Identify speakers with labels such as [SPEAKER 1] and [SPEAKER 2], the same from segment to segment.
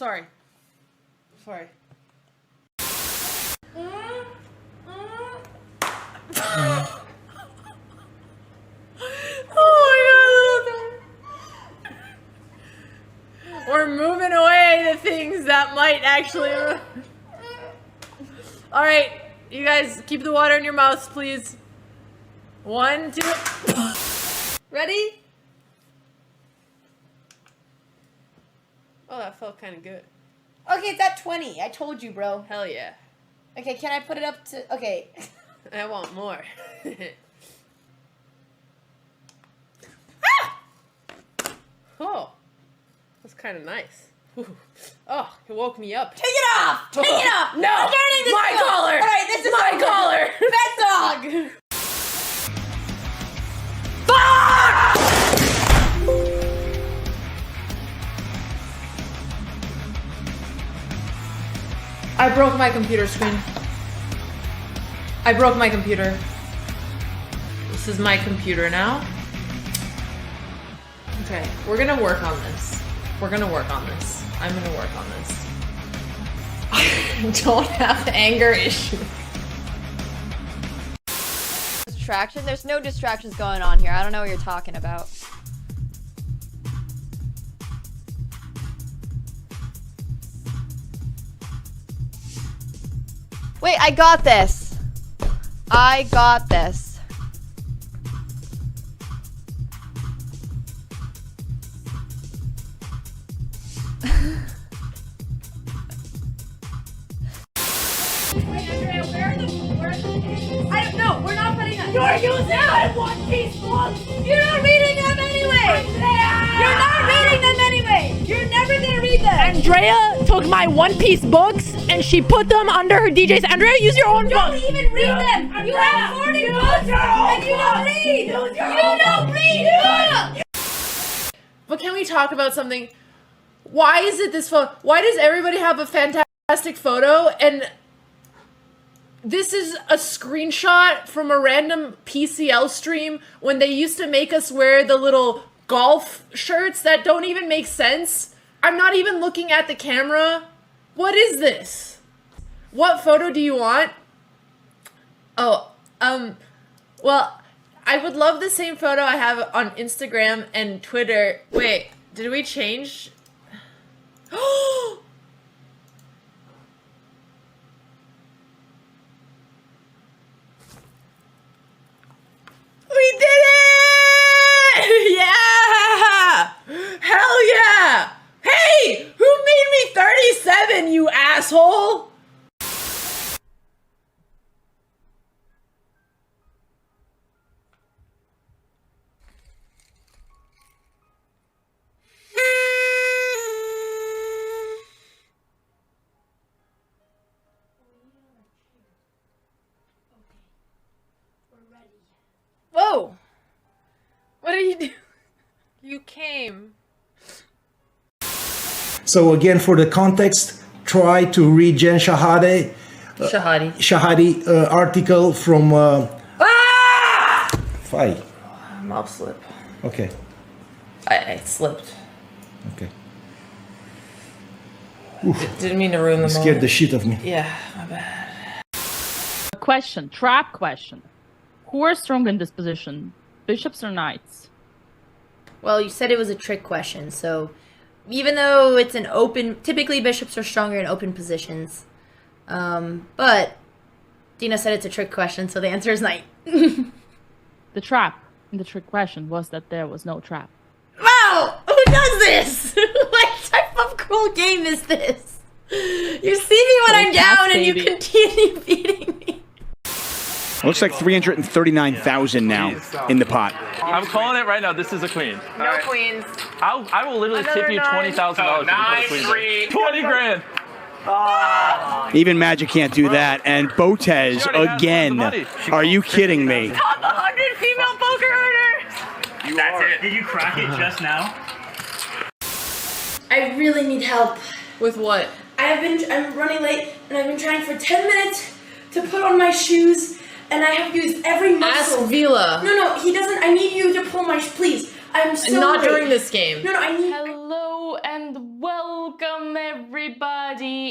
[SPEAKER 1] Sorry. Sorry. Oh my god. We're moving away the things that might actually... Alright, you guys keep the water in your mouths, please. 1, 2... Ready? Oh, that felt kind of good.
[SPEAKER 2] Okay, it's at 20. I told you, bro.
[SPEAKER 1] Hell yeah.
[SPEAKER 2] Okay, can I put it up to... Okay.
[SPEAKER 1] I want more. Oh, that's kind of nice. Ooh. Oh, it woke me up.
[SPEAKER 2] Take it off! Take it off!
[SPEAKER 1] No!
[SPEAKER 2] I'm turning this
[SPEAKER 1] My collar!
[SPEAKER 2] Alright, this is
[SPEAKER 1] my collar!
[SPEAKER 2] Pet dog!
[SPEAKER 1] Fuck! I broke my computer screen. I broke my computer. This is my computer now. Okay, we're gonna work on this. We're gonna work on this. I'm gonna work on this. I don't have anger issues.
[SPEAKER 3] Distraction? There's no distractions going on here. I don't know what you're talking about. Wait, I got this. I got this.
[SPEAKER 2] I don't know. We're not putting them. You're using my one-piece books. You're not reading them anyway. You're not reading them anyway. You're never gonna read them.
[SPEAKER 1] Andrea took my one-piece books and she put them under her DJs. Andrea, use your own
[SPEAKER 2] Don't
[SPEAKER 1] books.
[SPEAKER 2] even read them. You have 40 books and you don't read. You don't read.
[SPEAKER 1] But can we talk about something? Why is it this photo? Why does everybody have a fantastic photo and this is a screenshot from a random PCL stream when they used to make us wear the little golf shirts that don't even make sense? I'm not even looking at the camera. What is this? What photo do you want? Oh, well, I would love the same photo I have on Instagram and Twitter. Wait, did we change? Oh! We did it! Yeah! Hell yeah! Hey! Who made me 37, you asshole? Whoa! What are you doing? You came.
[SPEAKER 4] So again, for the context, try to read Jen Shahade. Shahadi article from... Fight.
[SPEAKER 1] Mob slip.
[SPEAKER 4] Okay.
[SPEAKER 1] I slipped.
[SPEAKER 4] Okay.
[SPEAKER 1] Didn't mean to ruin the moment.
[SPEAKER 4] Scared the shit of me.
[SPEAKER 1] Yeah, my bad.
[SPEAKER 5] Question, trap question. Who are strong in this position? Bishops or knights?
[SPEAKER 2] Well, you said it was a trick question, so even though it's an open, typically bishops are stronger in open positions. But Dina said it's a trick question, so the answer is knight.
[SPEAKER 5] The trap in the trick question was that there was no trap.
[SPEAKER 2] Wow! Who does this? What type of cruel game is this? You see me when I'm down and you continue beating me.
[SPEAKER 6] Looks like 339,000 now in the pot.
[SPEAKER 7] I'm calling it right now. This is a queen.
[SPEAKER 1] No queens.
[SPEAKER 7] I will literally tip you $20,000 if you put a queen. 20 grand.
[SPEAKER 6] Even Magic can't do that. And Botez again. Are you kidding me?
[SPEAKER 1] Top 100 female poker owners.
[SPEAKER 8] That's it. Did you crack it just now?
[SPEAKER 2] I really need help.
[SPEAKER 1] With what?
[SPEAKER 2] I'm running late and I've been trying for 10 minutes to put on my shoes and I have used every muscle.
[SPEAKER 1] Ask Vila.
[SPEAKER 2] No, he doesn't. I need you to pull my, please. I'm so
[SPEAKER 1] Not
[SPEAKER 2] late.
[SPEAKER 1] during this game.
[SPEAKER 2] No, I need...
[SPEAKER 5] Hello and welcome everyone.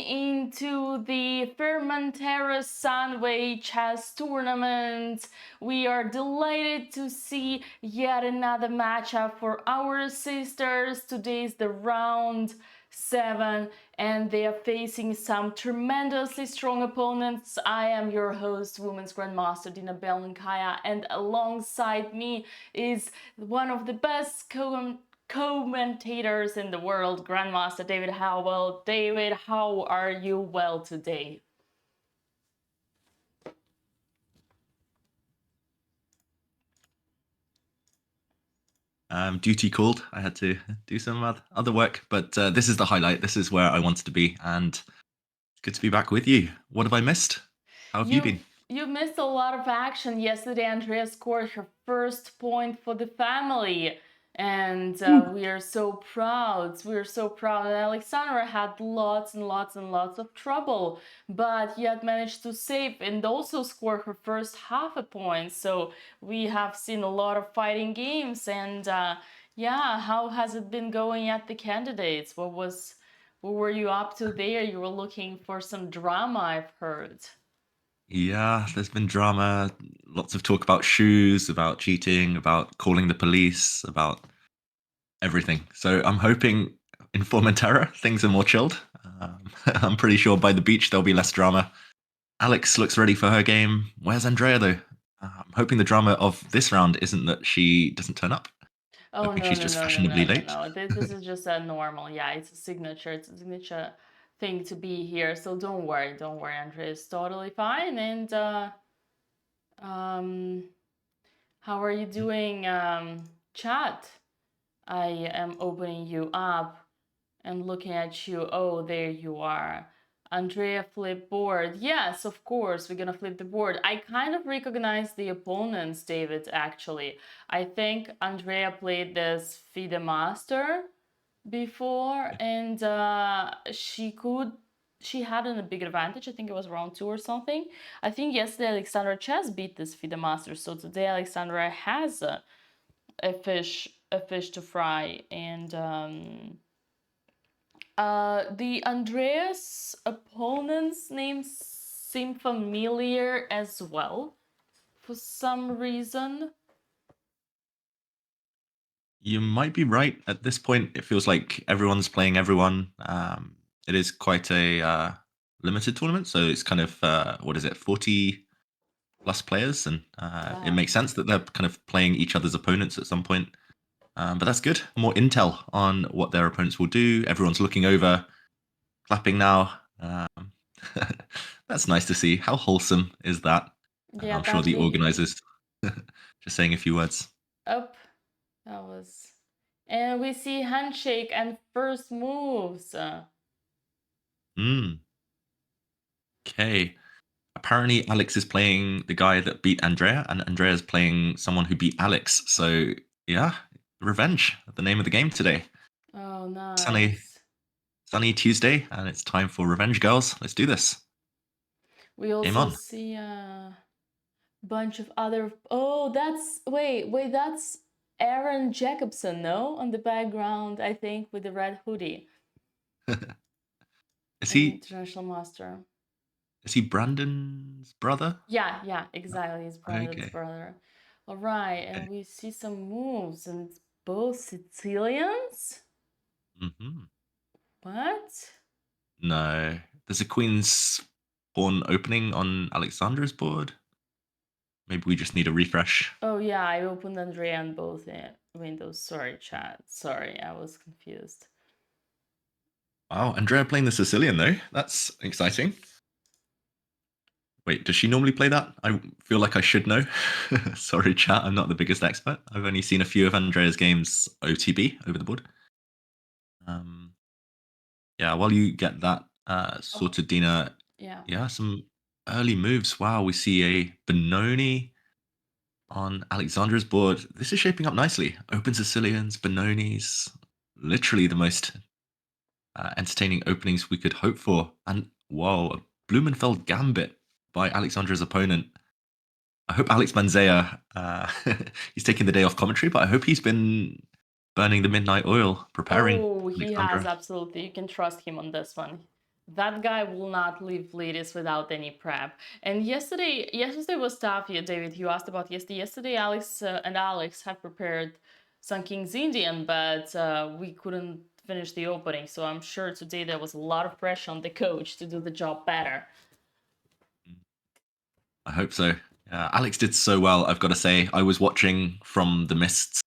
[SPEAKER 9] into the Fermentera Sunway Chess Tournament. We are delighted to see yet another matchup for our sisters. Today is the round 7 and they are facing some tremendously strong opponents. I am your host, Women's Grandmaster Dina Belankaya, and alongside me is one of the best commentators in the world, Grandmaster David Howell. David, how are you well today?
[SPEAKER 10] Duty called. I had to do some other work, but this is the highlight. This is where I wanted to be, and it's good to be back with you. What have I missed? How have you been?
[SPEAKER 9] You missed a lot of action yesterday. Andrea scored her first point for the family, and we are so proud. We are so proud. And Alexandra had lots and lots and lots of trouble, but yet managed to save and also score her first half a point. So we have seen a lot of fighting games. And yeah, how has it been going at the candidates? What were you up to there? You were looking for some drama, I've heard.
[SPEAKER 10] Yeah, there's been drama, lots of talk about shoes, about cheating, about calling the police, about everything. So I'm hoping in Formentera things are more chilled. I'm pretty sure by the beach there'll be less drama. Alex looks ready for her game. Where's Andrea though? I'm hoping the drama of this round isn't that she doesn't turn up.
[SPEAKER 9] Oh,
[SPEAKER 10] hoping she's just fashionably late.
[SPEAKER 9] No. This is just a normal. Yeah, it's a signature. It's a signature thing to be here. So don't worry, Andrea is totally fine. And how are you doing, chat? I am opening you up and looking at you. Oh, there you are. Andrea flip board. Yes, of course, we're gonna flip the board. I kind of recognize the opponents, David, actually. I think Andrea played this FIDE Master before, and she had a big advantage. I think it was round 2 or something. I think yesterday Alexandra Chess beat this FIDE Master, so today Alexandra has a fish to fry. And the Andreas opponent's names seem familiar as well for some reason.
[SPEAKER 10] You might be right. At this point, it feels like everyone's playing everyone. It is quite a limited tournament, so it's kind of 40 plus players, and it makes sense that they're kind of playing each other's opponents at some point. But that's good. More intel on what their opponents will do. Everyone's looking over, clapping now. That's nice to see. How wholesome is that?
[SPEAKER 9] Yeah,
[SPEAKER 10] I'm sure the organizers just saying a few words.
[SPEAKER 9] Up. That was... And we see handshake and first moves.
[SPEAKER 10] Okay. Apparently Alex is playing the guy that beat Andrea, and Andrea is playing someone who beat Alex. So yeah, revenge, the name of the game today.
[SPEAKER 9] Oh, nice.
[SPEAKER 10] Sunny Tuesday, and it's time for revenge, girls. Let's do this.
[SPEAKER 9] We also see a bunch of other... Oh, that's... Wait, that's Aaron Jacobson, no? On the background, I think, with the red hoodie.
[SPEAKER 10] Is he...
[SPEAKER 9] International Master.
[SPEAKER 10] Is he Brandon's brother?
[SPEAKER 9] Yeah, exactly. He's Brandon's brother. All right, and we see some moves, and it's both Sicilians? What?
[SPEAKER 10] No. There's a Queen's Pawn opening on Alexandra's board. Maybe we just need a refresh.
[SPEAKER 9] Oh yeah, I opened Andrea on both windows. Sorry, chat. Sorry, I was confused.
[SPEAKER 10] Wow, Andrea playing the Sicilian though. That's exciting. Wait, does she normally play that? I feel like I should know. Sorry, chat. I'm not the biggest expert. I've only seen a few of Andrea's games OTB over the board. Yeah, while you get that sorted, Dina. Yeah, some early moves. Wow, we see a Benoni on Alexandra's board. This is shaping up nicely. Open Sicilians, Benonis. Literally the most entertaining openings we could hope for. And whoa, a Blumenfeld Gambit by Alexandra's opponent. I hope Alex Manzea, he's taking the day off commentary, but I hope he's been burning the midnight oil, preparing.
[SPEAKER 9] Oh, he has, absolutely. You can trust him on this one. That guy will not leave ladies without any prep. And yesterday was tough. Yeah, David, you asked about yesterday. Yesterday, Alex and Alex had prepared Sun King's Indian, but we couldn't finish the opening. So I'm sure today there was a lot of pressure on the coach to do the job better.
[SPEAKER 10] I hope so. Alex did so well, I've got to say. I was watching from the mists,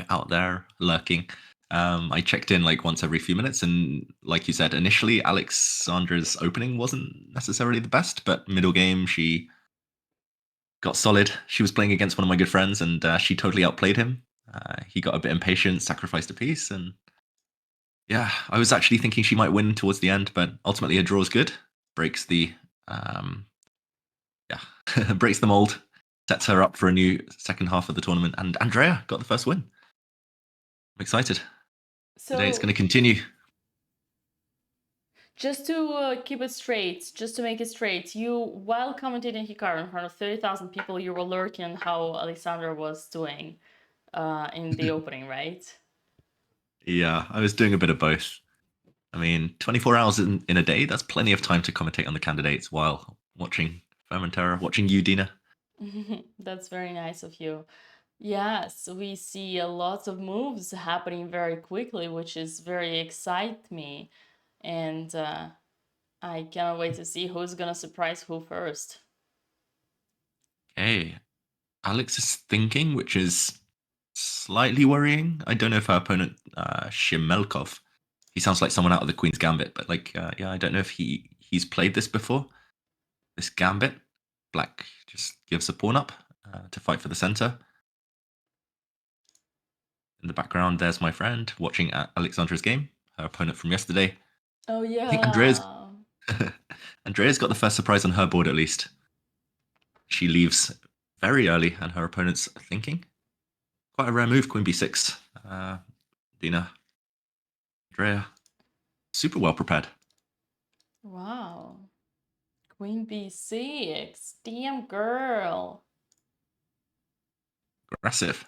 [SPEAKER 10] out there lurking. I checked in like once every few minutes, and like you said, initially Alexandra's opening wasn't necessarily the best, but middle game she got solid. She was playing against one of my good friends, and she totally outplayed him. He got a bit impatient, sacrificed a piece, and yeah, I was actually thinking she might win towards the end, but ultimately a draw is good. Breaks the breaks the mold, sets her up for a new second half of the tournament, and Andrea got the first win. I'm excited. Today it's going to continue.
[SPEAKER 9] Just to keep it straight, just to make it straight, you, while commentating Hikaru in front of 30,000 people, you were lurking how Alexandra was doing in the opening, right?
[SPEAKER 10] Yeah, I was doing a bit of both. I mean, 24 hours in a day, that's plenty of time to commentate on the candidates while watching Fermentera, watching you, Dina.
[SPEAKER 9] That's very nice of you. Yes, we see lots of moves happening very quickly, which is very excite me. And I cannot wait to see who's gonna surprise who first.
[SPEAKER 10] Okay. Alex is thinking, which is slightly worrying. I don't know if her opponent, Shimelkov, he sounds like someone out of the Queen's Gambit, but I don't know if he's played this before. This Gambit. Black just gives a pawn up to fight for the center. In the background, there's my friend watching Alexandra's game, her opponent from yesterday.
[SPEAKER 9] Oh yeah.
[SPEAKER 10] I think Andrea's got the first surprise on her board at least. She leaves very early, and her opponent's thinking. Quite a rare move, Queen b6. Dina, Andrea, super well prepared.
[SPEAKER 9] Wow. Queen b6. Damn girl.
[SPEAKER 10] Aggressive.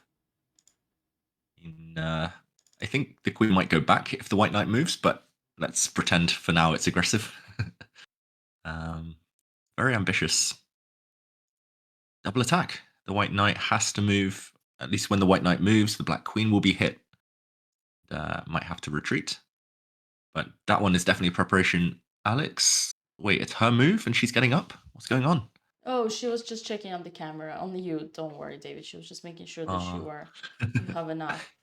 [SPEAKER 10] I think the queen might go back if the white knight moves, but let's pretend for now it's aggressive. Very ambitious. Double attack. The white knight has to move. At least when the white knight moves, the black queen will be hit. Might have to retreat. But that one is definitely preparation. Alex, wait, it's her move and she's getting up? What's going on?
[SPEAKER 9] Oh, she was just checking on the camera. Only you. Don't worry, David. She was just making sure that you have enough.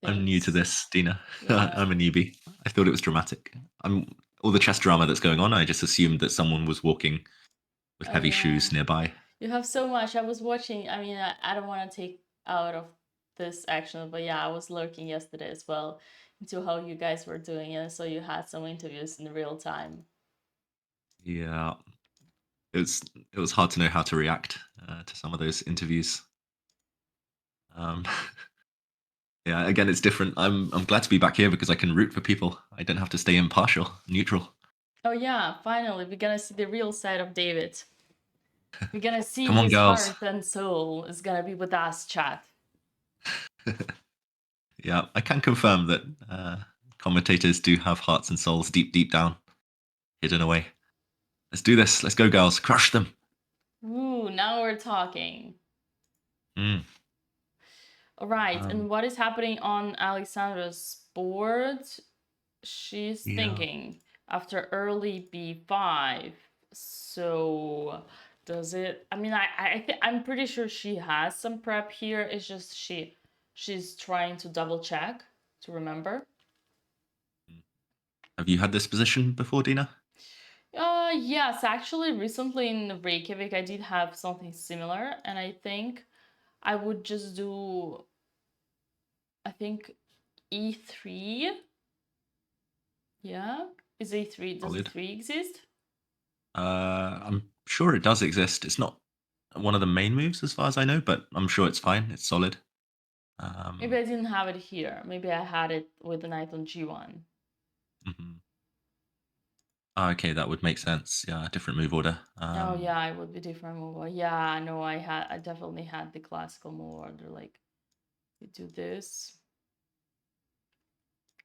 [SPEAKER 10] I'm new to this, Dina. Yeah. I'm a newbie. I thought it was dramatic. All the chess drama that's going on, I just assumed that someone was walking with heavy shoes nearby.
[SPEAKER 9] You have so much. I was watching. I mean, I don't want to take out of this action, but yeah, I was lurking yesterday as well into how you guys were doing it. So you had some interviews in real time.
[SPEAKER 10] Yeah, it was hard to know how to react to some of those interviews. Yeah, again, it's different. I'm glad to be back here because I can root for people. I don't have to stay impartial, neutral.
[SPEAKER 9] Oh yeah, finally, we're gonna see the real side of David. We're gonna see
[SPEAKER 10] Come on,
[SPEAKER 9] his
[SPEAKER 10] girls.
[SPEAKER 9] heart and soul is gonna be with us, chat.
[SPEAKER 10] Yeah, I can confirm that commentators do have hearts and souls deep down, hidden away. Let's do this. Let's go, girls. Crush them.
[SPEAKER 9] Ooh, now we're talking. All right, and what is happening on Alexandra's board? She's thinking after early b5. So does it? I mean, I'm pretty sure she has some prep here. It's just she's trying to double check to remember.
[SPEAKER 10] Have you had this position before, Dina?
[SPEAKER 9] Yes, actually, recently in Reykjavik, I did have something similar, and I think I would just do, I think, e3. Yeah, is e3, does e3 exist?
[SPEAKER 10] I'm sure it does exist. It's not one of the main moves as far as I know, but I'm sure it's fine. It's solid.
[SPEAKER 9] Maybe I didn't have it here. Maybe I had it with the knight on g1.
[SPEAKER 10] Okay, that would make sense. Yeah, different move order.
[SPEAKER 9] Oh yeah, it would be different move order. Yeah, no, I definitely had the classical move order. Like, you do this.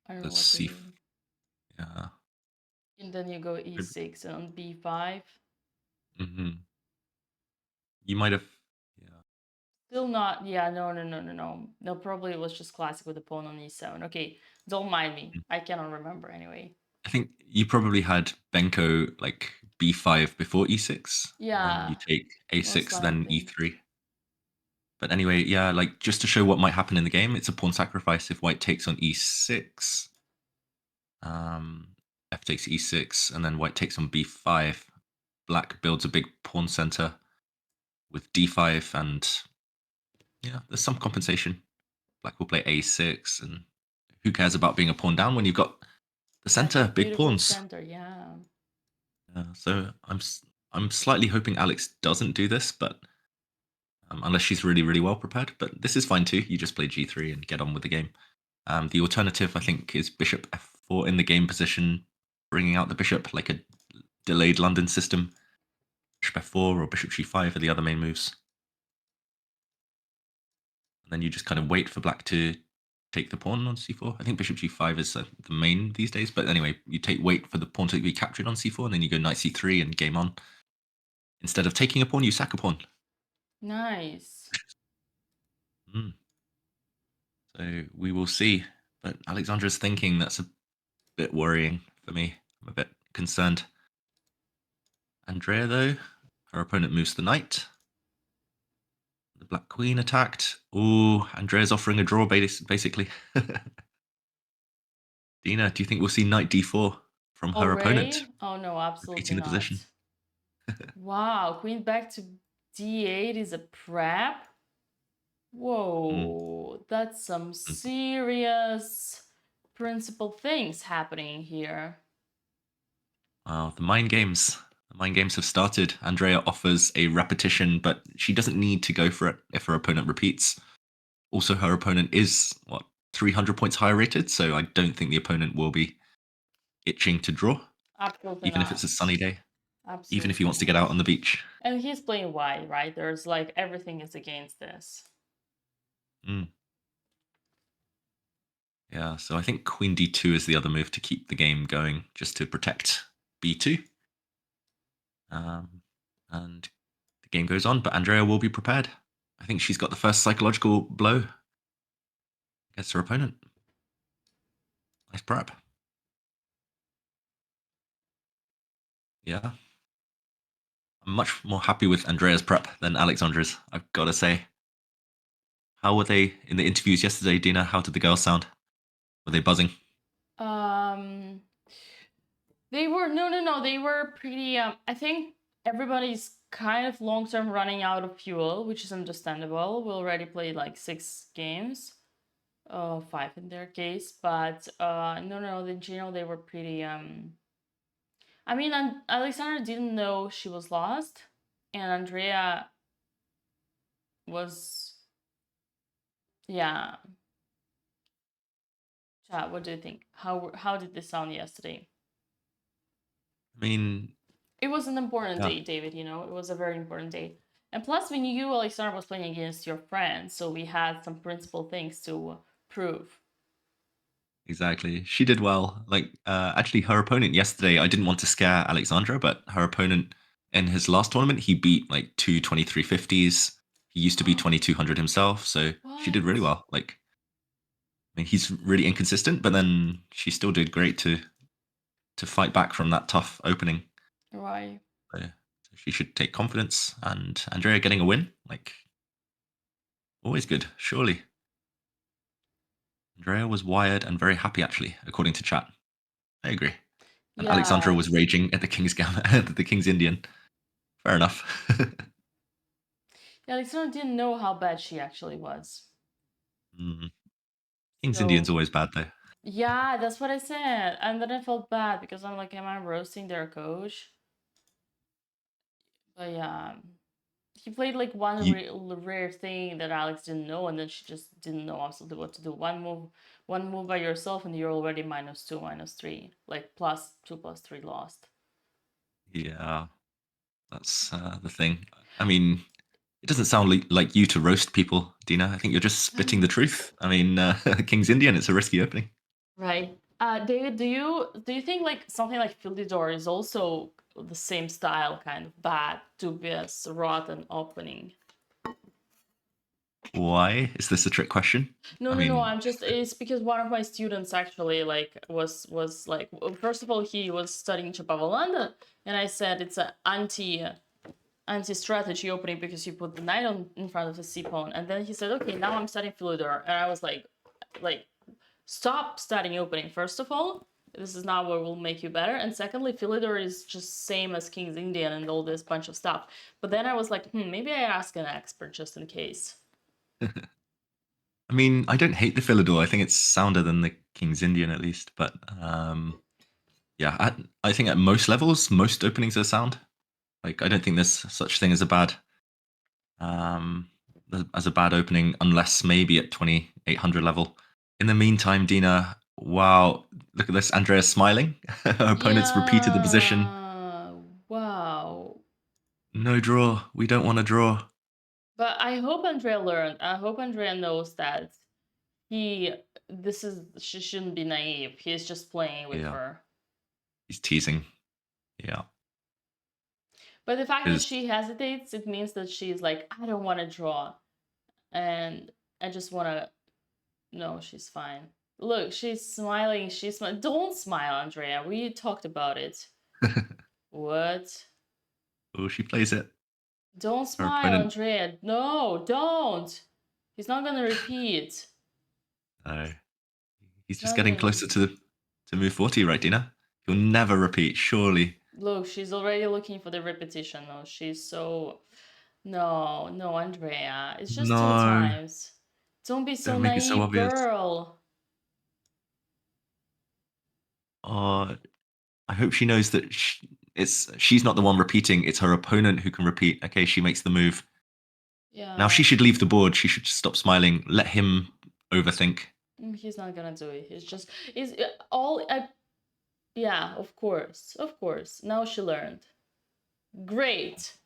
[SPEAKER 9] I don't know what to do.
[SPEAKER 10] Yeah.
[SPEAKER 9] And then you go e6 and on b5.
[SPEAKER 10] Mm-hmm. You might have. Yeah.
[SPEAKER 9] Still not. Yeah, no. Probably it was just classic with the pawn on e7. Okay, don't mind me. I cannot remember anyway.
[SPEAKER 10] I think you probably had Benko like b5 before e6.
[SPEAKER 9] Yeah.
[SPEAKER 10] And you take a6, then e3. But anyway, yeah, like just to show what might happen in the game, it's a pawn sacrifice if white takes on e6. F takes e6, and then white takes on b5. Black builds a big pawn center with d5, and yeah, there's some compensation. Black will play a6, and who cares about being a pawn down when you've got the center, big pawns.
[SPEAKER 9] Center, yeah.
[SPEAKER 10] So I'm slightly hoping Alex doesn't do this, but unless she's really, really well prepared. But this is fine too. You just play g3 and get on with the game. The alternative, I think, is bishop f4 in the game position, bringing out the bishop like a delayed London system. Bishop f4 or bishop g5 are the other main moves. And then you just kind of wait for black to take the pawn on c4. I think bishop g5 is the main these days. But anyway, you wait for the pawn to be captured on c4, and then you go knight c3 and game on. Instead of taking a pawn, you sack a pawn.
[SPEAKER 9] Nice.
[SPEAKER 10] So we will see. But Alexandra's thinking that's a bit worrying for me. I'm a bit concerned. Andrea, though, her opponent moves the knight. The black queen attacked. Oh, Andrea's offering a draw, basically. Dina, do you think we'll see knight d4 from her opponent?
[SPEAKER 9] Oh, no, absolutely
[SPEAKER 10] repeating the
[SPEAKER 9] not.
[SPEAKER 10] position.
[SPEAKER 9] Wow, queen back to d8 is a prep? Whoa, that's some serious principal things happening here.
[SPEAKER 10] Wow, the mind games. The mind games have started. Andrea offers a repetition, but she doesn't need to go for it if her opponent repeats. Also, her opponent is, 300 points higher rated, so I don't think the opponent will be itching to draw.
[SPEAKER 9] Absolutely
[SPEAKER 10] even
[SPEAKER 9] not.
[SPEAKER 10] if it's a sunny day.
[SPEAKER 9] Absolutely
[SPEAKER 10] even if he wants to get out on the beach.
[SPEAKER 9] And he's playing white, right? There's like everything is against this.
[SPEAKER 10] Yeah, so I think queen d2 is the other move to keep the game going, just to protect b2. And the game goes on, but Andrea will be prepared. I think she's got the first psychological blow against her opponent. Nice prep. Yeah. I'm much more happy with Andrea's prep than Alexandra's, I've got to say. How were they in the interviews yesterday, Dina? How did the girls sound? Were they buzzing?
[SPEAKER 9] They were no. They were pretty. I think everybody's kind of long-term running out of fuel, which is understandable. We already played like 6 games, 5 in their case. But no. In general, they were pretty. I mean, Alexandra didn't know she was lost, and Andrea was. Yeah. Chat, what do you think? How did this sound yesterday?
[SPEAKER 10] I mean,
[SPEAKER 9] it was an important day, David, you know, it was a very important day. And plus, we knew Alexandra was playing against your friend, so we had some principal things to prove.
[SPEAKER 10] Exactly. She did well. Like, actually, her opponent yesterday, I didn't want to scare Alexandra, but her opponent in his last tournament, he beat like 2 2350s. He used to be 2200 himself, so she did really well. Like, I mean, he's really inconsistent, but then she still did great to fight back from that tough opening.
[SPEAKER 9] Right.
[SPEAKER 10] So she should take confidence, and Andrea getting a win, like, always good, surely. Andrea was wired and very happy, actually, according to chat. I agree. And Alexandra was raging at the King's the King's Indian. Fair enough.
[SPEAKER 9] Yeah, Alexandra didn't know how bad she actually was.
[SPEAKER 10] King's Indian's always bad, though.
[SPEAKER 9] Yeah, that's what I said. And then I felt bad because I'm like, am I roasting their coach? But yeah, he played like one rare thing that Alex didn't know, and then she just didn't know absolutely what to do. One move by yourself, and you're already -2, -3, like +2, +3 lost.
[SPEAKER 10] Yeah, that's the thing. I mean, it doesn't sound like you to roast people, Dina. I think you're just spitting the truth. I mean, King's Indian, it's a risky opening.
[SPEAKER 9] Right. David, do you think like something like Philidor is also the same style, kind of bad, dubious, rotten opening?
[SPEAKER 10] Why? Is this a trick question?
[SPEAKER 9] No, no, I'm just, it's because one of my students actually like was like, first of all, he was studying Chapavalanda, and I said it's an anti-strategy opening because you put the knight in front of the c-pawn, and then he said, okay, now I'm studying Philidor, and I was like, stop studying opening, first of all. This is not what will make you better. And secondly, Philidor is just same as King's Indian and all this bunch of stuff. But then I was like, maybe I ask an expert just in case.
[SPEAKER 10] I mean, I don't hate the Philidor. I think it's sounder than the King's Indian at least. But yeah, I think at most levels, most openings are sound. Like, I don't think there's such thing as a bad opening, unless maybe at 2800 level. In the meantime, Dina, wow, look at this. Andrea's smiling. Her opponent's repeated the position.
[SPEAKER 9] Wow.
[SPEAKER 10] No draw. We don't want to draw.
[SPEAKER 9] But I hope Andrea learned. I hope Andrea knows that she shouldn't be naive. He's just playing with her.
[SPEAKER 10] He's teasing. Yeah.
[SPEAKER 9] But the fact that she hesitates, it means that she's like, I don't want to draw. And I just want to... No, she's fine. Look, she's smiling. Don't smile, Andrea. We talked about it. What?
[SPEAKER 10] Oh, she plays it.
[SPEAKER 9] Don't smile, Andrea. No, don't. He's not going to repeat.
[SPEAKER 10] No. He's just getting closer to move 40, right, Dina? He'll never repeat, surely.
[SPEAKER 9] Look, she's already looking for the repetition. No, she's so... No, Andrea. It's just 2 times. Don't be so naive, so girl.
[SPEAKER 10] Oh, I hope she knows that she's not the one repeating. It's her opponent who can repeat. Okay, she makes the move.
[SPEAKER 9] Yeah.
[SPEAKER 10] Now she should leave the board. She should stop smiling. Let him overthink.
[SPEAKER 9] He's not gonna do it. Yeah, of course. Now she learned. Great.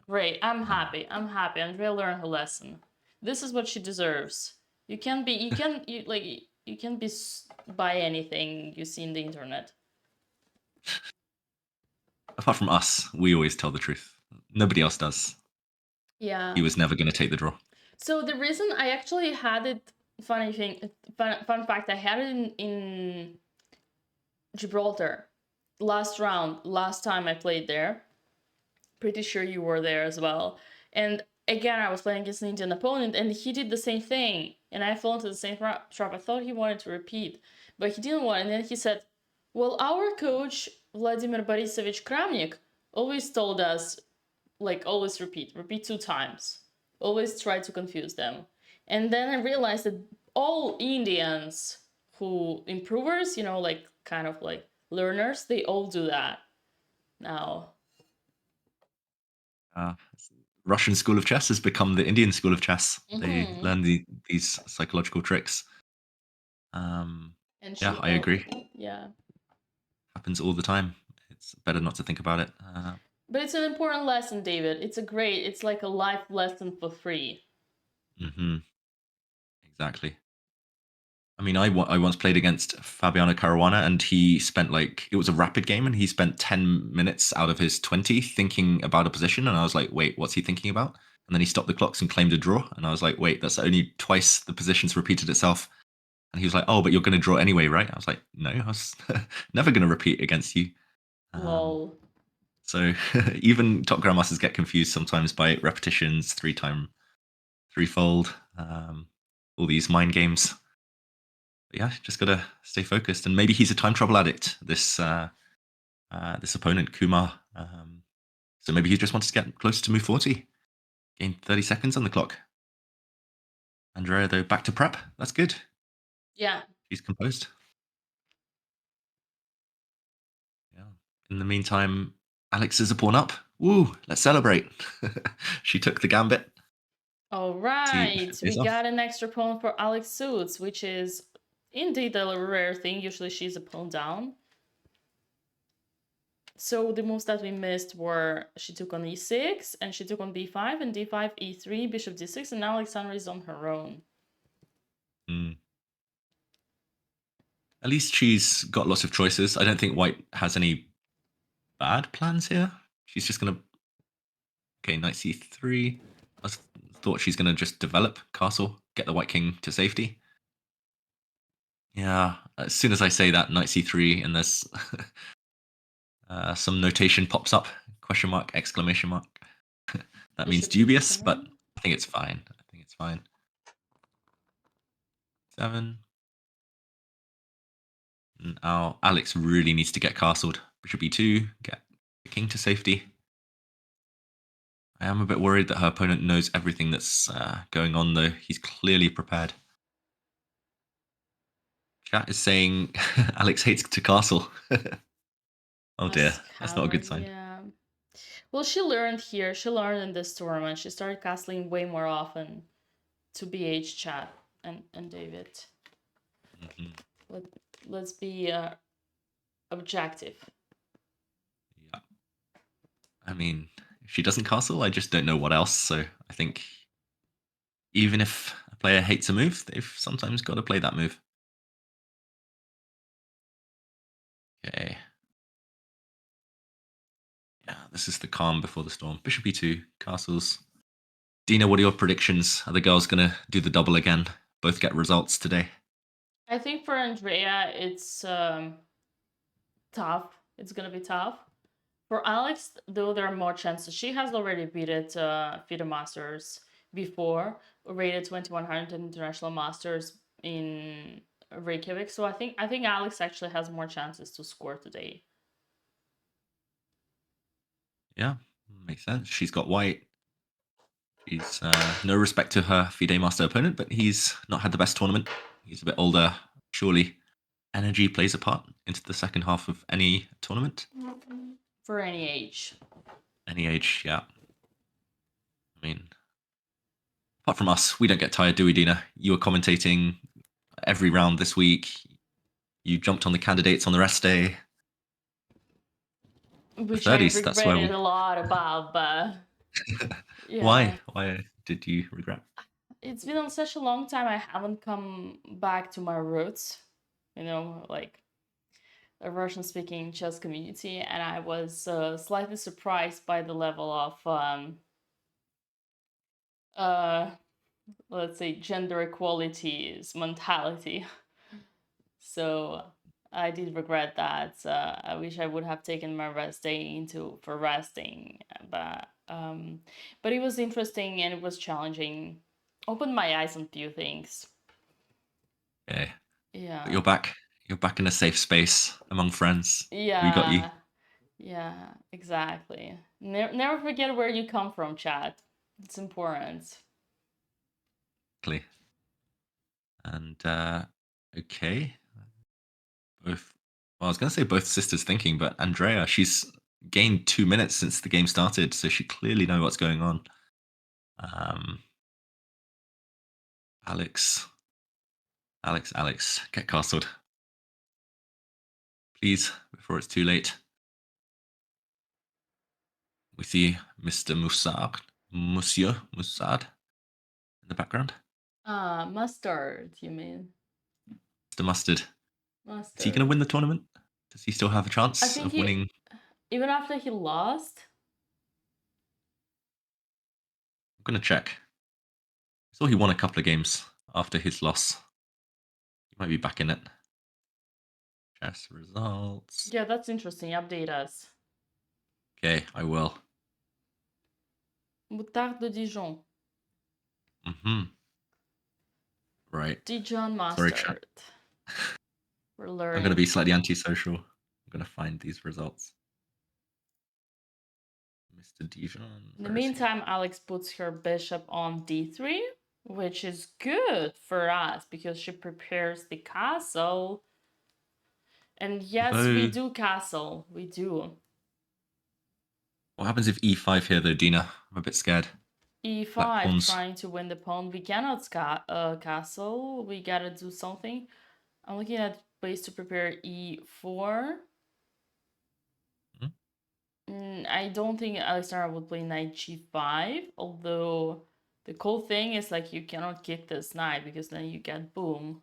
[SPEAKER 9] I'm happy. Andrea learned her lesson. This is what she deserves. You can buy anything you see in the internet.
[SPEAKER 10] Apart from us, we always tell the truth. Nobody else does.
[SPEAKER 9] Yeah.
[SPEAKER 10] He was never going to take the draw.
[SPEAKER 9] So the reason I actually had it, fun fact, I had it in Gibraltar. Last time I played there. Pretty sure you were there as well. And again, I was playing against an Indian opponent, and he did the same thing. And I fell into the same trap. I thought he wanted to repeat, but he didn't want. And then he said, well, our coach, Vladimir Borisovich Kramnik, always told us, like, always repeat 2 times. Always try to confuse them. And then I realized that all Indians who improvers, like kind of like learners, they all do that now.
[SPEAKER 10] Russian school of chess has become the Indian school of chess. They learn these psychological tricks. Yeah, I agree.
[SPEAKER 9] Yeah.
[SPEAKER 10] Happens all the time. It's better not to think about it.
[SPEAKER 9] But it's an important lesson, David. It's like a life lesson for free.
[SPEAKER 10] Exactly. I mean, I once played against Fabiano Caruana, and he spent it was a rapid game, and he spent 10 minutes out of his 20 thinking about a position, and I was like, wait, what's he thinking about? And then he stopped the clocks and claimed a draw, and I was like, wait, that's only twice the positions repeated itself. And he was like, oh, but you're going to draw anyway, right? I was like, no, I was never going to repeat against you.
[SPEAKER 9] Lol.
[SPEAKER 10] So even top grandmasters get confused sometimes by repetitions, threefold, all these mind games. But yeah, just gotta stay focused. And maybe he's a time travel addict, this opponent, Kumar. So maybe he just wants to get closer to move 40. Gain 30 seconds on the clock. Andrea, though, back to prep. That's good.
[SPEAKER 9] Yeah.
[SPEAKER 10] She's composed. Yeah. In the meantime, Alex is a pawn up. Woo, let's celebrate. She took the gambit.
[SPEAKER 9] All right. We got an extra pawn for Alex suits, which is indeed a rare thing. Usually she's a pawn down. So the moves that we missed were she took on e6, and she took on b5, and d5, e3, bishop d6, and now Alexandra is on her own.
[SPEAKER 10] At least she's got lots of choices. I don't think white has any bad plans here. She's just going to... Okay, knight c3. Thought she's going to just develop castle, get the white king to safety. Yeah, as soon as I say that, knight c3, and there's some notation pops up, question mark, exclamation mark. That means dubious, but I think it's fine. I think it's fine. 7. Now, Alex really needs to get castled. Bishop e2, get the king to safety. I am a bit worried that her opponent knows everything that's going on, though. He's clearly prepared. Chat is saying Alex hates to castle. Oh dear, that's not a good sign.
[SPEAKER 9] Yeah. Well, she learned here. She learned in this tournament. She started castling way more often to BH chat and David. Let's be objective.
[SPEAKER 10] Yeah. I mean, if she doesn't castle, I just don't know what else. So I think even if a player hates a move, they've sometimes got to play that move. Okay. Yeah, this is the calm before the storm. Bishop e2, castles. Dina, what are your predictions? Are the girls going to do the double again? Both get results today?
[SPEAKER 9] I think for Andrea, it's tough. It's going to be tough. For Alex, though, there are more chances. She has already beaten FIDE Masters before, rated 2100 International Masters in Reykjavik. So I think Alex actually has more chances to score today.
[SPEAKER 10] Yeah, makes sense. She's got white. She's no respect to her FIDE Master opponent, but he's not had the best tournament. He's a bit older. Surely energy plays a part into the second half of any tournament.
[SPEAKER 9] For any age.
[SPEAKER 10] Any age, yeah. I mean, apart from us, we don't get tired, do we, Dina? You were commentating every round this week. You jumped on the candidates on the rest day.
[SPEAKER 9] Which
[SPEAKER 10] 30s,
[SPEAKER 9] I
[SPEAKER 10] that's where
[SPEAKER 9] regretted a lot about, but... Yeah.
[SPEAKER 10] Why? Why did you regret?
[SPEAKER 9] It's been on such a long time I haven't come back to my roots. You know, like a Russian-speaking chess community, and I was slightly surprised by the level of let's say gender equality's mentality. So I did regret that. I wish I would have taken my rest day for resting, but it was interesting and it was challenging. Opened my eyes on a few things.
[SPEAKER 10] Okay.
[SPEAKER 9] Yeah.
[SPEAKER 10] But you're back. You're back in a safe space among friends.
[SPEAKER 9] Yeah.
[SPEAKER 10] We got you.
[SPEAKER 9] Yeah, exactly. Never forget where you come from, chat. It's important.
[SPEAKER 10] Exactly. And okay. Both. Well, I was going to say both sisters thinking, but Andrea, she's gained 2 minutes since the game started, so she clearly knows what's going on. Alex, get castled. Please, before it's too late. We see Mr. Monsieur Moussard in the background.
[SPEAKER 9] Mustard, you mean?
[SPEAKER 10] Mr. Mustard.
[SPEAKER 9] Mustard.
[SPEAKER 10] Is he going to win the tournament? Does he still have a chance of winning?
[SPEAKER 9] Even after he lost?
[SPEAKER 10] I'm going to check. I saw he won a couple of games after his loss. He might be back in it. Chess results.
[SPEAKER 9] Yeah, that's interesting. Update us.
[SPEAKER 10] Okay, I will.
[SPEAKER 9] Moutard de Dijon.
[SPEAKER 10] Right.
[SPEAKER 9] Dijon Mustard.
[SPEAKER 10] Sorry, chat.
[SPEAKER 9] We're learning.
[SPEAKER 10] I'm going to be slightly antisocial. I'm going to find these results. Mr. Dijon.
[SPEAKER 9] In the meantime, Alex puts her bishop on d3, which is good for us because she prepares the castle. And yes, we do castle. We do.
[SPEAKER 10] What happens if e5 here, though, Dina? I'm a bit scared.
[SPEAKER 9] e5, trying to win the pawn. We cannot castle. We gotta do something. I'm looking at ways to prepare e4. I don't think Alexandra would play knight g5, although the cool thing is like you cannot kick this knight because then you get boom.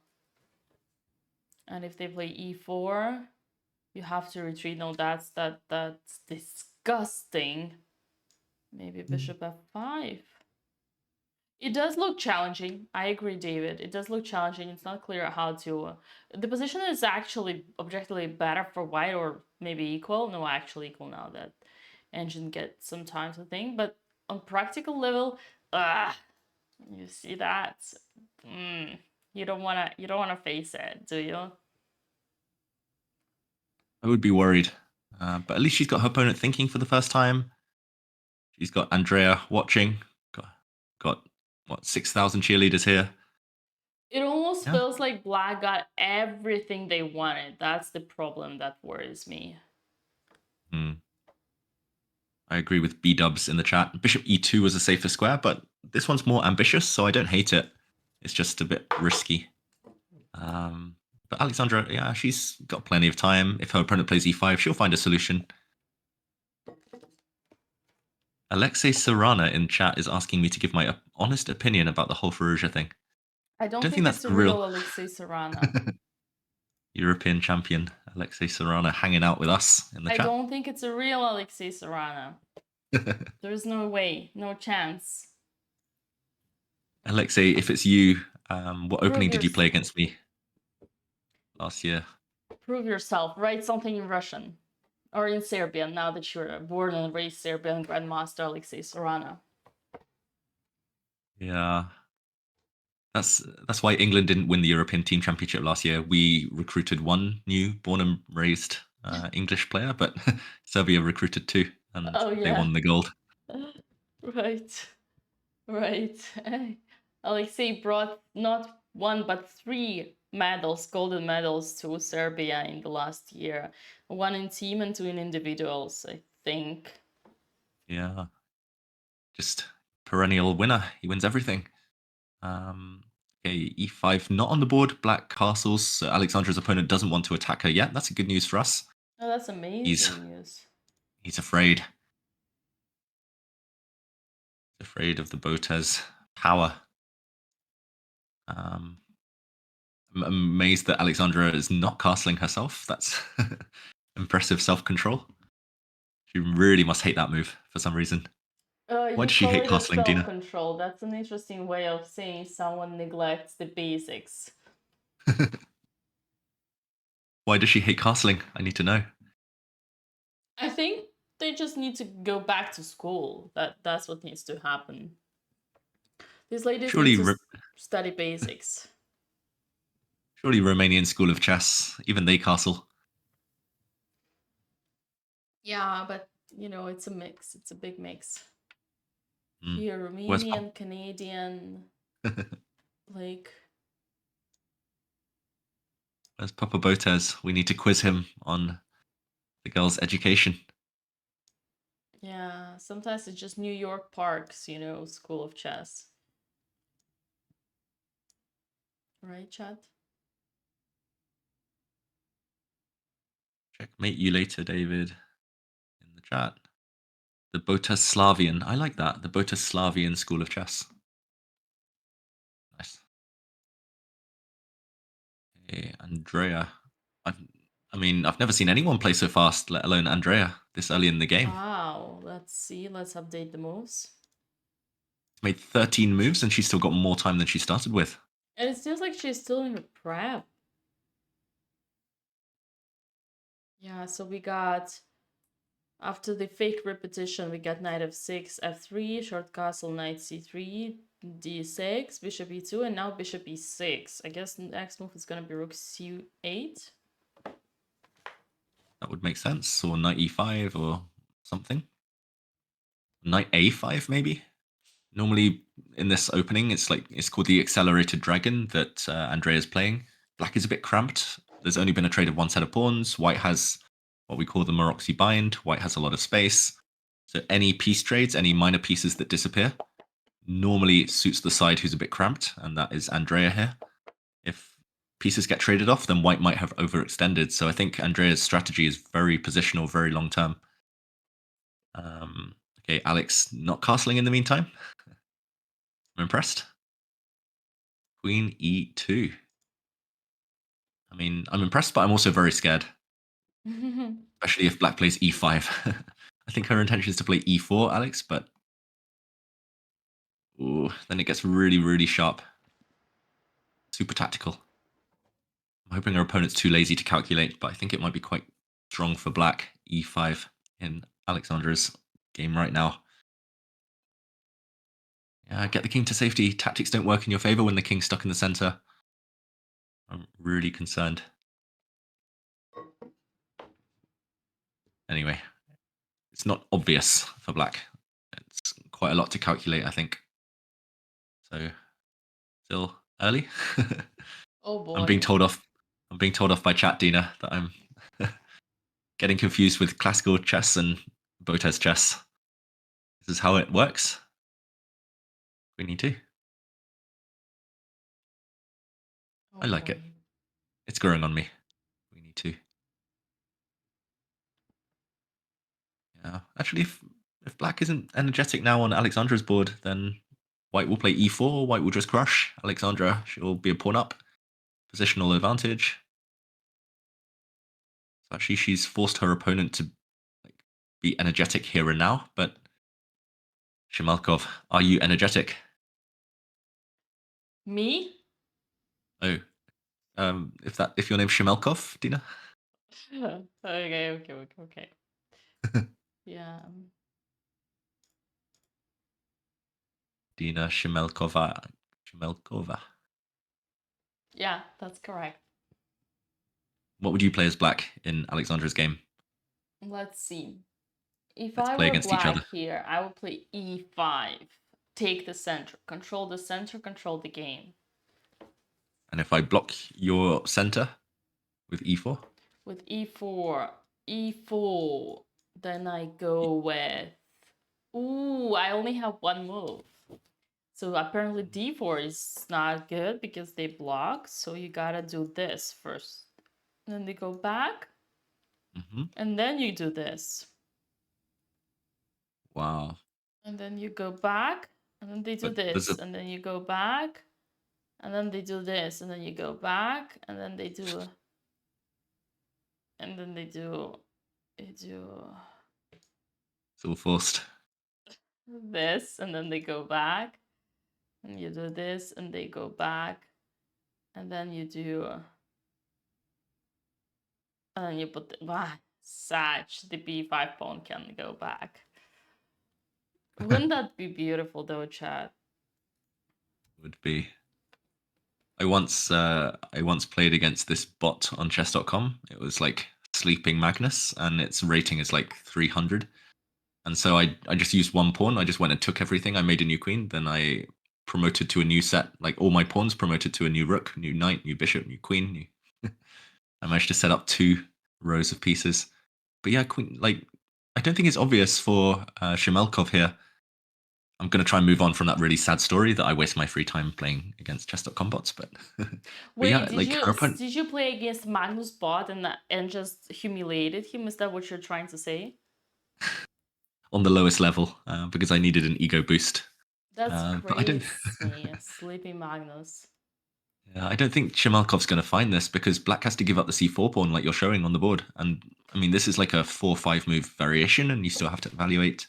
[SPEAKER 9] And if they play e4, you have to retreat. No, that's disgusting. Maybe bishop f5. It does look challenging. I agree, David. It does look challenging. It's not clear how to... the position is actually objectively better for white, or maybe equal. No, actually equal now that engine gets some time to think. But on practical level, you see that? You don't wanna face it, do you?
[SPEAKER 10] I would be worried. But at least she's got her opponent thinking for the first time. She's got Andrea watching. Got what, 6,000 cheerleaders here.
[SPEAKER 9] It almost feels like Black got everything they wanted. That's the problem that worries me.
[SPEAKER 10] I agree with B-dubs in the chat. Bishop e2 was a safer square, but this one's more ambitious, so I don't hate it. It's just a bit risky. But Alexandra, yeah, she's got plenty of time. If her opponent plays e5, she'll find a solution. Alexei Sarana in chat is asking me to give my honest opinion about the whole Farouja thing.
[SPEAKER 9] I don't think that's a real Alexei Sarana.
[SPEAKER 10] European champion Alexei Sarana hanging out with us in the chat.
[SPEAKER 9] I don't think it's a real Alexei Sarana. There's no way, no chance.
[SPEAKER 10] Alexei, if it's you, what opening did you play against me last year?
[SPEAKER 9] Prove yourself. Write something in Russian or in Serbian now that you're born and raised Serbian Grandmaster Alexei Sarana.
[SPEAKER 10] Yeah. That's why England didn't win the European Team Championship last year. We recruited one new born and raised English player, but Serbia recruited two, and they won the gold.
[SPEAKER 9] Right. Alexei brought not one but 3 medals, golden medals, to Serbia in the last year. 1 in team and 2 in individuals, I think.
[SPEAKER 10] Yeah. Just perennial winner. He wins everything. Okay, e5 not on the board. Black castles. So Alexandra's opponent doesn't want to attack her yet. That's a good news for us.
[SPEAKER 9] Oh, that's amazing news.
[SPEAKER 10] He's afraid. He's afraid of the Botez power. I'm amazed that Alexandra is not castling herself. That's impressive self-control. She really must hate that move for some reason. Why does she hate castling, Dina?
[SPEAKER 9] Self-control. That's an interesting way of saying someone neglects the basics.
[SPEAKER 10] Why does she hate castling? I need to know.
[SPEAKER 9] I think they just need to go back to school. That's what needs to happen. These ladies need to study basics.
[SPEAKER 10] Surely Romanian School of Chess, even they castle.
[SPEAKER 9] Yeah, but you know, it's a mix. It's a big mix. Here, Romanian, Canadian, like...
[SPEAKER 10] Where's Papa Botez? We need to quiz him on the girl's education.
[SPEAKER 9] Yeah, sometimes it's just New York Parks, you know, School of Chess. Right, chat?
[SPEAKER 10] Checkmate you later, David, in the chat. The Boteslavian. I like that. The Boteslavian School of Chess. Nice. Hey, Andrea. I mean, I've never seen anyone play so fast, let alone Andrea, this early in the game.
[SPEAKER 9] Wow, let's see. Let's update the moves.
[SPEAKER 10] Made 13 moves and she's still got more time than she started with.
[SPEAKER 9] And it seems like she's still in the prep. Yeah, so we got... After the fake repetition, we got knight f6, f3, short castle, knight c3, d6, bishop e2, and now bishop e6. I guess the next move is going to be rook c8.
[SPEAKER 10] That would make sense. Or knight e5 or something. Knight a5 maybe? Normally in this opening, it's called the accelerated dragon that Andrea's playing. Black is a bit cramped. There's only been a trade of one set of pawns. White has what we call the Maroczy bind. White has a lot of space. So any piece trades, any minor pieces that disappear, normally suits the side who's a bit cramped, and that is Andrea here. If pieces get traded off, then white might have overextended. So I think Andrea's strategy is very positional, very long term. Okay, Alex not castling in the meantime. I'm impressed. Queen e2. mean, I'm impressed, but I'm also very scared. Especially if black plays e5. I think her intention is to play e4, Alex, but ooh, then it gets really, really sharp. Super tactical. I'm hoping her opponent's too lazy to calculate, but I think it might be quite strong for black e5 in Alexandra's game right now. Yeah, get the king to safety. Tactics don't work in your favor when the king's stuck in the center. I'm really concerned. Anyway, it's not obvious for black. It's quite a lot to calculate, I think. So, still early.
[SPEAKER 9] Oh boy.
[SPEAKER 10] I'm being told off by chat, Dina, that I'm getting confused with classical chess and Botez chess. This is how it works. We need to. I like it. It's growing on me. We need to. Yeah. Actually, if black isn't energetic now on Alexandra's board, then white will play e4, white will just crush. Alexandra, she'll be a pawn up. Positional advantage. So actually, she's forced her opponent to be energetic here and now, but Shimalkov, are you energetic?
[SPEAKER 9] Me?
[SPEAKER 10] Oh, if your name's Shimalkov, Dina.
[SPEAKER 9] Okay. Yeah.
[SPEAKER 10] Dina Shimelkova.
[SPEAKER 9] Yeah, that's correct.
[SPEAKER 10] What would you play as black in Alexandra's game?
[SPEAKER 9] Let's see. If
[SPEAKER 10] Let's
[SPEAKER 9] I
[SPEAKER 10] play
[SPEAKER 9] were
[SPEAKER 10] against each other.
[SPEAKER 9] black here, I would play e5. Take the center. Control the center, control the game.
[SPEAKER 10] And if I block your center with e4?
[SPEAKER 9] With e4, then I go with... Ooh, I only have one move. So apparently d4 is not good because they block. So you gotta do this first. Then they go back. And then you do this.
[SPEAKER 10] Wow.
[SPEAKER 9] And then you go back. And then they do this. And then you go back. And then they do this. And then you go back. And then they do... And then they do... It's
[SPEAKER 10] all forced.
[SPEAKER 9] This, and then they go back. And you do this, and they go back. And then you do... And then you put the... Such, the b5 pawn can go back. Wouldn't that be beautiful though, chat?
[SPEAKER 10] Would be. I once played against this bot on chess.com. It was like Sleeping Magnus, and its rating is like 300. And so I just used one pawn. I just went and took everything. I made a new queen. Then I promoted to a new set, like all my pawns promoted to a new rook, new knight, new bishop, new queen. I managed to set up 2 rows of pieces. But yeah, queen, like, I don't think it's obvious for Shimelkov here. I'm going to try and move on from that really sad story that I waste my free time playing against chess.com bots. But,
[SPEAKER 9] wait,
[SPEAKER 10] yeah,
[SPEAKER 9] did you play against Magnus bot and just humiliated him? Is that what you're trying to say?
[SPEAKER 10] On the lowest level, because I needed an ego boost.
[SPEAKER 9] That's crazy, Sleeping Magnus.
[SPEAKER 10] Yeah, I don't think Shimalkov's going to find this because black has to give up the c4 pawn like you're showing on the board. And, I mean, this is like a 4-5 move variation, and you still have to evaluate.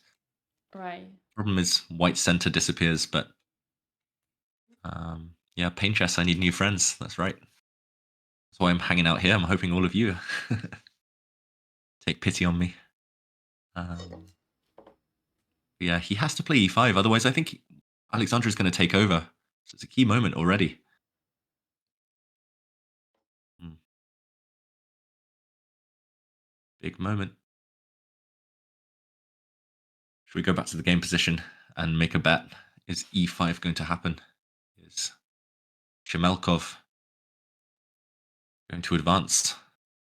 [SPEAKER 9] Right.
[SPEAKER 10] Problem is white's center disappears, but yeah, pain chess, I need new friends. That's right. That's why I'm hanging out here. I'm hoping all of you take pity on me. Yeah, he has to play e5. Otherwise, I think Alexandra's going to take over. So it's a key moment already. Big moment. Should we go back to the game position and make a bet? Is e5 going to happen? Is Shimelkov going to advance?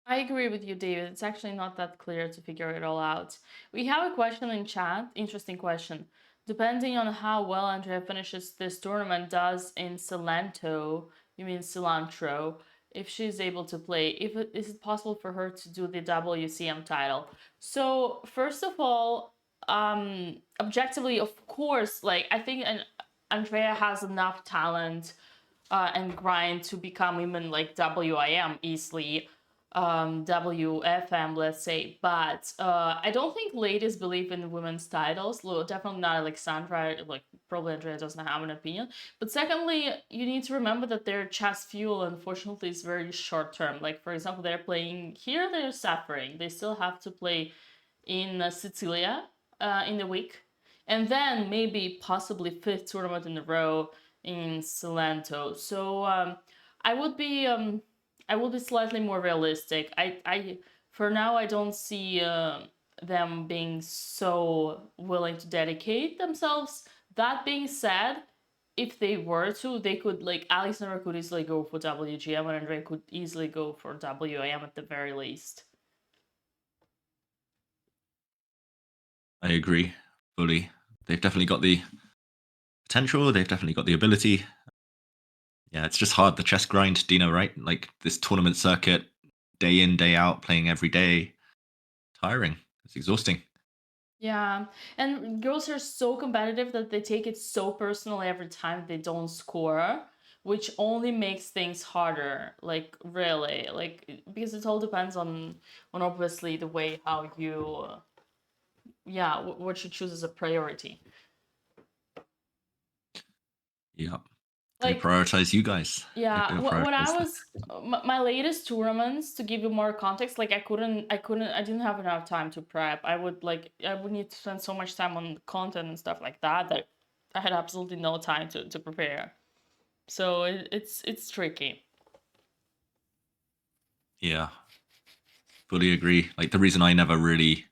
[SPEAKER 9] I agree with you, David. It's actually not that clear to figure it all out. We have a question in chat. Interesting question. Depending on how well Andrea finishes this tournament does in Cilantro, you mean cilantro, if she's able to play, is it possible for her to do the WCM title? So first of all, objectively, of course, like I think Andrea has enough talent and grind to become even like WIM easily, WFM, let's say. But I don't think ladies believe in women's titles. Definitely not Alexandra. Like, probably Andrea doesn't have an opinion. But secondly, you need to remember that their chess fuel, unfortunately, is very short term. Like, for example, they're playing here, they're suffering. They still have to play in Sicilia in the week. And then maybe possibly 5th tournament in a row in Salento. So I would be slightly more realistic. I for now I don't see them being so willing to dedicate themselves. That being said, if they were to, they could, like, Alexandra could easily go for WGM and Andrea could easily go for WIM at the very least.
[SPEAKER 10] I agree fully. They've definitely got the potential. They've definitely got the ability. Yeah, it's just hard, the chess grind, Dina, right? Like this tournament circuit, day in, day out, playing every day. Tiring. It's exhausting.
[SPEAKER 9] Yeah, and girls are so competitive that they take it so personally every time they don't score, which only makes things harder. Like, really, like, because it all depends on obviously the way how you, yeah, what you choose as a priority.
[SPEAKER 10] Yeah.
[SPEAKER 9] Like,
[SPEAKER 10] they prioritize you guys.
[SPEAKER 9] Yeah, when I was my latest tournaments, to give you more context, like I didn't have enough time to prep. I would need to spend so much time on content and stuff like that that I had absolutely no time to prepare. So it's tricky.
[SPEAKER 10] Yeah, fully agree. Like the reason I never really,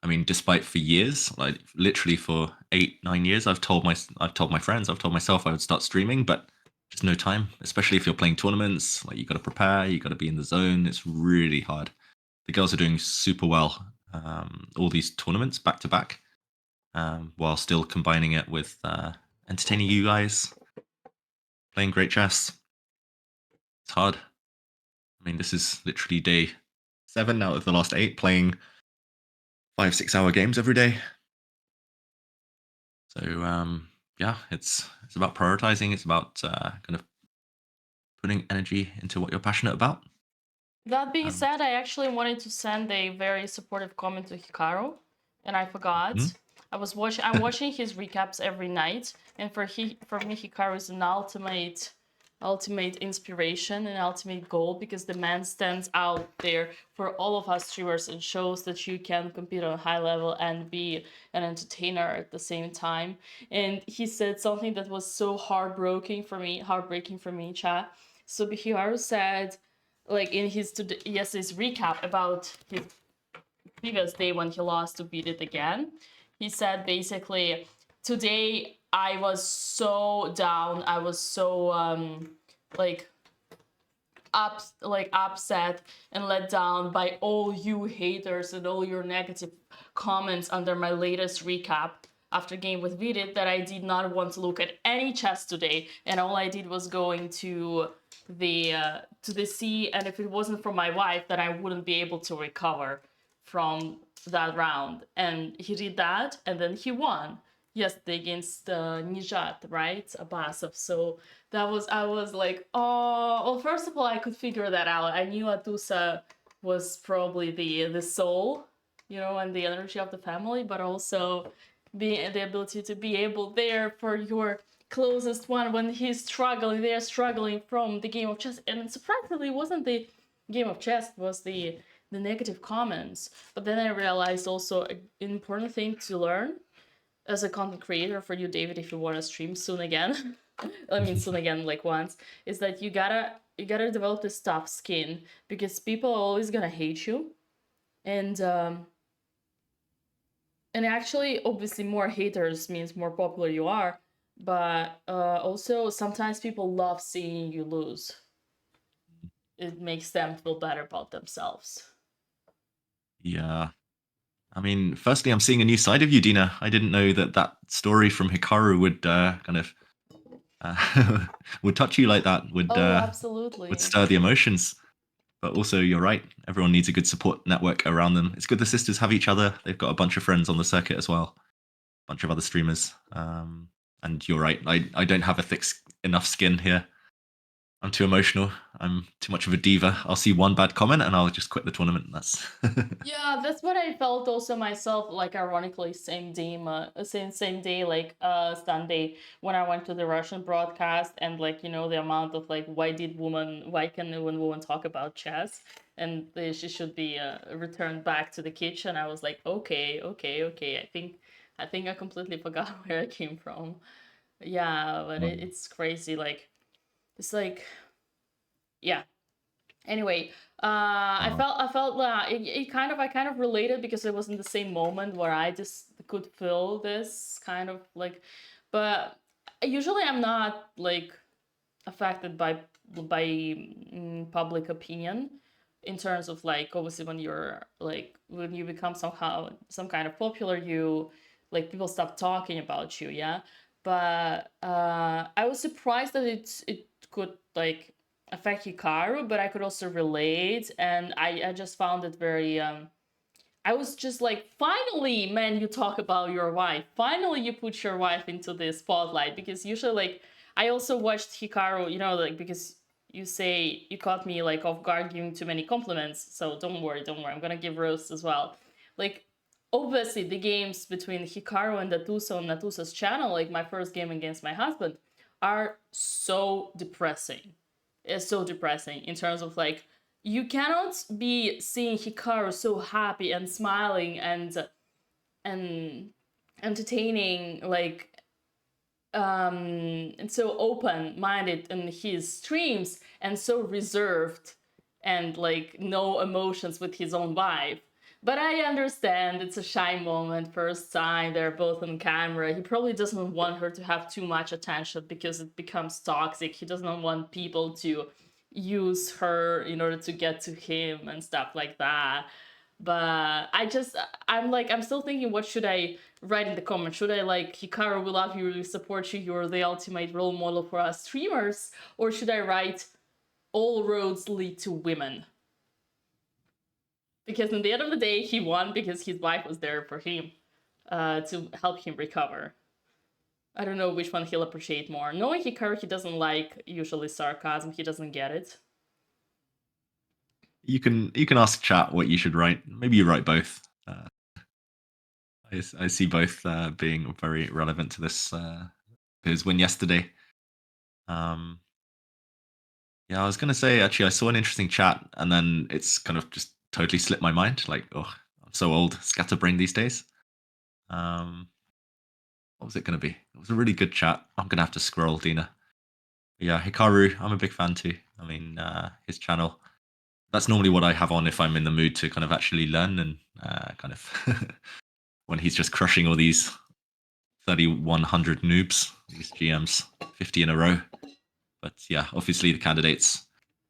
[SPEAKER 10] I mean, despite for years, like literally for 8-9 years, I've told my friends, I've told myself I would start streaming, but just no time. Especially if you're playing tournaments, like you got to prepare, you got to be in the zone. It's really hard. The girls are doing super well. All these tournaments back to back, while still combining it with entertaining you guys, playing great chess. It's hard. I mean, this is literally day 7 out of the last 8, playing 5-6 hour games every day. So yeah, it's about prioritizing. It's about kind of putting energy into what you're passionate about.
[SPEAKER 9] That being said, I actually wanted to send a very supportive comment to Hikaru, and I forgot. I'm watching his recaps every night, and for me, Hikaru is an ultimate inspiration and ultimate goal, because the man stands out there for all of us streamers and shows that you can compete on a high level and be an entertainer at the same time. And he said something that was so heartbreaking for me, chat. So Hikaru said, like, in his yesterday's recap about his previous day when he lost to Beat It Again, he said basically, today I was so down, I was so upset and let down by all you haters and all your negative comments under my latest recap after game with Vidit, that I did not want to look at any chess today, and all I did was going to the sea, and if it wasn't for my wife, then I wouldn't be able to recover from that round. And he did that, and then he won yesterday against Nijat, right? Abasov. So I was like, oh, well, first of all, I could figure that out. I knew Atusa was probably the soul, and the energy of the family, but also the ability to be able there for your closest one when they're struggling from the game of chess. And surprisingly, it wasn't the game of chess, it was the negative comments. But then I realized also an important thing to learn as a content creator for you, David, if you want to stream soon again, I mean soon again, like once, is that you gotta develop this tough skin, because people are always gonna hate you, and actually, obviously, more haters means more popular you are, but also sometimes people love seeing you lose. It makes them feel better about themselves.
[SPEAKER 10] Yeah. I mean, firstly, I'm seeing a new side of you, Dina. I didn't know that story from Hikaru would kind of would touch you like that.
[SPEAKER 9] Absolutely.
[SPEAKER 10] Would stir the emotions. But also, you're right. Everyone needs a good support network around them. It's good the sisters have each other. They've got a bunch of friends on the circuit as well, a bunch of other streamers. And you're right. I don't have a thick enough skin here. I'm too emotional. I'm too much of a diva. I'll see one bad comment and I'll just quit the tournament. That's
[SPEAKER 9] Yeah, that's what I felt also myself. Like ironically, same day, like Sunday when I went to the Russian broadcast, and like the amount of like why can one woman talk about chess, and she should be returned back to the kitchen. I was like, okay. I think I completely forgot where I came from. Yeah, but it's crazy. Like it's like yeah. Anyway, I felt I kind of related because it was in the same moment where I just could feel this kind of like, but usually I'm not like affected by public opinion in terms of like obviously when you become somehow some kind of popular, you like people stop talking about you, yeah. But I was surprised that it could like affect Hikaru, but I could also relate, and I just found it very I was just like, finally, man, you talk about your wife. Finally, you put your wife into the spotlight, because usually, like, I also watched Hikaru, like, because you say you caught me like off guard giving too many compliments. So don't worry. I'm gonna give roast as well. Like, obviously, the games between Hikaru and Natusa on Natusa's channel, like my first game against my husband, are so depressing. It's so depressing in terms of like, you cannot be seeing Hikaru so happy and smiling and entertaining, like and so open-minded in his streams, and so reserved and like no emotions with his own wife. But I understand it's a shy moment, first time they're both on camera. He probably doesn't want her to have too much attention because it becomes toxic. He doesn't want people to use her in order to get to him and stuff like that. But I'm still thinking, what should I write in the comments? Should I like, Hikaru, we love you, we support you, you're the ultimate role model for us streamers? Or should I write, all roads lead to women? Because in the end of the day, he won because his wife was there for him, to help him recover. I don't know which one he'll appreciate more. Knowing Hikaru, he doesn't like usually sarcasm, he doesn't get it.
[SPEAKER 10] You can ask chat what you should write. Maybe you write both. I see both being very relevant to this his win yesterday. Yeah, I was gonna say actually I saw an interesting chat and then it's kind of just totally slipped my mind. Like, oh, I'm so old, scatterbrained these days. What was it gonna be? It was a really good chat. I'm gonna have to scroll, Dina. Yeah, Hikaru, I'm a big fan too. I mean, his channel. That's normally what I have on if I'm in the mood to kind of actually learn and kind of when he's just crushing all these 3,100 noobs, these GMs, 50 in a row. But yeah, obviously the candidates,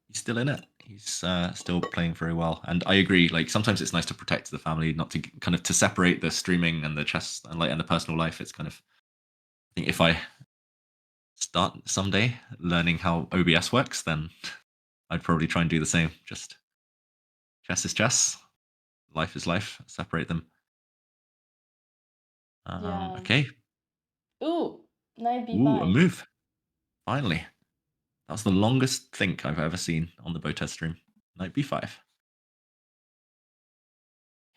[SPEAKER 10] he's still in it. He's still playing very well. And I agree, like sometimes it's nice to protect the family, not to kind of to separate the streaming and the chess and like and the personal life. It's kind of, I think if I start someday learning how OBS works, then I'd probably try and do the same. Just chess is chess, life is life. Separate them.
[SPEAKER 9] Yeah.
[SPEAKER 10] Okay.
[SPEAKER 9] Ooh, knight b5.
[SPEAKER 10] Ooh, a move. Finally. That was the longest think I've ever seen on the Botez stream. Knight b5.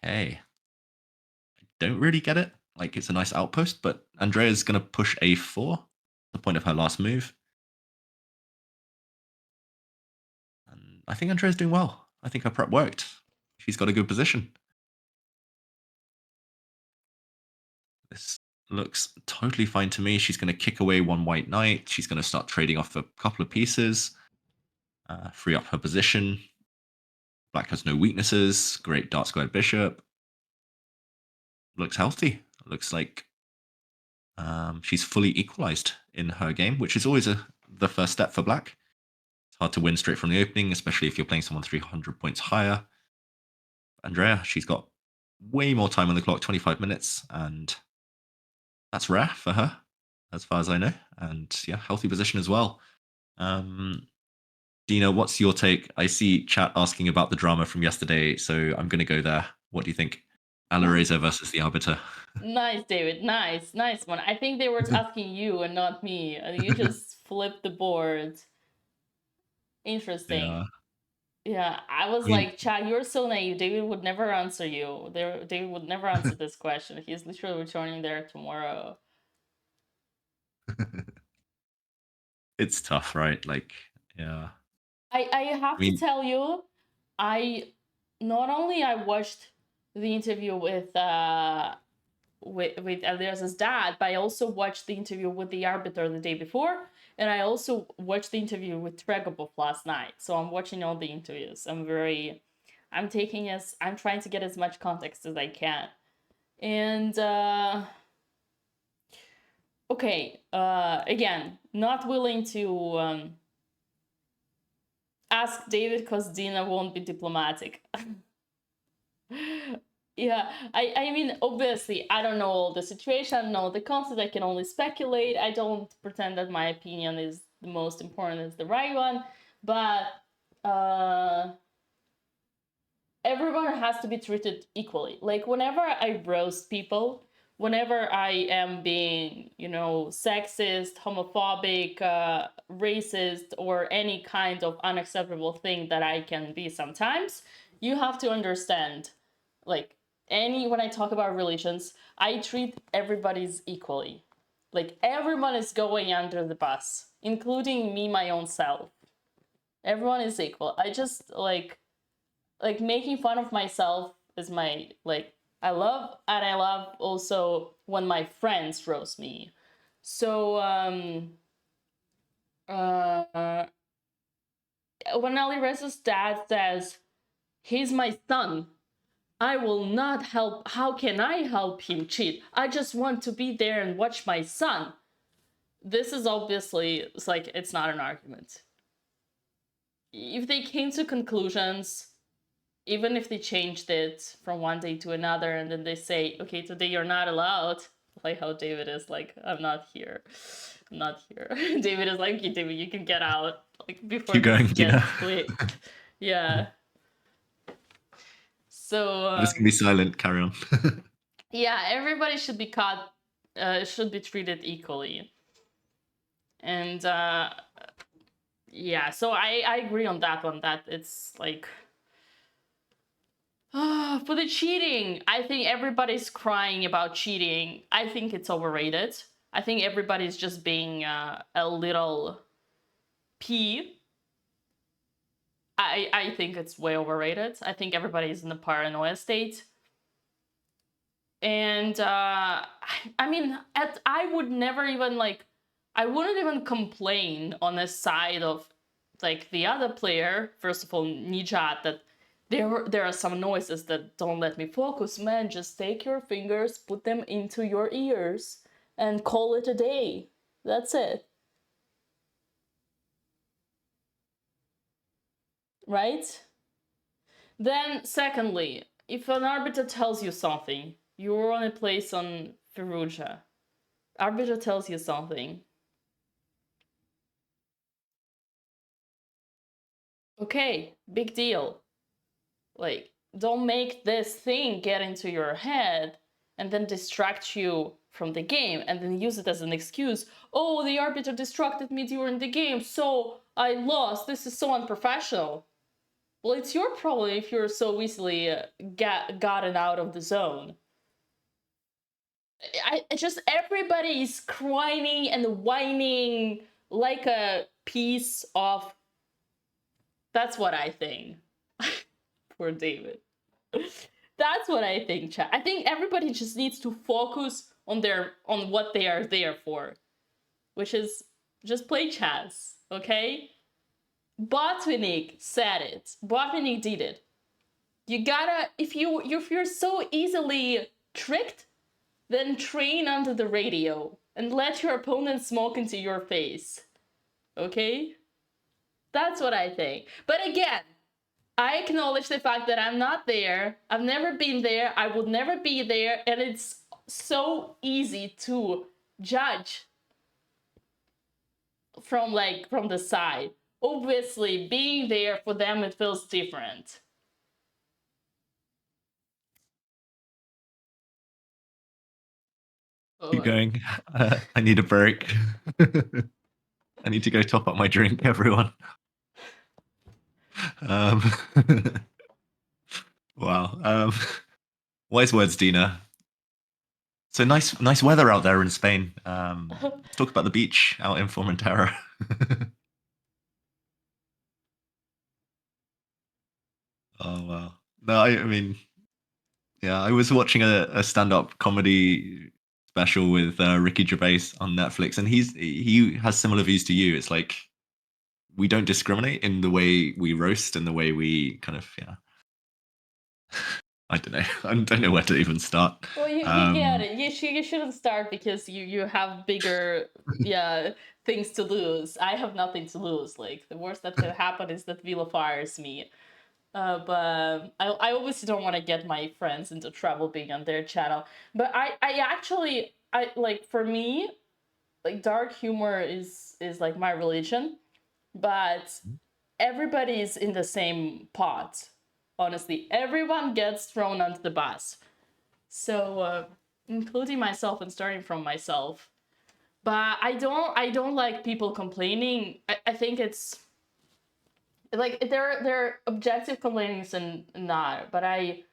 [SPEAKER 10] Hey. I don't really get it. Like, it's a nice outpost, but Andrea's going to push a4, the point of her last move. And I think Andrea's doing well. I think her prep worked. She's got a good position. This looks totally fine to me. She's going to kick away one white knight. She's going to start trading off a couple of pieces, free up her position. Black has no weaknesses. Great dark squared bishop. Looks healthy. Looks like she's fully equalized in her game, which is always the first step for Black. It's hard to win straight from the opening, especially if you're playing someone 300 points higher. Andrea, she's got way more time on the clock, 25 minutes, and that's rare for her, as far as I know. And yeah, healthy position as well. Dina, what's your take? I see chat asking about the drama from yesterday, so I'm going to go there. What do you think? Alireza versus the Arbiter.
[SPEAKER 9] Nice, David. Nice one. I think they were asking you and not me. You just flipped the board. Interesting. Yeah, I was like, Chad, you're so naive. David would never answer you. David would never answer this question. He's literally returning there tomorrow.
[SPEAKER 10] It's tough, right? Like, yeah.
[SPEAKER 9] I have to tell you, not only I watched the interview with Elias's dad, but I also watched the interview with the arbiter the day before, and I also watched the interview with Tregobov last night. So I'm watching all the interviews. I'm trying to get as much context as I can. And okay, again, not willing to ask David because Dina won't be diplomatic. Yeah, I mean, obviously, I don't know all the situation, I don't know the concept, I can only speculate. I don't pretend that my opinion is the most important, is the right one, but everyone has to be treated equally. Like, whenever I roast people, whenever I am being, you know, sexist, homophobic, racist, or any kind of unacceptable thing that I can be sometimes, you have to understand, like, when I talk about religions, I treat everybody's equally. Like, everyone is going under the bus, including me, my own self. Everyone is equal. I just, like making fun of myself is my, like, I love also when my friends roast me. So, when Aliresa's dad says, he's my son, I will not help. How can I help him cheat? I just want to be there and watch my son. This is obviously, it's like, it's not an argument. If they came to conclusions, even if they changed it from one day to another, and then they say, okay, today you're not allowed, like how David is like, I'm not here. David is like, okay, David, you can get out. Like, before
[SPEAKER 10] Keep going,
[SPEAKER 9] gets clicked. Yeah. So
[SPEAKER 10] I'm just gonna be silent. Carry on.
[SPEAKER 9] yeah, everybody should be should be treated equally. And yeah, so I agree on that one, that it's like, for the cheating, I think everybody's crying about cheating. I think it's overrated. I think everybody's just being a little pee. I think it's way overrated. I think everybody's in the paranoia state. And I mean, I would never even, like, I wouldn't even complain on the side of, like, the other player, first of all, Nijat, that there are some noises that don't let me focus. Man, just take your fingers, put them into your ears, and call it a day. That's it. Right? Then, secondly, if an arbiter tells you something, you're on a place on Fallujah, arbiter tells you something. Okay, big deal. Like, don't make this thing get into your head and then distract you from the game and then use it as an excuse. Oh, the arbiter distracted me during the game, so I lost. This is so unprofessional. Well, it's your problem if you're so easily gotten out of the zone. Just everybody is crying and whining like a piece of... That's what I think. Poor David. That's what I think, chat. I think everybody just needs to focus on what they are there for, which is just play chess, okay? Botvinnik said it. Botvinnik did it. You gotta, if you're so easily tricked, then train under the radio and let your opponent smoke into your face. Okay? That's what I think. But again, I acknowledge the fact that I'm not there. I've never been there. I would never be there. And it's so easy to judge from the side. Obviously, being there for them, it feels different.
[SPEAKER 10] Keep going. I need a break. I need to go top up my drink, everyone. Um, wow. Wise words, Dina. So nice weather out there in Spain. Let's talk about the beach out in Formentera. Oh wow. No, I mean, yeah, I was watching a stand-up comedy special with Ricky Gervais on Netflix, and he has similar views to you. It's like we don't discriminate in the way we roast and the way we kind of I don't know. I don't know where to even start.
[SPEAKER 9] Well, you get it. You shouldn't start because you have bigger things to lose. I have nothing to lose. Like the worst that could happen is that Vila fires me. But I obviously don't want to get my friends into trouble being on their channel. But I actually like, for me, like dark humor is like my religion. But everybody's in the same pot. Honestly, everyone gets thrown onto the bus. So, including myself and starting from myself. But I don't like people complaining. I think it's like they're objective complainings and not. But I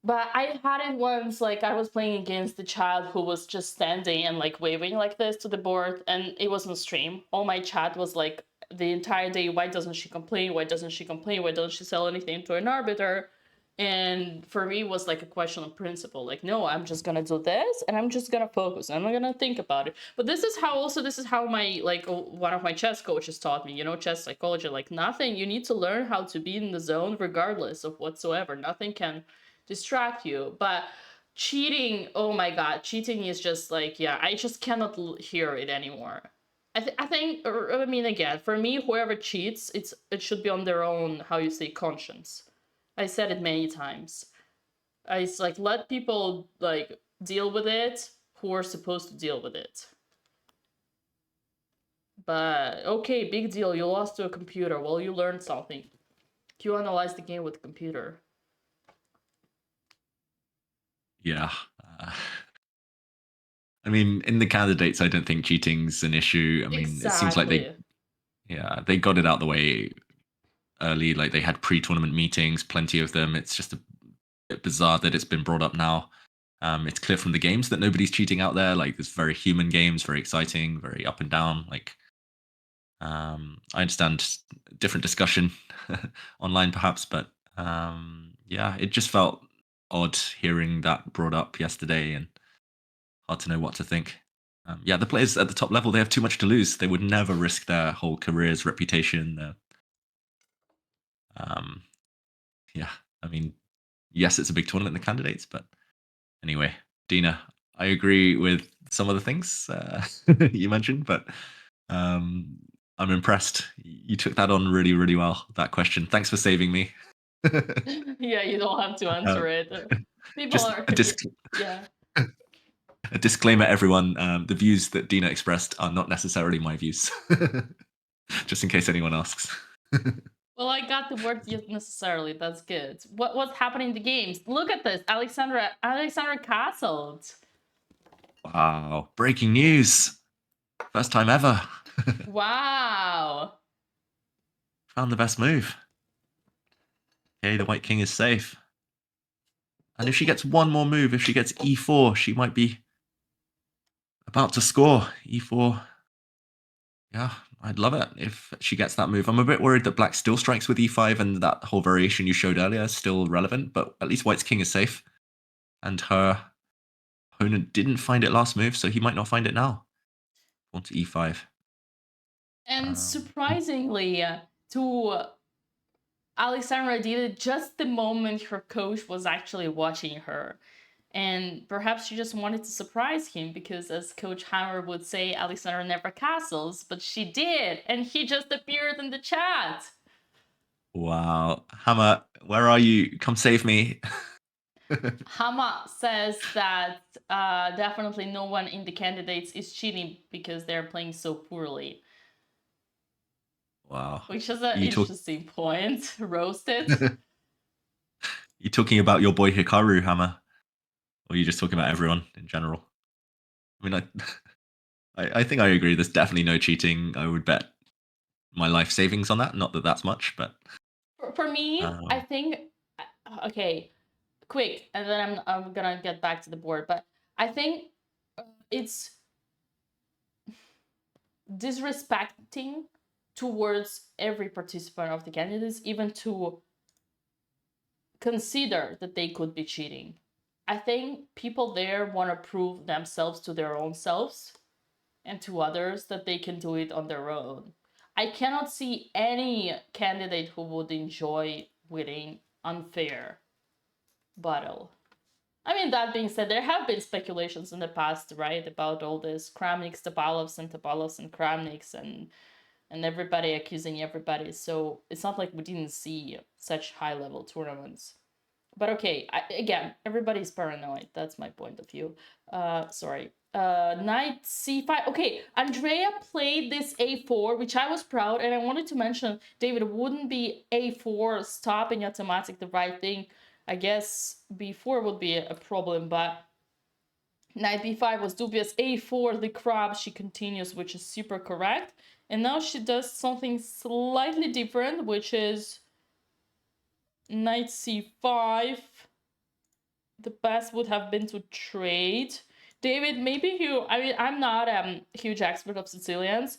[SPEAKER 9] had it once, like I was playing against the child who was just standing and like waving like this to the board, and it was on stream. All my chat was like the entire day, why doesn't she complain? Why doesn't she complain? Why doesn't she sell anything to an arbiter? And for me, it was like a question of principle. Like, no, I'm just gonna do this, and I'm just gonna focus. I'm not gonna think about it. But this is how my like one of my chess coaches taught me. You know, chess psychology. Like nothing. You need to learn how to be in the zone, regardless of whatsoever. Nothing can distract you. But cheating, oh my god, cheating is just like, yeah, I just cannot hear it anymore. I think, I mean, again, for me, whoever cheats, it should be on their own, how you say, conscience. I said it many times. It's like, let people like deal with it who are supposed to deal with it. But okay, big deal, you lost to a computer. Well, you learned something. You analyze the game with the computer.
[SPEAKER 10] Yeah. I mean, in the candidates, I don't think cheating's an issue. I mean,
[SPEAKER 9] exactly.
[SPEAKER 10] It seems like they got it out the way early. Like they had pre-tournament meetings, plenty of them. It's just a bit bizarre that it's been brought up now. It's clear from the games that nobody's cheating out there. Like there's very human games, very exciting, very up and down. Like I understand different discussion online perhaps, but yeah, it just felt odd hearing that brought up yesterday and hard to know what to think. Yeah, the players at the top level, they have too much to lose. They would never risk their whole career's reputation. Yeah, I mean, yes, it's a big tournament in the candidates, but anyway, Dina, I agree with some of the things you mentioned, but I'm impressed. You took that on really, really well, that question. Thanks for saving me.
[SPEAKER 9] Yeah, you don't have to answer it. People
[SPEAKER 10] just
[SPEAKER 9] are... yeah.
[SPEAKER 10] A disclaimer, everyone, the views that Dina expressed are not necessarily my views. Just in case anyone asks.
[SPEAKER 9] Well, I got the word necessarily. That's good. What's happening in the games? Look at this. Alexandra castled.
[SPEAKER 10] Wow. Breaking news. First time ever.
[SPEAKER 9] Wow.
[SPEAKER 10] Found the best move. Okay, the White King is safe. And if she gets one more move, if she gets e4, she might be about to score. e4. Yeah, I'd love it if she gets that move. I'm a bit worried that black still strikes with e5 and that whole variation you showed earlier is still relevant, but at least white's king is safe. And her opponent didn't find it last move, so he might not find it now. On to e5.
[SPEAKER 9] And surprisingly, to Alexandra did it just the moment her coach was actually watching her. And perhaps she just wanted to surprise him because, as Coach Hammer would say, Alexandra never castles, but she did, and he just appeared in the chat.
[SPEAKER 10] Wow. Hammer, where are you? Come save me.
[SPEAKER 9] Hammer says that definitely no one in the candidates is cheating because they're playing so poorly.
[SPEAKER 10] Wow.
[SPEAKER 9] Which is an interesting point. Roasted.
[SPEAKER 10] You talking about your boy Hikaru, Hammer? Or are you just talking about everyone in general? I mean, I think I agree. There's definitely no cheating. I would bet my life savings on that. Not that that's much, but
[SPEAKER 9] For me, I think, okay, quick, and then I'm gonna get back to the board, but I think it's disrespecting towards every participant of the candidates, even to consider that they could be cheating. I think people there want to prove themselves to their own selves and to others that they can do it on their own. I cannot see any candidate who would enjoy winning unfair battle. I mean, that being said, there have been speculations in the past, right, about all this Kramniks, Tabalovs and Kramniks and everybody accusing everybody. So it's not like we didn't see such high-level tournaments. But okay, again, everybody's paranoid. That's my point of view. Sorry. Knight c5. Okay, Andrea played this a4, which I was proud, and I wanted to mention, David, wouldn't be a4 stopping automatic the right thing? I guess b4 would be a problem, but knight b5 was dubious. a4, the crab, she continues, which is super correct. And now she does something slightly different, which is knight c5. The best would have been to trade. David, maybe you, I mean, I'm not a huge expert of Sicilians.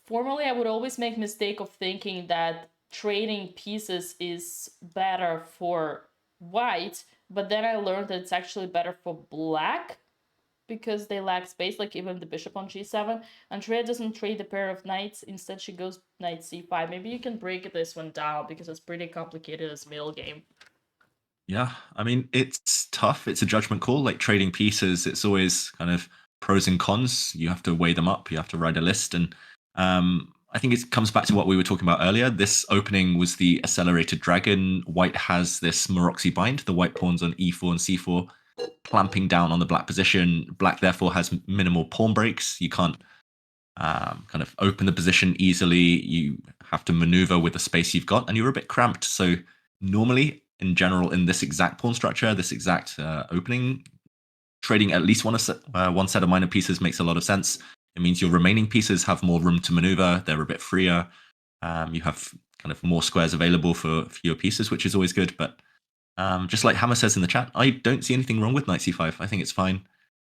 [SPEAKER 9] Formerly, I would always make mistake of thinking that trading pieces is better for white, but then I learned that it's actually better for black because they lack space, like even the bishop on g7. Andrea doesn't trade the pair of knights. Instead, she goes knight c5. Maybe you can break this one down because it's pretty complicated as middle game.
[SPEAKER 10] Yeah, I mean, it's tough. It's a judgment call. Like trading pieces, it's always kind of pros and cons. You have to weigh them up. You have to write a list. And I think it comes back to what we were talking about earlier. This opening was the accelerated dragon. White has this Maroczy bind, the white pawns on e4 and c4, clamping down on the black position. Black, therefore, has minimal pawn breaks. You can't kind of open the position easily. You have to maneuver with the space you've got, and you're a bit cramped. So normally, in general, in this exact pawn structure, this exact opening, trading at least one set of minor pieces makes a lot of sense. It means your remaining pieces have more room to maneuver. They're a bit freer. You have kind of more squares available for fewer pieces, which is always good. But just like Hammer says in the chat, I don't see anything wrong with knight c5. I think it's fine.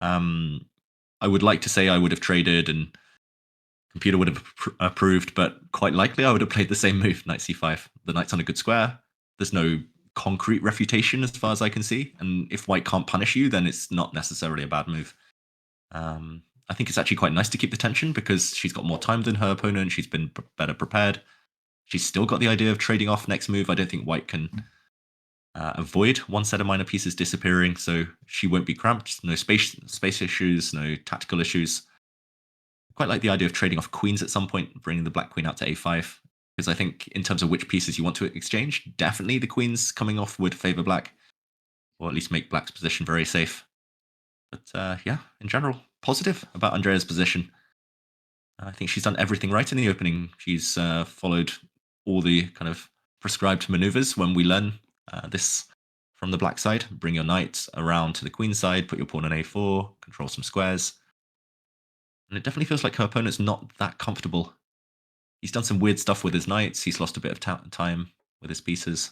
[SPEAKER 10] I would like to say I would have traded and computer would have approved, but quite likely I would have played the same move, knight c5. The knight's on a good square. There's no concrete refutation as far as I can see, and if white can't punish you, then it's not necessarily a bad move. I think it's actually quite nice to keep the tension because she's got more time than her opponent. She's been better prepared. She's still got the idea of trading off next move. I don't think white can avoid one set of minor pieces disappearing, so she won't be cramped. No space issues, no tactical issues. I quite like the idea of trading off queens at some point, bringing the black queen out to a5. Because I think in terms of which pieces you want to exchange, definitely the queens coming off would favor black, or at least make black's position very safe. But yeah, in general, positive about Andrea's position. I think she's done everything right in the opening. She's followed all the kind of prescribed maneuvers when we learn this from the black side. Bring your knight around to the queen side, put your pawn on a4, control some squares. And it definitely feels like her opponent's not that comfortable. He's done some weird stuff with his knights. He's lost a bit of time with his pieces.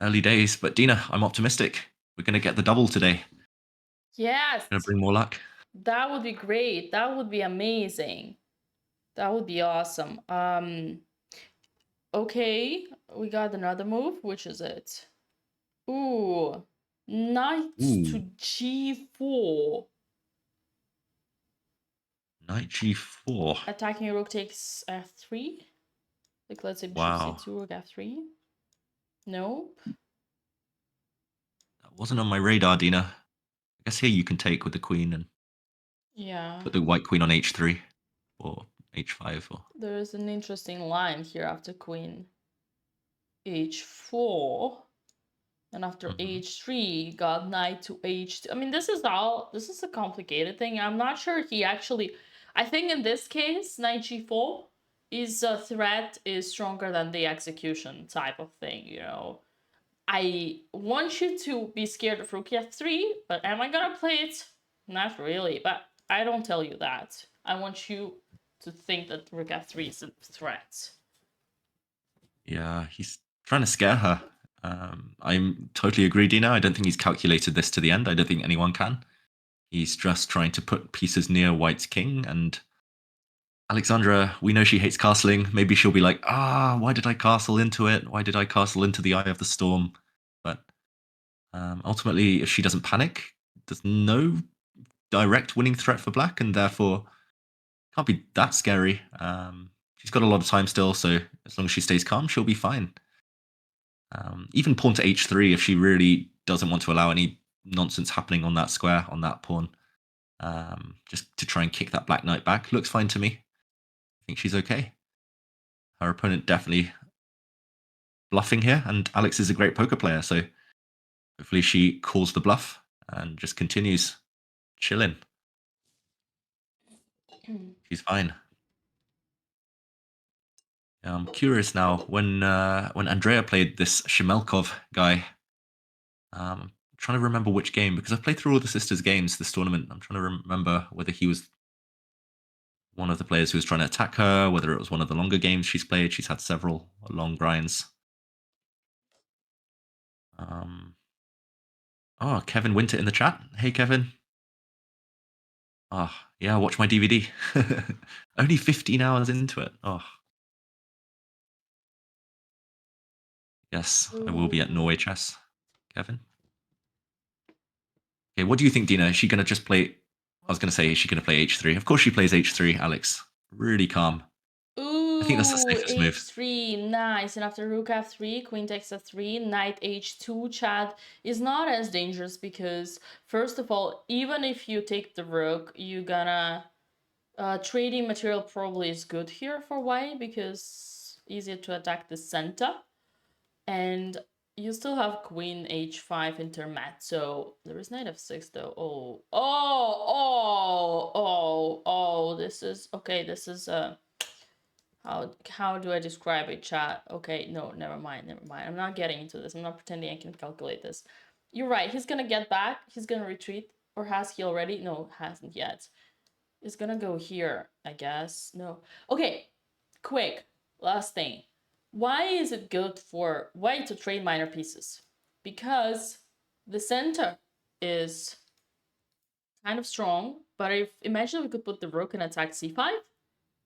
[SPEAKER 10] Early days, but Dina, I'm optimistic. We're going to get the double today.
[SPEAKER 9] Yes.
[SPEAKER 10] Going to bring more luck.
[SPEAKER 9] That would be great. That would be amazing. That would be awesome. Okay, we got another move. Which is it? Ooh, knight to g4.
[SPEAKER 10] Knight g4.
[SPEAKER 9] Attacking rook takes f3. Like, let's say bishop c2, rook f3. Nope.
[SPEAKER 10] That wasn't on my radar, Dina. I guess here you can take with the queen and put the white queen on h3 or h5. Or...
[SPEAKER 9] There's an interesting line here after queen h4. And after h3, got knight to h2. I mean, this is a complicated thing. I'm not sure he actually... I think in this case, knight g4 is a threat is stronger than the execution type of thing, you know. I want you to be scared of rook f3, but am I gonna play it? Not really, but I don't tell you that. I want you to think that rook f3 is a threat.
[SPEAKER 10] Yeah, he's trying to scare her. I totally agree, Dina. I don't think he's calculated this to the end. I don't think anyone can. He's just trying to put pieces near White's king, and Alexandra, we know she hates castling. Maybe she'll be like, why did I castle into it? Why did I castle into the Eye of the Storm? But ultimately, if she doesn't panic, there's no direct winning threat for black, and therefore can't be that scary. She's got a lot of time still, so as long as she stays calm, she'll be fine. Even pawn to h3 if she really doesn't want to allow any nonsense happening on that square, on that pawn. Just to try and kick that black knight back. Looks fine to me. I think she's okay. Her opponent definitely bluffing here, and Alex is a great poker player, so hopefully she calls the bluff and just continues chilling. She's fine. I'm curious now, when Andrea played this Shemelkov guy, I'm trying to remember which game, because I've played through all the sisters' games this tournament. I'm trying to remember whether he was one of the players who was trying to attack her, whether it was one of the longer games she's played. She's had several long grinds. Oh, Kevin Winter in the chat. Hey, Kevin. Oh, yeah, watch my DVD. Only 15 hours into it. Oh. Yes, I will be at Norway Chess, Kevin. Okay, what do you think, Dina? Is she going to just play... I was going to say, is she going to play h3? Of course she plays h3, Alex. Really calm.
[SPEAKER 9] Ooh,
[SPEAKER 10] I think that's the safest move.
[SPEAKER 9] h3, nice. And after rook f3, queen takes f3, knight h2, Chad, is not as dangerous because, first of all, even if you take the rook, you're gonna... trading material probably is good here for white because easier to attack the center. And you still have queen h5 intermezzo. There is knight f6 though. This is okay. This is how do I describe it, chat? Okay, no, never mind. I'm not getting into this. I'm not pretending I can calculate this. You're right. He's gonna get back. He's gonna retreat, or has he already? No, hasn't yet. He's gonna go here, I guess. No. Okay, quick last thing. Why is it good for white to trade minor pieces? Because the center is kind of strong, but imagine we could put the rook and attack c5,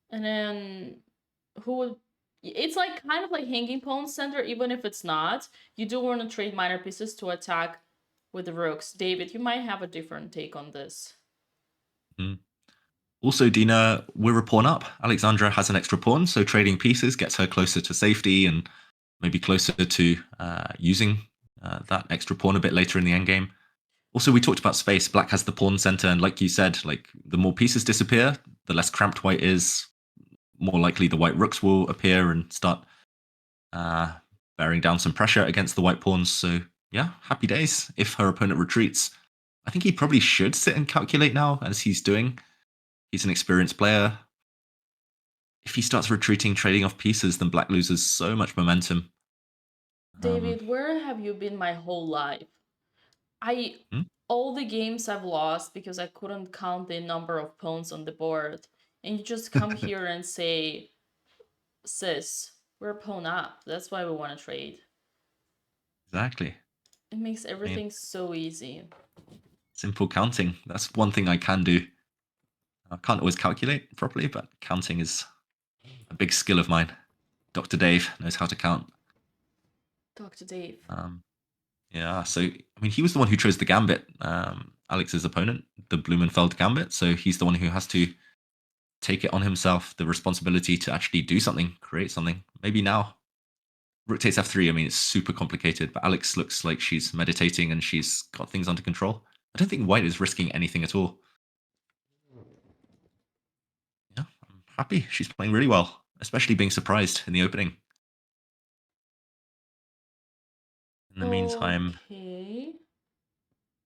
[SPEAKER 9] and then who would... It's like kind of like hanging pawn center, even if it's not. You do want to trade minor pieces to attack with the rooks. David, you might have a different take on this.
[SPEAKER 10] Also, Dina, we're a pawn up. Alexandra has an extra pawn, so trading pieces gets her closer to safety and maybe closer to using that extra pawn a bit later in the endgame. Also, we talked about space. Black has the pawn center, and like you said, like the more pieces disappear, the less cramped white is. More likely the white rooks will appear and start bearing down some pressure against the white pawns. So yeah, happy days. If her opponent retreats, I think he probably should sit and calculate now, as he's doing. He's an experienced player. If he starts retreating, trading off pieces, then black loses so much momentum.
[SPEAKER 9] David, where have you been my whole life? All the games I've lost because I couldn't count the number of pawns on the board. And you just come here and say, sis, we're pawn up. That's why we want to trade.
[SPEAKER 10] Exactly.
[SPEAKER 9] It makes everything so easy.
[SPEAKER 10] Simple counting. That's one thing I can do. I can't always calculate properly, but counting is a big skill of mine. Dr. Dave knows how to count.
[SPEAKER 9] Dr. Dave.
[SPEAKER 10] Yeah, so, I mean, he was the one who chose the gambit, Alex's opponent, the Blumenfeld gambit. So he's the one who has to take it on himself, the responsibility to actually do something, create something. Maybe now. Rook takes f3. I mean, it's super complicated, but Alex looks like she's meditating and she's got things under control. I don't think white is risking anything at all. Yeah, I'm happy. She's playing really well, especially being surprised in the opening. In the meantime,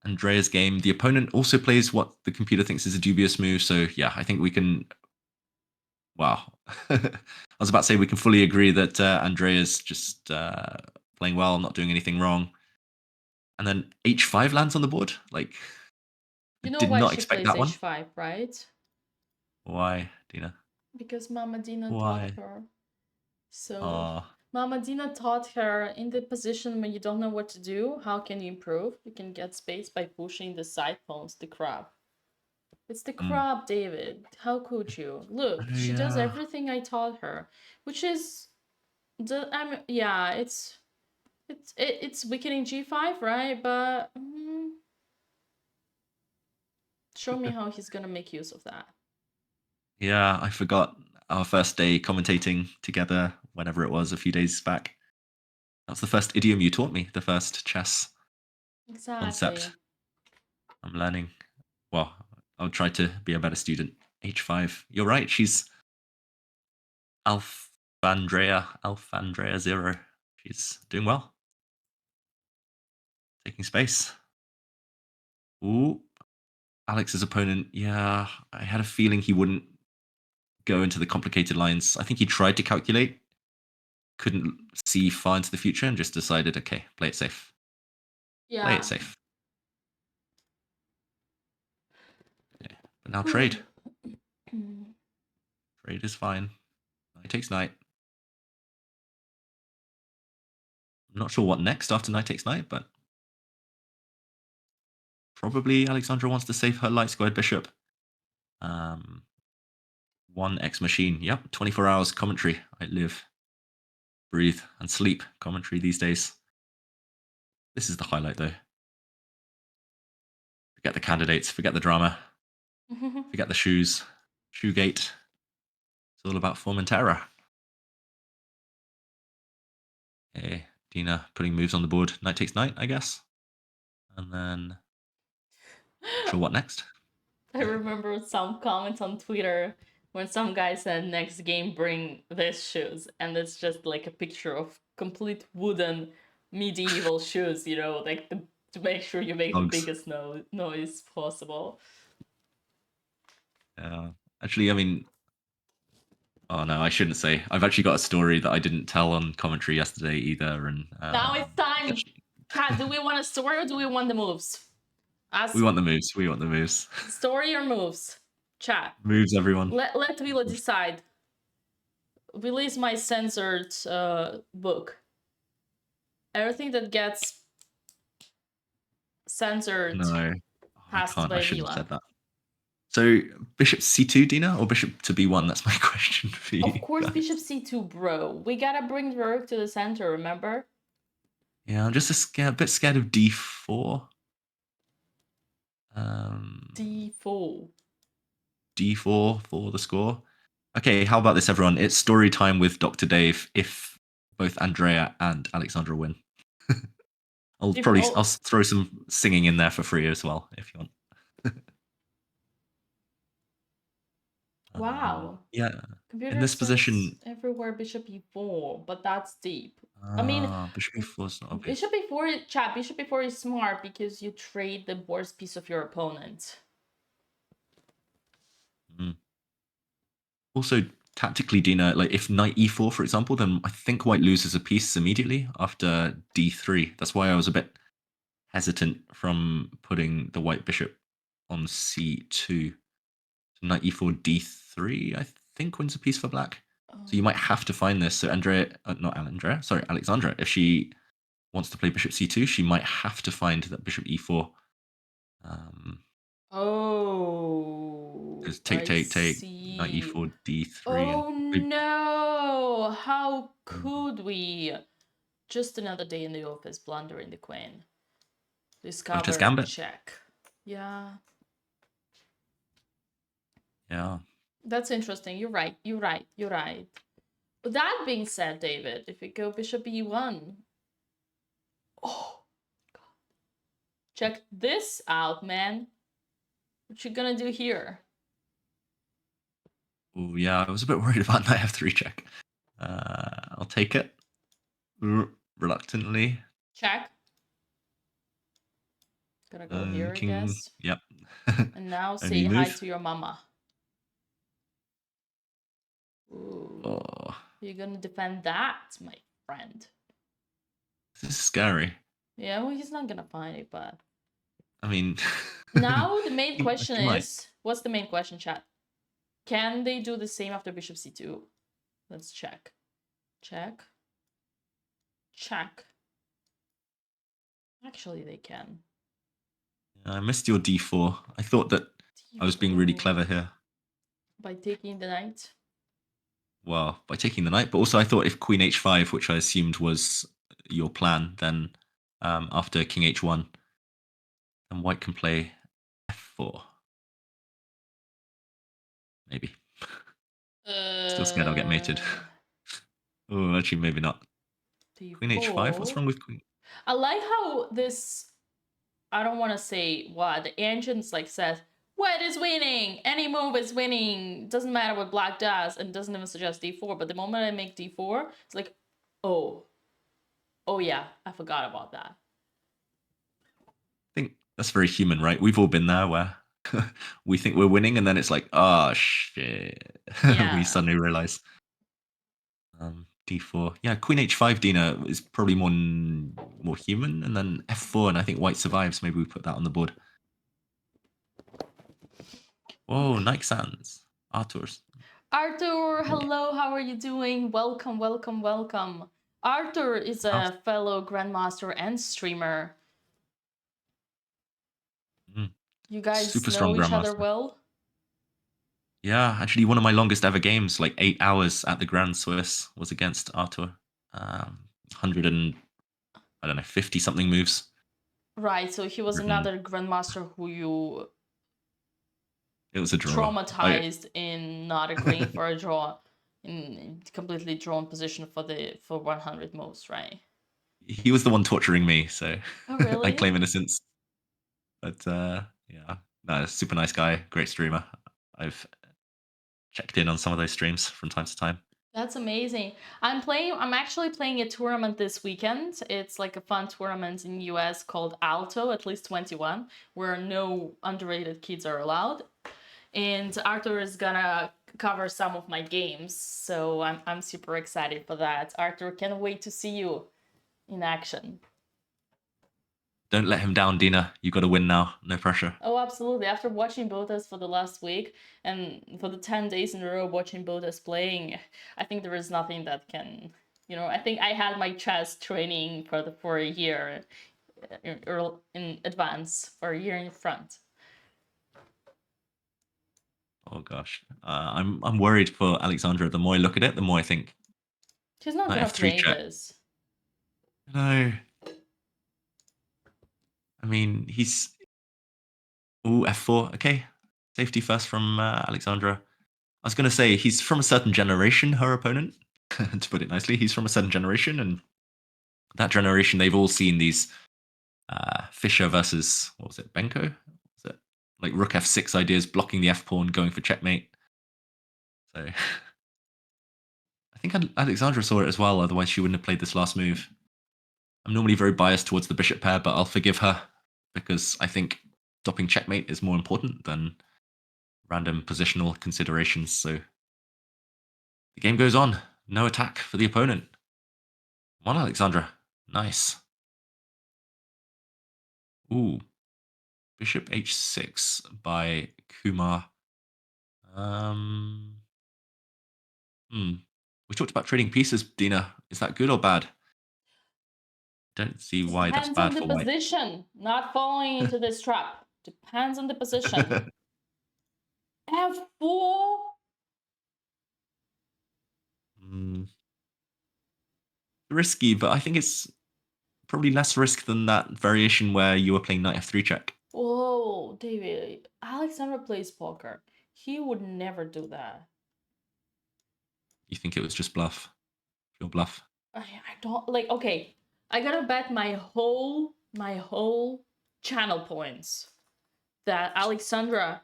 [SPEAKER 10] Andrea's game, the opponent also plays what the computer thinks is a dubious move. So yeah, I think we can... Wow. I was about to say we can fully agree that Andrea's just playing well, not doing anything wrong. And then h5 lands on the board. Like,
[SPEAKER 9] you know
[SPEAKER 10] did
[SPEAKER 9] why
[SPEAKER 10] not
[SPEAKER 9] she
[SPEAKER 10] expect
[SPEAKER 9] plays
[SPEAKER 10] that one.
[SPEAKER 9] h5, right?
[SPEAKER 10] Why, Dina?
[SPEAKER 9] Because Mama Dina
[SPEAKER 10] Why?
[SPEAKER 9] taught her. So
[SPEAKER 10] Ah,
[SPEAKER 9] Mama Dina taught her in the position when you don't know what to do, how can you improve? You can get space by pushing the side pawns, the crab. It's the crab, David. How could you? Look,
[SPEAKER 10] Oh,
[SPEAKER 9] she does
[SPEAKER 10] yeah.
[SPEAKER 9] everything I taught her, which is yeah, it's weakening G5, right? But show me how he's gonna make use of that.
[SPEAKER 10] Yeah, I forgot our first day commentating together, whenever it was, a few days back. That was the first idiom you taught me, the first chess
[SPEAKER 9] Exactly.
[SPEAKER 10] concept. I'm learning. Well, I'll try to be a better student. H5. You're right, she's Alphandrea 0. She's doing well. Taking space. Ooh. Alex's opponent, yeah, I had a feeling he wouldn't go into the complicated lines. I think he tried to calculate, couldn't see far into the future, and just decided, okay, play it safe.
[SPEAKER 9] Yeah.
[SPEAKER 10] Play it safe. Okay. But now trade. Trade is fine. Knight takes knight. I'm not sure what next after knight takes knight, but probably Alexandra wants to save her light squared bishop. 1x machine. Yep, 24 hours commentary. I live, breathe, and sleep commentary these days. This is the highlight, though. Forget the candidates, forget the drama, forget the shoes. Shoegate. It's all about Formentera. Okay, Dina putting moves on the board. Knight takes knight, I guess. And then, not sure what next.
[SPEAKER 9] I remember some comments on Twitter when some guy said next game bring this shoes, and it's just like a picture of complete wooden medieval shoes, you know, like to make sure you make the biggest noise possible.
[SPEAKER 10] Actually, I mean, oh no, I shouldn't say. I've actually got a story that I didn't tell on commentary yesterday either. And
[SPEAKER 9] now it's time. Kat, do we want a story or do we want the moves?
[SPEAKER 10] We want the moves. We want the moves.
[SPEAKER 9] Story or moves? Chat.
[SPEAKER 10] Moves, everyone.
[SPEAKER 9] Let Vila decide. Release my censored book. Everything that gets censored has to be
[SPEAKER 10] I shouldn't
[SPEAKER 9] Vila.
[SPEAKER 10] have said that. So, bishop c2, Dina, or bishop to b1? That's my question for you.
[SPEAKER 9] Of course, bishop c2, bro. We gotta bring the rook to the center, remember?
[SPEAKER 10] Yeah, I'm just a bit scared of d4.
[SPEAKER 9] d4.
[SPEAKER 10] D4 for the score. Okay, how about this, everyone? It's story time with Dr. Dave if both Andrea and Alexandra win. I'll throw some singing in there for free as well, if you want.
[SPEAKER 9] Wow.
[SPEAKER 10] Yeah.
[SPEAKER 9] Computer
[SPEAKER 10] in this position,
[SPEAKER 9] everywhere bishop e4, but that's deep. I mean,
[SPEAKER 10] bishop e4 is not obvious.
[SPEAKER 9] bishop e4 is smart because you trade the worst piece of your opponent.
[SPEAKER 10] Also, tactically, Dina, like if knight e4, for example, then I think white loses a piece immediately after d3. That's why I was a bit hesitant from putting the white bishop on c2. So knight e4, d3, I think wins a piece for black. So you might have to find this. So Alexandra, if she wants to play bishop c2, she might have to find that bishop e4. There's take, knight e4, d3.
[SPEAKER 9] Oh no! How could we? Just another day in the office, blundering the queen. Discover
[SPEAKER 10] Gambit.
[SPEAKER 9] Check. Yeah.
[SPEAKER 10] Yeah.
[SPEAKER 9] That's interesting. You're right. But that being said, David, if we go bishop e1, oh god, check this out, man. What you gonna do here?
[SPEAKER 10] Oh yeah, I was a bit worried about knight f3 check. I'll take it reluctantly.
[SPEAKER 9] Check. Gonna go here,
[SPEAKER 10] king,
[SPEAKER 9] I guess.
[SPEAKER 10] Yep.
[SPEAKER 9] And now say hi to your mama. Ooh.
[SPEAKER 10] Oh.
[SPEAKER 9] You're gonna defend that, my friend.
[SPEAKER 10] This is scary.
[SPEAKER 9] Yeah, well, he's not gonna find it, but...
[SPEAKER 10] I mean...
[SPEAKER 9] Now the main question is... What's the main question, chat? Can they do the same after bishop c2? Let's check. Check. Check. Actually, they can.
[SPEAKER 10] I missed your d4. I thought that I was being really clever here.
[SPEAKER 9] By taking the knight?
[SPEAKER 10] Well, by taking the knight, but also I thought if queen h5, which I assumed was your plan, then after king h1, then white can play f4. Maybe. Still scared I'll get mated. Oh, actually, maybe not.
[SPEAKER 9] D4.
[SPEAKER 10] Queen h5? What's wrong with queen?
[SPEAKER 9] I like how this... I don't want to say what. The ancients like says, white is winning! Any move is winning! Doesn't matter what black does, and doesn't even suggest d4. But the moment I make d4, it's like, oh. Oh yeah, I forgot about that.
[SPEAKER 10] I think that's very human, right? We've all been there where we think we're winning, and then it's like, oh, shit.
[SPEAKER 9] Yeah.
[SPEAKER 10] We suddenly realize. D4. Yeah, queen h5, Dina, is probably more human, and then f4, and I think white survives. Maybe we put that on the board. Whoa, Nike Sands. Arthur's.
[SPEAKER 9] Arthur, hello, how are you doing? Welcome, welcome, welcome. Arthur is a fellow grandmaster and streamer. You guys
[SPEAKER 10] Super
[SPEAKER 9] know
[SPEAKER 10] strong
[SPEAKER 9] each other
[SPEAKER 10] grandmaster.
[SPEAKER 9] well?
[SPEAKER 10] Yeah, actually, one of my longest ever games, like 8 hours at the Grand Swiss, was against Arthur. 100 and, I don't know, 50 something moves.
[SPEAKER 9] Right, so he was another grandmaster who you
[SPEAKER 10] it was a draw.
[SPEAKER 9] Traumatized in not agreeing for a draw, in completely drawn position for 100 moves, right?
[SPEAKER 10] He was the one torturing me, so
[SPEAKER 9] oh, really?
[SPEAKER 10] I claim innocence. But yeah, no, super nice guy, great streamer. I've checked in on some of those streams from time to time.
[SPEAKER 9] That's amazing. I'm actually playing a tournament this weekend. It's like a fun tournament in the US called Alto, at least 21, where no underrated kids are allowed. And Arthur is gonna cover some of my games, so I'm super excited for that. Arthur, can't wait to see you in action.
[SPEAKER 10] Don't let him down, Dina. You got to win now. No pressure.
[SPEAKER 9] Oh, absolutely. After watching Botez for the last week and for the 10 days in a row watching Botez playing, I think there is nothing that can, I think I had my chess training for a year in advance, for a year in front.
[SPEAKER 10] Oh gosh, I'm worried for Alexandra. The more I look at it, the more I think
[SPEAKER 9] she's not gonna play this.
[SPEAKER 10] No, I mean he's f4. Okay, safety first from Alexandra. I was gonna say he's from a certain generation. Her opponent, to put it nicely, he's from a certain generation, and that generation they've all seen these Fischer versus what was it, Benko? Was it like rook f6 ideas, blocking the f pawn, going for checkmate? So I think Alexandra saw it as well, otherwise she wouldn't have played this last move. I'm normally very biased towards the bishop pair, but I'll forgive her because I think stopping checkmate is more important than random positional considerations. So the game goes on. No attack for the opponent. Come on, Alexandra. Nice. Ooh. Bishop h6 by Kumar. We talked about trading pieces, Dina. Is that good or bad? Don't see why that's bad for white.
[SPEAKER 9] Depends on the position. Not falling into this trap. Depends on the position. F4?
[SPEAKER 10] Risky, but I think it's probably less risk than that variation where you were playing knight f3 check.
[SPEAKER 9] Whoa, David. Alexandra plays poker. He would never do that.
[SPEAKER 10] You think it was just bluff? Pure bluff?
[SPEAKER 9] I don't, like, okay. I gotta bet my whole channel points that Alexandra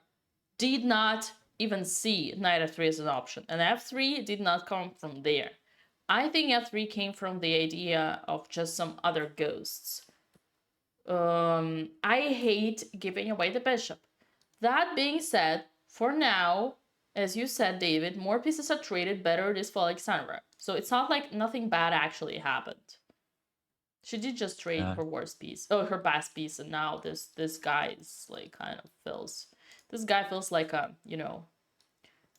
[SPEAKER 9] did not even see knight f3 as an option. And f3 did not come from there. I think f3 came from the idea of just some other ghosts. I hate giving away the bishop. That being said, for now, as you said, David, more pieces are traded, better it is for Alexandra. So it's not like nothing bad actually happened. She did just trade her worst piece, her best piece, and now this guy is like kind of feels, this guy feels like a,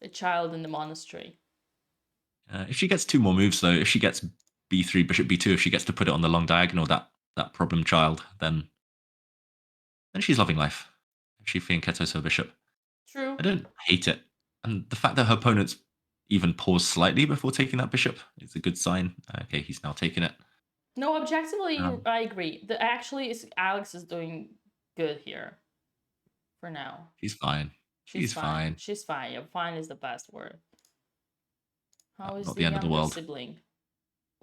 [SPEAKER 9] a child in the monastery.
[SPEAKER 10] If she gets 2 more moves, though, if she gets b3, bishop b2, if she gets to put it on the long diagonal, that problem child, then she's loving life. If she fianchettos her bishop.
[SPEAKER 9] True.
[SPEAKER 10] I don't hate it. And the fact that her opponent's even paused slightly before taking that bishop is a good sign. Okay, he's now taken it.
[SPEAKER 9] No, objectively, I agree. Actually, Alex is doing good here for now.
[SPEAKER 10] She's fine. She's fine.
[SPEAKER 9] She's fine. Yeah, fine is the best word. How is
[SPEAKER 10] not
[SPEAKER 9] the
[SPEAKER 10] the end of the
[SPEAKER 9] younger
[SPEAKER 10] world.
[SPEAKER 9] sibling?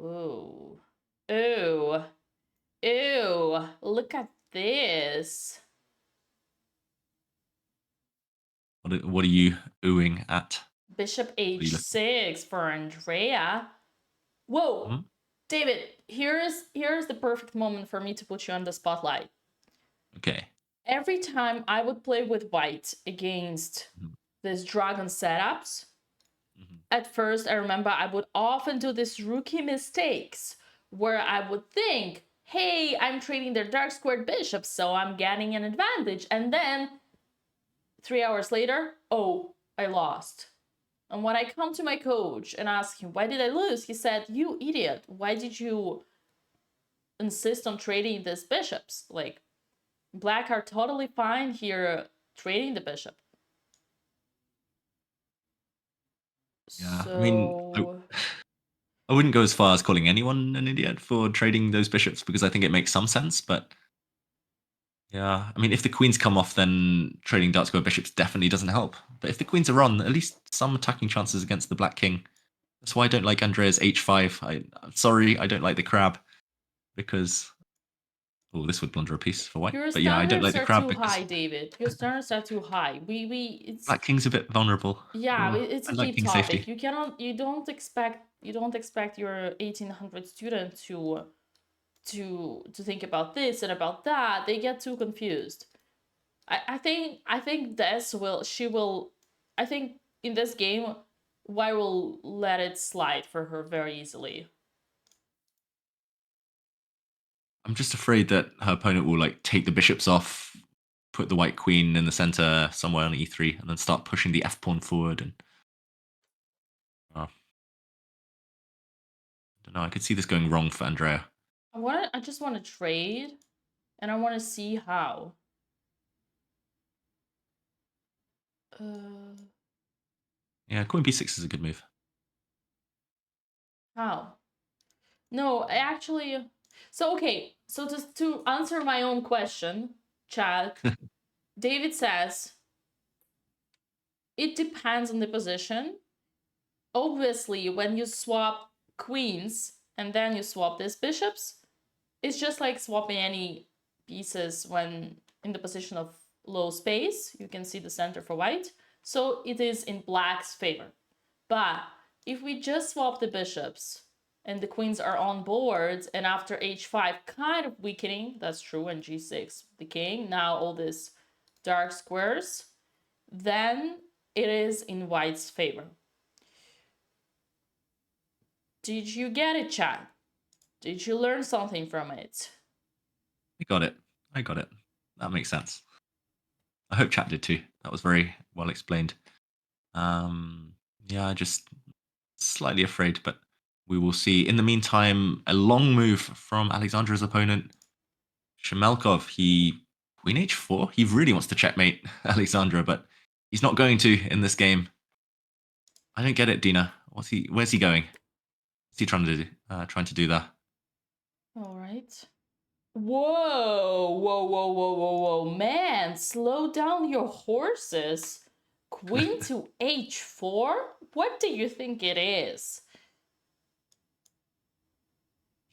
[SPEAKER 9] Ooh. Ooh. Ew. Look at this.
[SPEAKER 10] What are you oohing at?
[SPEAKER 9] Bishop h6 for Andrea. Whoa. David, here's the perfect moment for me to put you on the spotlight.
[SPEAKER 10] Okay.
[SPEAKER 9] Every time I would play with white against these dragon setups, at first I remember I would often do these rookie mistakes where I would think, hey, I'm trading their dark squared bishops, so I'm getting an advantage. And then 3 hours later, oh, I lost. And when I come to my coach and ask him, why did I lose? He said, you idiot, why did you insist on trading these bishops? Like, black are totally fine here trading the bishop.
[SPEAKER 10] Yeah,
[SPEAKER 9] So...
[SPEAKER 10] I mean, I wouldn't go as far as calling anyone an idiot for trading those bishops because I think it makes some sense, but yeah, I mean, if the queens come off, then trading dark square bishops definitely doesn't help. But if the queens are on, at least some attacking chances against the black king. That's why I don't like Andrea's h5. I'm sorry, I don't like the crab because... Oh, this would blunder a piece for white.
[SPEAKER 9] Your
[SPEAKER 10] but yeah, I don't like the crab
[SPEAKER 9] too
[SPEAKER 10] because
[SPEAKER 9] high, David. Your standards are too high. It's
[SPEAKER 10] black king's a bit vulnerable.
[SPEAKER 9] yeah, it's a
[SPEAKER 10] I like
[SPEAKER 9] deep
[SPEAKER 10] king
[SPEAKER 9] topic.
[SPEAKER 10] safety.
[SPEAKER 9] You don't expect your 1800 student to think about this and about that. They get too confused. I think I think in this game White will let it slide for her very easily.
[SPEAKER 10] I'm just afraid that her opponent will like take the bishops off, put the white queen in the center somewhere on e3, and then start pushing the f pawn forward. And I don't know. I could see this going wrong for Andrea.
[SPEAKER 9] I just want to trade, and I want to see how.
[SPEAKER 10] Yeah, queen b6 is a good move.
[SPEAKER 9] How? No, actually. So okay. So just to answer my own question, chat. David says it depends on the position. Obviously, when you swap queens and then you swap these bishops, it's just like swapping any pieces when in the position of low space. You can see the center for white. So it is in black's favor. But if we just swap the bishops and the queens are on board, and after h5 kind of weakening, that's true, and g6 the king, now all these dark squares, then it is in white's favor. Did you get it, chat? Did you learn something from it?
[SPEAKER 10] I got it. That makes sense. I hope chat did too. That was very well explained. Yeah, just slightly afraid, but we will see. In the meantime, a long move from Alexandra's opponent, Shemelkov. He queen h4. He really wants to checkmate Alexandra, but he's not going to in this game. I don't get it, Dina. Where's he going? What's he trying to do there?
[SPEAKER 9] All right. Whoa, man, slow down your horses. Queen to h4? What do you think it is?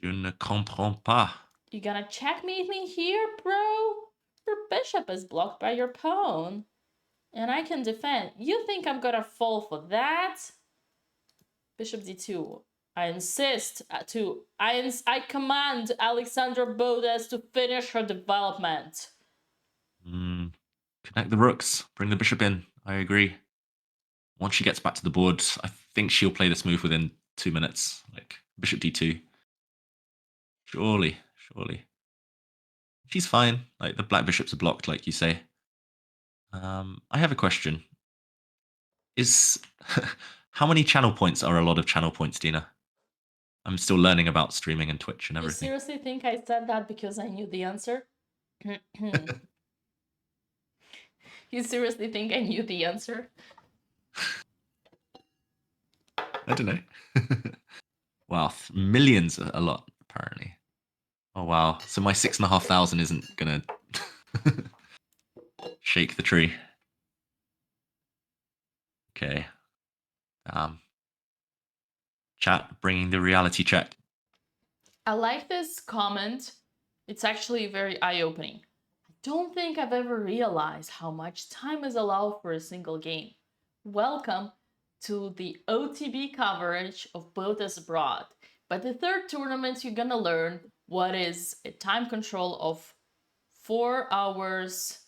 [SPEAKER 10] Je ne comprends pas.
[SPEAKER 9] You gonna checkmate me here, bro? Your bishop is blocked by your pawn. And I can defend. You think I'm gonna fall for that? Bishop d2. I command Alexandra Botez to finish her development.
[SPEAKER 10] Connect the rooks. Bring the bishop in. I agree. Once she gets back to the board, I think she'll play this move within 2 minutes. Like bishop d2. Surely. She's fine. Like the black bishops are blocked, like you say. I have a question. Is how many channel points are a lot of channel points, Dina? I'm still learning about streaming and Twitch and
[SPEAKER 9] You
[SPEAKER 10] everything.
[SPEAKER 9] seriously think I said that because I knew the answer? You seriously think I knew the answer?
[SPEAKER 10] I don't know. Wow, millions a lot, apparently. Oh, wow. So my 6,500 isn't going to shake the tree. Okay. Chat, bringing the reality check.
[SPEAKER 9] I like this comment. It's actually very eye-opening. I don't think I've ever realized how much time is allowed for a single game. Welcome to the OTB coverage of Botez Abroad. By the third tournament, you're gonna learn what is a time control of 4 hours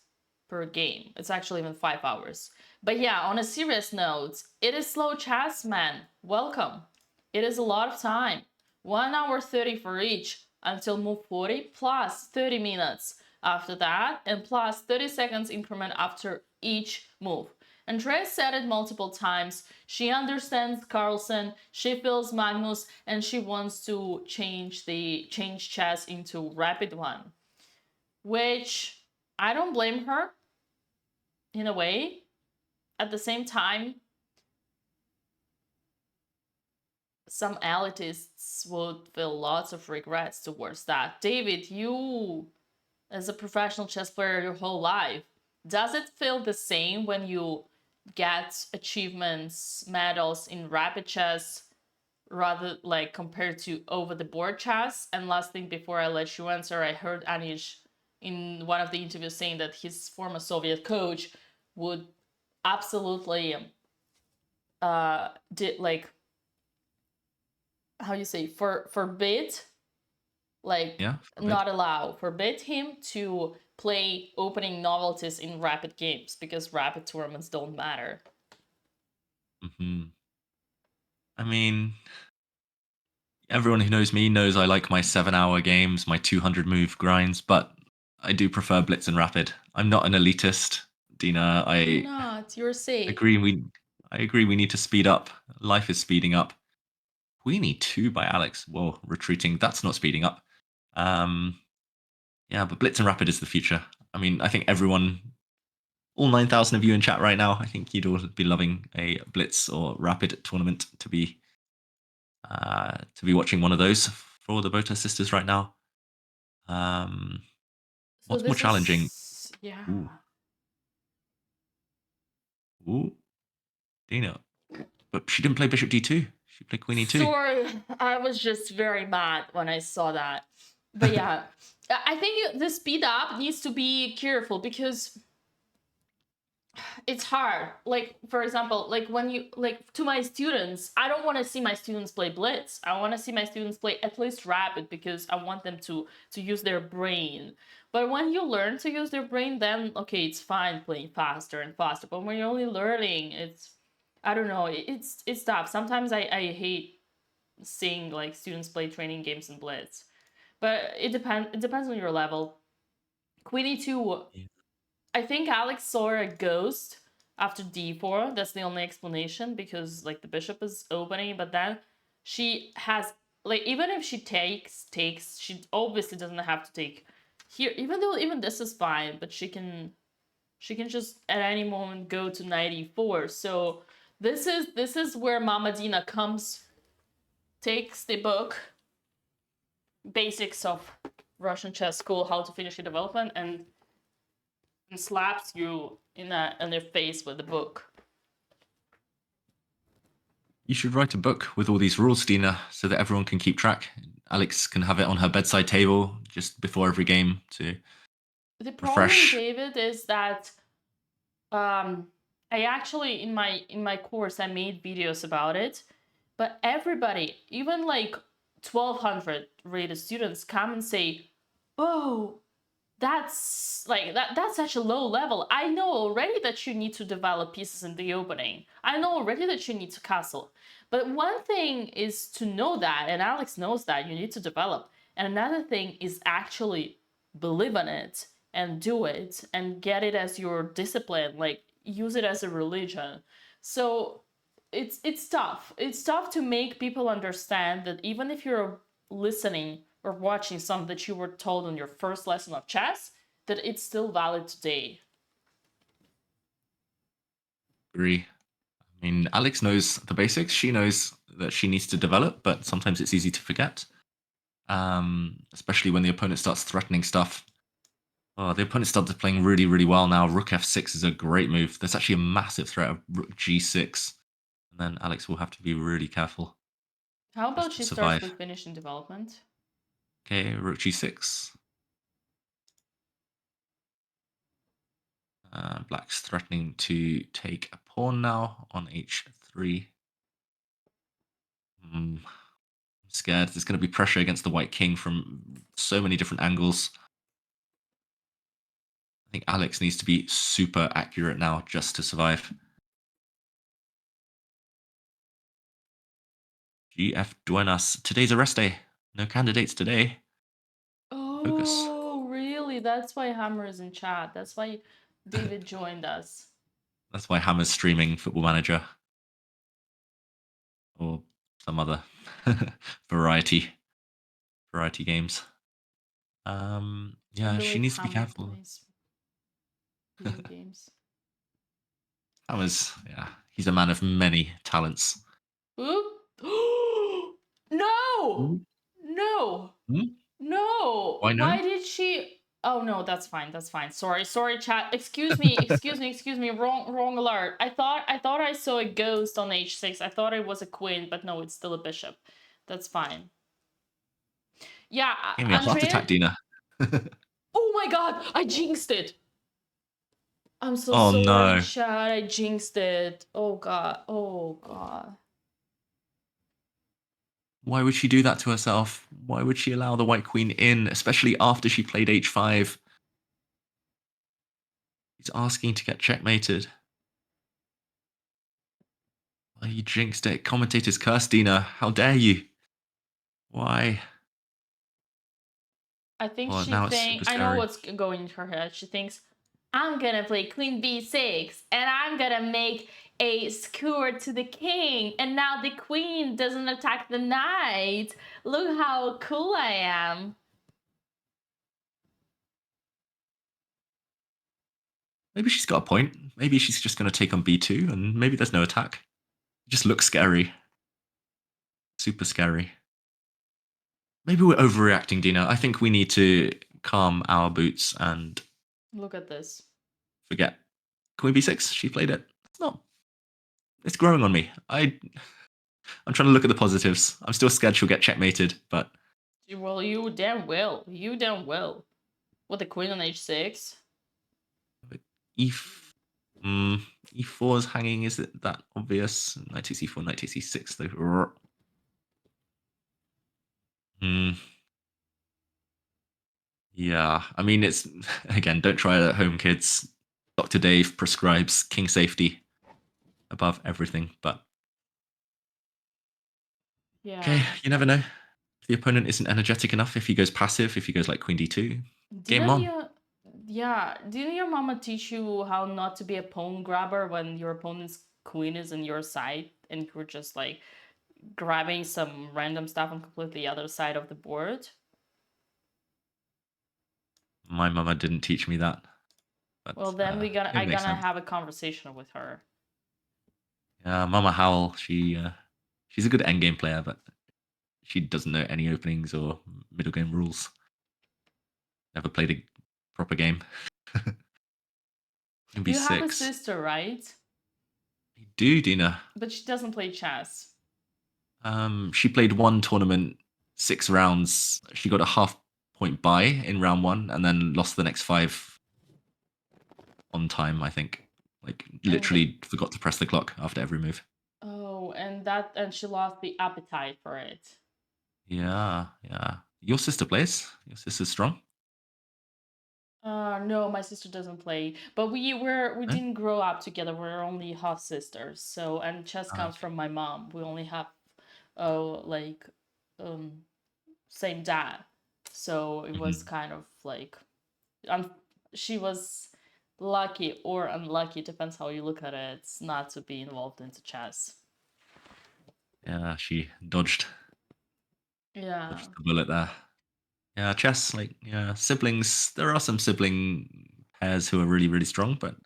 [SPEAKER 9] per game. It's actually even 5 hours. But yeah, on a serious note, it is slow chess, man. Welcome. It is a lot of time. 1 hour 30 for each until move 40 plus 30 minutes after that and plus 30 seconds increment after each move. Andrea said it multiple times. She understands Carlsen, she feels Magnus, and she wants to change chess into rapid one. Which I don't blame her in a way. At the same time, some elitists would feel lots of regrets towards that. David, you, as a professional chess player your whole life, does it feel the same when you get achievements, medals in rapid chess, rather like compared to over the board chess? And last thing before I let you answer, I heard Anish in one of the interviews saying that his former Soviet coach would absolutely did like, how you say, forbid, like,
[SPEAKER 10] Yeah,
[SPEAKER 9] not allow, forbid him to play opening novelties in rapid games because rapid tournaments don't matter.
[SPEAKER 10] I mean, everyone who knows me knows I like my 7-hour games, my 200 move grinds, but I do prefer Blitz and Rapid. I'm not an elitist, Dina.
[SPEAKER 9] You're not. You're safe.
[SPEAKER 10] I agree we need to speed up. Life is speeding up. Queenie 2 by Alex. Whoa, retreating. That's not speeding up. Yeah, but Blitz and Rapid is the future. I mean, I think everyone, all 9,000 of you in chat right now, I think you'd all be loving a Blitz or Rapid tournament to be watching one of those for the Botez sisters right now. What's more challenging?
[SPEAKER 9] Yeah.
[SPEAKER 10] Ooh. Dina. But she didn't play Bishop D2. She played Queen E2.
[SPEAKER 9] Sorry, I was just very mad when I saw that. But yeah, I think the speed up needs to be careful because it's hard. Like, for example, like when you, like, to my students, I don't want to see my students play Blitz. I want to see my students play at least Rapid because I want them to use their brain. But when you learn to use their brain, then, okay, it's fine playing faster and faster. But when you're only learning, it's, I don't know, it's tough. Sometimes I hate seeing, like, students play training games in Blitz. But it depends on your level. Queen E2, I think Alex saw a ghost after d4. That's the only explanation, because, like, the bishop is opening, but then she has, like, even if she takes, she obviously doesn't have to take here, even though even this is fine, but she can just at any moment go to knight e4. So this is where Mama Dina comes, takes the book, Basics of Russian Chess School, How to Finish Your Development, and slaps you in your face with the book.
[SPEAKER 10] You should write a book with all these rules, Dina, so that everyone can keep track. Alex can have it on her bedside table just before every game to
[SPEAKER 9] The problem,
[SPEAKER 10] refresh.
[SPEAKER 9] David, is that I actually, in my course, I made videos about it, but everybody, even like 1,200 rated students, come and say, "Oh, that's like that's such a low level. I know already that you need to develop pieces in the opening. I know already that you need to castle." But one thing is to know that, and Alex knows that you need to develop, and another thing is actually believe in it and do it and get it as your discipline, like use it as a religion. So it's tough. It's tough to make people understand that even if you're listening or watching something that you were told on your first lesson of chess, that it's still valid today.
[SPEAKER 10] Agree. I mean, Alex knows the basics. She knows that she needs to develop, but sometimes it's easy to forget. Especially when the opponent starts threatening stuff. Oh, the opponent started playing really, really well now. Rook f6 is a great move. There's actually a massive threat of rook g6. And then Alex will have to be really careful.
[SPEAKER 9] How about she starts with finishing development?
[SPEAKER 10] Okay, rook g6. Black's threatening to take a pawn now on h3. I'm scared. There's going to be pressure against the white king from so many different angles. I think Alex needs to be super accurate now just to survive. GF Duenas. Today's a rest day. No candidates today. Focus.
[SPEAKER 9] Oh, really? That's why Hammer is in chat. That's why David joined us.
[SPEAKER 10] That's why Hammer's streaming Football Manager. Or some other variety games. Yeah, she needs to be careful.
[SPEAKER 9] Video games.
[SPEAKER 10] Hammer's, yeah, he's a man of many talents.
[SPEAKER 9] Oop. No! No! No!
[SPEAKER 10] Why no?
[SPEAKER 9] Why did she... Oh, no, that's fine. That's fine. Sorry, chat. Excuse me. Wrong alert. I thought I saw a ghost on h6. I thought it was a queen, but no, it's still a bishop. That's fine. Yeah,
[SPEAKER 10] Give me a heart attack, Dina.
[SPEAKER 9] Oh my god, I jinxed it. I'm so sorry,
[SPEAKER 10] no.
[SPEAKER 9] chat. I jinxed it. Oh god.
[SPEAKER 10] Why would she do that to herself? Why would she allow the white queen in, especially after she played h5? He's asking to get checkmated. Well, you jinxed it. Commentator's curse, Dina. How dare you? Why?
[SPEAKER 9] I think she thinks... I know what's going into her head. She thinks, I'm gonna play queen b6, and I'm gonna make a skewer to the king, and now the queen doesn't attack the knight. Look how cool I am.
[SPEAKER 10] Maybe she's got a point. Maybe she's just going to take on b2, and maybe there's no attack. It just looks scary. Super scary. Maybe we're overreacting, Dina. I think we need to calm our boots and...
[SPEAKER 9] Look at this.
[SPEAKER 10] Forget. Queen b6, she played it. It's growing on me. I'm trying to look at the positives. I'm still scared she'll get checkmated, but...
[SPEAKER 9] Well, you damn will. You damn will. With the queen on h6.
[SPEAKER 10] E4 is hanging. Is it that obvious? Knight takes e4, knight takes e6. Though. Yeah, I mean, it's... Again, don't try it at home, kids. Dr. Dave prescribes king safety above everything, but...
[SPEAKER 9] Yeah.
[SPEAKER 10] Okay, you never know. If the opponent isn't energetic enough, if he goes passive, if he goes like queen d2, game on.
[SPEAKER 9] Yeah, didn't your mama teach you how not to be a pawn grabber when your opponent's queen is on your side and you're just like grabbing some random stuff on completely the other side of the board?
[SPEAKER 10] My mama didn't teach me that. But,
[SPEAKER 9] well, then I gotta have a conversation with her.
[SPEAKER 10] Yeah, Mama Howell, she's a good endgame player, but she doesn't know any openings or middle game rules. Never played a proper game.
[SPEAKER 9] You have a sister, right?
[SPEAKER 10] I do, Dina.
[SPEAKER 9] But she doesn't play chess.
[SPEAKER 10] She played one tournament, 6 rounds. She got a half-point bye in round 1, and then lost the next 5 on time, I think. Like, literally forgot to press the clock after every move.
[SPEAKER 9] Oh, and she lost the appetite for it.
[SPEAKER 10] Yeah. Your sister plays? Your sister's strong?
[SPEAKER 9] No, my sister doesn't play. But we didn't grow up together. We're only half sisters. So, and chess comes from my mom. We only have same dad. So it was kind of like she was lucky or unlucky, depends how you look at it, not to be involved into chess.
[SPEAKER 10] Yeah, she dodged
[SPEAKER 9] Yeah.
[SPEAKER 10] the bullet there. Yeah, chess, like, yeah, siblings. There are some sibling pairs who are really, really strong, but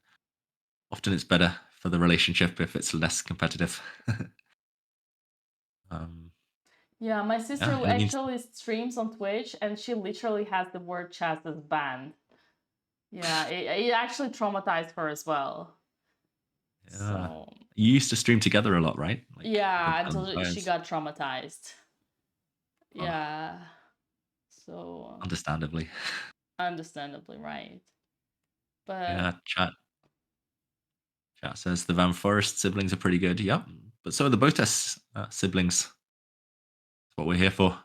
[SPEAKER 10] often it's better for the relationship if it's less competitive.
[SPEAKER 9] Yeah, my sister
[SPEAKER 10] Yeah,
[SPEAKER 9] actually streams on Twitch, and she literally has the word chess as banned. Yeah, it actually traumatized her as well.
[SPEAKER 10] yeah.
[SPEAKER 9] So,
[SPEAKER 10] You used to stream together a lot, right? Like,
[SPEAKER 9] yeah, until she got traumatized.
[SPEAKER 10] Oh.
[SPEAKER 9] Yeah. So.
[SPEAKER 10] Understandably.
[SPEAKER 9] Understandably, right. But
[SPEAKER 10] Yeah, chat says the Van Forest siblings are pretty good. Yep, but so are the Botez siblings. That's what we're here for.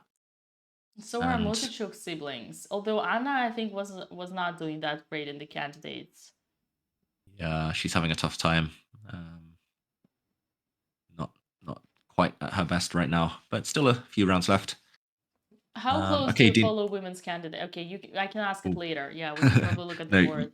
[SPEAKER 9] so are Multichoke siblings. Although Anna, I think, was not doing that great in the candidates.
[SPEAKER 10] Yeah, she's having a tough time. Not quite at her best right now, but still a few rounds left.
[SPEAKER 9] How close do you follow women's candidate? Okay, I can ask it later. Yeah, we can probably look at the board.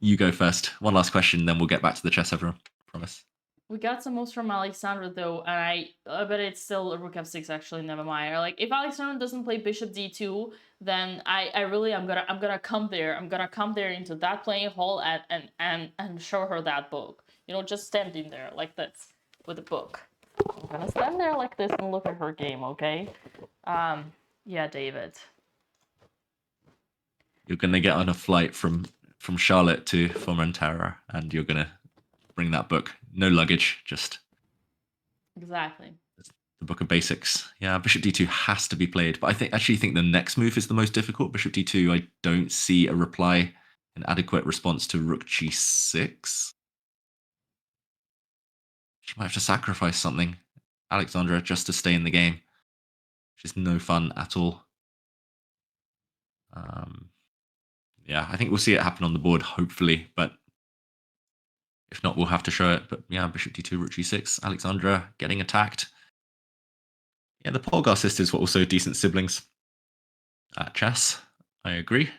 [SPEAKER 10] You go first. One last question, then we'll get back to the chess, everyone. Promise.
[SPEAKER 9] We got some moves from Alexandra though, and I bet it's still a rook f6. Actually, never mind. Or like, if Alexandra doesn't play bishop d2, then I'm gonna come there. I'm gonna come there into that playing hall and show her that book. You know, just standing there like this with a book. I'm gonna stand there like this and look at her game. Okay. Yeah, David.
[SPEAKER 10] You're gonna get on a flight from Charlotte to Formentera, and you're gonna bring that book. No luggage, just
[SPEAKER 9] exactly
[SPEAKER 10] the book of basics. Yeah, bishop d2 has to be played, but I actually think the next move is the most difficult. Bishop d2, I don't see a reply, an adequate response to rook g6. She might have to sacrifice something, Alexandra, just to stay in the game, which is no fun at all. Yeah, I think we'll see it happen on the board, hopefully, but if not, we'll have to show it. But yeah, bishop d2, rook g6, Alexandra getting attacked. Yeah, the Polgar sisters were also decent siblings at chess. I agree.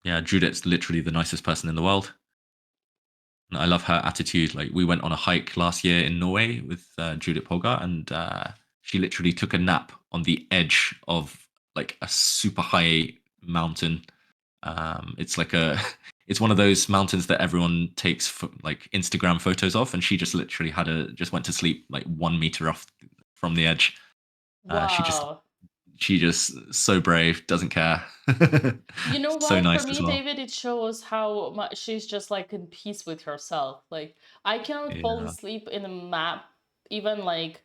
[SPEAKER 10] Yeah, Judith's literally the nicest person in the world. And I love her attitude. Like, we went on a hike last year in Norway with Judith Polgar, and she literally took a nap on the edge of like a super high mountain. It's like it's one of those mountains that everyone takes like Instagram photos of, and she just literally just went to sleep like 1 meter off from the edge.
[SPEAKER 9] Wow.
[SPEAKER 10] She just so brave, doesn't care.
[SPEAKER 9] You know what?
[SPEAKER 10] So nice
[SPEAKER 9] for me,
[SPEAKER 10] as well.
[SPEAKER 9] David, it shows how much she's just like in peace with herself. Like, I cannot fall asleep in a map, even like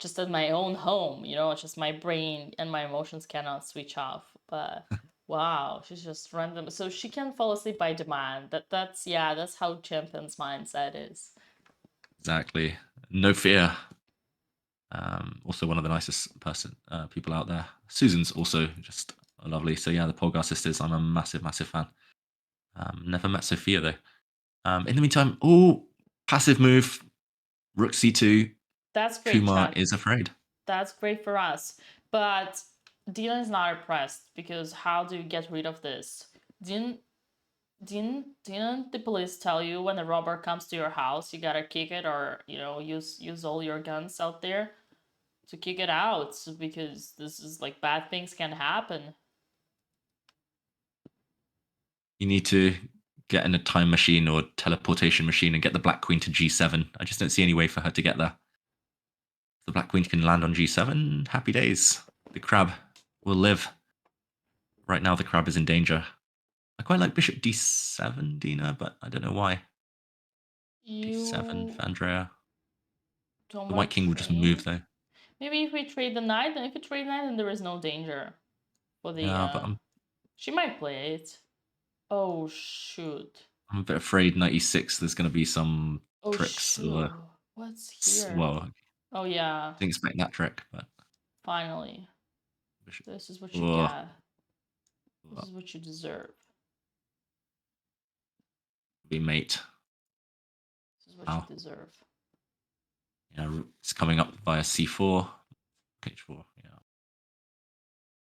[SPEAKER 9] just at my own home, you know, just my brain and my emotions cannot switch off. But wow, she's just random. So she can fall asleep by demand. That's how champion's mindset is.
[SPEAKER 10] Exactly. No fear. Also one of the nicest people out there. Susan's also just lovely. So yeah, the Polgar sisters, I'm a massive, massive fan. Never met Sophia though. In the meantime, passive move, rook c2.
[SPEAKER 9] That's great.
[SPEAKER 10] Kumar
[SPEAKER 9] Chad.
[SPEAKER 10] is afraid.
[SPEAKER 9] That's great for us. But Dina is not impressed, because how do you get rid of this? Didn't the police tell you when a robber comes to your house, you gotta kick it, or, you know, use all your guns out there to kick it out, because this is like bad things can happen.
[SPEAKER 10] You need to get in a time machine or teleportation machine and get the black queen to g7. I just don't see any way for her to get there. If the black queen can land on g7, happy days. The crab will live. Right now, the crab is in danger. I quite like bishop d7, Dina, but I don't know why. d7 for Andrea. The white king will just move, though.
[SPEAKER 9] Maybe if we trade the knight, then if we trade knight, then there is no danger for the.
[SPEAKER 10] Yeah, but
[SPEAKER 9] she might play it. Oh shoot!
[SPEAKER 10] I'm a bit afraid knight e6. There's going to be some tricks.
[SPEAKER 9] Shoot. What's here?
[SPEAKER 10] Well,
[SPEAKER 9] oh yeah.
[SPEAKER 10] Didn't expect that trick, but
[SPEAKER 9] finally, this is what you get. This is what you deserve.
[SPEAKER 10] Be mate.
[SPEAKER 9] This is what you deserve.
[SPEAKER 10] Yeah, it's coming up via c4, h4. Yeah.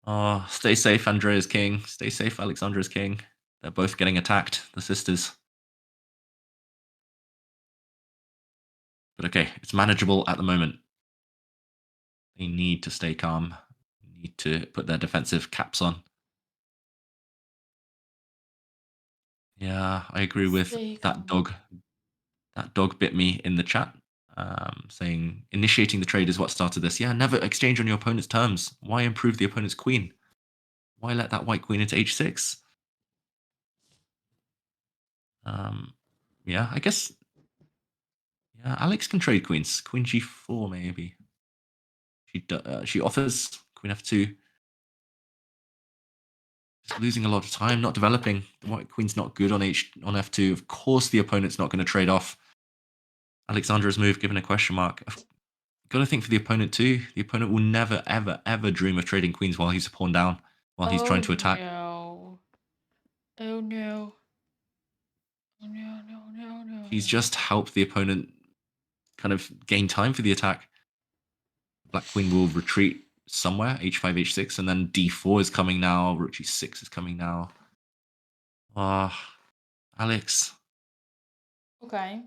[SPEAKER 10] Oh, stay safe, Andrea's king. Stay safe, Alexandra's king. They're both getting attacked, the sisters. But okay, it's manageable at the moment. They need to stay calm. They need to put their defensive caps on. Yeah, I agree with that dog. That dog bit me in the chat, saying initiating the trade is what started this. Yeah, never exchange on your opponent's terms. Why improve the opponent's queen? Why let that white queen into h6? Yeah, I guess. Yeah, Alex can trade queens. Queen g4 maybe. She offers queen f2. Just losing a lot of time, not developing. The white queen's not good on f2. Of course, the opponent's not going to trade off. Alexandra's move given a question mark. I've got to think for the opponent too. The opponent will never, ever, ever dream of trading queens while he's a pawn down, while he's trying to attack.
[SPEAKER 9] No. Oh no. Oh no, no, no, no.
[SPEAKER 10] He's just helped the opponent kind of gain time for the attack. Black queen will retreat somewhere, h5, h6, and then d4 is coming now, rook g6 is coming now. Alex.
[SPEAKER 9] Okay,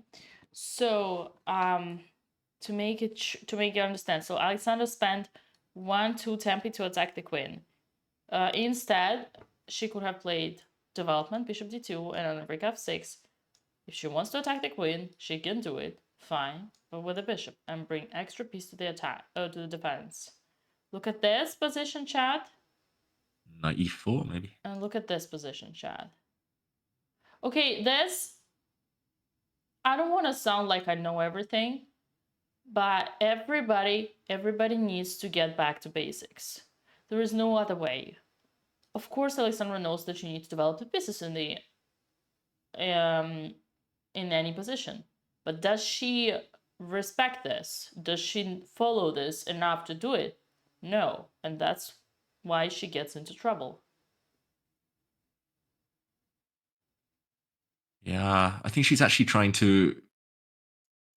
[SPEAKER 9] so to make you understand, so Alexandra spent 1-2 tempi to attack the queen. Instead, she could have played development, bishop d2, and then rook f6. If she wants to attack the queen, she can do it, fine, but with a bishop, and bring extra piece to the attack, to the defense. Look at this position, chat.
[SPEAKER 10] Knight e4, maybe.
[SPEAKER 9] And look at this position, chat. Okay, this, I don't want to sound like I know everything, but everybody needs to get back to basics. There is no other way. Of course, Alexandra knows that she needs to develop the pieces in the in any position, but does she respect this? Does she follow this enough to do it? No, and that's why she gets into trouble.
[SPEAKER 10] Yeah, I think she's actually trying to.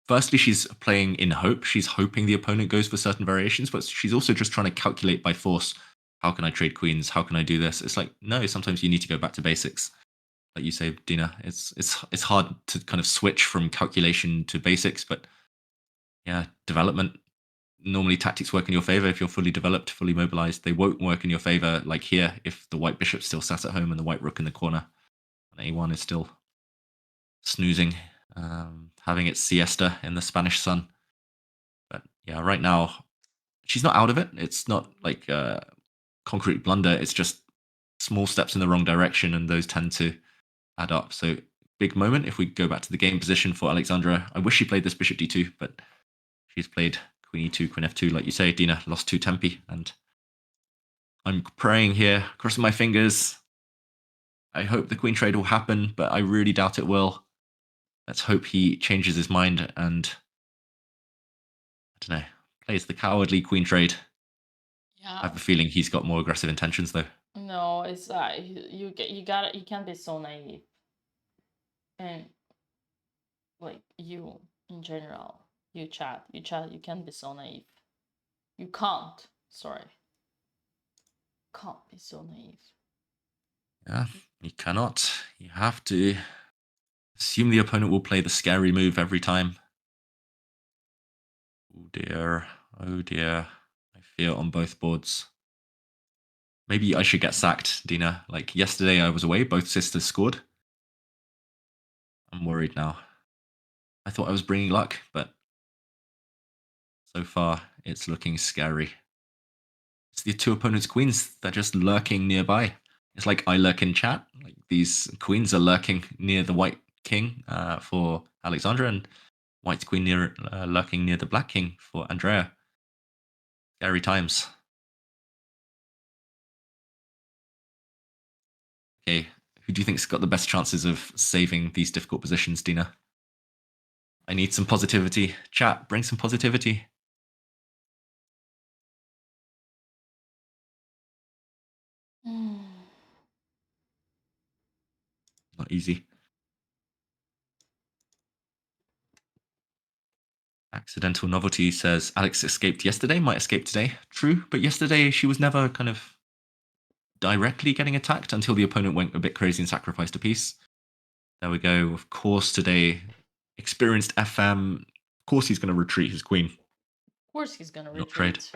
[SPEAKER 10] Firstly, she's playing in hope. She's hoping the opponent goes for certain variations, but she's also just trying to calculate by force. How can I trade queens? How can I do this? It's like, no, sometimes you need to go back to basics. Like you say, Dina, it's hard to kind of switch from calculation to basics, but yeah, development. Normally tactics work in your favor if you're fully developed, fully mobilized. They won't work in your favor like here if the white bishop's still sat at home and the white rook in the corner. And a1 is still snoozing, having its siesta in the Spanish sun. But yeah, right now, she's not out of it. It's not like a concrete blunder. It's just small steps in the wrong direction, and those tend to add up. So big moment if we go back to the game position for Alexandra. I wish she played this bishop d2, but she's played queen e2, queen f2, like you say. Dina lost 2 tempi, and I'm praying here, crossing my fingers. I hope the queen trade will happen, but I really doubt it will. Let's hope he changes his mind and, I don't know, plays the cowardly queen trade.
[SPEAKER 9] Yeah.
[SPEAKER 10] I have a feeling he's got more aggressive intentions, though.
[SPEAKER 9] No, it's you can't be so naive. And like you in general, you chat, you can't be so naive. You can't. Sorry. Can't be so naive.
[SPEAKER 10] Yeah, you cannot. You have to assume the opponent will play the scary move every time. Oh dear. Oh dear. I fear on both boards. Maybe I should get sacked, Dina. Like yesterday I was away, both sisters scored. I'm worried now. I thought I was bringing luck, but so far it's looking scary. It's the 2 opponents' queens. They're just lurking nearby. It's like I lurk in chat. Like these queens are lurking near the white king for Alexandra, and white's queen lurking near the black king for Andrea. Scary times. Okay, who do you think's got the best chances of saving these difficult positions, Dina? I need some positivity. Chat, bring some positivity. Not easy. Accidental Novelty says, Alex escaped yesterday, might escape today. True, but yesterday she was never kind of directly getting attacked until the opponent went a bit crazy and sacrificed a piece. There we go. Of course, today, experienced FM. Of course, he's going to retreat his queen.
[SPEAKER 9] Of course he's going to
[SPEAKER 10] Not trade.
[SPEAKER 9] retreat.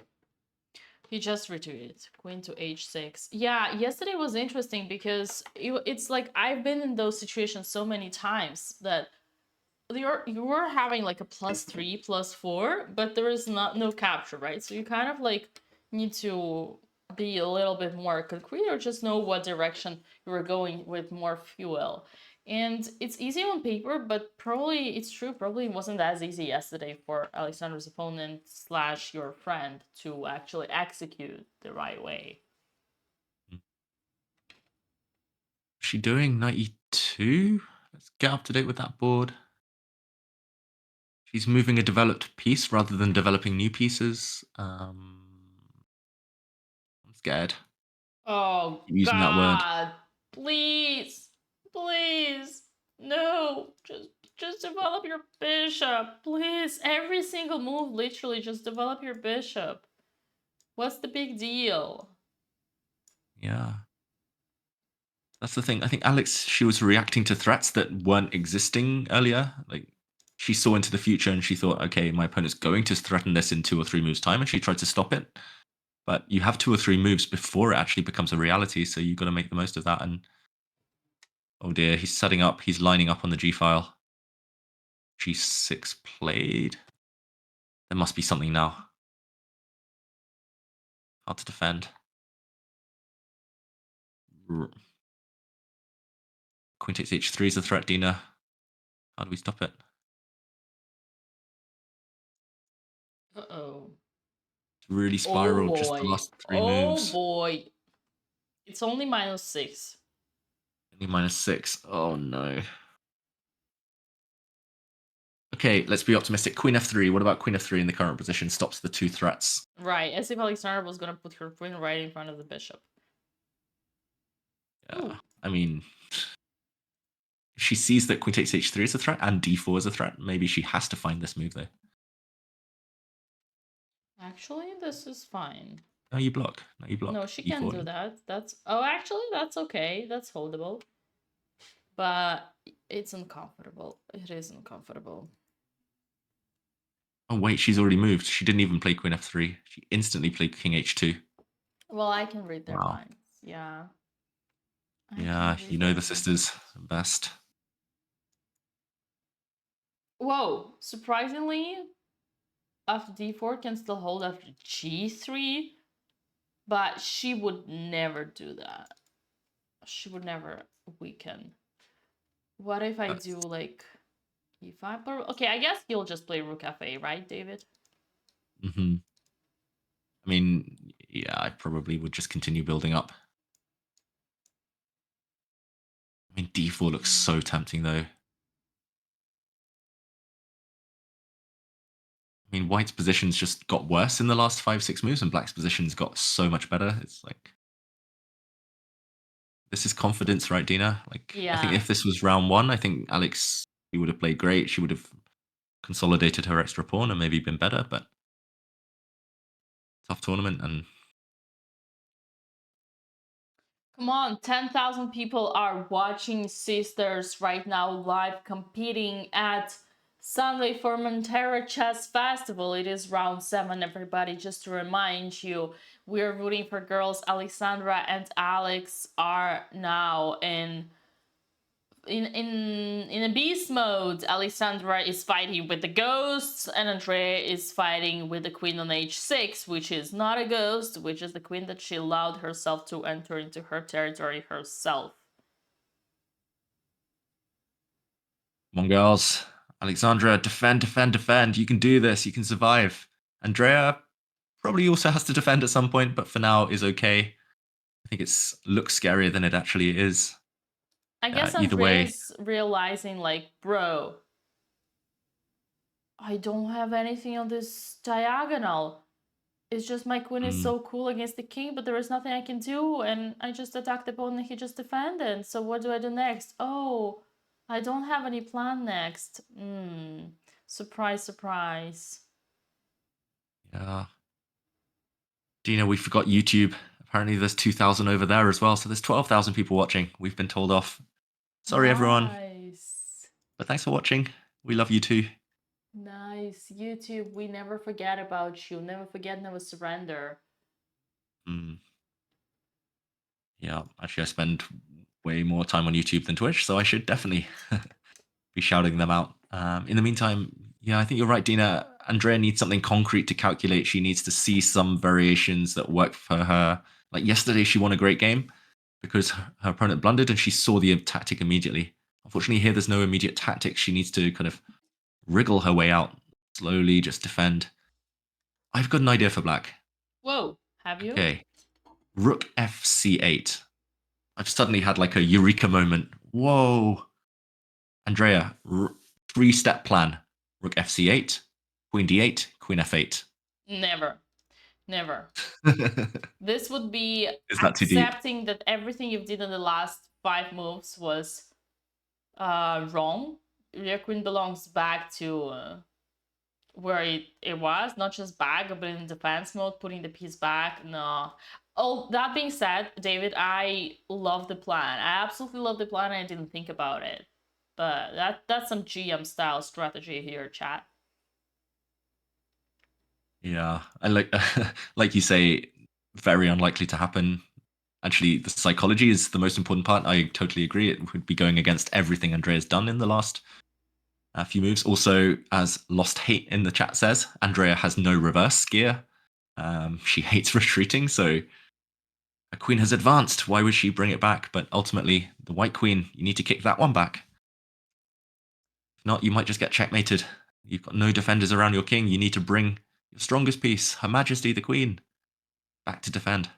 [SPEAKER 9] He just retreated. Queen to h6. Yeah, yesterday was interesting because it's like I've been in those situations so many times that you were having like a +3, +4, but there is no capture, right? So you kind of like need to be a little bit more concrete or just know what direction you were going with more fuel. And it's easy on paper, but probably it's true. Probably it wasn't as easy yesterday for Alexander's opponent / your friend to actually execute the right way.
[SPEAKER 10] What's she doing? 92? Let's get up to date with that board. She's moving a developed piece rather than developing new pieces. I'm scared.
[SPEAKER 9] Oh,
[SPEAKER 10] using that word.
[SPEAKER 9] God. Please. Please. No. Just develop your bishop. Please. Every single move, literally, just develop your bishop. What's the big deal?
[SPEAKER 10] Yeah. That's the thing. I think Alex, she was reacting to threats that weren't existing earlier. Like, she saw into the future and she thought, okay, my opponent's going to threaten this in 2 or 3 moves' time, and she tried to stop it. But you have 2 or 3 moves before it actually becomes a reality, so you've got to make the most of that. And oh dear, he's setting up. He's lining up on the G file. G6 played. There must be something now. Hard to defend. Queen takes h3 is a threat, Dina. How do we stop it?
[SPEAKER 9] Uh-oh.
[SPEAKER 10] It's really spiraled just the last 3 moves.
[SPEAKER 9] Oh boy. It's only -6.
[SPEAKER 10] Only -6. Oh no. Okay, let's be optimistic. Queen f3. What about queen f3 in the current position? Stops the 2 threats.
[SPEAKER 9] Right, as if Alexander was going to put her queen right in front of the bishop.
[SPEAKER 10] Yeah,
[SPEAKER 9] Ooh.
[SPEAKER 10] I mean, if she sees that queen takes h3 is a threat and d4 is a threat, maybe she has to find this move, though.
[SPEAKER 9] Actually, this is fine.
[SPEAKER 10] No, you block. No, you block.
[SPEAKER 9] No, she can do that. That's... Oh, actually, that's okay. That's holdable. But it's uncomfortable. It is uncomfortable.
[SPEAKER 10] Oh, wait, she's already moved. She didn't even play queen f3. She instantly played king h2.
[SPEAKER 9] Well, I can read their minds. Yeah.
[SPEAKER 10] Yeah, you know the sisters best.
[SPEAKER 9] Whoa, surprisingly, after d4 can still hold after g3, but she would never do that. She would never weaken. What if I do like e5? Okay, I guess you'll just play rook f8, right, David?
[SPEAKER 10] Mm-hmm. I mean, yeah, I probably would just continue building up. I mean, d4 looks so tempting, though. I mean, white's positions just got worse in the last 5-6 moves, and black's positions got so much better. It's like, this is confidence, right, Dina? Like,
[SPEAKER 9] yeah.
[SPEAKER 10] I think if this was round 1, I think Alex, she would have played great. She would have consolidated her extra pawn and maybe been better, but tough tournament. And
[SPEAKER 9] come on, 10,000 people are watching sisters right now live competing at Sunday Formentera Chess Festival. It is round 7, everybody. Just to remind you, we're rooting for girls. Alexandra and Alex are now in a beast mode. Alexandra is fighting with the ghosts, and Andrea is fighting with the queen on h6, which is not a ghost, which is the queen that she allowed herself to enter into her territory herself.
[SPEAKER 10] come on, girls. Alexandra, defend, defend, defend. You can do this. You can survive. Andrea probably also has to defend at some point, but for now is okay. I think it's looks scarier than it actually is.
[SPEAKER 9] I guess
[SPEAKER 10] either way,
[SPEAKER 9] Andrea's realizing, like, bro, I don't have anything on this diagonal. It's just my queen is so cool against the king, but there is nothing I can do, and I just attacked the opponent and he just defended. So what do I do next? Oh, I don't have any plan next. Surprise, surprise.
[SPEAKER 10] Yeah. Dina, we forgot YouTube. Apparently there's 2,000 over there as well, so there's 12,000 people watching. We've been told off. Sorry, everyone.
[SPEAKER 9] Nice.
[SPEAKER 10] But thanks for watching. We love you too.
[SPEAKER 9] Nice. YouTube, we never forget about you. Never forget, never surrender.
[SPEAKER 10] Yeah, actually I spend way more time on YouTube than Twitch, so I should definitely be shouting them out. In the meantime, yeah, I think you're right, Dina. Andrea needs something concrete to calculate. She needs to see some variations that work for her. Like yesterday, she won a great game because her opponent blundered and she saw the tactic immediately. Unfortunately, here there's no immediate tactic. She needs to kind of wriggle her way out, slowly just defend. I've got an idea for black.
[SPEAKER 9] Whoa, have you?
[SPEAKER 10] Okay, Rook FC8. I've suddenly had like a eureka moment. Whoa. Andrea, 3-step plan. Rook FC8, Queen D8, Queen F8.
[SPEAKER 9] Never. This would be
[SPEAKER 10] Is that too deep?
[SPEAKER 9] accepting that everything you've did in the last 5 moves was wrong. Your queen belongs back to where it was, not just back, but in defense mode, putting the piece back. No. Oh, that being said, David, I love the plan. I absolutely love the plan, and I didn't think about it. But that's some GM style strategy here, chat.
[SPEAKER 10] Yeah, I like you say, very unlikely to happen. Actually, the psychology is the most important part. I totally agree. It would be going against everything Andrea's done in the last few moves. Also, as Lost Hate in the chat says, Andrea has no reverse gear. She hates retreating, so a queen has advanced. Why would she bring it back? But ultimately, the white queen, you need to kick that one back. If not, you might just get checkmated. You've got no defenders around your king. You need to bring your strongest piece, Her Majesty the Queen, back to defend.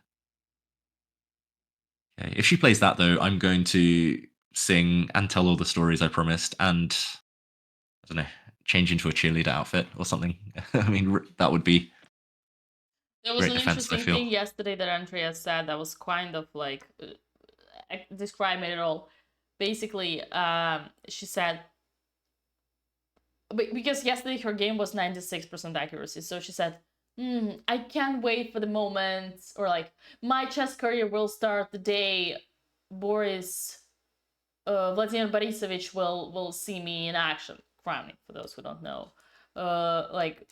[SPEAKER 10] Okay, if she plays that, though, I'm going to sing and tell all the stories I promised and, I don't know, change into a cheerleader outfit or something. I mean, that would be
[SPEAKER 9] There was
[SPEAKER 10] great
[SPEAKER 9] an
[SPEAKER 10] defense, I
[SPEAKER 9] interesting
[SPEAKER 10] feel.
[SPEAKER 9] thing yesterday that Andrea said that was kind of like describing it all. Basically, she said, because yesterday her game was 96% accuracy, so she said, I can't wait for the moment, or like, my chess career will start the day Vladimir Borisovich will see me in action. Kramnik, for those who don't know. Like,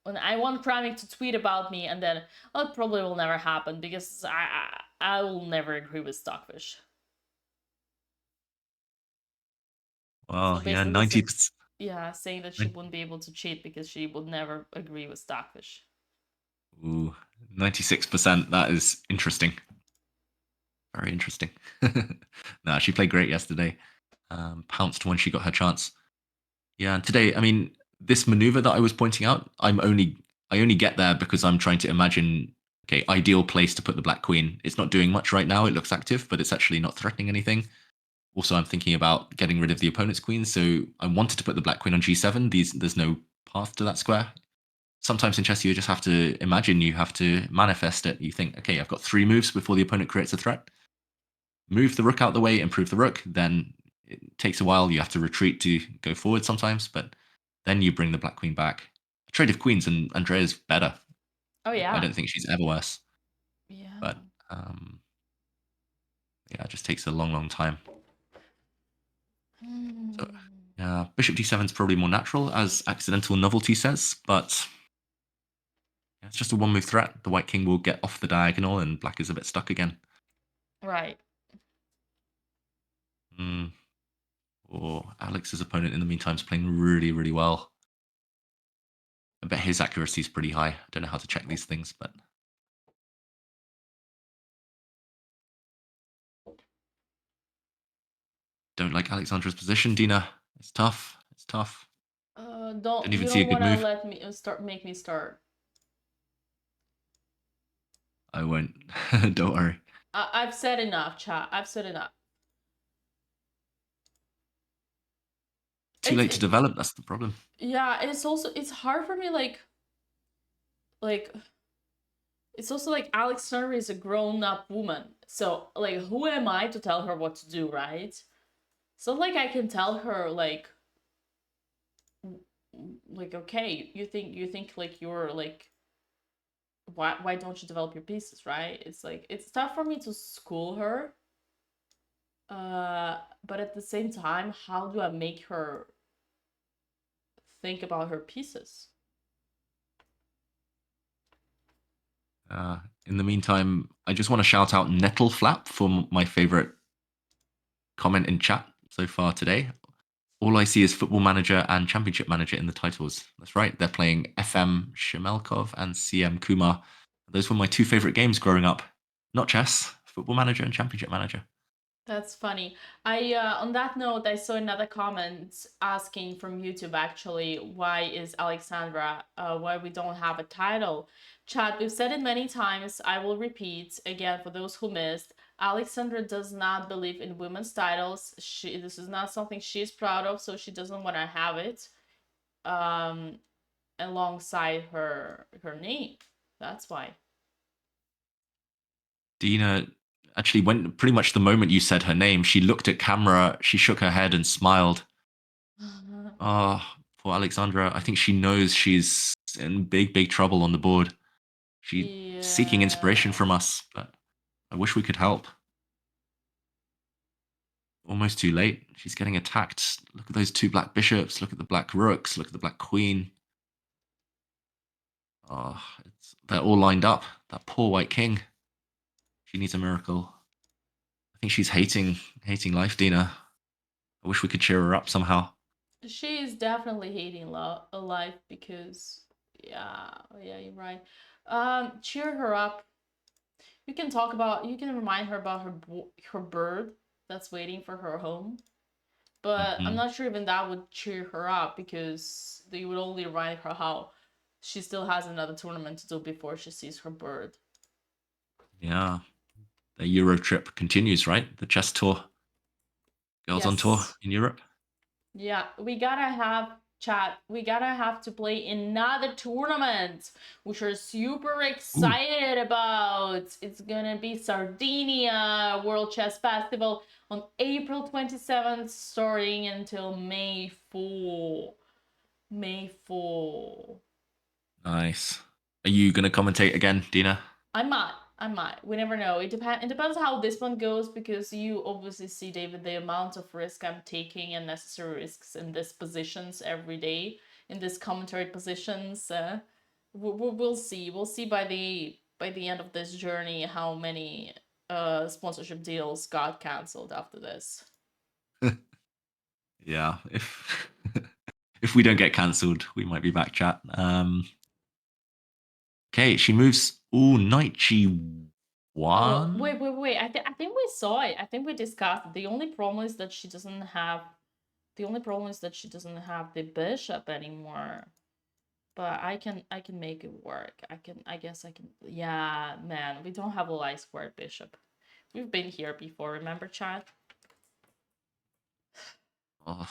[SPEAKER 9] when I want Kramnik to tweet about me, and then, well, it probably will never happen, because I will never agree with Stockfish.
[SPEAKER 10] Well,
[SPEAKER 9] So
[SPEAKER 10] yeah,
[SPEAKER 9] basically
[SPEAKER 10] 90%.
[SPEAKER 9] Yeah, saying that she wouldn't be able to cheat because she would never agree with Stockfish.
[SPEAKER 10] Ooh, 96%. That is interesting. Very interesting. Nah, she played great yesterday. Pounced when she got her chance. Yeah, and today, I mean, this maneuver that I was pointing out, I only get there because I'm trying to imagine, okay, ideal place to put the black queen. It's not doing much right now. It looks active, but it's actually not threatening anything. Also, I'm thinking about getting rid of the opponent's queen, so I wanted to put the black queen on g7. There's no path to that square. Sometimes in chess, you just have to imagine, you have to manifest it. You think, okay, I've got 3 moves before the opponent creates a threat. Move the rook out the way, improve the rook, then it takes a while. You have to retreat to go forward sometimes, but then you bring the black queen back. A trade of queens, and Andrea's better.
[SPEAKER 9] Oh, yeah.
[SPEAKER 10] I don't think she's ever worse.
[SPEAKER 9] Yeah.
[SPEAKER 10] But, yeah, it just takes a long, long time. So, yeah, bishop d7 is probably more natural, as Accidental Novelty says, but yeah, it's just a 1-move threat. The white king will get off the diagonal, and black is a bit stuck again.
[SPEAKER 9] Right.
[SPEAKER 10] Or Alex's opponent, in the meantime, is playing really, really well. I bet his accuracy is pretty high. I don't know how to check these things, but... Don't like Alexandra's position, Dina. It's tough. It's tough.
[SPEAKER 9] Don't
[SPEAKER 10] even see a good
[SPEAKER 9] wanna
[SPEAKER 10] move.
[SPEAKER 9] let me make me start.
[SPEAKER 10] I won't. Don't worry.
[SPEAKER 9] I've said enough, chat. I've said enough.
[SPEAKER 10] Too late to develop, that's the problem.
[SPEAKER 9] Yeah, and it's hard for me, like it's also like Alexandra is a grown-up woman, so like, who am I to tell her what to do, right? So like, I can tell her like okay, you think like you're like why don't you develop your pieces, right? It's like, it's tough for me to school her, but at the same time, how do I make her think about her pieces?
[SPEAKER 10] In the meantime, I just want to shout out Nettleflap for my favorite comment in chat so far today. All I see is Football Manager and Championship Manager in the titles. That's right, they're playing FM Shemelkov and CM Kumar. Those were my two favorite games growing up. Not chess, Football Manager and Championship Manager.
[SPEAKER 9] That's funny. On that note, I saw another comment asking from YouTube, actually, why is Alexandra, why we don't have a title. Chat, we've said it many times. I will repeat again for those who missed. Alexandra does not believe in women's titles. This is not something she's proud of, so she doesn't want to have it alongside her name. That's why.
[SPEAKER 10] Dina, actually, when pretty much the moment you said her name, she looked at camera, she shook her head and smiled. Oh, poor Alexandra. I think she knows she's in big trouble on the board. She's seeking inspiration from us, but I wish we could help. Almost too late. She's getting attacked. Look at those two black bishops. Look at the black rooks. Look at the black queen. Oh, they're all lined up. That poor white king. She needs a miracle. I think she's hating life, Dina. I wish we could cheer her up somehow.
[SPEAKER 9] She is definitely hating life because, yeah, you're right. Cheer her up. You can remind her about her bird that's waiting for her home. But I'm not sure even that would cheer her up, because they would only remind her how she still has another tournament to do before she sees her bird.
[SPEAKER 10] Yeah. The Euro trip continues, right? The chess tour. Girls on tour in Europe.
[SPEAKER 9] Yeah, we gotta have to play another tournament, which we're super excited about. It's gonna be Sardinia World Chess Festival on April 27th, starting until May 4. May 4.
[SPEAKER 10] Nice. Are you gonna commentate again, Dina?
[SPEAKER 9] I might. We never know. It depends how this one goes, because you obviously see, David, the amount of risk I'm taking and necessary risks in these positions every day, in these commentary positions. We'll see. We'll see by the end of this journey how many sponsorship deals got cancelled after this.
[SPEAKER 10] Yeah, if we don't get cancelled, we might be back, chat. Okay, she moves knight G1.
[SPEAKER 9] Oh, wait. I think we saw it. I think we discussed it. The only problem is that she doesn't have the bishop anymore. But I can make it work. I guess I can. Yeah, man, we don't have a light squared bishop. We've been here before, remember, chat?
[SPEAKER 10] Oh.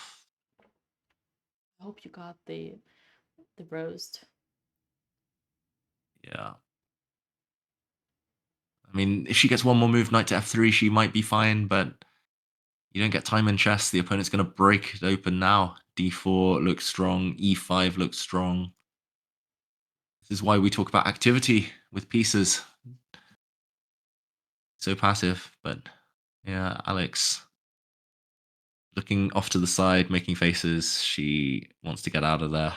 [SPEAKER 9] I hope you got the roast.
[SPEAKER 10] Yeah. I mean, if she gets one more move, knight to f3, she might be fine, but you don't get time in chess. The opponent's going to break it open now. d4 looks strong. e5 looks strong. This is why we talk about activity with pieces. So passive, but yeah, Alex looking off to the side, making faces. She wants to get out of there.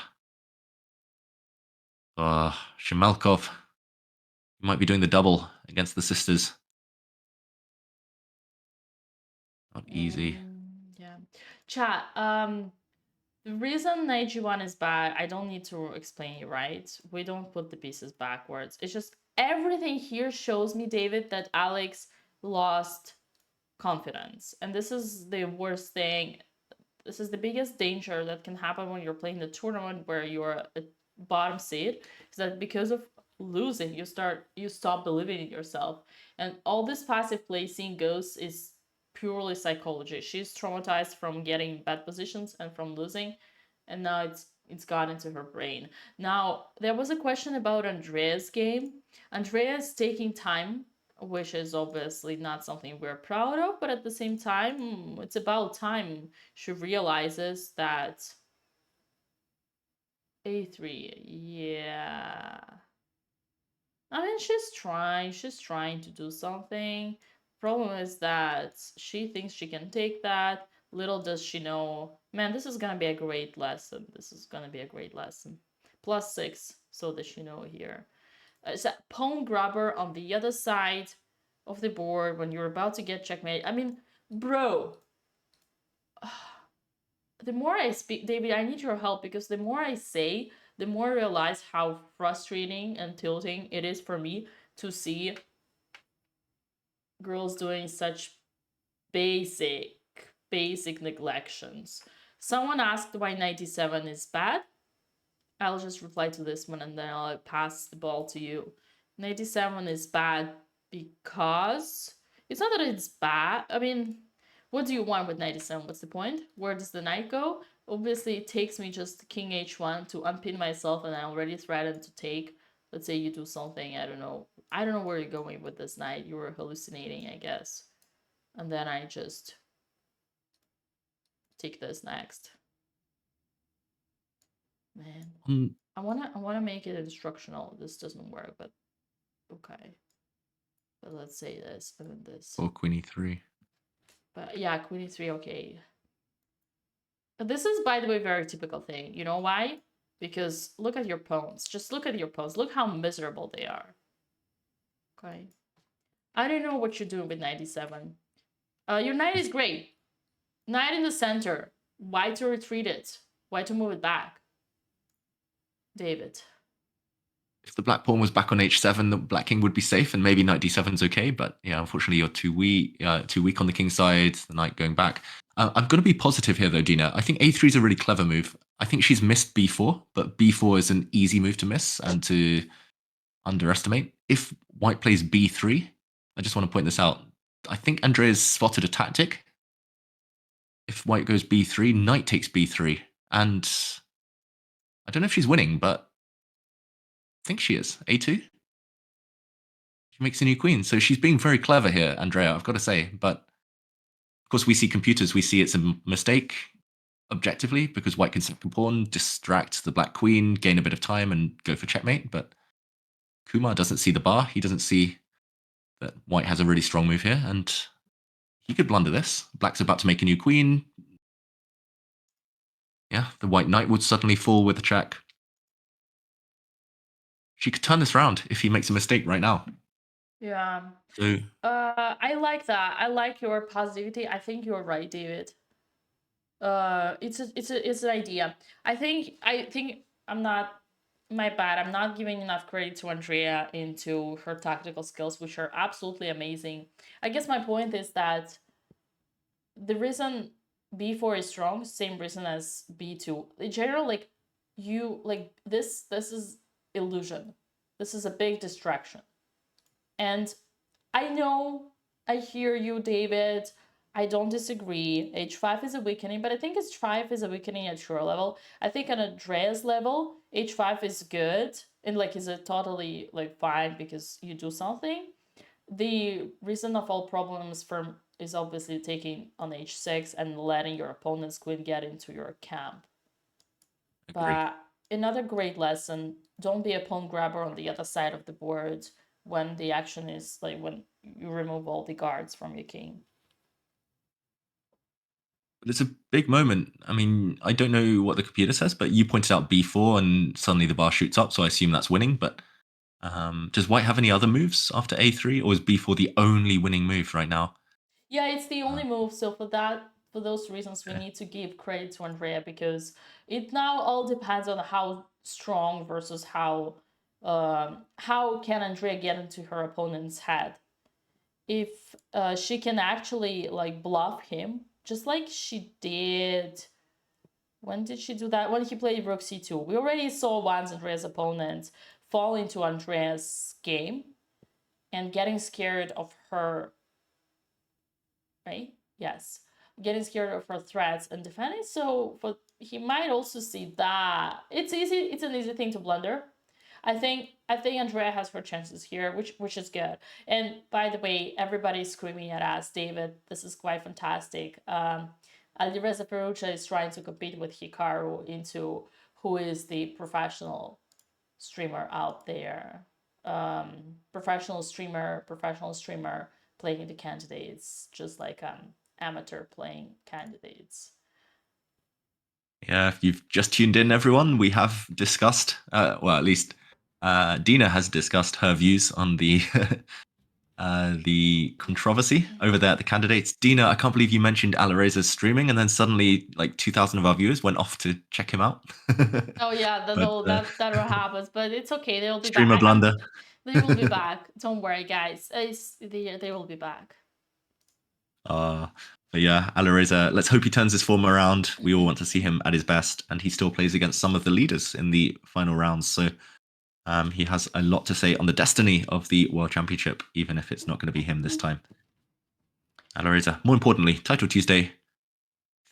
[SPEAKER 10] Shemelkov. You might be doing the double against the sisters. Not easy.
[SPEAKER 9] Yeah. Chat, the reason knight g1 is bad, I don't need to explain it, right? We don't put the pieces backwards. It's just everything here shows me, David, that Alex lost confidence. And this is the worst thing. This is the biggest danger that can happen when you're playing the tournament where you're a bottom seed, is that because of losing, you stop believing in yourself. And all this passive play seeing ghosts is purely psychology. She's traumatized from getting bad positions and from losing, and now it's got into her brain. Now, there was a question about Andrea's game. Andrea's taking time, which is obviously not something we're proud of, but at the same time, it's about time she realizes that a3, yeah. I mean, she's trying to do something. Problem is that she thinks she can take that. Little does she know, man, this is gonna be a great lesson. This is gonna be a great lesson. +6, so that you know here. It's a pawn grabber on the other side of the board when you're about to get checkmate. I mean, bro, the more I speak, David, I need your help, because the more I say, the more I realize how frustrating and tilting it is for me to see girls doing such basic neglections. Someone asked why 97 is bad. I'll just reply to this one and then I'll pass the ball to you. 97 is bad because it's not that it's bad. I mean, what do you want with 97? What's the point? Where does the knight go? Obviously, it takes me just king h1 to unpin myself, and I already threatened to take. Let's say you do something, I don't know. I don't know where you're going with this knight. You were hallucinating, I guess. And then I just take this next. Man, I wanna make it instructional. This doesn't work, but okay. But let's say this and then this.
[SPEAKER 10] Or queen e3.
[SPEAKER 9] But yeah, queen e3, okay. But this is, by the way, very typical thing. You know why? Because look at your pawns. Just look at your pawns. Look how miserable they are. Okay. I don't know what you're doing with 97. Your knight is great. Knight in the center. Why to retreat it? Why to move it back? David.
[SPEAKER 10] If the black pawn was back on h7, the black king would be safe, and maybe knight d7 is okay. But yeah, unfortunately, you're too weak on the king side. The knight going back. I'm going to be positive here, though, Dina. I think a3 is a really clever move. I think she's missed b4, but b4 is an easy move to miss and to underestimate. If white plays b3, I just want to point this out. I think Andrea's spotted a tactic. If white goes b3, knight takes b3, and I don't know if she's winning, but I think she is. A2? She makes a new queen. So she's being very clever here, Andrea, I've got to say. But of course, we see computers, we see it's a mistake objectively, because white can second pawn, distract the black queen, gain a bit of time, and go for checkmate. But Kumar doesn't see the bar. He doesn't see that white has a really strong move here, and he could blunder this. Black's about to make a new queen. Yeah, the white knight would suddenly fall with a check. She could turn this round if he makes a mistake right now.
[SPEAKER 9] Yeah.
[SPEAKER 10] So
[SPEAKER 9] I like that. I like your positivity. I think you're right, David. It's an idea. I think I'm not, my bad. I'm not giving enough credit to Andrea into her tactical skills, which are absolutely amazing. I guess my point is that the reason b4 is strong, same reason as b2. In general, like this is illusion. This is a big distraction. And I know, I hear you, David. I don't disagree. h5 is a weakening, but I think h5 is a weakening at your level. I think on Andrea's level, h5 is good and like is a totally like fine because you do something. The reason of all problems is obviously taking on h6 and letting your opponent's queen get into your camp. But another great lesson, don't be a pawn grabber on the other side of the board when the action is like when you remove all the guards from your king.
[SPEAKER 10] But it's a big moment. I mean, I don't know what the computer says, but you pointed out b4 and suddenly the bar shoots up, so I assume that's winning. But does white have any other moves after a3, or is b4 the only winning move right now?
[SPEAKER 9] Yeah, it's the only move. So for those reasons, we need to give credit to Andrea, because it now all depends on how strong versus how can Andrea get into her opponent's head. If she can actually like bluff him, just like she did. When did she do that? When he played rook c2. We already saw once Andrea's opponent fall into Andrea's game and getting scared of her, right? Yes. Getting scared of her threats and defending. So he might also see that. It's an easy thing to blunder. I think Andrea has her chances here, which is good. And by the way, everybody's screaming at us, David. This is quite fantastic. Alireza Perucha is trying to compete with Hikaru into who is the professional streamer out there. professional streamer playing the candidates, just like amateur playing candidates.
[SPEAKER 10] Yeah, if you've just tuned in, everyone, we have discussed, well, at least Dina has discussed her views on the the controversy over there at the candidates. Dina, I can't believe you mentioned Alareza's streaming, and then suddenly like 2,000 of our viewers went off to check him out.
[SPEAKER 9] Oh yeah, that happens, but it's okay. They'll be
[SPEAKER 10] streamer
[SPEAKER 9] back.
[SPEAKER 10] blunder.
[SPEAKER 9] They will be back. Don't worry, guys. They will be back.
[SPEAKER 10] But yeah, Alareza, let's hope he turns his form around. We all want to see him at his best, and he still plays against some of the leaders in the final rounds. So he has a lot to say on the destiny of the World Championship, even if it's not going to be him this time. Alareza, more importantly, Title Tuesday,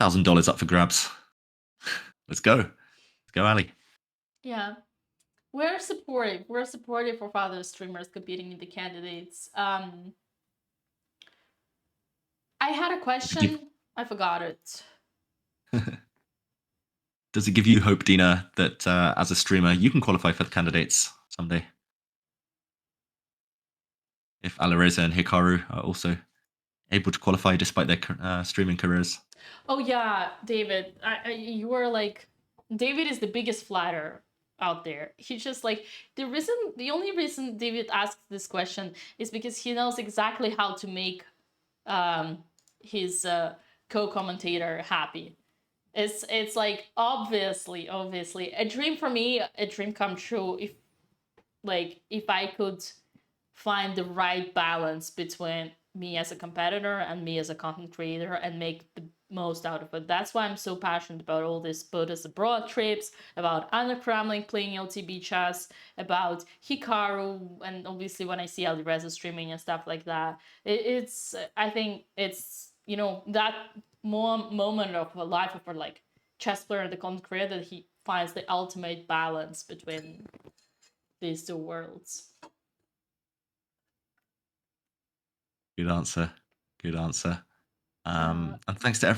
[SPEAKER 10] $1,000 up for grabs. Let's go. Let's go, Ali.
[SPEAKER 9] Yeah. We're supportive. We're supportive of other streamers competing in the candidates. I had a question. I forgot it.
[SPEAKER 10] Does it give you hope, Dina, that as a streamer, you can qualify for the candidates someday? If Alareza and Hikaru are also able to qualify despite their streaming careers.
[SPEAKER 9] Oh yeah, David. You were like, David is the biggest flatter out there. He's just like, the only reason David asks this question is because he knows exactly how to make his co-commentator happy. It's like obviously a dream for me, a dream come true if I could find the right balance between me as a competitor and me as a content creator and make the most out of it. That's why I'm so passionate about all this Botez abroad trips, about Anna Kramling playing LTB chess, about Hikaru, and obviously when I see Alireza streaming and stuff like that. I think it's, you know, that moment of a life of a like chess player and the content creator that he finds the ultimate balance between these two worlds.
[SPEAKER 10] Good answer. Good answer. And thanks to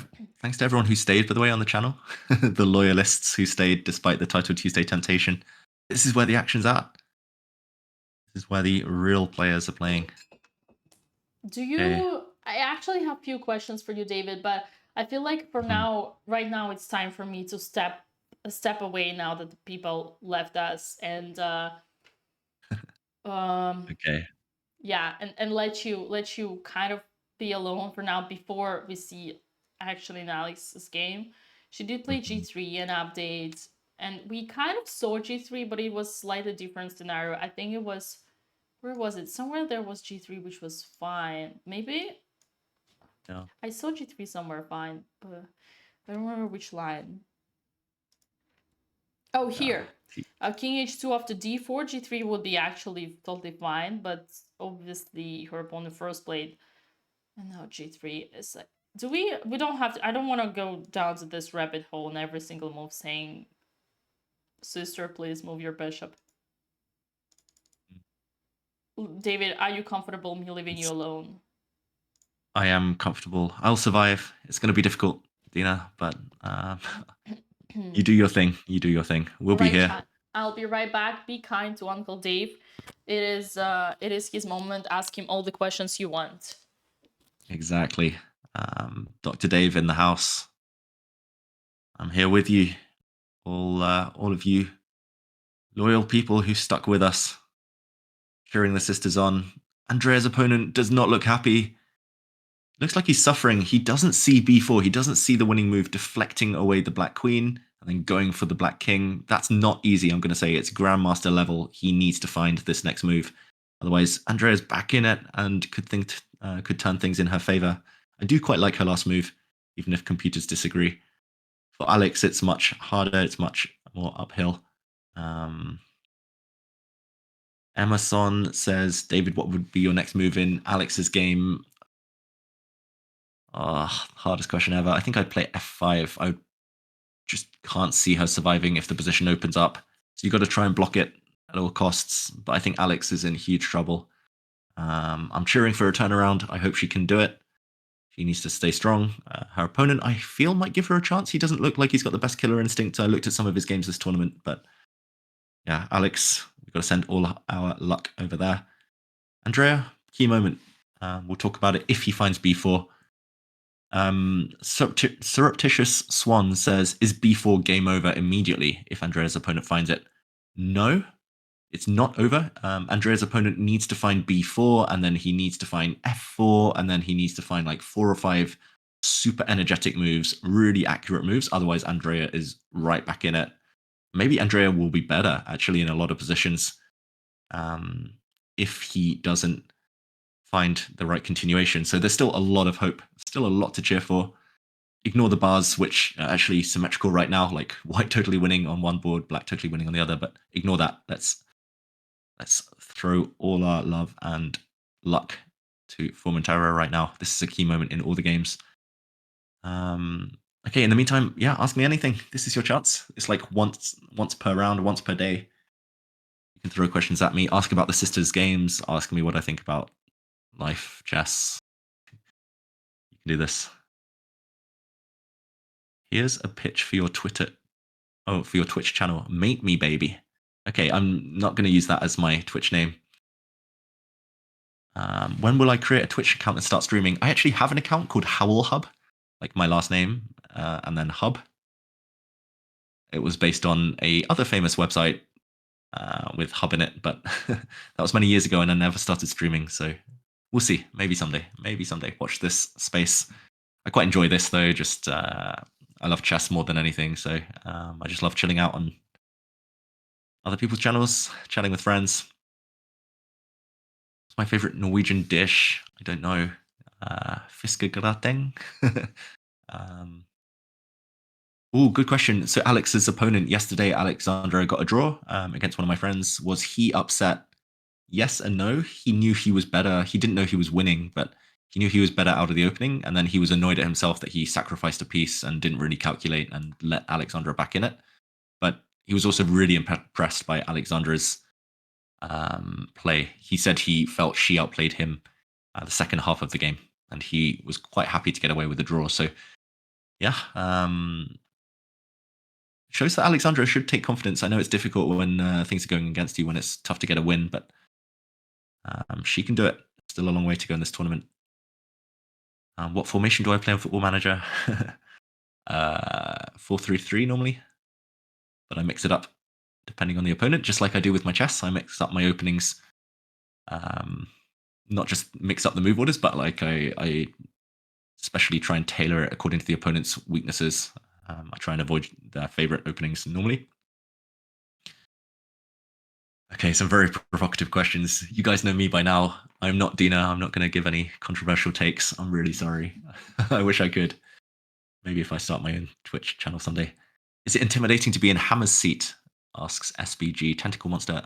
[SPEAKER 10] everyone who stayed, by the way, on the channel. The loyalists who stayed despite the Title Tuesday temptation. This is where the action's at. This is where the real players are playing.
[SPEAKER 9] I actually have a few questions for you, David, but I feel like for now, right now, it's time for me to step away now that the people left us and
[SPEAKER 10] okay.
[SPEAKER 9] Yeah, and let you kind of be alone for now before we see actually Alex's game. She did play G3 and update, and we kind of saw G3, but it was slightly different scenario. I think it was, where was it? Somewhere there was G3, which was fine. Maybe?
[SPEAKER 10] Yeah.
[SPEAKER 9] I saw G3 somewhere fine, but I don't remember which line. Oh, here. King H2 after D4, G3 would be actually totally fine, but obviously her opponent first played, and now G3 is like, we don't have to, I don't want to go down to this rabbit hole in every single move saying, sister, please move your bishop. David, are you comfortable me leaving you alone?
[SPEAKER 10] I am comfortable. I'll survive. It's going to be difficult, Dina, but you do your thing. You do your thing. We'll be here.
[SPEAKER 9] I'll be right back. Be kind to Uncle Dave. It is his moment. Ask him all the questions you want.
[SPEAKER 10] Exactly. Dr. Dave in the house. I'm here with you. All of you loyal people who stuck with us, cheering the sisters on. Andrea's opponent does not look happy. Looks like he's suffering. He doesn't see b4. He doesn't see the winning move, deflecting away the black queen and then going for the black king. That's not easy, I'm going to say. It's grandmaster level. He needs to find this next move. Otherwise, Andrea's back in it and could turn things in her favor. I do quite like her last move, even if computers disagree. For Alex, it's much harder. It's much more uphill. Emerson says, David, what would be your next move in Alex's game? Hardest question ever. I think I'd play f5. I just can't see her surviving if the position opens up. So you got to try and block it at all costs. But I think Alex is in huge trouble. I'm cheering for a turnaround. I hope she can do it. She needs to stay strong. Her opponent, I feel, might give her a chance. He doesn't look like he's got the best killer instinct. I looked at some of his games this tournament, but yeah, Alex, We've got to send all our luck over there. Andrea, key moment. We'll talk about it if he finds b4. Surreptitious Swan says, is b4 game over immediately if Andrea's opponent finds it? No, it's not over. Andrea's opponent needs to find b4, and then he needs to find f4, and then he needs to find like 4 or 5 super energetic moves, really accurate moves. Otherwise, Andrea is right back in it. Maybe Andrea will be better, actually, in a lot of positions if he doesn't find the right continuation. So there's still a lot of hope, still a lot to cheer for. Ignore the bars, which are actually symmetrical right now, like white totally winning on one board, black totally winning on the other, but ignore that. Let's throw all our love and luck to Formentera right now. This is a key moment in all the games. Okay, in the meantime, yeah, ask me anything. This is your chance. It's like once per round, once per day. You can throw questions at me, ask about the sisters' games, ask me what I think about life, chess. You can do this. Here's a pitch for your Twitter. Oh, for your Twitch channel. Mate me, baby. Okay, I'm not going to use that as my Twitch name. When will I create a Twitch account and start streaming? I actually have an account called Howl Hub, like my last name, and then Hub. It was based on a other famous website with Hub in it, but that was many years ago and I never started streaming, so we'll see. Maybe someday. Maybe someday. Watch this space. I quite enjoy this, though. Just, I love chess more than anything, so I just love chilling out on other people's channels, chatting with friends. What's my favorite Norwegian dish? I don't know. Fiskegrateng? Oh, good question. So Alex's opponent yesterday, Alexandra, got a draw against one of my friends. Was he upset? Yes and no. He knew he was better. He didn't know he was winning, but he knew he was better out of the opening. And then he was annoyed at himself that he sacrificed a piece and didn't really calculate and let Alexandra back in it. But he was also really impressed by Alexandra's play. He said he felt she outplayed him the second half of the game, and he was quite happy to get away with the draw. So, yeah, shows that Alexandra should take confidence. I know it's difficult when things are going against you, when it's tough to get a win, but she can do it. Still a long way to go in this tournament. What formation do I play on Football Manager? 4-3-3 normally, but I mix it up depending on the opponent, just like I do with my chess. I mix up my openings, not just mix up the move orders, but like I especially try and tailor it according to the opponent's weaknesses. I try and avoid their favorite openings normally. Okay, some very provocative questions. You guys know me by now. I'm not Dina. I'm not going to give any controversial takes. I'm really sorry. I wish I could. Maybe if I start my own Twitch channel someday. Is it intimidating to be in Hammer's seat? Asks SBG Tentacle Monster.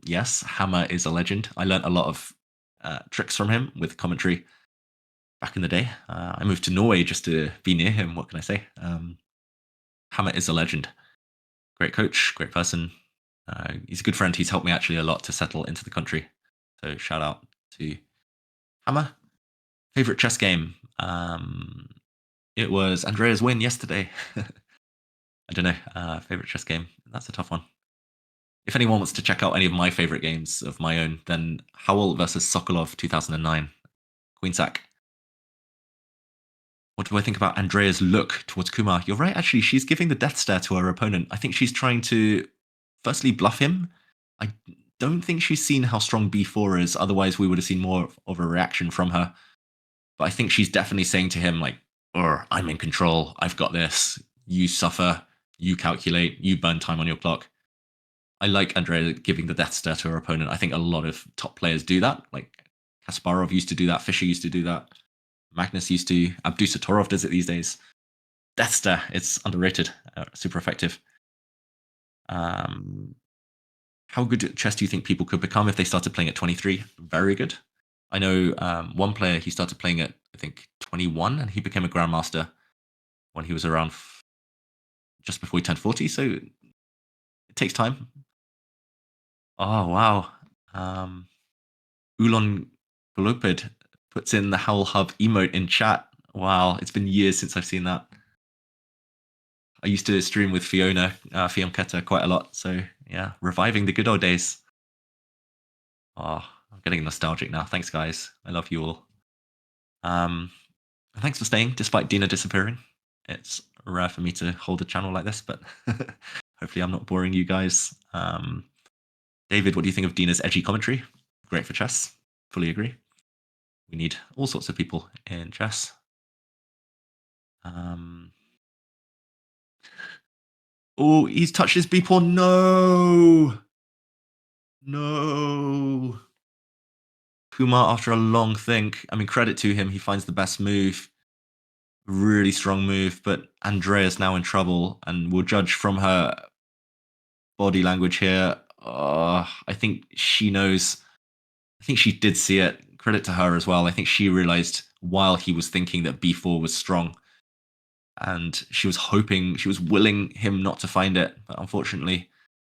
[SPEAKER 10] Yes, Hammer is a legend. I learned a lot of tricks from him with commentary back in the day. I moved to Norway just to be near him. What can I say? Hammer is a legend. Great coach, great person. He's a good friend. He's helped me actually a lot to settle into the country. So shout out to Hammer. Favorite chess game? It was Andrea's win yesterday. I don't know. Favorite chess game? That's a tough one. If anyone wants to check out any of my favorite games of my own, then Howell versus Sokolov 2009. Queen sack. What do I think about Andrea's look towards Kumar? You're right, actually. She's giving the death stare to her opponent. I think she's trying to firstly bluff him. I don't think she's seen how strong b4 is. Otherwise, we would have seen more of a reaction from her. But I think she's definitely saying to him, like, I'm in control. I've got this. You suffer. You calculate. You burn time on your clock. I like Andrea giving the death stare to her opponent. I think a lot of top players do that. Like Kasparov used to do that. Fischer used to do that. Magnus used to. Abdusatorov does it these days. Death stare. It's underrated. Super effective. How good at chess do you think people could become if they started playing at 23? Very good. I know one player, he started playing at, I think, 21, and he became a grandmaster when he was around just before he turned 40. So it takes time. Oh, wow. Ulon Golopid puts in the Howl Hub emote in chat. Wow, it's been years since I've seen that. I used to stream with Fiona Fiamketa quite a lot, so Yeah, reviving the good old days. Oh, I'm getting nostalgic now. Thanks, guys. I love you all. Thanks for staying, despite Dina disappearing. It's rare for me to hold a channel like this, but hopefully I'm not boring you guys. David, what do you think of Dina's edgy commentary? Great for chess. Fully agree. We need all sorts of people in chess. Oh, he's touched his B pawn. No. No. Kumar, after a long think, I mean, credit to him, he finds the best move. Really strong move, but Andrea's now in trouble, and we'll judge from her body language here. I think she knows. I think she did see it. Credit to her as well. I think she realized while he was thinking that b4 was strong, and she was hoping, she was willing him not to find it, but unfortunately,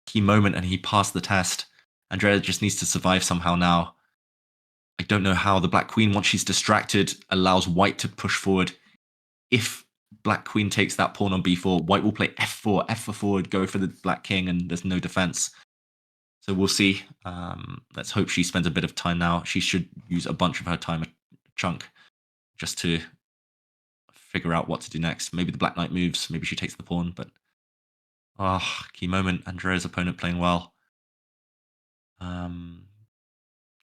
[SPEAKER 10] key moment, and he passed the test. Andrea just needs to survive somehow now. I don't know how the Black Queen, once she's distracted, allows White to push forward. If Black Queen takes that pawn on b4, White will play f4, f for forward, go for the Black King, and there's no defense. So we'll see. Let's hope she spends a bit of time now. She should use a bunch of her time, a chunk, just to figure out what to do next. Maybe the Black Knight moves, maybe she takes the pawn, but key moment. Andrea's opponent playing well.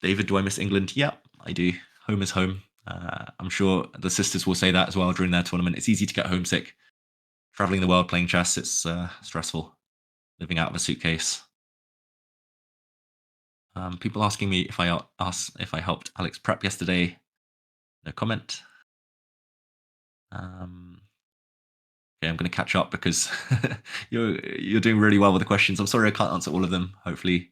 [SPEAKER 10] David, do I miss England? Yeah, I do. Home is home. I'm sure the sisters will say that as well during their tournament. It's easy to get homesick. Traveling the world playing chess, it's stressful. Living out of a suitcase. People asking me if I helped Alex prep yesterday. No comment. Okay, I'm going to catch up because you're doing really well with the questions. I'm sorry I can't answer all of them. Hopefully,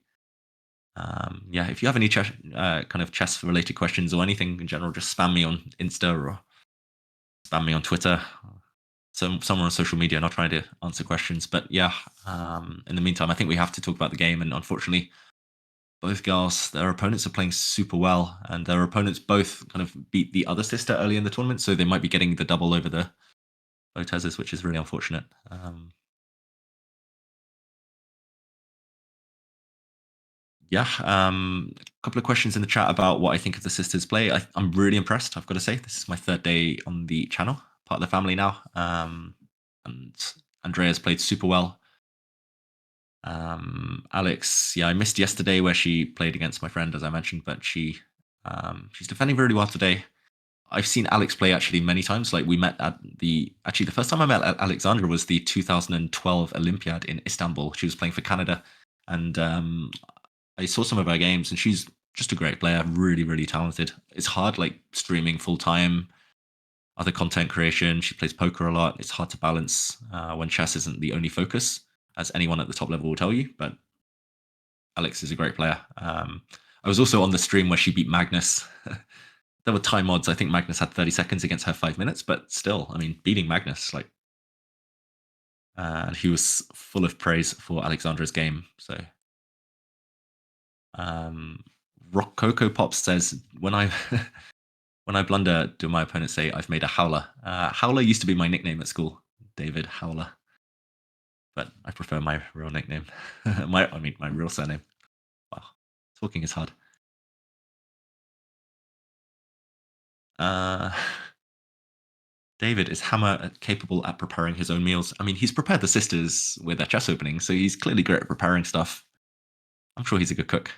[SPEAKER 10] yeah. If you have any kind of chess related questions or anything in general, just spam me on Insta or spam me on Twitter. Somewhere on social media, and I'll try to answer questions. But yeah, in the meantime, I think we have to talk about the game, and unfortunately, both girls, their opponents are playing super well, and their opponents both kind of beat the other sister early in the tournament, so they might be getting the double over the Botezes, which is really unfortunate. Yeah, a couple of questions in the chat about what I think of the sisters' play. I'm really impressed, I've got to say. This is my third day on the channel, part of the family now, and Andrea's played super well. Alex, yeah, I missed yesterday where she played against my friend, as I mentioned, but she's defending very well today. I've seen Alex play actually many times. Like we met at the first time I met Alexandra was the 2012 Olympiad in Istanbul. She was playing for Canada, and I saw some of her games, and she's just a great player, really, really talented. It's hard, like streaming full time, other content creation. She plays poker a lot. It's hard to balance when chess isn't the only focus, as anyone at the top level will tell you, but Alex is a great player. I was also on the stream where she beat Magnus. There were time odds. I think Magnus had 30 seconds against her 5 minutes, but still, I mean, beating Magnus, like, and he was full of praise for Alexandra's game. So, Rock Coco Pops says, when I blunder, do my opponents say I've made a howler? Howler used to be my nickname at school, David Howler. But I prefer my real nickname. my real surname. Wow, talking is hard. David, is Hammer capable at preparing his own meals? I mean, he's prepared the sisters with their chess opening, so he's clearly great at preparing stuff. I'm sure he's a good cook.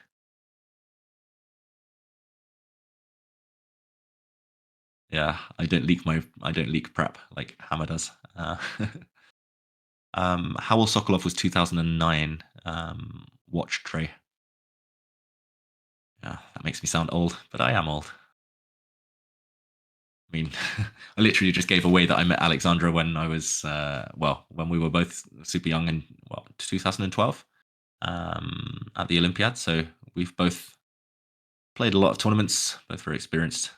[SPEAKER 10] Yeah, I don't leak prep like Hammer does. Howell Sokolov was 2009. Watch tray. Yeah, that makes me sound old, but I am old. I mean, I literally just gave away that I met Alexandra when I was, when we were both super young in 2012 at the Olympiad. So we've both played a lot of tournaments, both very experienced.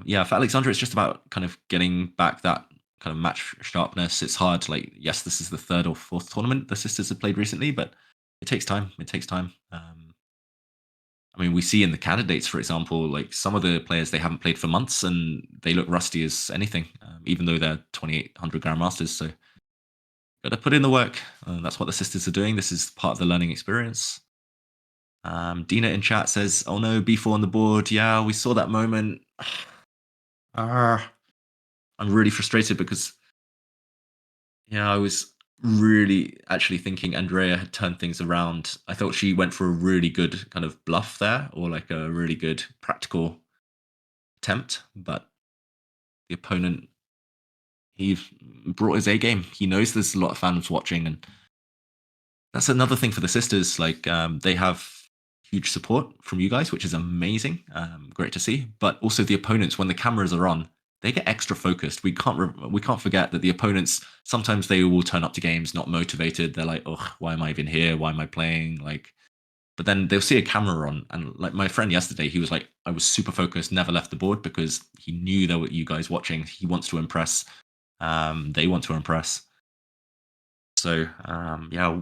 [SPEAKER 10] Yeah, for Alexandra, it's just about kind of getting back that kind of match sharpness. It's hard. Like, yes, this is the third or fourth tournament the sisters have played recently, but it takes time. It takes time. I mean, we see in the candidates, for example, like some of the players, they haven't played for months and they look rusty as anything, even though they're 2,800 grandmasters. So got to put in the work. That's what the sisters are doing. This is part of the learning experience. Dina in chat says, "Oh no, B4 on the board. Yeah, we saw that moment. I'm really frustrated because, yeah, I was really actually thinking Andrea had turned things around. I thought she went for a really good kind of bluff there, or like a really good practical attempt, but the opponent, he brought his A game. He knows there's a lot of fans watching, and that's another thing for the sisters. Like, they have huge support from you guys, which is amazing. Great to see. But also the opponents, when the cameras are on, they get extra focused. We can't forget that the opponents, sometimes they will turn up to games not motivated. They're like, oh, why am I even here? Why am I playing? Like, but then they'll see a camera on, and like my friend yesterday, he was like, I was super focused, never left the board because he knew there were you guys watching. He wants to impress. They want to impress. So yeah,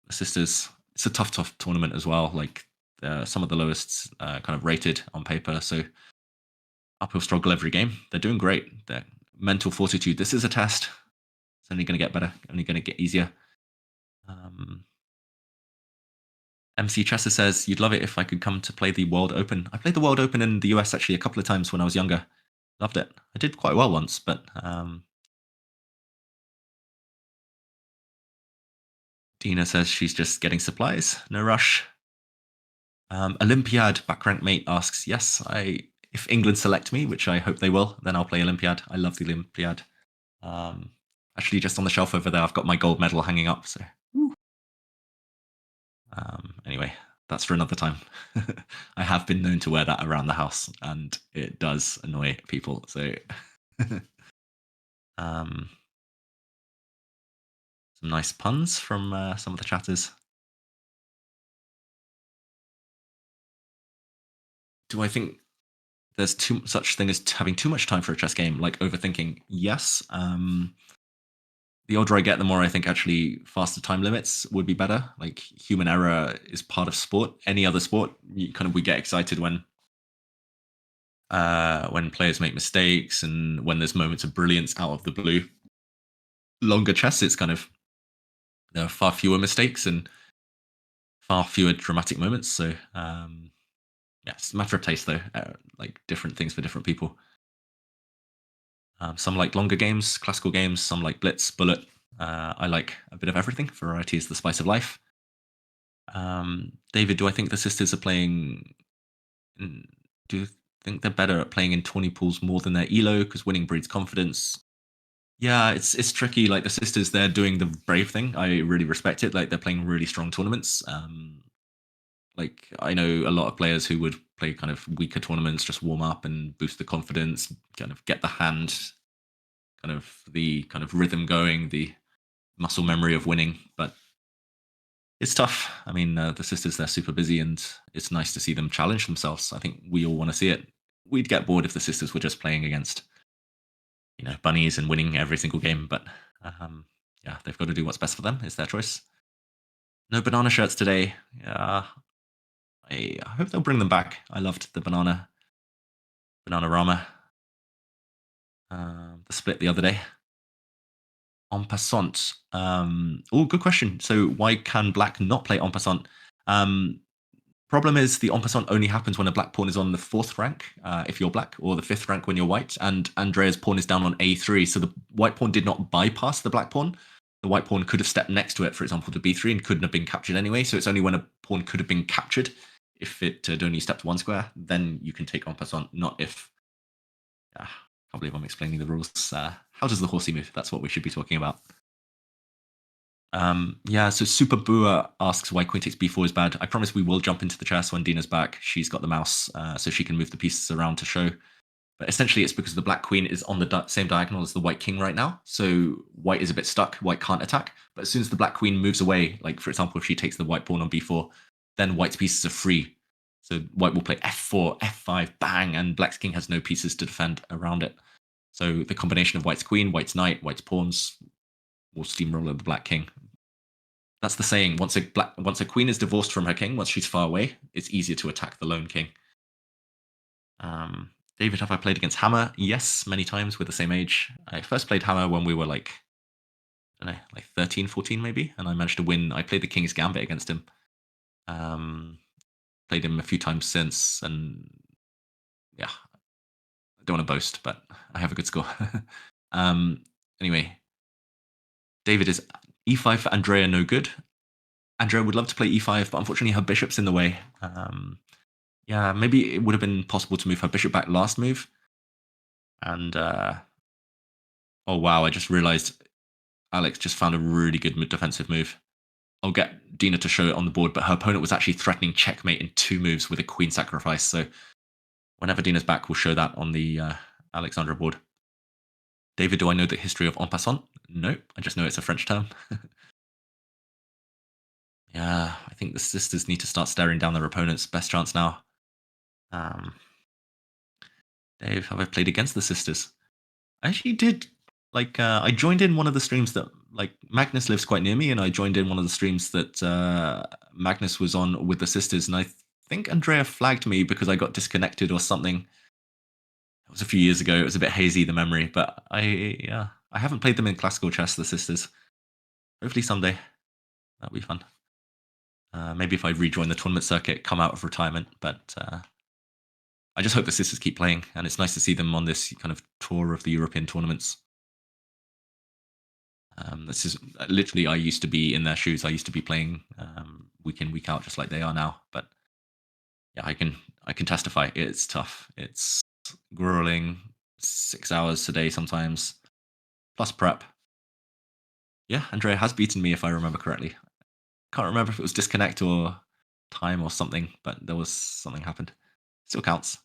[SPEAKER 10] the sisters, it's a tough tournament as well. Like some of the lowest kind of rated on paper. So uphill struggle every game. They're doing great. Their mental fortitude. This is a test. It's only going to get better. Only going to get easier. MC Chester says, "You'd love it if I could come to play the World Open." I played the World Open in the US actually a couple of times when I was younger. Loved it. I did quite well once, but Dina says she's just getting supplies. No rush. Olympiad backrank mate asks, "Yes, if England select me, which I hope they will, then I'll play Olympiad. I love the Olympiad." Actually, just on the shelf over there, I've got my gold medal hanging up. So anyway, that's for another time. I have been known to wear that around the house, and it does annoy people. So some nice puns from some of the chatters. Do I think there's such thing as having too much time for a chess game, like overthinking? Yes. The older I get, the more I think actually faster time limits would be better. Like human error is part of sport. Any other sport, we get excited when players make mistakes and when there's moments of brilliance out of the blue. Longer chess, it's there are far fewer mistakes and far fewer dramatic moments. So yeah, it's a matter of taste though. Like different things for different people. Some like longer games, classical games. Some like blitz, bullet. I like a bit of everything. Variety is the spice of life. David, do I think the sisters are playing? Do you think they're better at playing in tourney pools more than their elo because winning breeds confidence? Yeah, it's tricky. Like the sisters, they're doing the brave thing. I really respect it. Like they're playing really strong tournaments. Like I know a lot of players who would play kind of weaker tournaments, just warm up and boost the confidence, kind of get the hand, the kind of rhythm going, the muscle memory of winning. But it's tough. I mean, the sisters, they're super busy and it's nice to see them challenge themselves. I think we all want to see it. We'd get bored if the sisters were just playing against, bunnies and winning every single game. But yeah, they've got to do what's best for them. It's their choice. No banana shirts today. I hope they'll bring them back. I loved the Banana Rama. The split the other day. En passant. Good question. So why can black not play en passant? Problem is the en passant only happens when a black pawn is on the 4th rank, if you're black, or the 5th rank when you're white, and Andrea's pawn is down on A3, so the white pawn did not bypass the black pawn. The white pawn could have stepped next to it, for example, to B3, and couldn't have been captured anyway, so it's only when a pawn could have been captured, if it had only stepped 1 square, then you can take en passant, not if... I can't believe I'm explaining the rules. How does the horsey move? That's what we should be talking about. Yeah, so Super Bua asks why queen takes b4 is bad. I promise we will jump into the chess when Dina's back. She's got the mouse, so she can move the pieces around to show. But essentially, it's because the black queen is on the same diagonal as the white king right now. So white is a bit stuck. White can't attack. But as soon as the black queen moves away, like for example, if she takes the white pawn on b4, then white's pieces are free. So white will play f4, f5, bang, and black's king has no pieces to defend around it. So the combination of white's queen, white's knight, white's pawns will steamroller the black king. That's the saying. Once a queen is divorced from her king, once she's far away, it's easier to attack the lone king. David, have I played against Hammer? Yes, many times with the same age. I first played Hammer when we were like I don't know, like 13, 14 maybe, and I managed to win. I played the King's Gambit against him. Played him a few times since, and yeah, I don't want to boast, but I have a good score. Anyway, David, is e5 for Andrea no good? Andrea would love to play e5, but unfortunately her bishop's in the way. Yeah, maybe it would have been possible to move her bishop back last move. And, oh wow, I just realized Alex just found a really good defensive move. I'll get Dina to show it on the board, but her opponent was actually threatening checkmate in 2 moves with a queen sacrifice. So whenever Dina's back, we'll show that on the Alexandra board. David, do I know the history of en passant? Nope, I just know it's a French term. Yeah, I think the sisters need to start staring down their opponents. Best chance now. Dave, have I played against the sisters? I actually did. Like, I joined in one of the streams that, like, Magnus lives quite near me, and I joined in one of the streams that Magnus was on with the sisters, and I think Andrea flagged me because I got disconnected or something. It was a few years ago. It was a bit hazy, the memory, but I haven't played them in classical chess, the sisters. Hopefully someday. That'll be fun. Maybe if I rejoin the tournament circuit, come out of retirement, but I just hope the sisters keep playing, and it's nice to see them on this kind of tour of the European tournaments. This is literally, I used to be in their shoes. I used to be playing week in, week out, just like they are now. But yeah, I can testify. It's tough. It's grueling. 6 hours a day sometimes, plus prep. Yeah, Andrea has beaten me if I remember correctly. Can't remember if it was disconnect or time or something, but there was something happened. Still counts.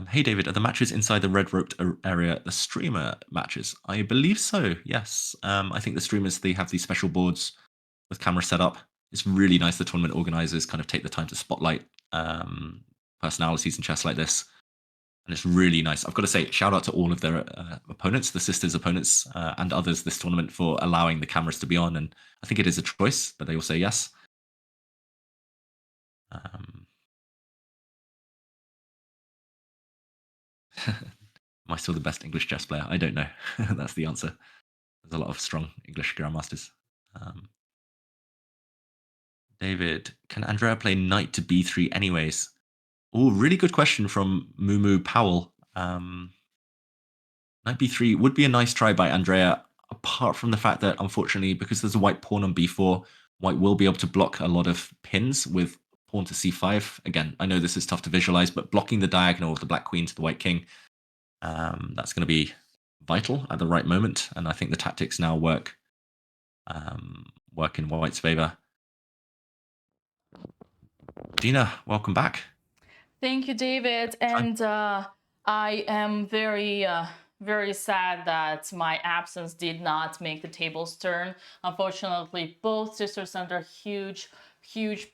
[SPEAKER 10] Hey David, are the matches inside the red roped area the streamer matches? I believe so, yes. I think the streamers, they have these special boards with camera set up. It's really nice the tournament organizers kind of take the time to spotlight personalities in chess like this. And it's really nice. I've got to say, shout out to all of their opponents, the sisters' opponents, and others this tournament for allowing the cameras to be on. And I think it is a choice, but they all say yes. Am I still the best English chess player? I don't know. That's the answer. There's a lot of strong English grandmasters. David, can Andrea play knight to b3 anyways? Oh, really good question from Mumu Powell. Knight b3 would be a nice try by Andrea, apart from the fact that, unfortunately, because there's a white pawn on b4, white will be able to block a lot of pins with pawn to c5. Again, I know this is tough to visualize, but blocking the diagonal of the black queen to the white king, that's going to be vital at the right moment, and I think the tactics now work in white's favor. Dina, welcome back.
[SPEAKER 9] Thank you, David. And I am very, very sad that my absence did not make the tables turn. Unfortunately, both sisters under huge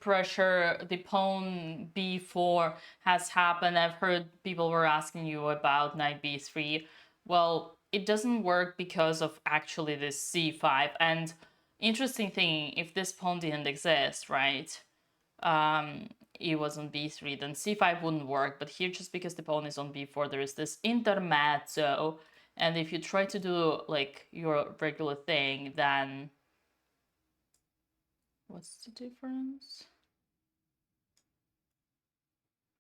[SPEAKER 9] pressure. The pawn b4 has happened. I've heard people were asking you about knight b3. Well, it doesn't work because of actually this c5. And interesting thing, if this pawn didn't exist, right? It was on b3, then c5 wouldn't work. But here, just because the pawn is on b4, there is this intermezzo. And if you try to do like your regular thing, then what's the difference?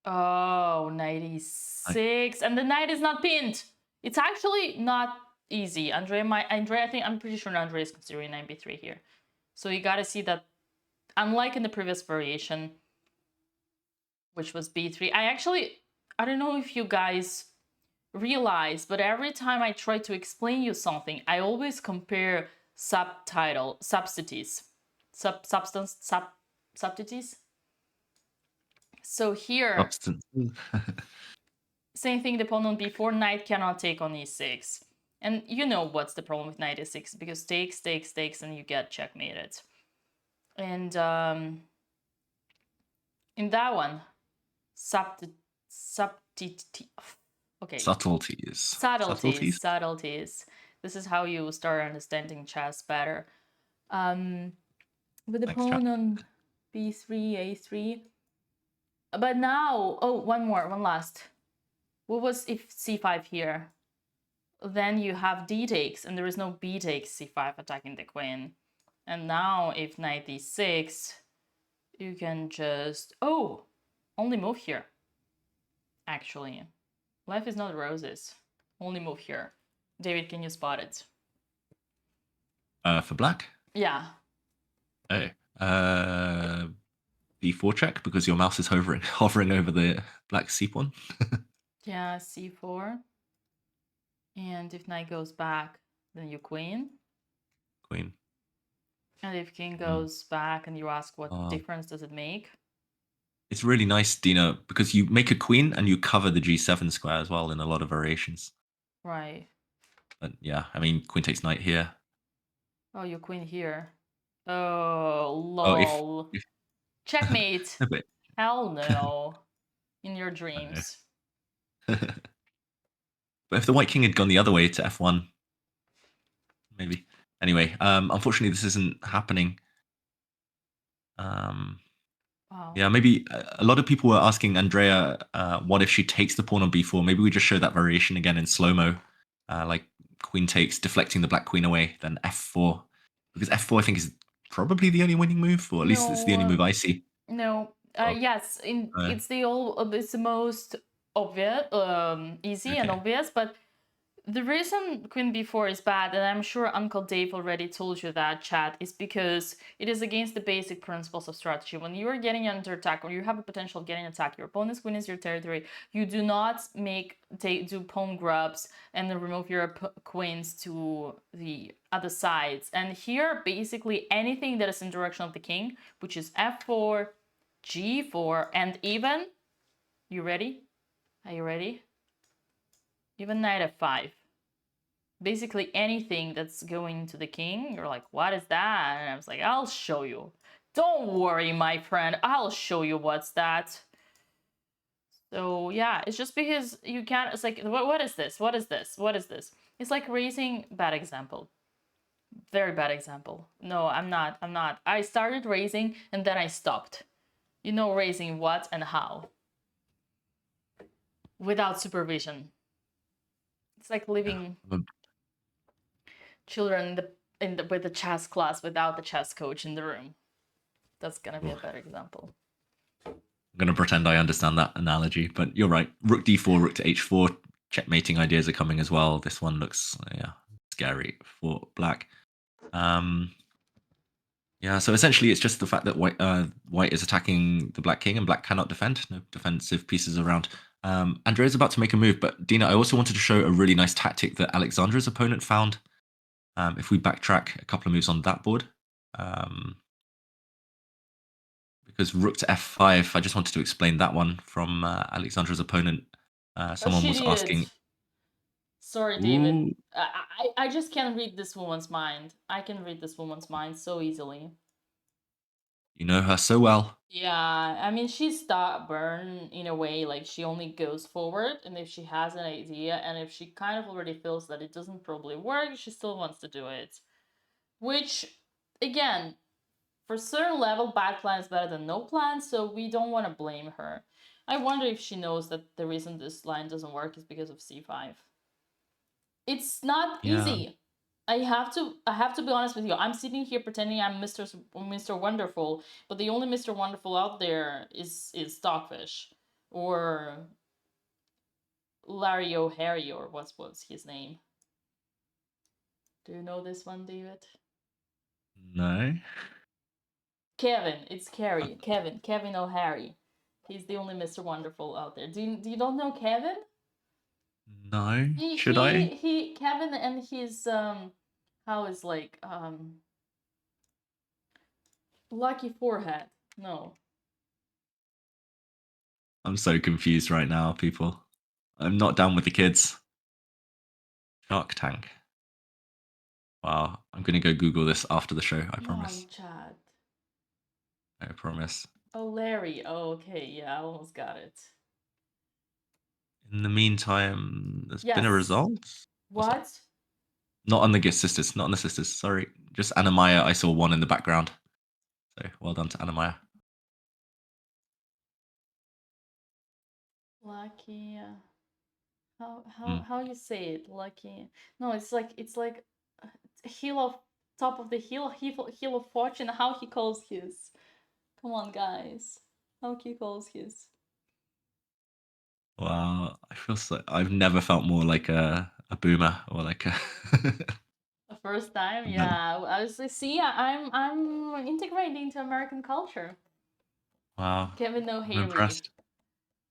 [SPEAKER 9] Oh, knight e6, and the knight is not pinned. It's actually not easy. Andrea, I'm pretty sure Andrea is considering knight b3 here. So you gotta see that, unlike in the previous variation, which was b3, I don't know if you guys realize, but every time I try to explain you something, I always compare substitutes. So here, same thing, the pawn on b4, knight cannot take on e6. And you know what's the problem with knight e6, because takes, and you get checkmated. And in that one, subtleties. This is how you start understanding chess better. With the pawn on b3, a3. But now, oh, one last. What was if c5 here? then you have d takes, and there is no b takes c5 attacking the queen. And now if knight d6, you can just only move here. Actually, life is not roses. Only move here. David, can you spot it?
[SPEAKER 10] For black?
[SPEAKER 9] Yeah.
[SPEAKER 10] Oh. D4 check because your mouse is hovering over the black c pawn.
[SPEAKER 9] Yeah, c4. And if knight goes back, then you queen.
[SPEAKER 10] Queen.
[SPEAKER 9] And if king goes back and you ask what difference does it make?
[SPEAKER 10] It's really nice, Dina, because you make a queen and you cover the g7 square as well in a lot of variations.
[SPEAKER 9] Right.
[SPEAKER 10] But yeah, I mean, queen takes knight here.
[SPEAKER 9] Oh, you queen here. Oh, lol.
[SPEAKER 10] If
[SPEAKER 9] Checkmate.
[SPEAKER 10] But
[SPEAKER 9] Hell no. In your dreams.
[SPEAKER 10] But if the white king had gone the other way to f1, maybe. Anyway, unfortunately, this isn't happening.
[SPEAKER 9] Wow.
[SPEAKER 10] Yeah, maybe a lot of people were asking Andrea, what if she takes the pawn on b4? Maybe we just show that variation again in slow-mo, like queen takes, deflecting the black queen away, then f4. Because f4, I think, is probably the only winning move, or at least it's the only move I see.
[SPEAKER 9] No. Yes, it's the most obvious, easy and obvious, but the reason queen b4 is bad, and I'm sure Uncle Dave already told you that, chat, is because it is against the basic principles of strategy. When you are getting under attack, or you have a potential of getting attacked, your opponent's queen is your territory, you do not do pawn grubs and then remove your queens to the other sides. And here, basically anything that is in direction of the king, which is f4, g4, and even, you ready? Are you ready? Even knight f5. Basically anything that's going to the king, you're like, what is that? And I was like, I'll show you. Don't worry, my friend. I'll show you what's that. So yeah, it's just because you can't, it's like, what is this? What is this? What is this? It's like raising, bad example. Very bad example. No, I'm not. I started raising and then I stopped. You know, raising what and how. Without supervision. It's like leaving children with the chess class without the chess coach in the room. That's gonna be a better example.
[SPEAKER 10] I'm going to pretend I understand that analogy, but you're right. Rook d4, rook to h4, checkmating ideas are coming as well. This one looks, scary for black. Yeah, so essentially it's just the fact that white is attacking the black king and black cannot defend. No defensive pieces around. Andrea's about to make a move, but Dina, I also wanted to show a really nice tactic that Alexandra's opponent found. If we backtrack a couple of moves on that board. Because rook to f5, I just wanted to explain that one from Alexandra's opponent. Someone was asking.
[SPEAKER 9] Sorry, David. I just can't read this woman's mind. I can read this woman's mind so easily.
[SPEAKER 10] You know her so well.
[SPEAKER 9] Yeah, I mean, she's stubborn in a way, like she only goes forward, and if she has an idea, and if she kind of already feels that it doesn't probably work, she still wants to do it. Which, again, for a certain level, bad plan is better than no plan, so we don't want to blame her. I wonder if she knows that the reason this line doesn't work is because of c5. It's not easy. I have to be honest with you. I'm sitting here pretending I'm Mr. Wonderful, but the only Mr. Wonderful out there is Stockfish or Larry O'Harry, or what's his name. Do you know this one, David?
[SPEAKER 10] No.
[SPEAKER 9] Kevin. It's Carrie. Kevin O'Harry. He's the only Mr. Wonderful out there. Do you don't know Kevin?
[SPEAKER 10] No. Should I?
[SPEAKER 9] Kevin and his how is like lucky forehead. No.
[SPEAKER 10] I'm so confused right now, people. I'm not down with the kids. Shark Tank. Wow. I'm going to go Google this after the show, I promise.
[SPEAKER 9] Chad.
[SPEAKER 10] I promise.
[SPEAKER 9] Oh, Larry. Oh, okay. Yeah, I almost got it.
[SPEAKER 10] In the meantime, there's been a result.
[SPEAKER 9] What?
[SPEAKER 10] Not on the sisters. Not on the sisters. Sorry. Just Anamaya. I saw one in the background. So well done to Anamaya.
[SPEAKER 9] Lucky. How you say it? Lucky? No, it's like heel of top of the heel of fortune. How he calls his? Come on, guys. How he calls his?
[SPEAKER 10] Wow, I feel so. I've never felt more like a boomer or like a.
[SPEAKER 9] The first time, yeah. I was I'm integrating into American culture.
[SPEAKER 10] Wow.
[SPEAKER 9] Kevin
[SPEAKER 10] I'm
[SPEAKER 9] O'Haley.
[SPEAKER 10] impressed.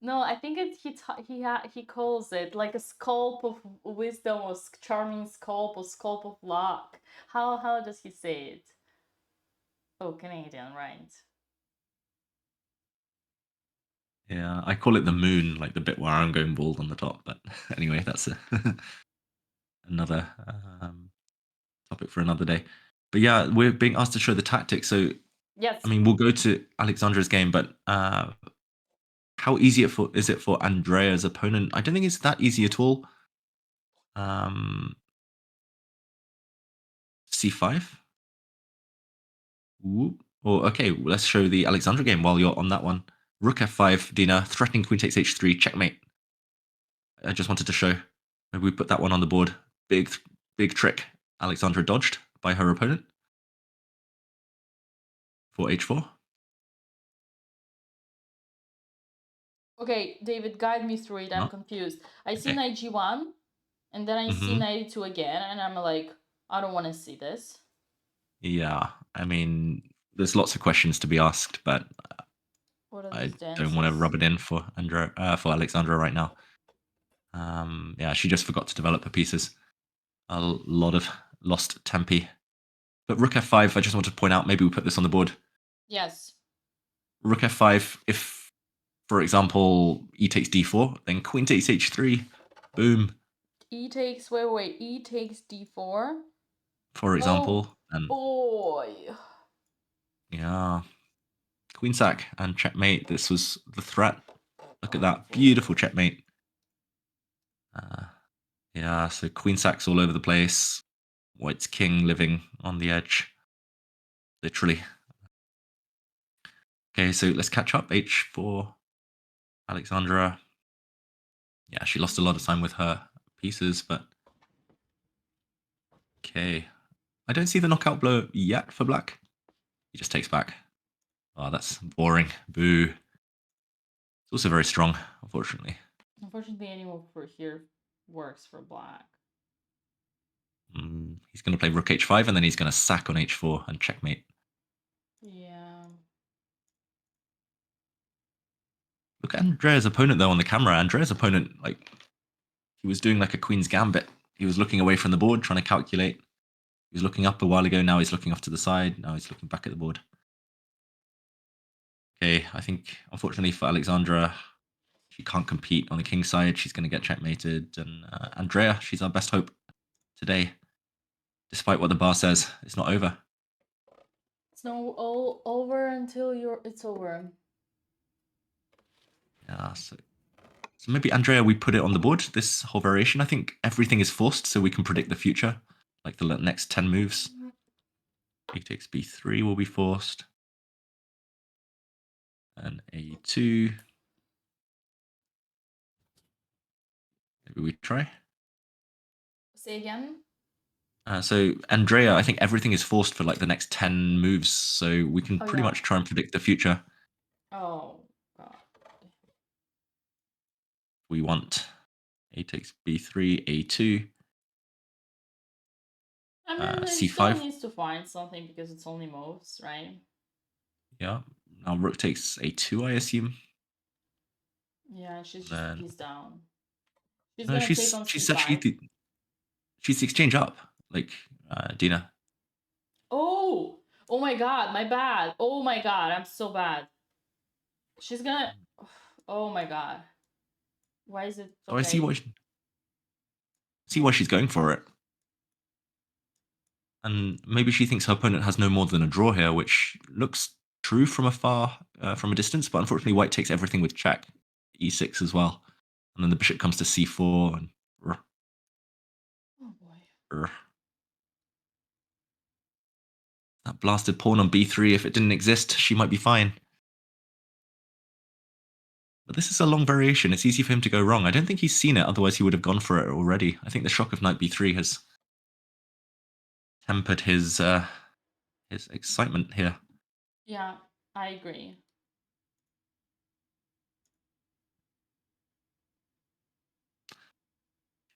[SPEAKER 9] No, I think he calls it like a scalp of wisdom or charming scalp or scalp of luck. How does he say it? Oh, Canadian, right?
[SPEAKER 10] Yeah, I call it the moon, like the bit where I'm going bald on the top. But anyway, that's another topic for another day. But yeah, we're being asked to show the tactics. So
[SPEAKER 9] Yes.
[SPEAKER 10] I mean, we'll go to Alexandra's game, but how easy is it for Andrea's opponent? I don't think it's that easy at all. C5. Ooh. Or okay, let's show the Alexandra game while you're on that one. Rook F5, Dina, threatening Queen takes H3, checkmate. I just wanted to show. Maybe we put that one on the board. Big trick. Alexandra dodged by her opponent for H4.
[SPEAKER 9] Okay, David, guide me through it. I'm confused. I see knight G1, and then I see knight E2 again, and I'm like, I don't want to see this.
[SPEAKER 10] Yeah, I mean, there's lots of questions to be asked, but I don't want to rub it in for Alexandra right now. Yeah, she just forgot to develop her pieces. A lot of lost tempi. But Rook F5, I just want to point out, maybe we put this on the board.
[SPEAKER 9] Yes.
[SPEAKER 10] Rook F5, if, for example, E takes D4, then Queen takes H3, boom.
[SPEAKER 9] E takes, wait, E takes D4?
[SPEAKER 10] For example. And
[SPEAKER 9] boy.
[SPEAKER 10] Yeah. Queen sack and checkmate. This was the threat. Look at that. Beautiful checkmate. Yeah, so queen sack's all over the place. White's king living on the edge. Literally. Okay, so let's catch up. H4. Alexandra. Yeah, she lost a lot of time with her pieces, but... Okay. I don't see the knockout blow yet for black. He just takes back. Oh, that's boring. Boo. It's also very strong, unfortunately.
[SPEAKER 9] Unfortunately, any move for here works for black.
[SPEAKER 10] He's going to play rook h5, and then he's going to sack on h4 and checkmate.
[SPEAKER 9] Yeah.
[SPEAKER 10] Look at Andrea's opponent, though, on the camera. Andrea's opponent, like, he was doing like a queen's gambit. He was looking away from the board, trying to calculate. He was looking up a while ago. Now he's looking off to the side. Now he's looking back at the board. Okay, I think, unfortunately for Alexandra, she can't compete on the king side. She's going to get checkmated. And Andrea, she's our best hope today. Despite what the bar says, it's not over.
[SPEAKER 9] It's not all over until it's over.
[SPEAKER 10] Yeah, so maybe, Andrea, we put it on the board, this whole variation. I think everything is forced so we can predict the future, like the next 10 moves. A takes B3 will be forced. And A2. Maybe we try.
[SPEAKER 9] Say again?
[SPEAKER 10] So Andrea, I think everything is forced for like the next 10 moves, so we can pretty much try and predict the future.
[SPEAKER 9] Oh, God.
[SPEAKER 10] We want A takes B3, A2.
[SPEAKER 9] I mean,
[SPEAKER 10] C5.
[SPEAKER 9] still needs to find something because it's only moves, right?
[SPEAKER 10] Yeah. Now rook takes A2, I assume.
[SPEAKER 9] Yeah, she's just a piece down. She's
[SPEAKER 10] no,
[SPEAKER 9] gonna take on C5.
[SPEAKER 10] She's the exchange up, like Dina.
[SPEAKER 9] Oh my God, my bad. Oh my God, I'm so bad. She's gonna. Oh my God. Why is it?
[SPEAKER 10] Okay. Oh, I see why she's going for it. And maybe she thinks her opponent has no more than a draw here, which looks true from afar, from a distance. But unfortunately, white takes everything with check, e6 as well, and then the bishop comes to c4 and.
[SPEAKER 9] Oh boy.
[SPEAKER 10] That blasted pawn on b3. If it didn't exist, she might be fine. But this is a long variation. It's easy for him to go wrong. I don't think he's seen it, otherwise he would have gone for it already. I think the shock of knight b3 has tempered his excitement here.
[SPEAKER 9] Yeah, I agree.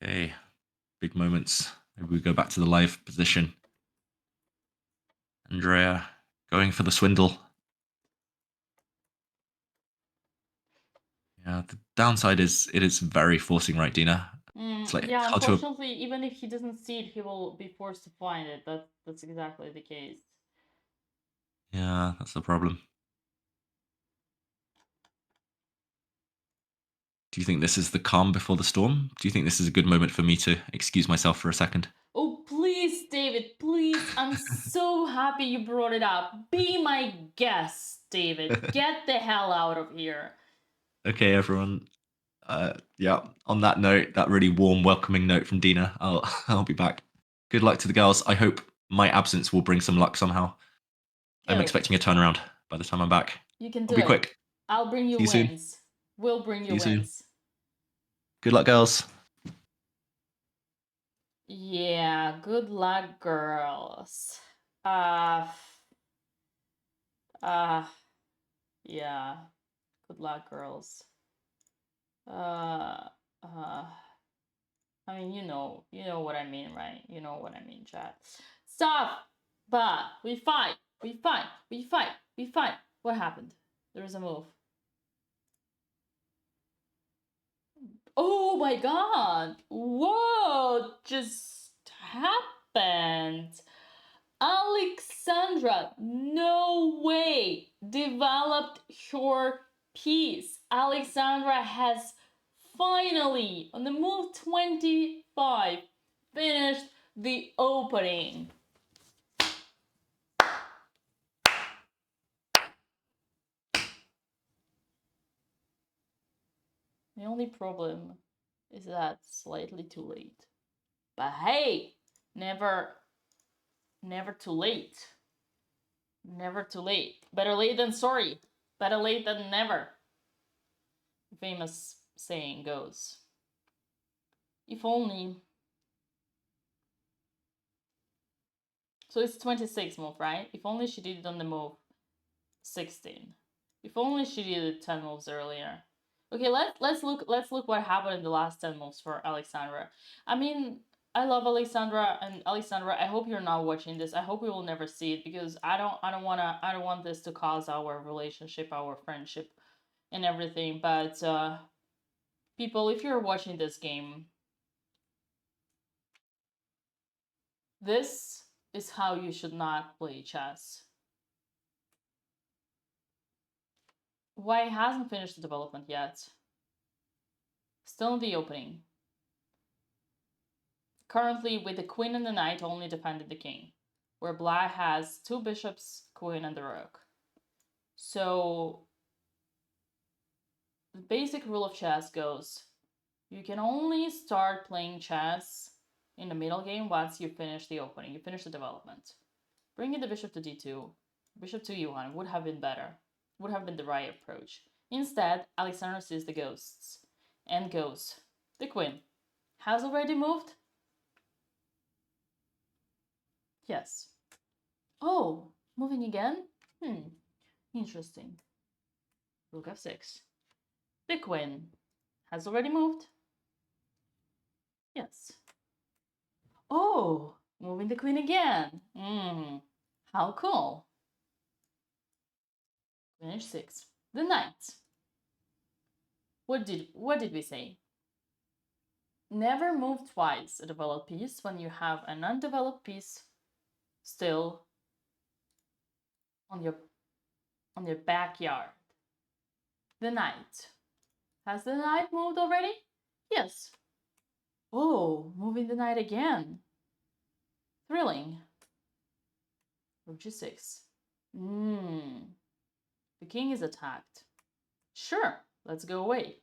[SPEAKER 10] Okay, big moments. Maybe we go back to the live position. Andrea going for the swindle. Yeah, the downside is it is very forcing, right, Dina? It's like
[SPEAKER 9] Yeah,
[SPEAKER 10] how to.
[SPEAKER 9] unfortunately, even if he doesn't see it, he will be forced to find it. That's exactly the case.
[SPEAKER 10] Yeah, that's the problem. Do you think this is the calm before the storm? Do you think this is a good moment for me to excuse myself for a second?
[SPEAKER 9] Oh, please, David, please. I'm so happy you brought it up. Be my guest, David. Get the hell out of here.
[SPEAKER 10] Okay, everyone. Yeah, on that note, that really warm, welcoming note from Dina, I'll be back. Good luck to the girls. I hope my absence will bring some luck somehow. I'm expecting a turnaround by the time I'm back.
[SPEAKER 9] You can do
[SPEAKER 10] I'll be
[SPEAKER 9] it.
[SPEAKER 10] quick.
[SPEAKER 9] I'll bring you
[SPEAKER 10] See you
[SPEAKER 9] wins.
[SPEAKER 10] soon.
[SPEAKER 9] We'll bring you
[SPEAKER 10] See you
[SPEAKER 9] wins.
[SPEAKER 10] soon. Good luck, girls.
[SPEAKER 9] Yeah, good luck, girls. Yeah. Good luck, girls. I mean, you know what I mean, right? You know what I mean, chat. Stop! But we fight. What happened? There was a move. Oh my god! What just happened? Alexandra, no way, developed her piece. Alexandra has finally, on the move 25, finished the opening. The only problem is that it's slightly too late. But hey, never too late. Never too late. Better late than sorry. Better late than never. The famous saying goes. If only. So it's 26 move, right? If only she did it on the move 16. If only she did it 10 moves earlier. Okay, let's look what happened in the last 10 moves for Alexandra. I mean, I love Alexandra, and Alexandra, I hope you're not watching this. I hope we will never see it, because I don't want this to cause our relationship, our friendship and everything. But people, if you're watching this game, this is how you should not play chess. White hasn't finished the development yet. Still in the opening. Currently with the queen and the knight only defending the king, where black has two bishops, queen, and the rook. So the basic rule of chess goes, you can only start playing chess in the middle game once you finish the opening, you finish the development. Bringing the bishop to d2, bishop to e1 would have been better, would have been the right approach. Instead, Alexander sees the ghosts and goes, the queen has already moved? Yes. Oh, moving again? Interesting. Rook f6. The queen has already moved? Yes. Oh, moving the queen again. How cool. Queen h6. The knight. What did we say? Never move twice a developed piece when you have an undeveloped piece still on your backyard. The knight. Has the knight moved already? Yes. Oh, moving the knight again. Thrilling. Rook g6. The king is attacked. Sure, let's go away.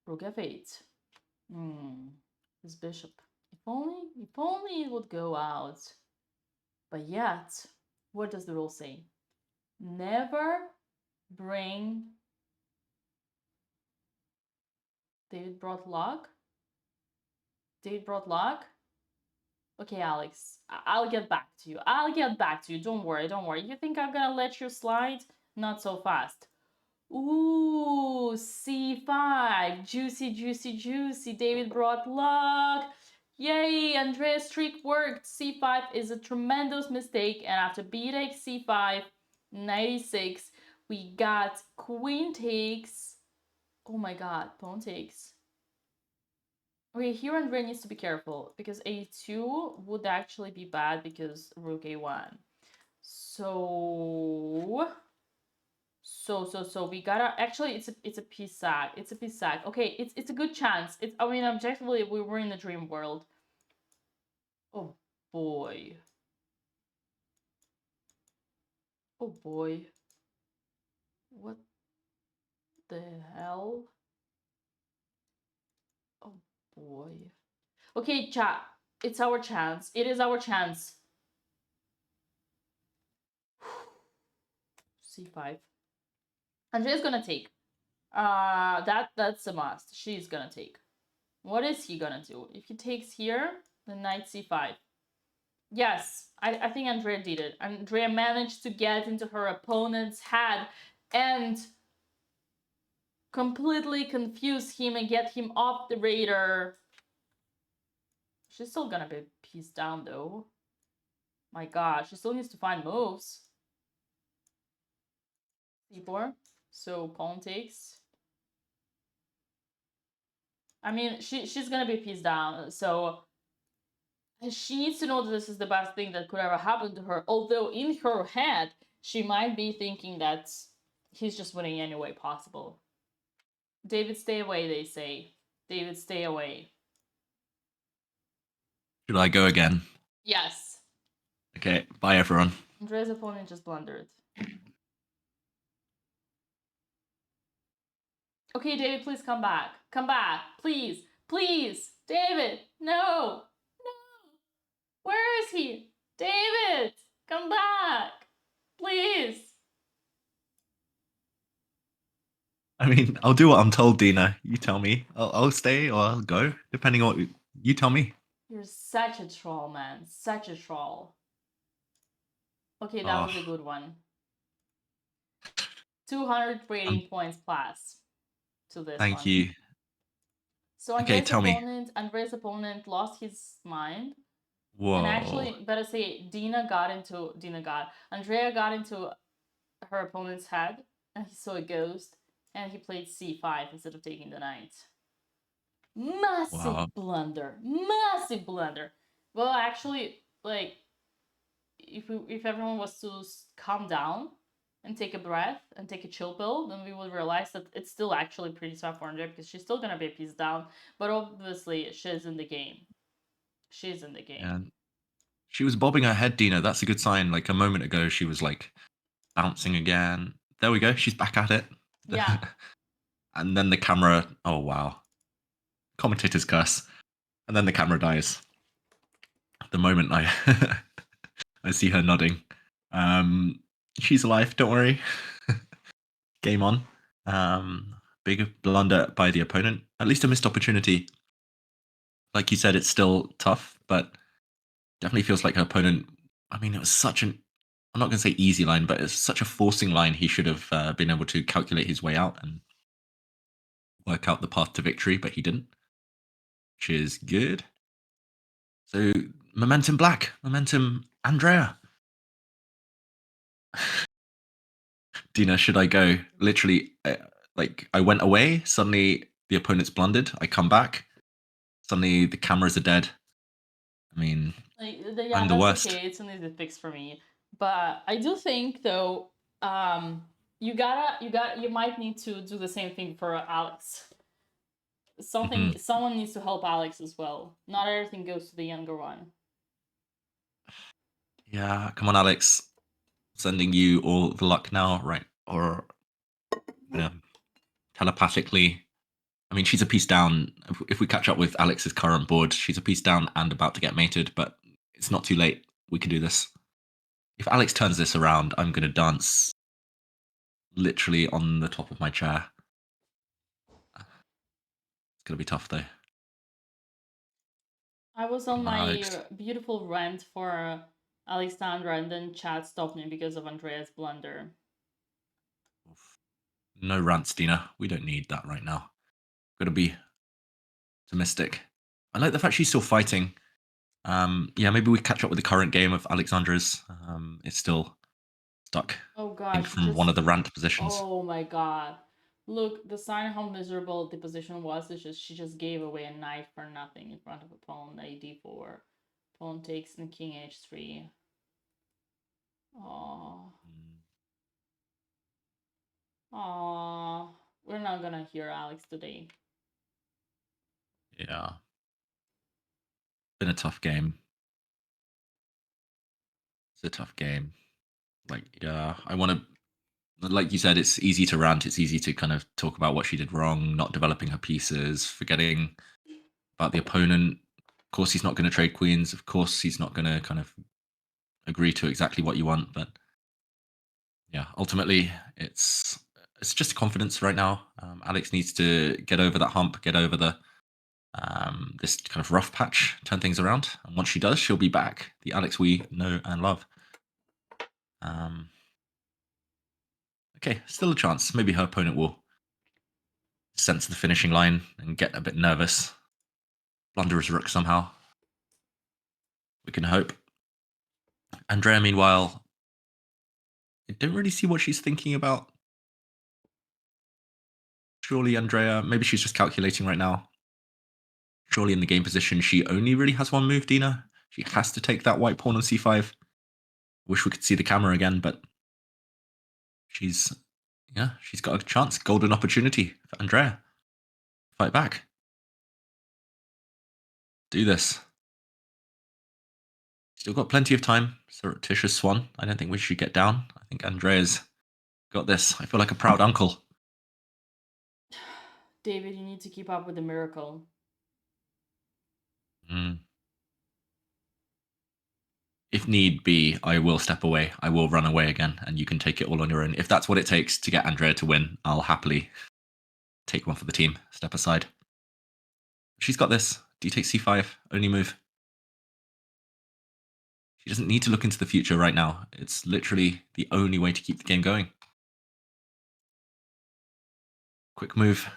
[SPEAKER 9] Rook f8. This bishop. If only it would go out. But yet, what does the rule say? Never bring David brought luck. David brought luck. Okay, Alex, I'll get back to you. I'll get back to you. Don't worry, don't worry. You think I'm gonna let you slide? Not so fast. Ooh, c5. Juicy, juicy, juicy. David brought luck. Yay, Andrea's trick worked. c5 is a tremendous mistake. And after b takes c5, 96, we got queen takes. Oh my god, pawn takes. Okay, here Andrea needs to be careful because a2 would actually be bad because rook a1. So we gotta actually it's a piece sack. It's a piece sack. Okay, it's a good chance. I mean objectively we were in the dream world. Oh boy. Oh boy. What the hell? Oh boy. Okay, chat. It's our chance. It is our chance. c5. Andrea's gonna take. That's a must. She's gonna take. What is he gonna do? If he takes here, then knight c5. Yes, I think Andrea did it. Andrea managed to get into her opponent's head and completely confuse him and get him off the radar. She's still gonna be pieced down though. My god, she still needs to find moves. c4. So pawn takes. I mean, she's gonna be pieced down, so she needs to know that this is the best thing that could ever happen to her. Although in her head, she might be thinking that he's just winning any way possible. David, stay away, they say. David, stay away.
[SPEAKER 10] Should I go again?
[SPEAKER 9] Yes.
[SPEAKER 10] Okay, bye everyone.
[SPEAKER 9] Andrea's opponent just blundered. Okay, David, please come back. Come back, please. Please. David, no. No. Where is he? David, come back. Please.
[SPEAKER 10] I mean, I'll do what I'm told, Dina. You tell me. I'll stay or I'll go, depending on what you tell me.
[SPEAKER 9] You're such a troll, man. Such a troll. Okay, that was a good one. 200 rating points plus to this one.
[SPEAKER 10] Thank you.
[SPEAKER 9] So Andrea's opponent lost his mind.
[SPEAKER 10] Whoa.
[SPEAKER 9] And actually, better say, Andrea got into her opponent's head, and he saw a ghost, and he played c5 instead of taking the knight. Massive blunder. Massive blunder. Well, actually, like, if everyone was to calm down and take a breath and take a chill pill, then we would realize that it's still actually pretty tough for Andrea because she's still gonna be a piece down, but obviously she's in the game. She's in the game.
[SPEAKER 10] And she was bobbing her head, Dina. That's a good sign. Like a moment ago, she was like bouncing again. There we go. She's back at it.
[SPEAKER 9] Yeah.
[SPEAKER 10] And then the camera. Oh wow. Commentator's curse. And then the camera dies. The moment I I see her nodding. She's alive. Don't worry. Game on. Big blunder by the opponent. At least a missed opportunity. Like you said, it's still tough, but definitely feels like her opponent. I mean, it was such an, I'm not going to say easy line, but it's such a forcing line. He should have been able to calculate his way out and work out the path to victory, but he didn't, which is good. So momentum black, momentum Andrea. Dina, should I go? Literally, like I went away, suddenly the opponent's blundered, I come back, suddenly the cameras are dead. I mean,
[SPEAKER 9] yeah,
[SPEAKER 10] I'm the worst.
[SPEAKER 9] Okay, it's an easy fix for me. But I do think though, you might need to do the same thing for Alex. Someone needs to help Alex as well. Not everything goes to the younger one.
[SPEAKER 10] Yeah, come on, Alex. Sending you all the luck now, right? Or telepathically. I mean, she's a piece down. If we catch up with Alex's current board, she's a piece down and about to get mated, but it's not too late. We can do this. If Alex turns this around, I'm going to dance literally on the top of my chair. It's gonna be tough though.
[SPEAKER 9] I was on my beautiful rant for Alexandra, and then chat stopped me because of Andrea's blunder.
[SPEAKER 10] No rants, Dina. We don't need that right now. Gotta be optimistic. I like the fact she's still fighting. Yeah, maybe we catch up with the current game of Alexandra's. It's still stuck.
[SPEAKER 9] Oh
[SPEAKER 10] I think
[SPEAKER 9] gosh,
[SPEAKER 10] from one of the rant positions.
[SPEAKER 9] Oh my god. Look, the sign how miserable the position was is just she just gave away a knight for nothing in front of a pawn, knight d4. Pawn takes and king h3. Oh. Oh. We're not gonna hear Alex today.
[SPEAKER 10] Yeah. Been a tough game. It's a tough game. Like, yeah, I want to, like you said, it's easy to rant. It's easy to kind of talk about what she did wrong, not developing her pieces, forgetting about the opponent. Of course, he's not going to trade queens. Of course, he's not going to kind of agree to exactly what you want. But yeah, ultimately, it's just confidence right now. Alex needs to get over that hump, get over the this kind of rough patch, turn things around. And once she does, she'll be back. The Alex we know and love. Okay, still a chance. Maybe her opponent will sense the finishing line and get a bit nervous. Blunder his rook somehow. We can hope. Andrea, meanwhile, I don't really see what she's thinking about. Surely Andrea, maybe she's just calculating right now. Surely in the game position, she only really has one move, Dina. She has to take that white pawn on c5. Wish we could see the camera again, but she's got a chance. Golden opportunity for Andrea. Fight back. Do this. Still got plenty of time. Surreptitious swan. I don't think we should get down. I think Andrea's got this. I feel like a proud uncle.
[SPEAKER 9] David, you need to keep up with the miracle.
[SPEAKER 10] If need be, I will step away. I will run away again, and you can take it all on your own. If that's what it takes to get Andrea to win, I'll happily take one for the team. Step aside. She's got this. D takes c5. Only move. She doesn't need to look into the future right now. It's literally the only way to keep the game going. Quick move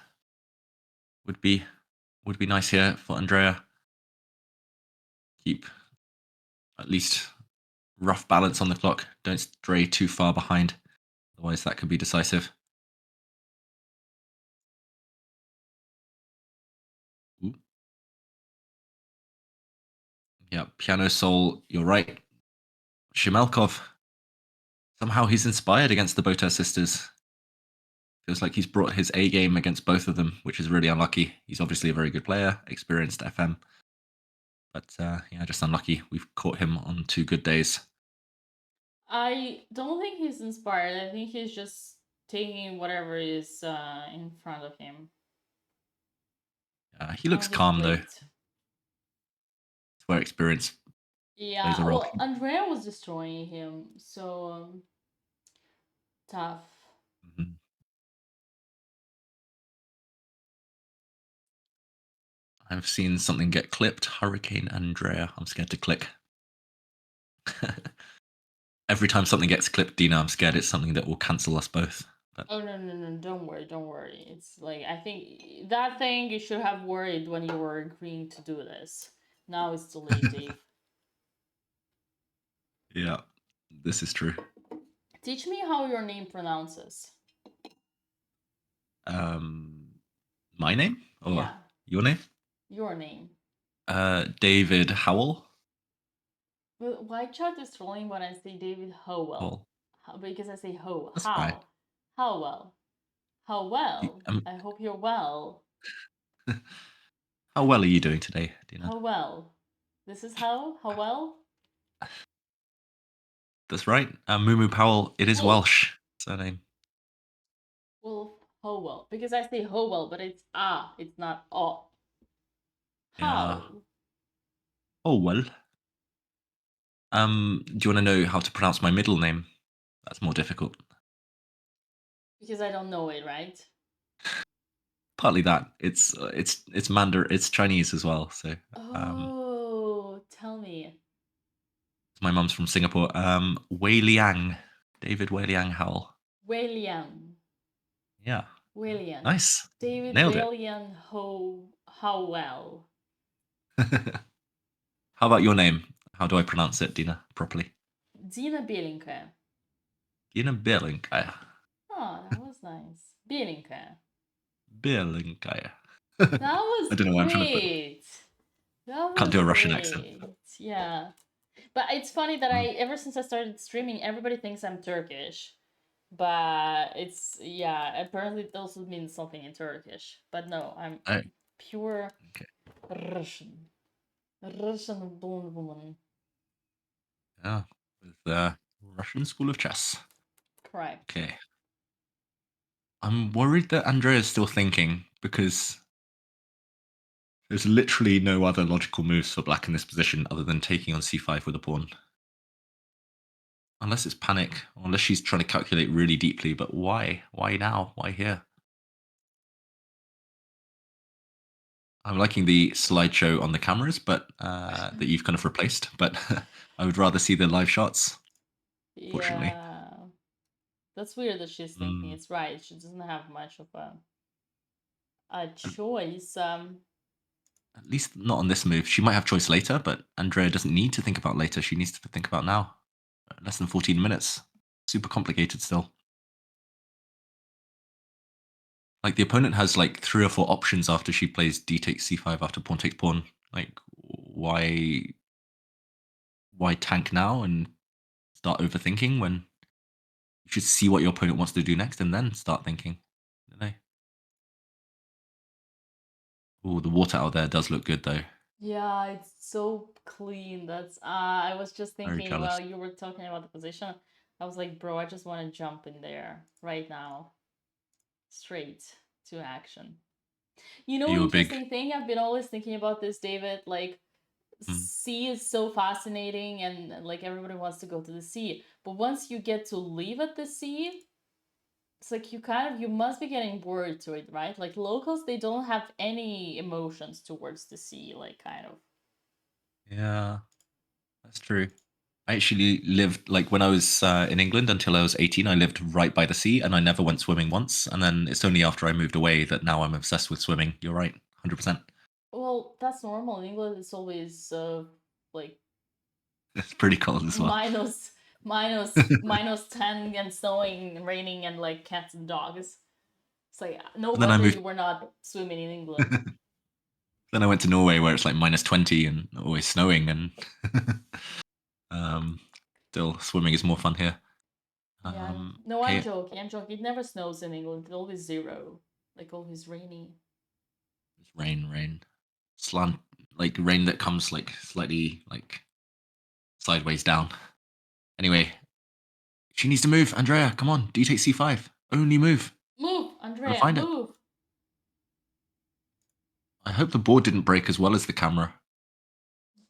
[SPEAKER 10] would be nice here for Andrea. Keep at least rough balance on the clock. Don't stray too far behind. Otherwise that could be decisive. Ooh. Yeah, Piano Soul, you're right. Shimelkov. Somehow he's inspired against the Botez sisters. Feels like he's brought his A game against both of them, which is really unlucky. He's obviously a very good player, experienced FM. But yeah, just unlucky. We've caught him on 2 good days.
[SPEAKER 9] I don't think he's inspired. I think he's just taking whatever is in front of him.
[SPEAKER 10] He looks calm though. It's where experience plays a role.
[SPEAKER 9] Well, Andrea was destroying him, so tough.
[SPEAKER 10] I've seen something get clipped. Hurricane Andrea. I'm scared to click. Every time something gets clipped, Dina, I'm scared it's something that will cancel us both. But...
[SPEAKER 9] Oh, no. Don't worry. It's like, I think that thing you should have worried when you were agreeing to do this. Now it's too late, Dave.
[SPEAKER 10] Yeah, this is true.
[SPEAKER 9] Teach me how your name pronounces.
[SPEAKER 10] My name? Or your name?
[SPEAKER 9] Your name.
[SPEAKER 10] David Howell.
[SPEAKER 9] But why chat is trolling when I say David Howell? Because I say ho.
[SPEAKER 10] That's
[SPEAKER 9] how?
[SPEAKER 10] fine.
[SPEAKER 9] How well? How well? I hope you're well.
[SPEAKER 10] How well are you doing today, Dina?
[SPEAKER 9] How well? This is how? How well?
[SPEAKER 10] That's right. Moo Powell. It is Welsh surname.
[SPEAKER 9] Well, Howell. Because I say Howell, but it's it's not How?
[SPEAKER 10] Yeah. Oh well. Do you want to know how to pronounce my middle name? That's more difficult.
[SPEAKER 9] Because I don't know it, right?
[SPEAKER 10] Partly that. It's Mandarin, it's Chinese as well. So
[SPEAKER 9] Oh, tell me.
[SPEAKER 10] my mum's from Singapore. Wei Liang, David Wei Liang Howell.
[SPEAKER 9] William.
[SPEAKER 10] Yeah.
[SPEAKER 9] William.
[SPEAKER 10] Nice.
[SPEAKER 9] David
[SPEAKER 10] Nailed it.
[SPEAKER 9] William Howell.
[SPEAKER 10] How about your name? How do I pronounce it, Dina, properly?
[SPEAKER 9] Dina Bielinka.
[SPEAKER 10] Dina Bielinka.
[SPEAKER 9] Oh, that was nice. Bielinka.
[SPEAKER 10] Bielinka.
[SPEAKER 9] That was
[SPEAKER 10] I don't know why I'm trying to put.
[SPEAKER 9] great. That
[SPEAKER 10] Can't do a
[SPEAKER 9] was
[SPEAKER 10] Russian accent.
[SPEAKER 9] great. Yeah. But it's funny that ever since I started streaming, everybody thinks I'm Turkish. But it's, yeah, apparently it also means something in Turkish. But no, I'm pure Russian. Russian blonde woman.
[SPEAKER 10] Yeah, with the Russian School of Chess.
[SPEAKER 9] Correct.
[SPEAKER 10] Okay. I'm worried that Andrea's still thinking because there's literally no other logical moves for black in this position other than taking on c5 with a pawn. Unless it's panic, or unless she's trying to calculate really deeply, but why? Why now? Why here? I'm liking the slideshow on the cameras, but that you've kind of replaced, but I would rather see the live shots, fortunately.
[SPEAKER 9] Yeah. That's weird that she's thinking. It's right. She doesn't have much of a choice.
[SPEAKER 10] At least not on this move. She might have choice later, but Andrea doesn't need to think about later. She needs to think about now. Less than 14 minutes. Super complicated still. Like, the opponent has like 3 or 4 options after she plays d takes c5 after pawn takes pawn. Like, why tank now and start overthinking when you should see what your opponent wants to do next and then start thinking? I don't know. Oh, the water out there does look good though.
[SPEAKER 9] Yeah, it's so clean. That's I was just
[SPEAKER 10] Very
[SPEAKER 9] thinking
[SPEAKER 10] jealous.
[SPEAKER 9] while you were talking about the position, I was like, bro, I just want to jump in there right now. Straight to action. You know, interesting thing, I've been always thinking about this, David, like sea is so fascinating and like everybody wants to go to the sea. But once you get to live at the sea, it's like you must be getting bored to it, right? Like locals, they don't have any emotions towards the sea, like kind of.
[SPEAKER 10] Yeah, that's true. I actually lived, like, when I was in England until I was 18, I lived right by the sea and I never went swimming once. And then it's only after I moved away that now I'm obsessed with swimming. You're right, 100%.
[SPEAKER 9] Well, that's normal. In England, it's always like
[SPEAKER 10] It's pretty cold as well.
[SPEAKER 9] minus 10 and snowing and raining and like cats and dogs. It's like no wonder you were not swimming in England.
[SPEAKER 10] Then I went to Norway where it's like minus 20 and always snowing, and still swimming is more fun here.
[SPEAKER 9] Yeah. No, I'm joking. It never snows in England. It's always 0. Like always rainy.
[SPEAKER 10] It's rain. Slant, like rain that comes like slightly like sideways down. Anyway, she needs to move. Andrea, come on. D takes c5. Only move.
[SPEAKER 9] Move, Andrea,
[SPEAKER 10] find
[SPEAKER 9] move.
[SPEAKER 10] It. I hope the board didn't break as well as the camera.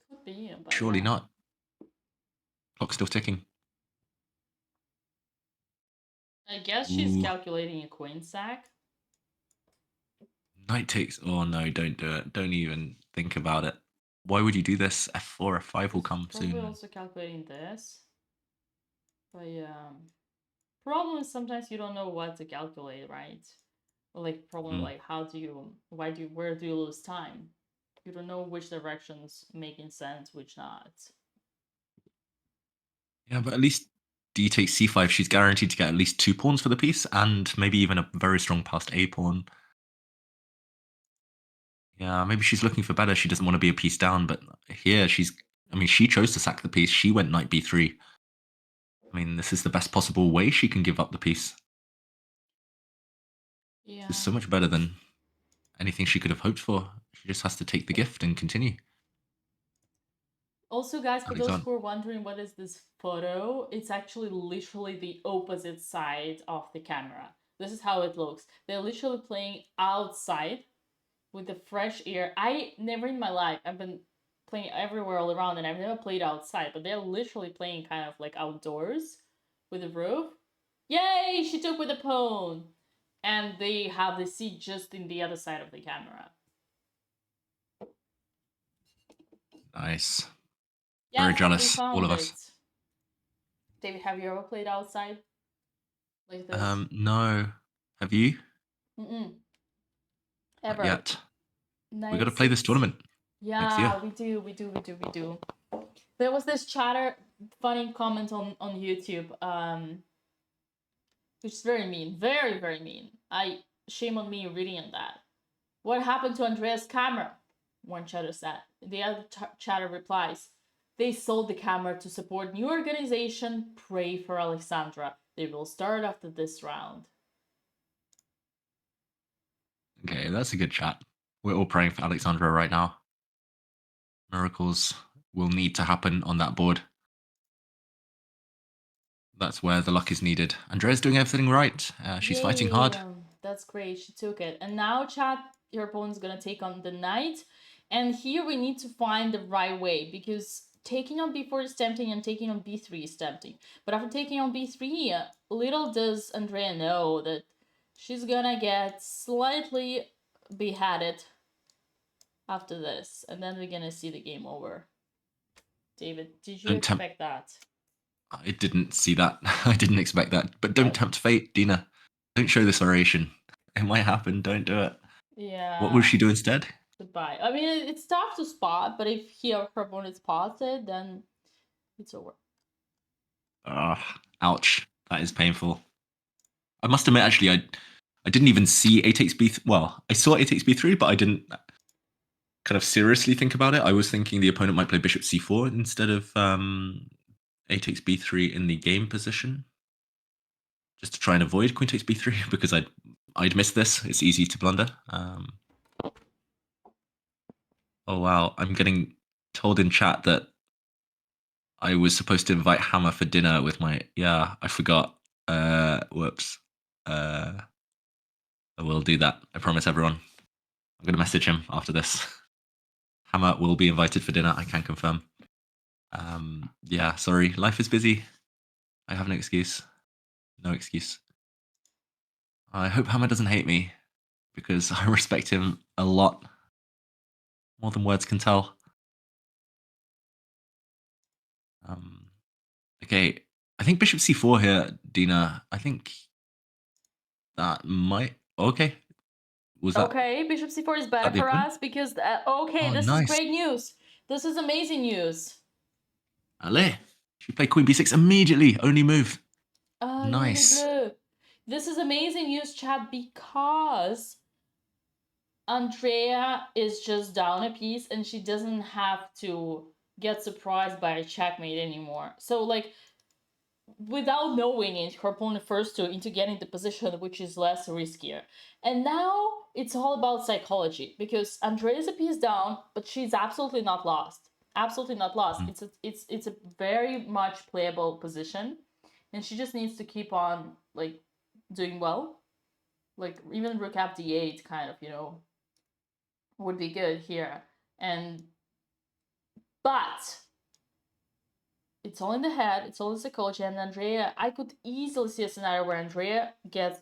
[SPEAKER 9] Could be, but
[SPEAKER 10] surely not. Clock's still ticking.
[SPEAKER 9] I guess she's calculating a queen sack.
[SPEAKER 10] Knight takes. Oh no, don't do it. Don't even think about it. Why would you do this? F4, F5 will come soon.
[SPEAKER 9] Probably also calculating this. But yeah. Problem is sometimes you don't know what to calculate, right? Or like problem like where do you lose time? You don't know which directions making sense, which not.
[SPEAKER 10] Yeah, but at least d takes c5, she's guaranteed to get at least 2 pawns for the piece, and maybe even a very strong passed a pawn. Yeah, maybe she's looking for better. She doesn't want to be a piece down, but here she chose to sack the piece. She went knight b3. I mean, this is the best possible way she can give up the piece.
[SPEAKER 9] Yeah.
[SPEAKER 10] It's so much better than anything she could have hoped for. She just has to take the gift and continue.
[SPEAKER 9] Also, guys, for those who are wondering what is this photo, it's actually literally the opposite side of the camera. This is how it looks. They're literally playing outside with the fresh air. I never in my life, I've been playing everywhere all around and I've never played outside, but they're literally playing kind of like outdoors with a roof. Yay, she took with a pawn. And they have the c just in the other side of the camera.
[SPEAKER 10] Nice.
[SPEAKER 9] Yes,
[SPEAKER 10] Very jealous,
[SPEAKER 9] we
[SPEAKER 10] all
[SPEAKER 9] found
[SPEAKER 10] of
[SPEAKER 9] it.
[SPEAKER 10] us.
[SPEAKER 9] David, have you ever played outside like this?
[SPEAKER 10] No. Have you?
[SPEAKER 9] Mm-mm.
[SPEAKER 10] Not
[SPEAKER 9] Ever.
[SPEAKER 10] yet.
[SPEAKER 9] Nice.
[SPEAKER 10] We got to play this tournament next year.
[SPEAKER 9] Yeah, we do. There was this chatter funny comment on YouTube, which is very mean, very, very mean. Shame on me reading that. What happened to Andrea's camera? One chatter said. The other chatter replies, they sold the camera to support new organization. Pray for Alexandra. They will start after this round.
[SPEAKER 10] Okay, that's a good chat. We're all praying for Alexandra right now. Miracles will need to happen on that board. That's where the luck is needed. Andrea's doing everything right. She's fighting hard.
[SPEAKER 9] That's great. She took it. And now, chat, your opponent's going to take on the knight. And here we need to find the right way, because taking on b4 is tempting and taking on b3 is tempting. But after taking on b3, little does Andrea know that she's going to get slightly beheaded after this. And then we're going to see the game over. David, did you expect that?
[SPEAKER 10] I didn't see that. I didn't expect that. But don't tempt fate, Dina. Don't show this oration. It might happen. Don't do it.
[SPEAKER 9] Yeah.
[SPEAKER 10] What will she do instead?
[SPEAKER 9] Goodbye. I mean, it's tough to spot, but if her opponent spots it, then it's over.
[SPEAKER 10] Ouch. That is painful. I must admit, actually, I didn't even see a takes b3. Well, I saw a takes b3, but I didn't kind of seriously think about it. I was thinking the opponent might play bishop c4 instead of a takes b3 in the game position, just to try and avoid queen takes b3 because I'd missed this. It's easy to blunder. Oh wow, I'm getting told in chat that I was supposed to invite Hammer for dinner with my... Yeah, I forgot. Whoops. I will do that. I promise everyone. I'm going to message him after this. Hammer will be invited for dinner, I can confirm. Yeah, sorry. Life is busy. I have no excuse. No excuse. I hope Hammer doesn't hate me, because I respect him a lot. More than words can tell. Okay, I think bishop c4 here, Dina. I think that might... Okay. Was that...
[SPEAKER 9] Okay, bishop c4 is better for us because... okay, this is great news. This is amazing news.
[SPEAKER 10] Allez. She played queen b6 immediately. Only move. Nice.
[SPEAKER 9] This is amazing news, chat, because Andrea is just down a piece and she doesn't have to get surprised by a checkmate anymore. So, like, without knowing it, her opponent forced her into getting the position, which is less riskier. And now it's all about psychology, because Andrea is a piece down, but she's absolutely not lost. Absolutely not lost. It's a very much playable position, and she just needs to keep on, like, doing well. Like, even rook f d8 kind of, you know, would be good here. But it's all in the head, it's all in psychology, and Andrea, I could easily see a scenario where Andrea gets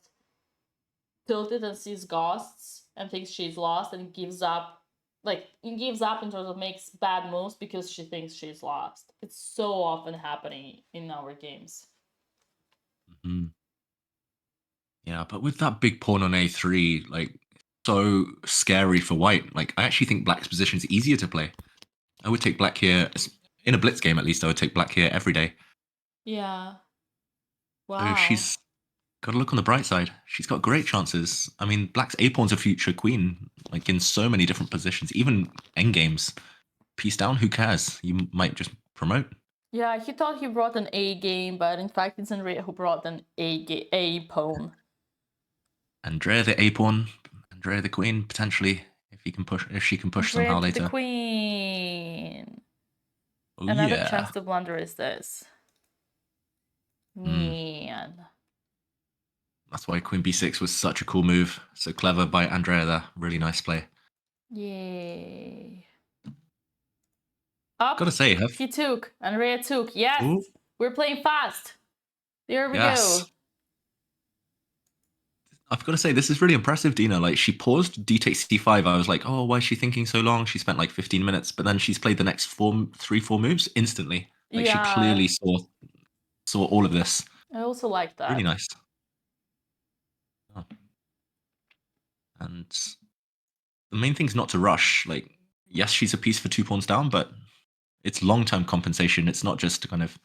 [SPEAKER 9] tilted and sees ghosts and thinks she's lost and gives up. Like, gives up in terms of makes bad moves because she thinks she's lost. It's so often happening in our games.
[SPEAKER 10] Yeah, but with that big pawn on a3, like, so scary for white. Like, I actually think black's position is easier to play. I would take black here, in a blitz game at least, I would take black here every day.
[SPEAKER 9] Yeah.
[SPEAKER 10] Wow. So she's got to look on the bright side. She's got great chances. I mean, black's a-pawn's a future queen, like, in so many different positions, even endgames. Piece down, who cares? You might just promote.
[SPEAKER 9] Yeah, he thought he brought an A game, but in fact it's Andrea who brought an A pawn.
[SPEAKER 10] Andrea the a-pawn, Andrea the queen, potentially, if she can push
[SPEAKER 9] Andrea
[SPEAKER 10] somehow later.
[SPEAKER 9] The queen.
[SPEAKER 10] Oh,
[SPEAKER 9] Another chance to blunder is this. Man.
[SPEAKER 10] That's why queen b6 was such a cool move. So clever by Andrea there. Really nice play.
[SPEAKER 9] Yay. Up.
[SPEAKER 10] Gotta say,
[SPEAKER 9] he took. Andrea took. Yes.
[SPEAKER 10] Ooh.
[SPEAKER 9] We're playing fast. There we go.
[SPEAKER 10] I've got to say, this is really impressive, Dina. Like, she paused d takes c5. I was like, oh, why is she thinking so long? She spent like 15 minutes, but then she's played the next 4 moves instantly. Like, she clearly saw all of this.
[SPEAKER 9] I also like that.
[SPEAKER 10] Really nice. Oh. And the main thing's not to rush. Like, yes, she's a piece for 2 pawns down, but it's long-term compensation. It's not just kind of,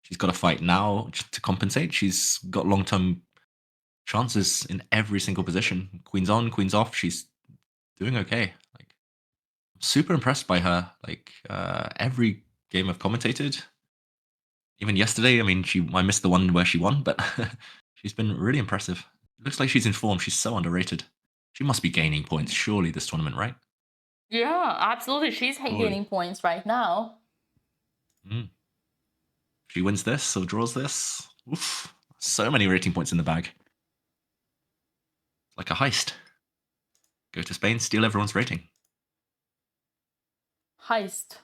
[SPEAKER 10] she's got to fight now just to compensate. She's got long-term chances in every single position. Queen's on, queen's off. She's doing okay. Like, I'm super impressed by her. Like, every game I've commentated, even yesterday, I mean, I missed the one where she won, but she's been really impressive. It looks like she's in form. She's so underrated. She must be gaining points, surely, this tournament, right?
[SPEAKER 9] Yeah, absolutely. She's gaining points right now.
[SPEAKER 10] If she wins this or draws this, oof, so many rating points in the bag. Like a heist. Go to Spain, steal everyone's rating.
[SPEAKER 9] Heist.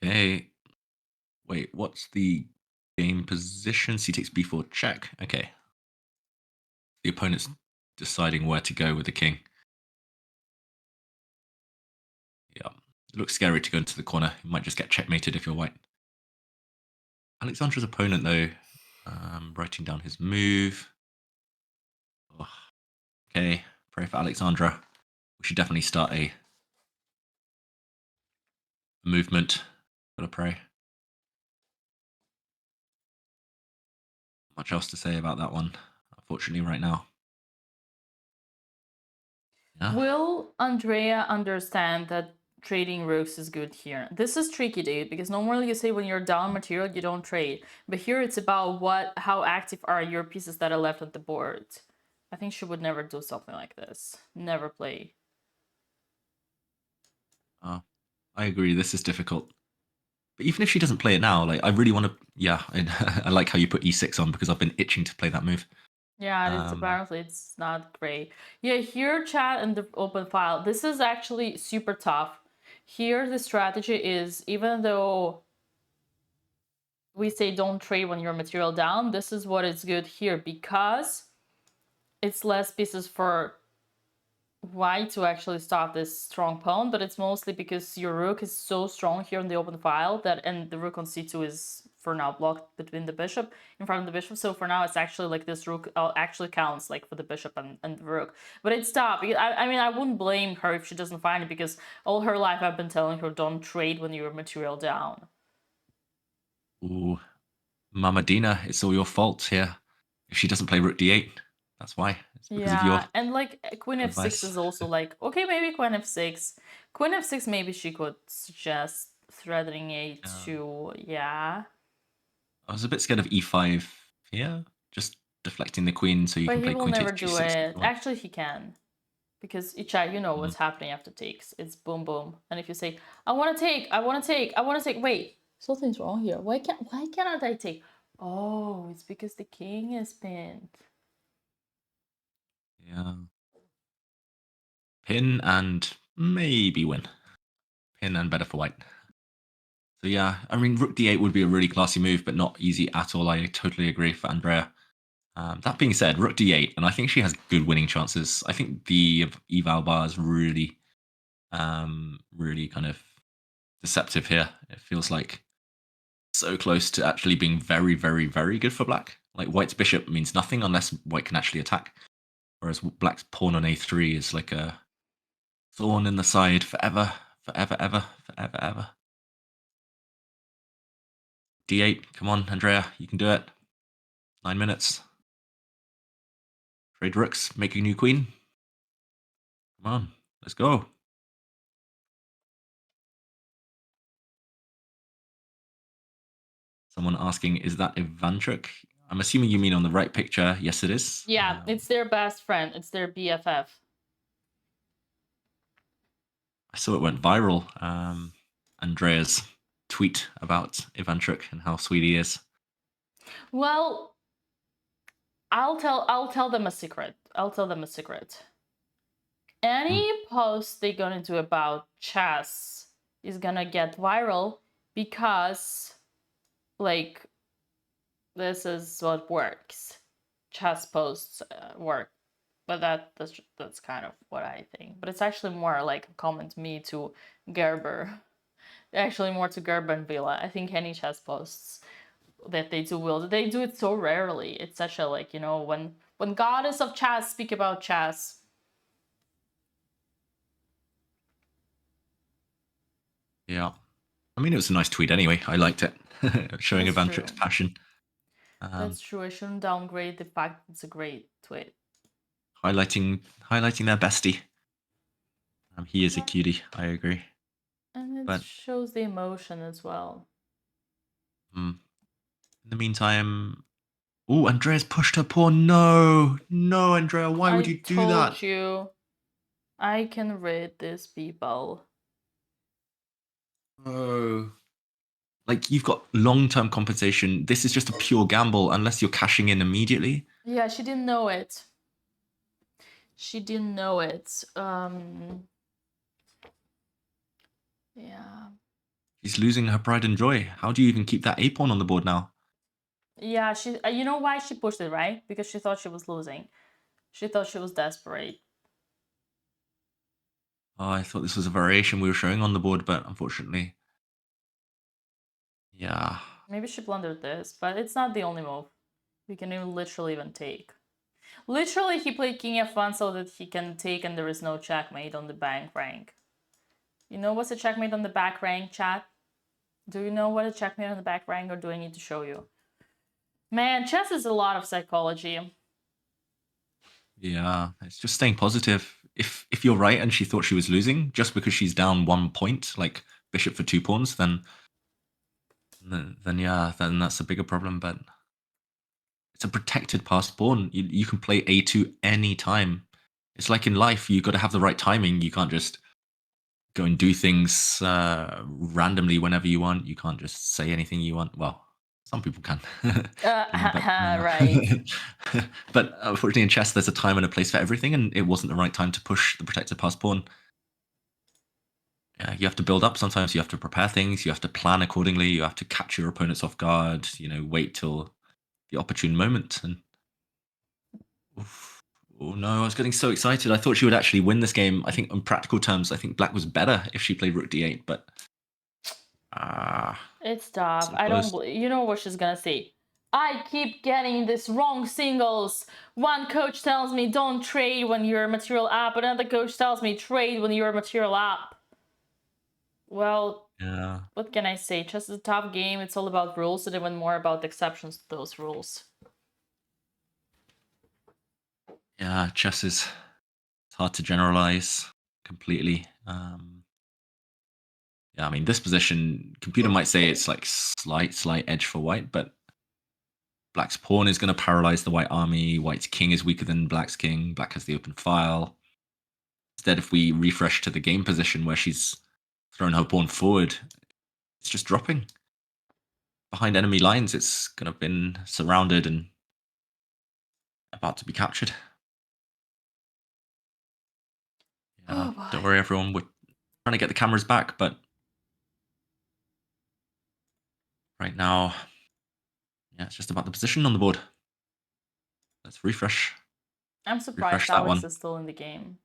[SPEAKER 10] Okay. Wait, what's the game position? C takes b4, check. Okay. The opponent's deciding where to go with the king. Yeah. It looks scary to go into the corner. You might just get checkmated if you're white. Alexandra's opponent, though, writing down his move. Oh. Okay, pray for Alexandra. We should definitely start a movement. Gotta pray. Much else to say about that one, unfortunately, right now. Yeah.
[SPEAKER 9] Will Andrea understand that trading rooks is good here? This is tricky, dude, because normally you say when you're down material, you don't trade. But here it's about how active are your pieces that are left on the board. I think she would never do something like this. Never play.
[SPEAKER 10] I agree, this is difficult. But even if she doesn't play it now, like, I really want to, yeah, I like how you put e6 on because I've been itching to play that move.
[SPEAKER 9] Yeah, apparently it's not great. Yeah, here, chat and the open file, this is actually super tough. Here, the strategy is, even though we say don't trade when you're material down, this is what is good here, because it's less pieces for white to actually stop this strong pawn, but it's mostly because your rook is so strong here in the open file that, and the rook on c2 is for now blocked between the bishop, in front of the bishop, so for now it's actually like this rook actually counts like for the bishop and the rook. But it's tough. I mean, I wouldn't blame her if she doesn't find it, because all her life I've been telling her don't trade when you're material down.
[SPEAKER 10] Ooh, Mama Dina, it's all your fault here. If she doesn't play rook d8, that's why. It's because of your
[SPEAKER 9] and like queen
[SPEAKER 10] advice.
[SPEAKER 9] f6 is also like, okay, maybe queen f6. Queen f6, maybe she could suggest threatening a2, yeah.
[SPEAKER 10] I was a bit scared of e5 here, just deflecting the queen so you can play queen takes g6.
[SPEAKER 9] But he will never do it. Actually, he can. Because, Ichai, you know what's happening after takes. It's boom, boom. And if you say, I want to take, I want to take, I want to take, wait, something's wrong here. Why cannot I take? Oh, it's because the king is pinned.
[SPEAKER 10] Yeah. Pin and maybe win. Pin and better for white. So yeah, I mean, rook d8 would be a really classy move, but not easy at all. I totally agree for Andrea. That being said, rook d8, and I think she has good winning chances. I think the eval bar is really, really kind of deceptive here. It feels like so close to actually being very, very, very good for black. Like, white's bishop means nothing unless white can actually attack. Whereas black's pawn on a3 is like a thorn in the side forever, forever, ever, forever, ever. d8, come on, Andrea, you can do it. 9 minutes. Trade rooks, make a new queen. Come on, let's go. Someone asking, is that Ivanchuk? I'm assuming you mean on the right picture. Yes, it is.
[SPEAKER 9] Yeah, it's their best friend. It's their BFF.
[SPEAKER 10] I saw it went viral. Andrea's tweet about Ivanchuk and how sweet he is.
[SPEAKER 9] Well, I'll tell them a secret. I'll tell them a secret. Any post they're gonna do about chess is gonna get viral because, like, This is what works. Chess posts work, but that's kind of what I think. But it's actually more like a comment me to Gerber. Actually, more to Gerber and Villa. I think any chess posts that they do they do it so rarely. It's such a like, you know, when goddess of chess speak about chess.
[SPEAKER 10] Yeah. I mean, it was a nice tweet anyway. I liked it. Showing
[SPEAKER 9] That's
[SPEAKER 10] Evantrix's
[SPEAKER 9] true.
[SPEAKER 10] passion.
[SPEAKER 9] That's true. I shouldn't downgrade the fact it's a great tweet.
[SPEAKER 10] Highlighting their bestie. He is a cutie. I agree.
[SPEAKER 9] And it
[SPEAKER 10] But
[SPEAKER 9] shows the emotion as well.
[SPEAKER 10] in the meantime, oh, Andrea's pushed her pawn. No, Andrea, why would you do that?
[SPEAKER 9] I told you, I can read these people.
[SPEAKER 10] Oh. Like, you've got long-term compensation. This is just a pure gamble unless you're cashing in immediately.
[SPEAKER 9] Yeah, she didn't know it. She didn't know it. Yeah.
[SPEAKER 10] She's losing her pride and joy. How do you even keep that A-pawn on the board now?
[SPEAKER 9] Yeah, she. You know why she pushed it, right? Because she thought she was losing. She thought she was desperate.
[SPEAKER 10] Oh, I thought this was a variation we were showing on the board, but unfortunately, yeah.
[SPEAKER 9] Maybe she blundered this, but it's not the only move. We can literally even take. Literally, he played king f1 so that he can take and there is no checkmate on the bank rank. You know what's a checkmate on the back rank, chat? Do you know what a checkmate on the back rank, or do I need to show you? Man, chess is a lot of psychology.
[SPEAKER 10] Yeah, it's just staying positive. If you're right and she thought she was losing just because she's down 1 point, like bishop for 2 pawns, then yeah, then that's a bigger problem. But it's a protected passed pawn. You can play a2 anytime. It's like in life, you got to have the right timing. You can't just go and do things randomly whenever you want. You can't just say anything you want. Well, some people can.
[SPEAKER 9] Right.
[SPEAKER 10] But unfortunately in chess, there's a time and a place for everything, and it wasn't the right time to push the protected passed pawn. Yeah, you have to build up. Sometimes you have to prepare things. You have to plan accordingly. You have to catch your opponents off guard. You know, wait till the opportune moment. And oh no, I was getting so excited. I thought she would actually win this game. I think on practical terms, I think black was better if she played rook d8, but
[SPEAKER 9] it's tough.
[SPEAKER 10] So
[SPEAKER 9] I don't. You know what she's gonna say? I keep getting this wrong singles. One coach tells me don't trade when you're material up. Another coach tells me trade when you're material up. Well,
[SPEAKER 10] yeah.
[SPEAKER 9] What can I say? Chess is a tough game. It's all about rules and even more about exceptions to those rules.
[SPEAKER 10] Yeah, chess is it's hard to generalize completely. Yeah, I mean, this position, computer might say it's like slight edge for white, but black's pawn is going to paralyze the white army. White's king is weaker than black's king. Black has the open file. Instead, if we refresh to the game position where she's thrown her pawn forward, it's just dropping. Behind enemy lines, it's going to have been surrounded and about to be captured. Yeah, don't worry, everyone. We're trying to get the cameras back, but right now, yeah, it's just about the position on the board. Let's refresh.
[SPEAKER 9] I'm surprised Alex is still in the game.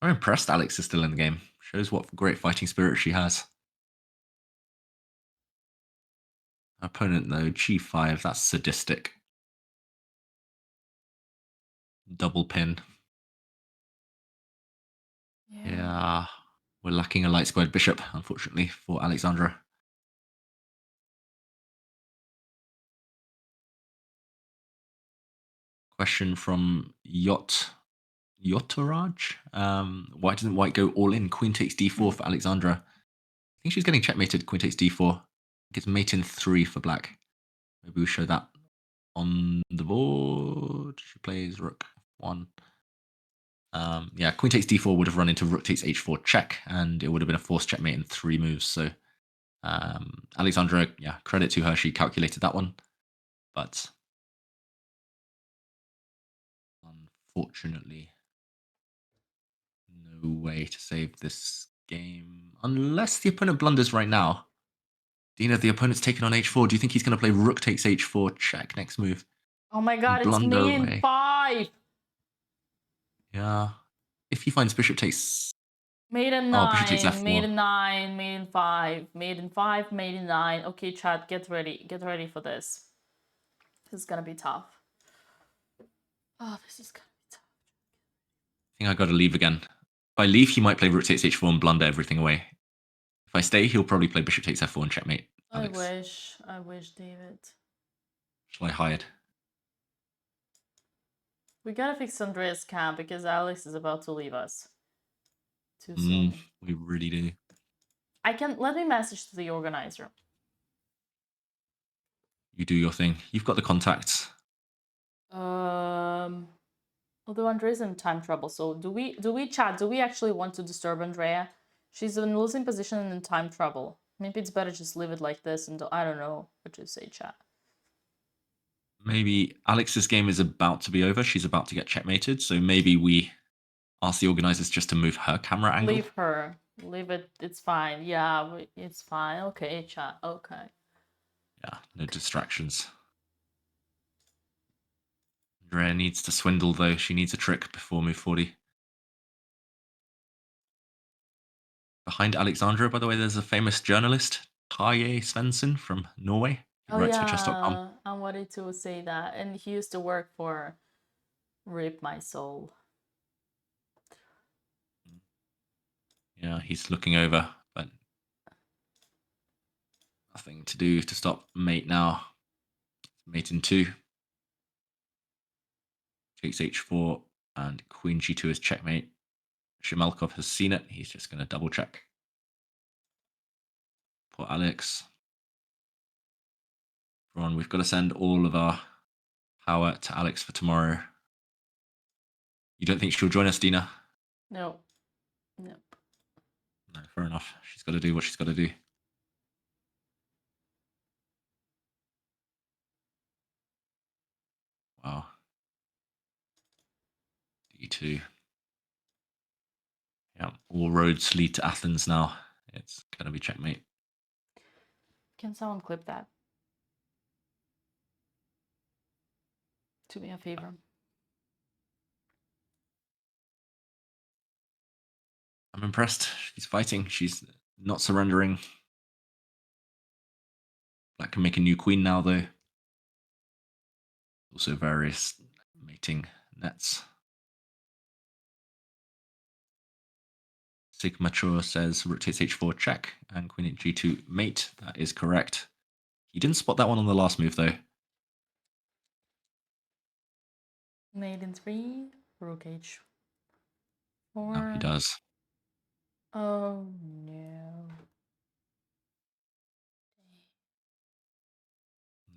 [SPEAKER 10] I'm impressed Alex is still in the game. Shows what great fighting spirit she has. Opponent, though, g5, that's sadistic. Double pin. Yeah, we're lacking a light squared bishop, unfortunately, for Alexandra. Question from Yotaraj. Why doesn't white go all in? Queen takes d4 for Alexandra. I think she's getting checkmated. Queen takes d4. Gets mate in 3 for black. Maybe we'll show that on the board. She plays rook 1. Yeah, queen takes d4 would have run into rook takes h4 check, and it would have been a forced checkmate in 3 moves. So Alexandra, yeah, credit to her. She calculated that one. But unfortunately, no way to save this game. Unless the opponent blunders right now. Dina, the opponent's taken on h4. Do you think he's going to play rook takes h4, check next move?
[SPEAKER 9] Oh my god, it's
[SPEAKER 10] Blunder
[SPEAKER 9] mate in
[SPEAKER 10] away.
[SPEAKER 9] 5.
[SPEAKER 10] Yeah. If he finds bishop takes...
[SPEAKER 9] Mate in
[SPEAKER 10] Oh, bishop takes
[SPEAKER 9] 9,
[SPEAKER 10] f4.
[SPEAKER 9] mate in 9, mate in 5, mate in 5, mate in 9. Okay, chat, get ready. Get ready for this. This is gonna be tough. Oh, this is gonna be tough.
[SPEAKER 10] I think I got to leave again. If I leave, he might play rook takes h4 and blunder everything away. If I stay, he'll probably play bishop takes f4 and checkmate Alex.
[SPEAKER 9] I wish, David.
[SPEAKER 10] Shall I hide?
[SPEAKER 9] We gotta fix Andrea's camp because Alex is about to leave us. Too soon.
[SPEAKER 10] We really do.
[SPEAKER 9] Let me message to the organizer.
[SPEAKER 10] You do your thing. You've got the contacts.
[SPEAKER 9] Although Andrea's in time trouble, so do we chat? Do we actually want to disturb Andrea? She's in losing position and in time trouble. Maybe it's better just leave it like this and I don't know what you say, chat.
[SPEAKER 10] Maybe Alex's game is about to be over. She's about to get checkmated, so maybe we ask the organizers just to move her camera angle.
[SPEAKER 9] Leave her. Leave it. It's fine. Yeah, it's fine. Okay, chat. Okay.
[SPEAKER 10] Yeah, no distractions. Andrea needs to swindle, though. She needs a trick before move 40. Behind Alexandra, by the way, there's a famous journalist, Tarjei Svensson from Norway. He writes for chess.com.
[SPEAKER 9] I wanted to say that. And he used to work for Rip My Soul.
[SPEAKER 10] Yeah, he's looking over, but nothing to do to stop mate now. Mate in 2. Takes h4 and queen g2 is checkmate. Shemelkov has seen it. He's just going to double check. Poor Alex. Ron, we've got to send all of our power to Alex for tomorrow. You don't think she'll join us, Dina?
[SPEAKER 9] No. Nope.
[SPEAKER 10] No, fair enough. She's got to do what she's got to do. Wow. D2. Yeah, all roads lead to Athens now. It's going to be checkmate.
[SPEAKER 9] Can someone clip that? Do me a favor.
[SPEAKER 10] I'm impressed. She's fighting. She's not surrendering. Black can make a new queen now, though. Also various mating nets. Sigmature says rook takes h4 check and queen at g2 mate. That is correct. He didn't spot that one on the last move, though.
[SPEAKER 9] Mate in 3, rook h4.
[SPEAKER 10] Now he does.
[SPEAKER 9] Oh no.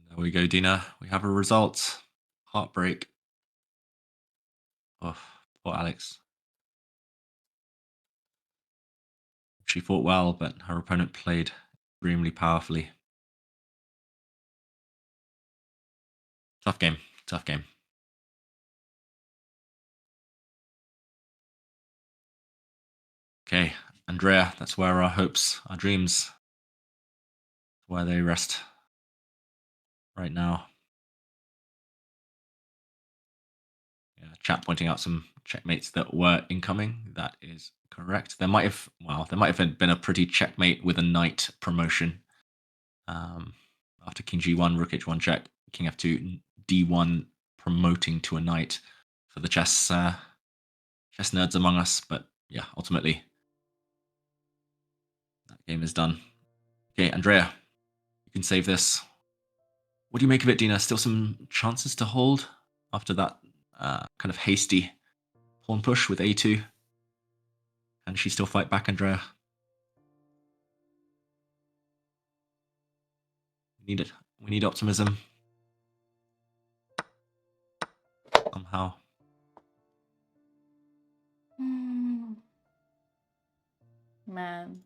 [SPEAKER 10] There we go, Dina. We have a result. Heartbreak. Oh, poor Alex. She fought well, but her opponent played extremely powerfully. Tough game. Tough game. Okay, Andrea, that's where our hopes, our dreams, where they rest right now. Yeah, chat pointing out some checkmates that were incoming. That is correct. There might have been a pretty checkmate with a knight promotion. After king g1, rook h1 check, king f2, d1 promoting to a knight for the chess nerds among us. But yeah, ultimately, that game is done. Okay, Andrea, you can save this. What do you make of it, Dina? Still some chances to hold after that kind of hasty pawn push with a2? Can she still fight back, Andrea? We need it. We need optimism. Somehow.
[SPEAKER 9] Man.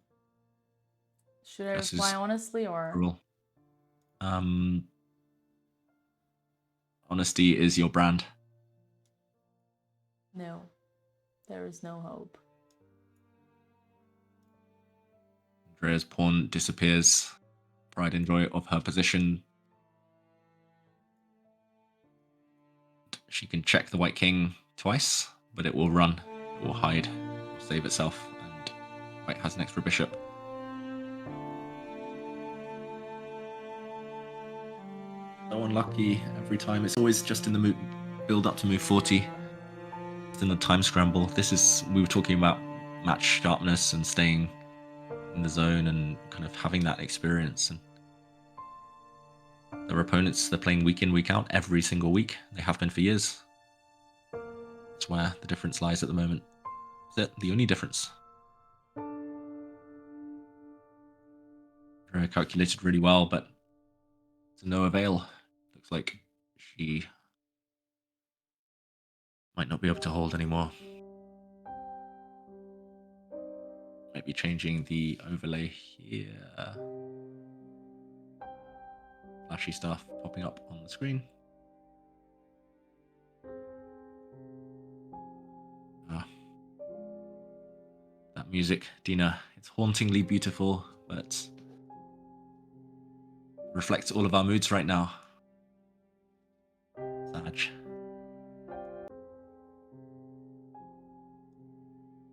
[SPEAKER 9] Should I reply honestly or?
[SPEAKER 10] Brutal. Honesty is your brand.
[SPEAKER 9] No. There is no hope.
[SPEAKER 10] Andrea's pawn disappears pride and joy of her position. She can check the white king twice, but it will run, it will hide, it will save itself, and white has an extra bishop. So unlucky every time. It's always just in the build up to move 40. It's in the time scramble. We were talking about match sharpness and staying in the zone and kind of having that experience. And their opponents, they're playing week in, week out, every single week. They have been for years. That's where the difference lies at the moment. That's it, the only difference. Andrea calculated really well, but to no avail. Looks like she might not be able to hold anymore. Might be changing the overlay here. Flashy stuff popping up on the screen. That music, Dina, it's hauntingly beautiful, but reflects all of our moods right now. Sag.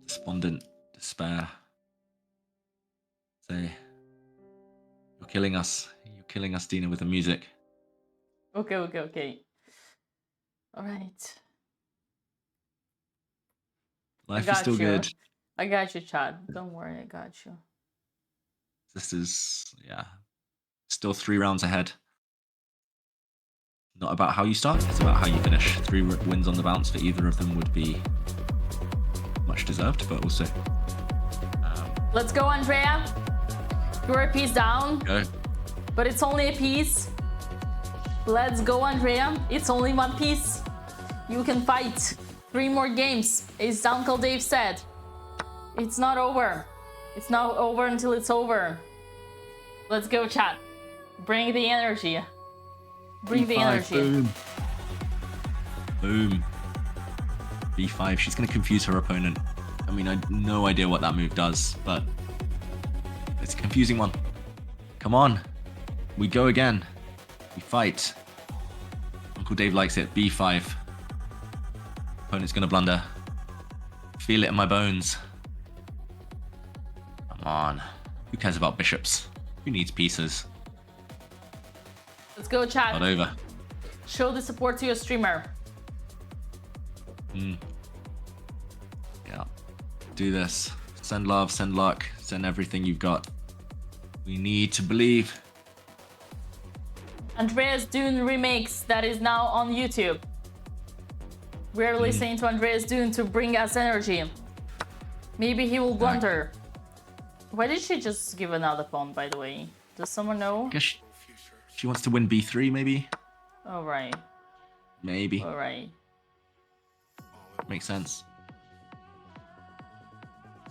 [SPEAKER 10] Despondent, despair. Say, you're killing us. You're killing us, Dina, with the music.
[SPEAKER 9] Okay. All right.
[SPEAKER 10] Life is still good.
[SPEAKER 9] I got you, Chad. Don't worry, I got you.
[SPEAKER 10] This is, still 3 rounds ahead. Not about how you start, it's about how you finish. 3 wins on the bounce for either of them would be much deserved, but also...
[SPEAKER 9] Let's go, Andrea. You're a piece down.
[SPEAKER 10] Go.
[SPEAKER 9] But it's only a piece. Let's go, Andrea. It's only 1 piece. You can fight. 3 more games, as Uncle Dave said. It's not over. It's not over until it's over. Let's go, chat. Bring the energy. Bring the energy.
[SPEAKER 10] Boom. Boom. B5. She's going to confuse her opponent. I mean, I have no idea what that move does, but it's a confusing one. Come on. We go again. We fight. Uncle Dave likes it. B5. Opponent's going to blunder. Feel it in my bones. Come on. Who cares about bishops? Who needs pieces?
[SPEAKER 9] Let's go, chat.
[SPEAKER 10] Not over.
[SPEAKER 9] Show the support to your streamer.
[SPEAKER 10] Yeah. Do this. Send love, send luck, send everything you've got. We need to believe.
[SPEAKER 9] Andreas Dune remix that is now on YouTube. We're listening to Andreas Dune to bring us energy. Maybe he will blunder. Why did she just give another pawn, by the way? Does someone know?
[SPEAKER 10] I guess she wants to win b3, maybe?
[SPEAKER 9] All right.
[SPEAKER 10] Maybe.
[SPEAKER 9] All right.
[SPEAKER 10] Makes sense.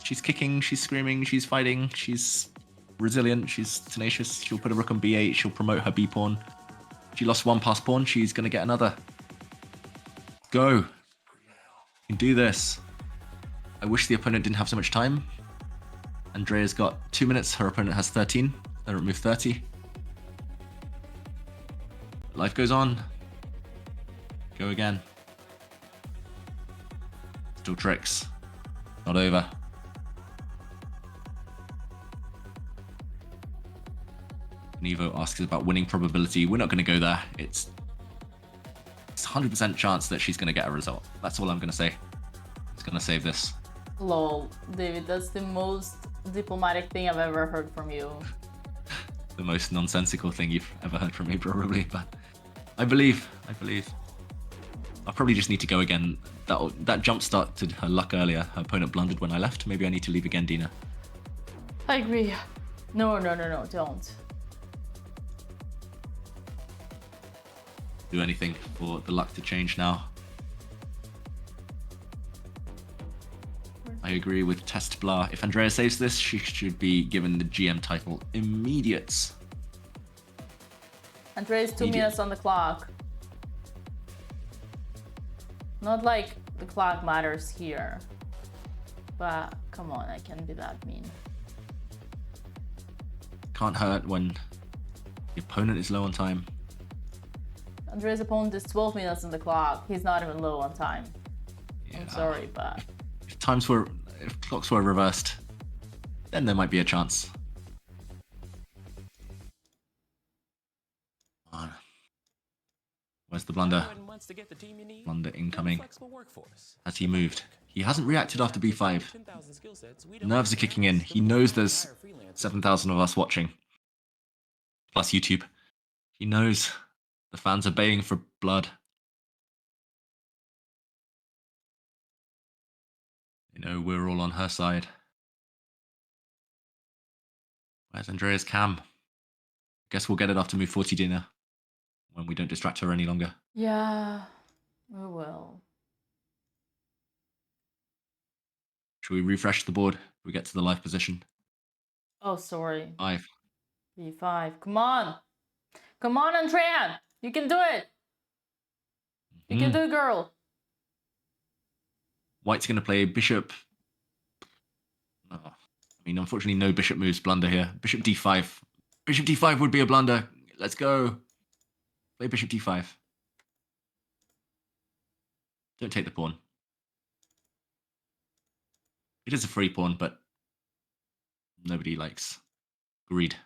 [SPEAKER 10] She's kicking, she's screaming, she's fighting, she's resilient, she's tenacious. She'll put a rook on b8, she'll promote her b-pawn. She lost 1 pass pawn, she's going to get another. Go. You can do this. I wish the opponent didn't have so much time. Andrea's got 2 minutes, her opponent has 13. They remove 30. Life goes on. Go again. Still tricks. Not over. Nevo asks about winning probability. We're not going to go there. It's 100% chance that she's going to get a result. That's all I'm going to say. It's going to save this.
[SPEAKER 9] Lol, David, that's the most diplomatic thing I've ever heard from you.
[SPEAKER 10] The most nonsensical thing you've ever heard from me, probably, but I believe. I'll probably just need to go again. That jump started her luck earlier. Her opponent blundered when I left. Maybe I need to leave again, Dina.
[SPEAKER 9] I agree. No, don't.
[SPEAKER 10] Do anything for the luck to change now. I agree with Test Blah. If Andrea saves this, she should be given the GM title immediate.
[SPEAKER 9] Andrea's 2 minutes on the clock. Not like the clock matters here. But come on, I can't be that mean.
[SPEAKER 10] Can't hurt when The opponent is low on time.
[SPEAKER 9] Andrea's opponent is 12 minutes on the clock. He's not even low on time.
[SPEAKER 10] Yeah.
[SPEAKER 9] I'm sorry, but...
[SPEAKER 10] If clocks were reversed, then there might be a chance. Where's the blunder? Blunder incoming. Has he moved? He hasn't reacted after b5. Nerves are kicking in. He knows there's 7,000 of us watching. Plus YouTube. He knows the fans are baying for blood. You know, we're all on her side. Where's Andrea's cam? Guess we'll get it after move 40 dinner. When we don't distract her any longer.
[SPEAKER 9] Yeah, we will.
[SPEAKER 10] Should we refresh the board? We get to the live position.
[SPEAKER 9] Oh, sorry.
[SPEAKER 10] 5.
[SPEAKER 9] B5. Come on. Come on, Andrea. You can do it. You can do it, girl.
[SPEAKER 10] White's going to play bishop. Oh, I mean, unfortunately, no bishop moves blunder here. Bishop d5. Bishop d5 would be a blunder. Let's go. Play bishop d5. Don't take the pawn. It is a free pawn, but nobody likes greed.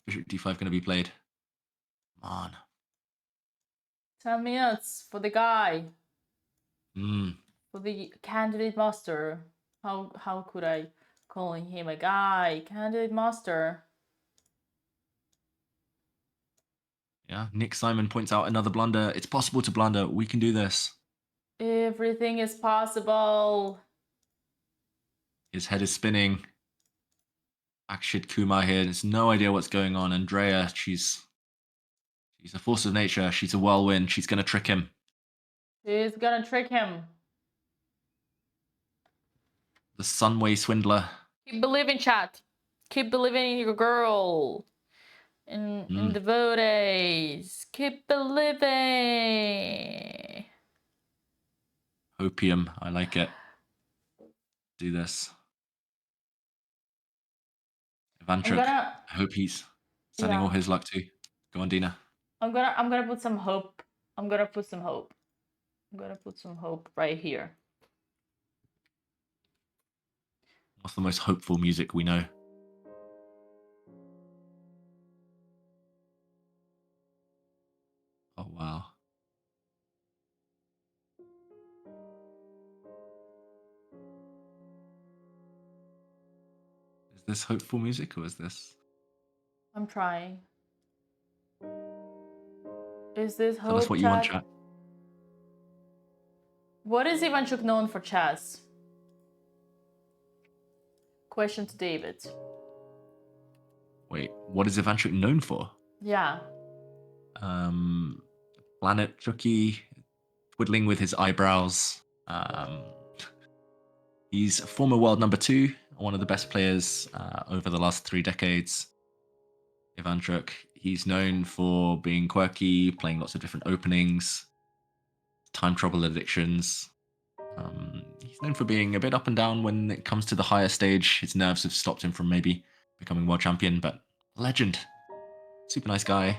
[SPEAKER 10] Bishop d5 going to be played. Come on.
[SPEAKER 9] 10 minutes for the guy.
[SPEAKER 10] Hmm.
[SPEAKER 9] For the candidate master. How could I call him a guy? Candidate master.
[SPEAKER 10] Yeah, Nick Simon points out another blunder. It's possible to blunder. We can do this.
[SPEAKER 9] Everything is possible.
[SPEAKER 10] His head is spinning. Akshit Kumar here. There's no idea what's going on. Andrea, she's a force of nature. She's a whirlwind. She's going to trick him.
[SPEAKER 9] She's gonna trick him.
[SPEAKER 10] The Sunway swindler.
[SPEAKER 9] Keep believing, chat. Keep believing in your girl. In the VODs. Keep believing.
[SPEAKER 10] Opium. I like it. Do this. Ivanchuk. I hope he's sending all his luck too. Go on, Dina.
[SPEAKER 9] I'm gonna put some hope. I'm gonna put some hope right here.
[SPEAKER 10] What's the most hopeful music we know? Oh, wow. Is this hopeful music or is this?
[SPEAKER 9] I'm trying. Is this hope?
[SPEAKER 10] Tell us what you want, chat.
[SPEAKER 9] What is Ivanchuk known for, chess? Question to David.
[SPEAKER 10] Wait, what is Ivanchuk known for?
[SPEAKER 9] Yeah.
[SPEAKER 10] Planet Chucky, twiddling with his eyebrows. He's former world number 2, one of the best players over the last 3 decades. Ivanchuk, he's known for being quirky, playing lots of different openings, time trouble addictions. He's known for being a bit up and down when it comes to the higher stage. His nerves have stopped him from maybe becoming world champion, but legend. Super nice guy.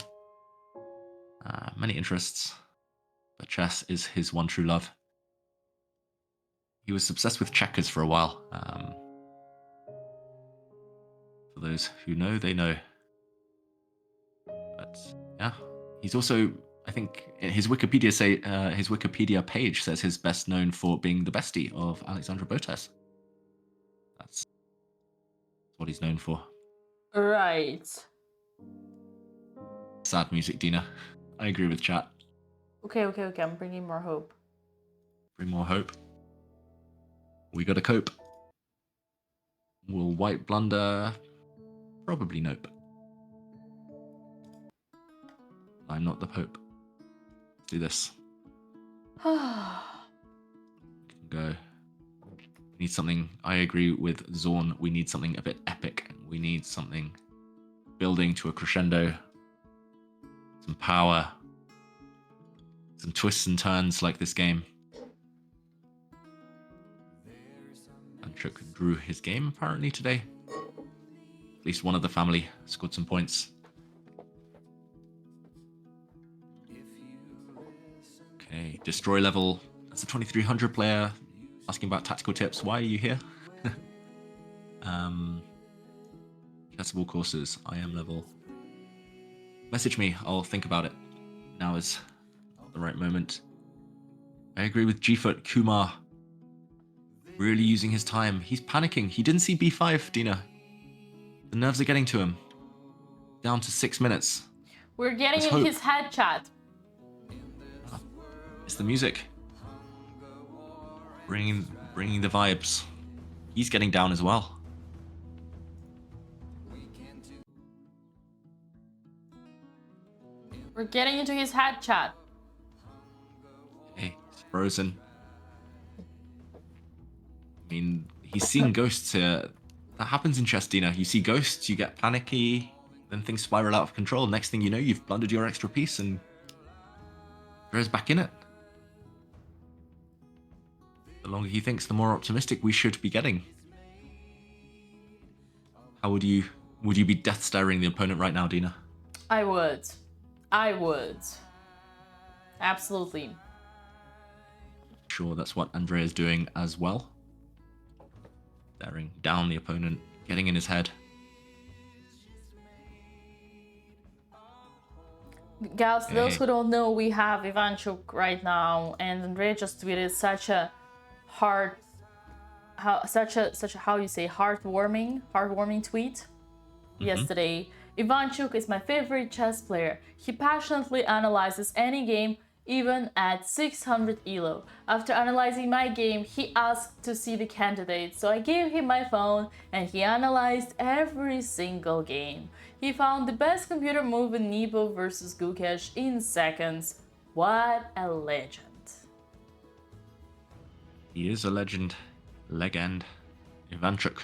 [SPEAKER 10] Many interests, but chess is his one true love. He was obsessed with checkers for a while. For those who know, they know. But yeah, he's also, I think, his Wikipedia page says he's best known for being the bestie of Alexandra Botez. That's what he's known for.
[SPEAKER 9] Right.
[SPEAKER 10] Sad music, Dina. I agree with chat.
[SPEAKER 9] Okay. I'm bringing more hope.
[SPEAKER 10] Bring more hope. We gotta cope. Will White blunder? Probably nope. I'm not the Pope. Let's do this. Go. We need something. I agree with Zorn. We need something a bit epic. We need something building to a crescendo. Some power. Some twists and turns like this game. Ivanchuk drew his game apparently today. At least one of the family scored some points. Okay, destroy level. That's a 2300 player asking about tactical tips. Why are you here? Accessible courses, IM level. Message me, I'll think about it. Now is the right moment. I agree with G-Foot. Kumar really using his time. He's panicking. He didn't see B5, Dina. The nerves are getting to him. Down to 6 minutes.
[SPEAKER 9] We're getting in his head, chat.
[SPEAKER 10] It's the music. Bringing the vibes. He's getting down as well.
[SPEAKER 9] We're getting into his head, chat.
[SPEAKER 10] Hey, it's frozen. I mean, he's seeing ghosts here. That happens in chess, Dina. You see ghosts, you get panicky, then things spiral out of control. Next thing you know, you've blundered your extra piece and Andrea's back in it. The longer he thinks, the more optimistic we should be getting. How would you be death staring the opponent right now, Dina?
[SPEAKER 9] I would. Absolutely.
[SPEAKER 10] Sure, that's what Andrea's doing as well. Staring down the opponent, getting in his head.
[SPEAKER 9] Guys, those who don't know, we have Ivanchuk right now, and Andrea just tweeted such a heartwarming tweet yesterday. Ivanchuk is my favorite chess player. He passionately analyzes any game, even at 600 elo. After analyzing my game, he asked to see the candidates, so I gave him my phone and he analyzed every single game. He found the best computer move in Nepo versus Gukesh in seconds. What a legend.
[SPEAKER 10] He is a legend. Legend. Ivanchuk.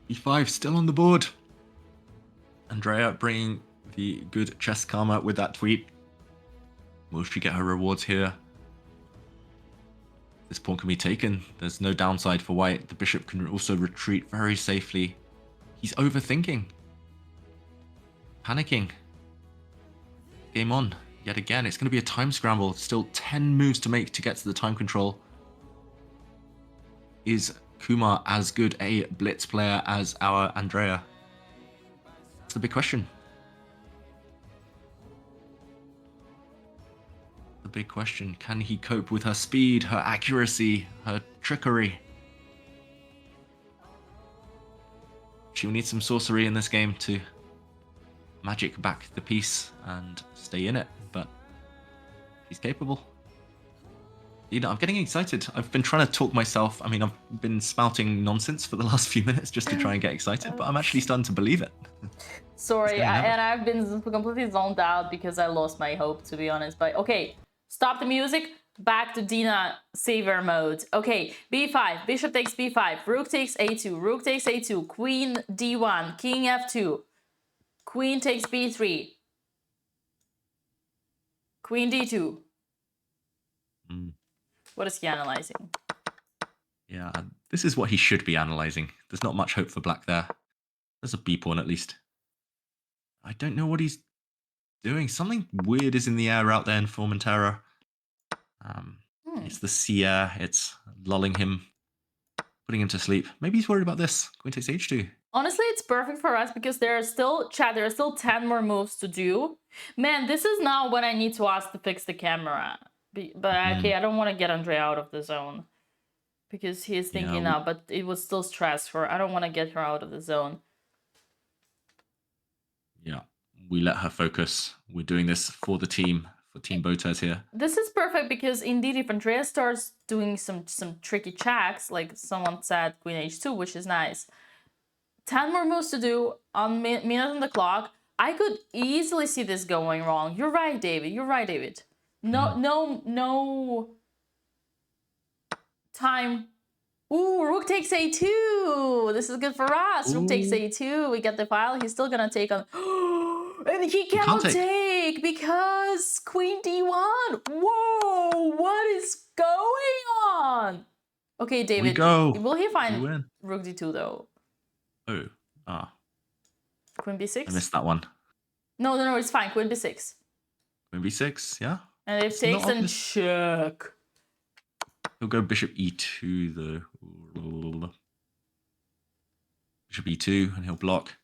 [SPEAKER 10] E5 still on the board. Andrea bringing the good chess karma with that tweet. Will she get her rewards here? This pawn can be taken. There's no downside for white. The bishop can also retreat very safely. He's overthinking. Panicking. Game on. Yet again, it's going to be a time scramble. Still 10 moves to make to get to the time control. Is Kumar as good a blitz player as our Andrea? That's the big question. The big question. Can he cope with her speed, her accuracy, her trickery? She'll need some sorcery in this game to magic back the piece and stay in it, but she's capable. You know, I'm getting excited. I've been trying to talk myself. I mean, I've been spouting nonsense for the last few minutes just to try and get excited, but I'm actually starting to believe it.
[SPEAKER 9] Sorry, and I've been completely zoned out because I lost my hope, to be honest. But okay, stop the music. Back to Dina saver mode. Okay, b5, bishop takes b5, rook takes a2, rook takes a2, queen d1, king f2, queen takes b3, queen d2. What is he analyzing?
[SPEAKER 10] Yeah, this is what he should be analyzing. There's not much hope for black there. There's a b pawn at least. I don't know what he's doing. Something weird is in the air out there in Formentera. It's the sea air. It's lulling him, putting him to sleep. Maybe he's worried about this. Queen takes h2.
[SPEAKER 9] Honestly, it's perfect for us because there are still 10 more moves to do. Man, this is now when I need to ask to fix the camera. But okay, I don't want to get Andrea out of the zone because he is thinking now, but it would still stress her. I don't want to get her out of the zone.
[SPEAKER 10] Yeah, we let her focus. We're doing this for the team, for Team Botez here.
[SPEAKER 9] This is perfect because indeed, if Andrea starts doing some tricky checks, like someone said queen h2, which is nice. 10 more moves to do on minute on the clock. I could easily see this going wrong. You're right, David. You're right, David. No time. Ooh, rook takes a2. This is good for us. Rook takes a2. We get the file. He's still gonna take on. And he cannot take because queen d1. Whoa, what is going on? Okay, David. Will he find rook d2 though? Queen b6?
[SPEAKER 10] I missed that one.
[SPEAKER 9] No, it's fine. Queen b6.
[SPEAKER 10] Queen b6, yeah.
[SPEAKER 9] And if takes and check.
[SPEAKER 10] He'll go bishop e2 though. Bishop e2 and he'll block.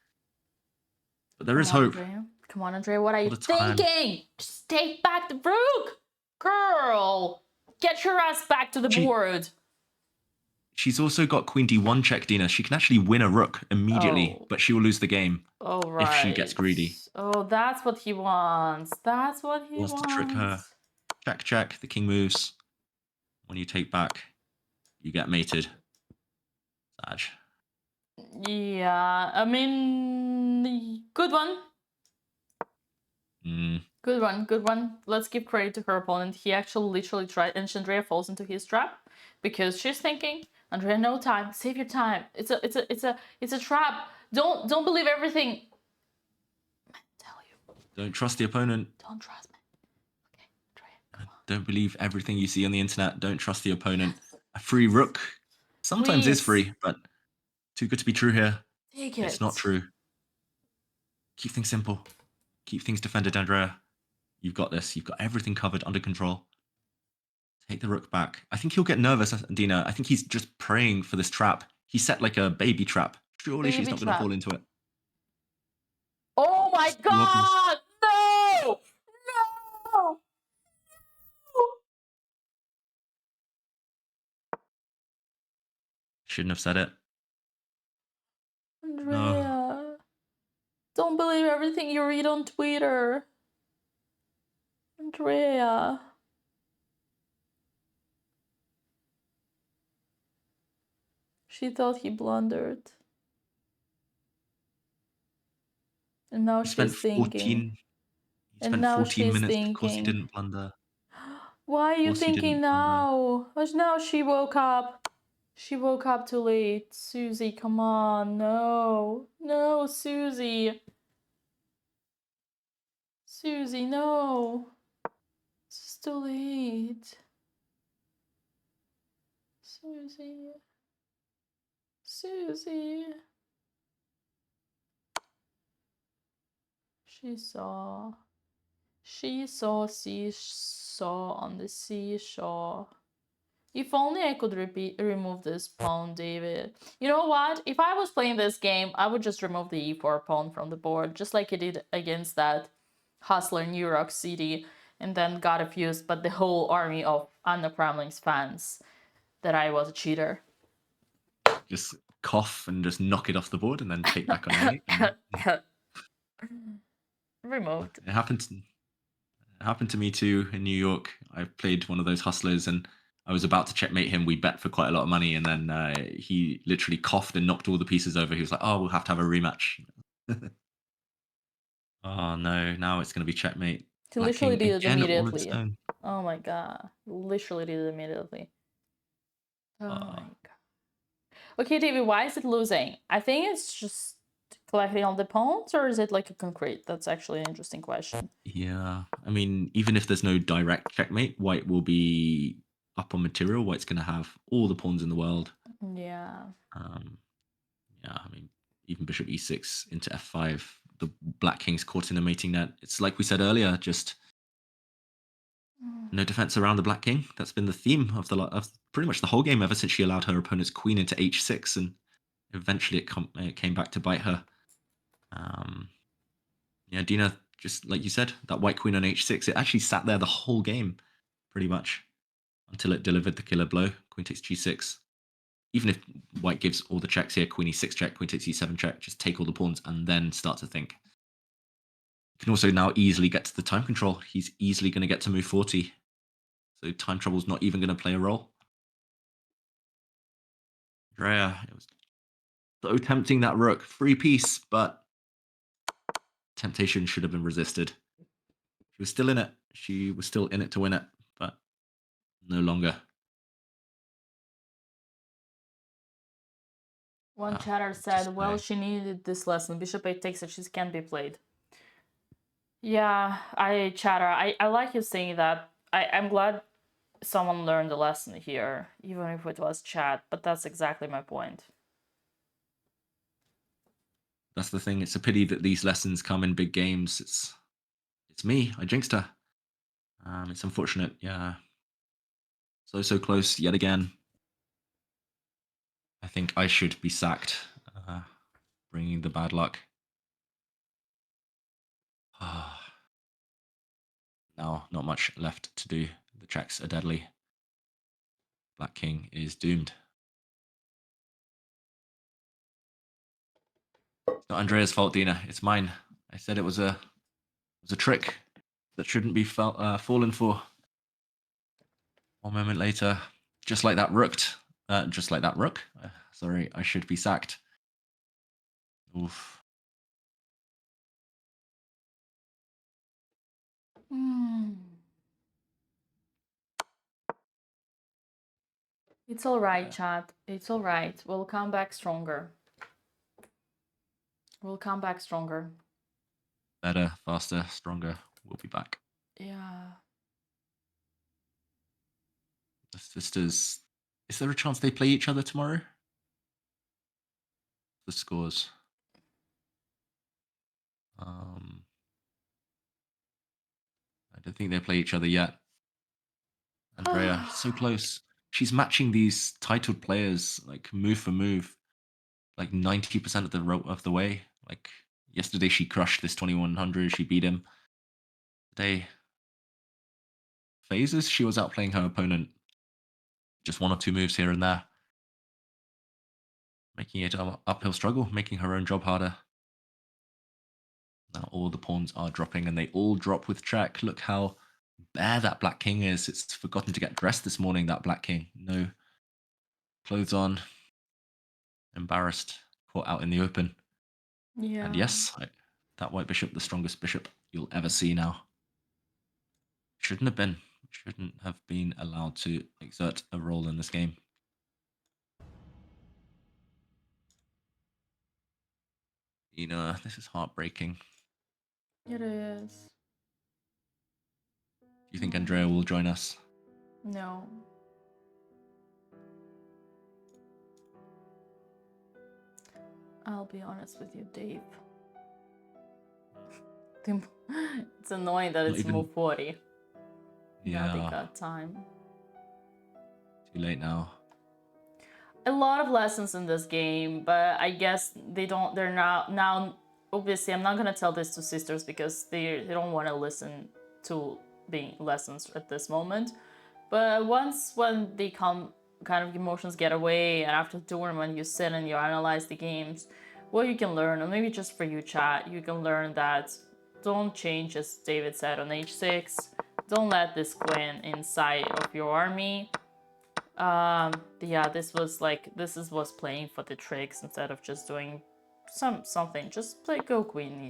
[SPEAKER 10] But there is hope.
[SPEAKER 9] Andrea. Come on, Andrea, what are you thinking? Just take back the rook! Girl! Get your ass back to the board.
[SPEAKER 10] She's also got queen d1 check, Dina. She can actually win a rook immediately, but she will lose the game if she gets greedy.
[SPEAKER 9] Oh, that's what he wants. That's what he wants.
[SPEAKER 10] To trick her. Check, check. The king moves. When you take back, you get mated. Sag.
[SPEAKER 9] Yeah, I mean, good one. Good one. Let's give credit to her opponent. He actually literally tried, and Andrea falls into his trap because she's thinking, Andrea, no time. Save your time. It's a trap. Don't believe everything. I tell you.
[SPEAKER 10] Don't trust the opponent.
[SPEAKER 9] Don't trust me. Okay, Andrea, come on.
[SPEAKER 10] Don't believe everything you see on the internet. Don't trust the opponent. A free rook sometimes is free, but too good to be true here.
[SPEAKER 9] Take it.
[SPEAKER 10] It's not true. Keep things simple. Keep things defended, Andrea. You've got this. You've got everything covered, under control. Take the rook back. I think he'll get nervous, Dina. I think he's just praying for this trap. He set like a baby trap. Surely she's not going to fall into it.
[SPEAKER 9] Oh my god! No! No!
[SPEAKER 10] Shouldn't have said it.
[SPEAKER 9] Andrea, don't believe everything you read on Twitter. Andrea. She thought he blundered. And now she's thinking.
[SPEAKER 10] And now 14 minutes thinking. Because he didn't blunder.
[SPEAKER 9] Why are you thinking now? Now she woke up. She woke up too late. Susie, come on. No. No, Susie. Susie, no. It's too late. Susie. Susie. She saw seesaw on the seashore. If only I could remove this pawn, David. You know what? If I was playing this game, I would just remove the e4 pawn from the board, just like I did against that hustler in New York City, and then got accused by the whole army of Anna Kramling's fans that I was a cheater.
[SPEAKER 10] Just cough and just knock it off the board and then take back on it.
[SPEAKER 9] Removed.
[SPEAKER 10] It happened to me too in New York. I played one of those hustlers and I was about to checkmate him. We bet for quite a lot of money and then he literally coughed and knocked all the pieces over. He was like, oh, we'll have to have a rematch. Oh no, now it's going to be checkmate.
[SPEAKER 9] He literally did it immediately. Oh my god. Literally did it immediately. Oh my god. Okay, David, why is it losing? I think it's just collecting all the pawns, or is it like a concrete? That's actually an interesting question.
[SPEAKER 10] Yeah, I mean, even if there's no direct checkmate, white will be up on material. White's going to have all the pawns in the world.
[SPEAKER 9] Yeah.
[SPEAKER 10] Yeah, I mean, even bishop e6 into f5, the black king's caught in a mating net. It's like we said earlier, just no defense around the black king. That's been the theme of pretty much the whole game ever since she allowed her opponent's queen into h6, and eventually it came back to bite her. Yeah, Dina, just like you said, that white queen on h6, it actually sat there the whole game, pretty much, until it delivered the killer blow. Queen takes g6. Even if white gives all the checks here, queen e6 check, queen takes e7 check, just take all the pawns and then start to think. You can also now easily get to the time control. He's easily going to get to move 40. So time trouble's not even going to play a role. Andrea, it was so tempting, that rook. Free piece, but temptation should have been resisted. She was still in it. She was still in it to win it, but no longer.
[SPEAKER 9] One chatter said, well, she needed this lesson. Bishop 8 takes it. She can't be played. Yeah, I like you saying that. I'm glad someone learned the lesson here, even if it was chat, but that's exactly my point.
[SPEAKER 10] That's the thing. It's a pity that these lessons come in big games. It's me. I jinxed her. It's unfortunate. Yeah. So close yet again. I think I should be sacked. Bringing the bad luck. Now, not much left to do. The checks are deadly. Black King is doomed. It's not Andrea's fault, Dina. It's mine. I said it was a trick that shouldn't be fallen for. One moment later, just like that rook. Sorry, I should be sacked. Oof.
[SPEAKER 9] It's all right, chat. It's all right. We'll come back stronger. We'll come back stronger.
[SPEAKER 10] Better, faster, stronger. We'll be back.
[SPEAKER 9] Yeah.
[SPEAKER 10] The sisters. Is there a chance they play each other tomorrow? The scores. I don't think they play each other yet. Andrea, so close. She's matching these titled players like move for move, like 90% of the way. Like yesterday, she crushed this 2100. She beat him. Today, phases, she was outplaying her opponent. Just one or two moves here and there, making it an uphill struggle, making her own job harder. Now all the pawns are dropping, and they all drop with check. Look how bare that Black King is. It's forgotten to get dressed this morning, that Black King. No clothes on. Embarrassed. Caught out in the open.
[SPEAKER 9] Yeah.
[SPEAKER 10] And yes, that white bishop, the strongest bishop you'll ever see now. Shouldn't have been. Shouldn't have been allowed to exert a role in this game. You know, this is heartbreaking.
[SPEAKER 9] It is.
[SPEAKER 10] Do you think Andrea will join us?
[SPEAKER 9] No. I'll be honest with you, Dave. It's annoying that it's move 40.
[SPEAKER 10] Yeah.
[SPEAKER 9] They got time.
[SPEAKER 10] Too late now.
[SPEAKER 9] A lot of lessons in this game, but I guess they're not now. Obviously, I'm not gonna tell this to sisters because they don't want to listen to the lessons at this moment. But when they come, kind of emotions get away, and after the tournament you sit and you analyze the games, what you can learn, or maybe just for you chat, you can learn that don't change, as David said, on h6. Don't let this queen inside of your army. Yeah, this was playing for the tricks instead of just doing something. Just play go queen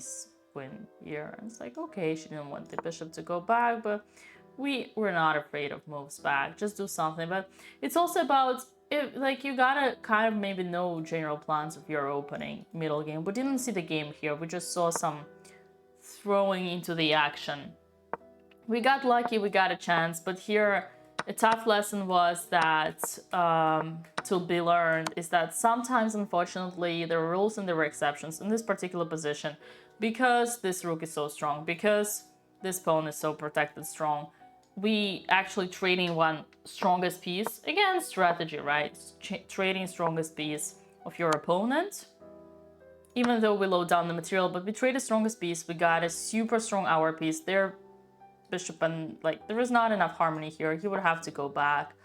[SPEAKER 9] here. And it's like, okay, she didn't want the bishop to go back, but we're not afraid of moves back. Just do something. But it's also about you gotta kind of maybe know general plans of your opening middle game. We didn't see the game here. We just saw some throwing into the action. We got lucky, we got a chance, but here a tough lesson was that to be learned is that sometimes, unfortunately, there are rules and there were exceptions in this particular position because this rook is so strong, because this pawn is so protected strong. We actually trading one strongest piece, again, strategy, right? Trading strongest piece of your opponent. Even though we load down the material, but we trade the strongest piece, we got a super strong hour piece. Their bishop and there is not enough harmony here. He would have to go back,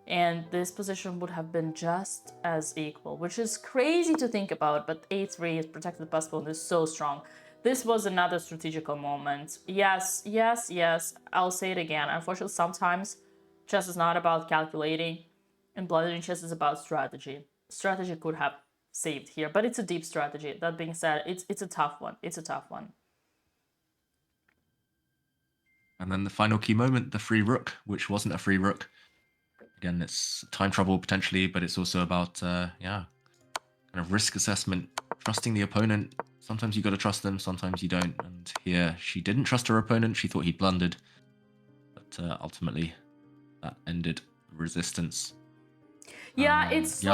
[SPEAKER 9] and this position would have been just as equal, which is crazy to think about. But a3 is protected possible and is so strong. This was another strategical moment. Yes. I'll say it again. Unfortunately, sometimes chess is not about calculating, and blundering chess is about strategy. Strategy could have saved here, but it's a deep strategy. That being said, it's a tough one. It's a tough one.
[SPEAKER 10] And then the final key moment, the free rook, which wasn't a free rook. Again, it's time trouble potentially, but it's also about, kind of risk assessment, trusting the opponent. Sometimes you got to trust them, sometimes you don't. And here, she didn't trust her opponent. She thought he blundered. But ultimately, that ended resistance.
[SPEAKER 9] Yeah, it's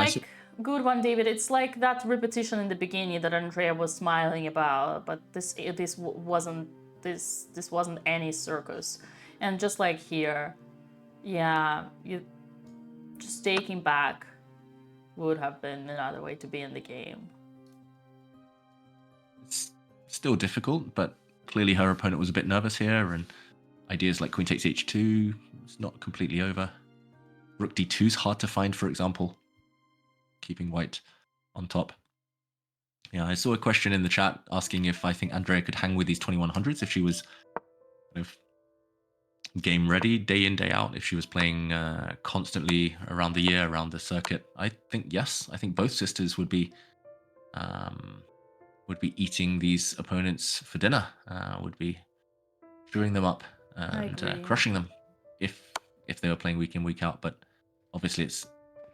[SPEAKER 9] good one, David. It's like that repetition in the beginning that Andrea was smiling about, but this wasn't any circus. And just like here, yeah, you just taking back would have been another way to be in the game.
[SPEAKER 10] It's still difficult, but clearly her opponent was a bit nervous here, and ideas like queen takes h2, it's not completely over. Rook d2 is hard to find, for example, keeping white on top. Yeah, I saw a question in the chat asking if I think Andrea could hang with these 2100s if she was kind of game ready day in, day out, if she was playing constantly around the year, around the circuit. I think yes. I think both sisters would be eating these opponents for dinner, would be chewing them up and crushing them if they were playing week in, week out. But obviously it's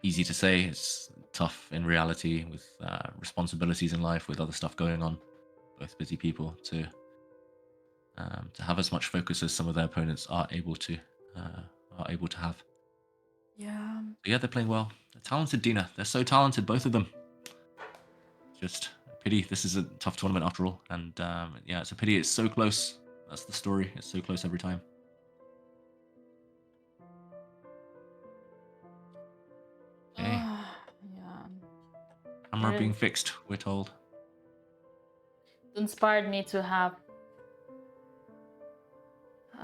[SPEAKER 10] easy to say, it's tough in reality with responsibilities in life, with other stuff going on, both busy people, to have as much focus as some of their opponents are able to have.
[SPEAKER 9] Yeah.
[SPEAKER 10] But yeah, they're playing well. They're talented, Dina. They're so talented, both of them. Just a pity. This is a tough tournament after all, and yeah, it's a pity. It's so close. That's the story. It's so close every time. Okay.
[SPEAKER 9] Yeah.
[SPEAKER 10] Camera being fixed, we're told.
[SPEAKER 9] It inspired me to have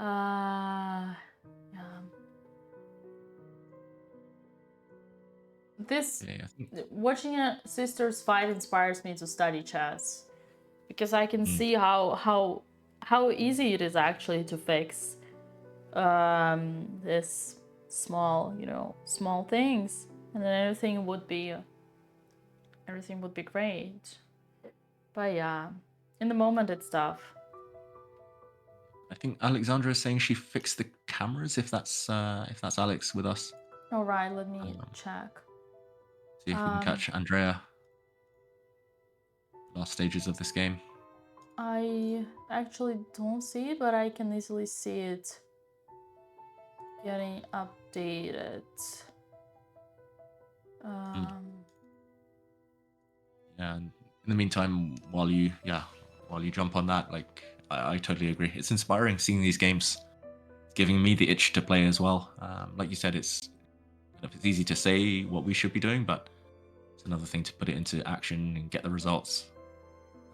[SPEAKER 9] yeah. This watching sisters fight inspires me to study chess, because I can see how easy it is actually to fix this small things, and then everything would be great. But yeah, in the moment it's tough.
[SPEAKER 10] I think Alexandra is saying she fixed the cameras. If that's Alex with us.
[SPEAKER 9] All right, let me check.
[SPEAKER 10] See if we can catch Andrea. Last stages of this game.
[SPEAKER 9] I actually don't see it, but I can easily see it getting updated.
[SPEAKER 10] Yeah, and in the meantime, while you jump on that, like I totally agree. It's inspiring seeing these games. It's giving me the itch to play as well. Like you said, it's easy to say what we should be doing, but it's another thing to put it into action and get the results.